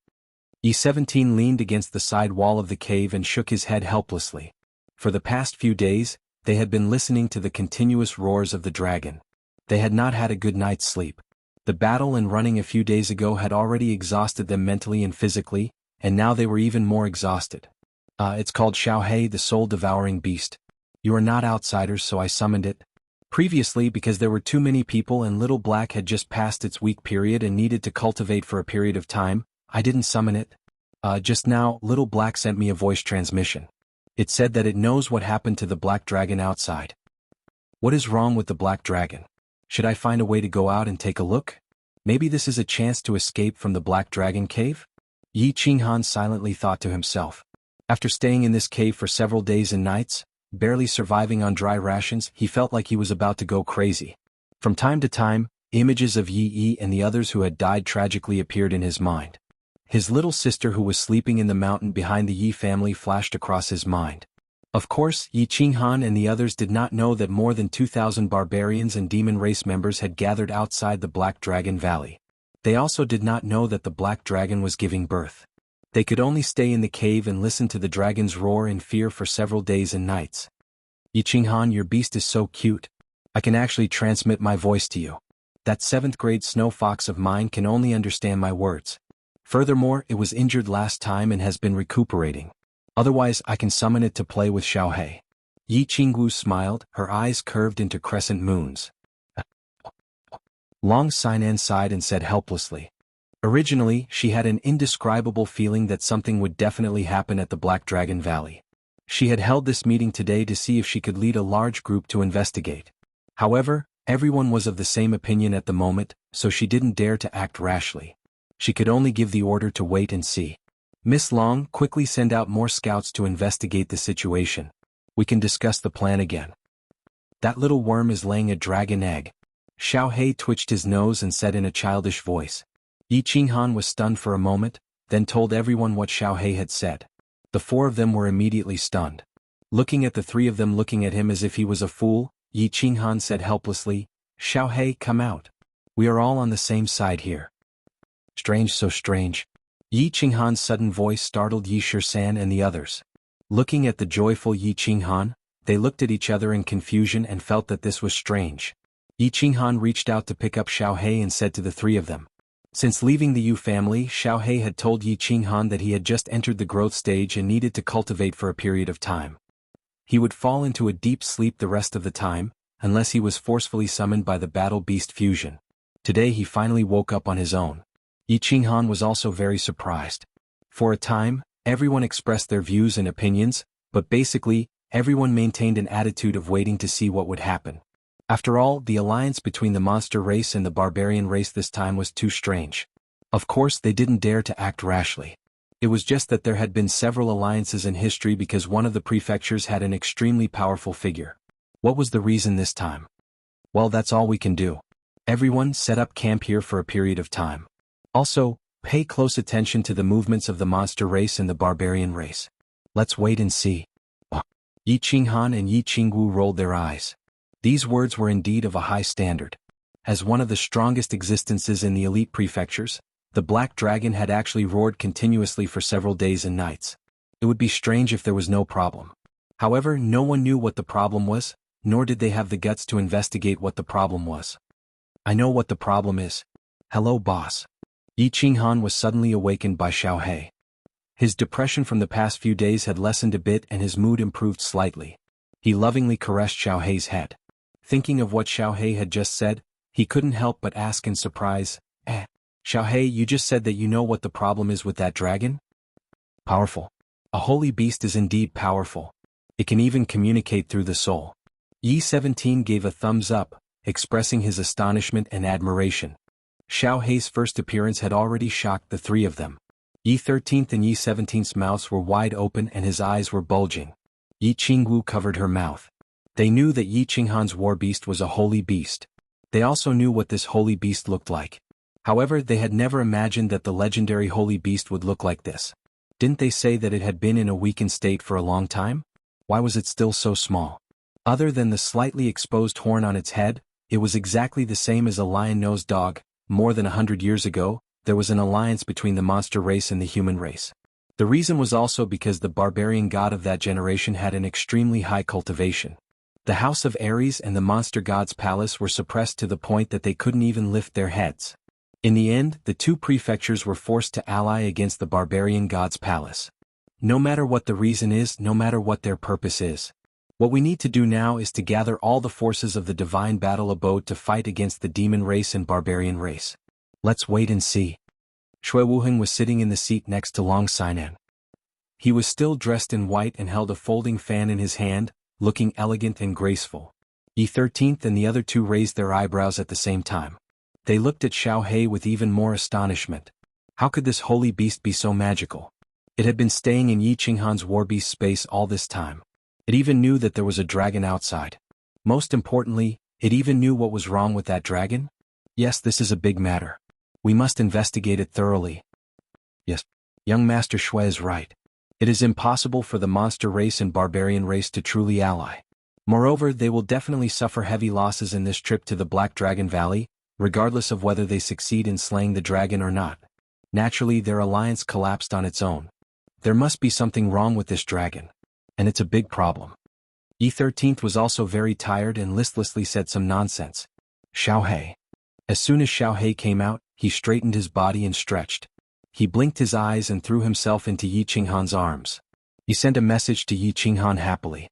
E17 leaned against the side wall of the cave and shook his head helplessly. For the past few days, they had been listening to the continuous roars of the dragon. They had not had a good night's sleep. The battle and running a few days ago had already exhausted them mentally and physically, and now they were even more exhausted. It's called Xiaohe, the soul-devouring beast. You are not outsiders, so I summoned it. Previously, because there were too many people and Little Black had just passed its weak period and needed to cultivate for a period of time, I didn't summon it. Just now, Little Black sent me a voice transmission. It said that it knows what happened to the Black Dragon outside. What is wrong with the Black Dragon? Should I find a way to go out and take a look? Maybe this is a chance to escape from the Black Dragon cave? Yi Qinghan silently thought to himself. After staying in this cave for several days and nights, barely surviving on dry rations, he felt like he was about to go crazy. From time to time, images of Yi and the others who had died tragically appeared in his mind. His little sister who was sleeping in the mountain behind the Yi family flashed across his mind. Of course, Yi Qinghan and the others did not know that more than 2,000 barbarians and demon race members had gathered outside the Black Dragon Valley. They also did not know that the Black Dragon was giving birth. They could only stay in the cave and listen to the dragon's roar in fear for several days and nights. "Yi Qinghan, your beast is so cute. I can actually transmit my voice to you. That 7th grade snow fox of mine can only understand my words. Furthermore, it was injured last time and has been recuperating. Otherwise, I can summon it to play with Xiaohe." Yi Qingwu smiled, her eyes curved into crescent moons. Long Sinan sighed and said helplessly. Originally, she had an indescribable feeling that something would definitely happen at the Black Dragon Valley. She had held this meeting today to see if she could lead a large group to investigate. However, everyone was of the same opinion at the moment, so she didn't dare to act rashly. She could only give the order to wait and see. "Miss Long, quickly send out more scouts to investigate the situation. We can discuss the plan again." "That little worm is laying a dragon egg." Xiaohe twitched his nose and said in a childish voice. Yi Qinghan was stunned for a moment, then told everyone what Xiaohe had said. The four of them were immediately stunned. Looking at the three of them looking at him as if he was a fool, Yi Qinghan said helplessly, "Xiaohe, come out. We are all on the same side here." "Strange, so strange." Yi Qinghan's sudden voice startled Yi Shisan and the others. Looking at the joyful Yi Qinghan, they looked at each other in confusion and felt that this was strange. Yi Qinghan reached out to pick up Xiaohe and said to the three of them. Since leaving the Yu family, Xiaohe had told Yi Qinghan that he had just entered the growth stage and needed to cultivate for a period of time. He would fall into a deep sleep the rest of the time, unless he was forcefully summoned by the battle beast fusion. Today he finally woke up on his own. Yi Qinghan was also very surprised. For a time, everyone expressed their views and opinions, but basically, everyone maintained an attitude of waiting to see what would happen. After all, the alliance between the monster race and the barbarian race this time was too strange. Of course, they didn't dare to act rashly. It was just that there had been several alliances in history because one of the prefectures had an extremely powerful figure. What was the reason this time? Well, that's all we can do. Everyone set up camp here for a period of time. Also, pay close attention to the movements of the monster race and the barbarian race. Let's wait and see. Yi Qinghan and Yi Qingwu rolled their eyes. These words were indeed of a high standard. As one of the strongest existences in the elite prefectures, the black dragon had actually roared continuously for several days and nights. It would be strange if there was no problem. However, no one knew what the problem was, nor did they have the guts to investigate what the problem was. I know what the problem is. Hello, boss. Xuanhuan was suddenly awakened by Xiaohe. His depression from the past few days had lessened a bit and his mood improved slightly. He lovingly caressed Xiaohe's head. Thinking of what Xiaohe had just said, he couldn't help but ask in surprise, Xiaohe, you just said that you know what the problem is with that dragon? Powerful. A holy beast is indeed powerful. It can even communicate through the soul. Yi-17 gave a thumbs up, expressing his astonishment and admiration. Xiaohe's first appearance had already shocked the three of them. Yi-13th and Yi-17's mouths were wide open and his eyes were bulging. Yi-Qingwu covered her mouth. They knew that Yi-Qinghan's war beast was a holy beast. They also knew what this holy beast looked like. However, they had never imagined that the legendary holy beast would look like this. Didn't they say that it had been in a weakened state for a long time? Why was it still so small? Other than the slightly exposed horn on its head, it was exactly the same as a lion-nosed dog. More than 100 years ago, there was an alliance between the monster race and the human race. The reason was also because the barbarian god of that generation had an extremely high cultivation. The House of Ares and the monster god's palace were suppressed to the point that they couldn't even lift their heads. In the end, the two prefectures were forced to ally against the barbarian god's palace. No matter what the reason is, no matter what their purpose is, what we need to do now is to gather all the forces of the divine battle abode to fight against the demon race and barbarian race. Let's wait and see. Xuanhuan was sitting in the seat next to Long Sinan. He was still dressed in white and held a folding fan in his hand, looking elegant and graceful. Yi-13th and the other two raised their eyebrows at the same time. They looked at Xiaohe with even more astonishment. How could this holy beast be so magical? It had been staying in Yi-Qinghan's warbeast space all this time. It even knew that there was a dragon outside. Most importantly, it even knew what was wrong with that dragon? Yes, this is a big matter. We must investigate it thoroughly. Yes, young Master Xue is right. It is impossible for the monster race and barbarian race to truly ally. Moreover, they will definitely suffer heavy losses in this trip to the Black Dragon Valley, regardless of whether they succeed in slaying the dragon or not. Naturally, their alliance collapsed on its own. There must be something wrong with this dragon. And it's a big problem. Yi-13th was also very tired and listlessly said some nonsense. Xiaohe. As soon as Xiaohe came out, he straightened his body and stretched. He blinked his eyes and threw himself into Yi-Qinghan's arms. He sent a message to Yi-Qinghan happily.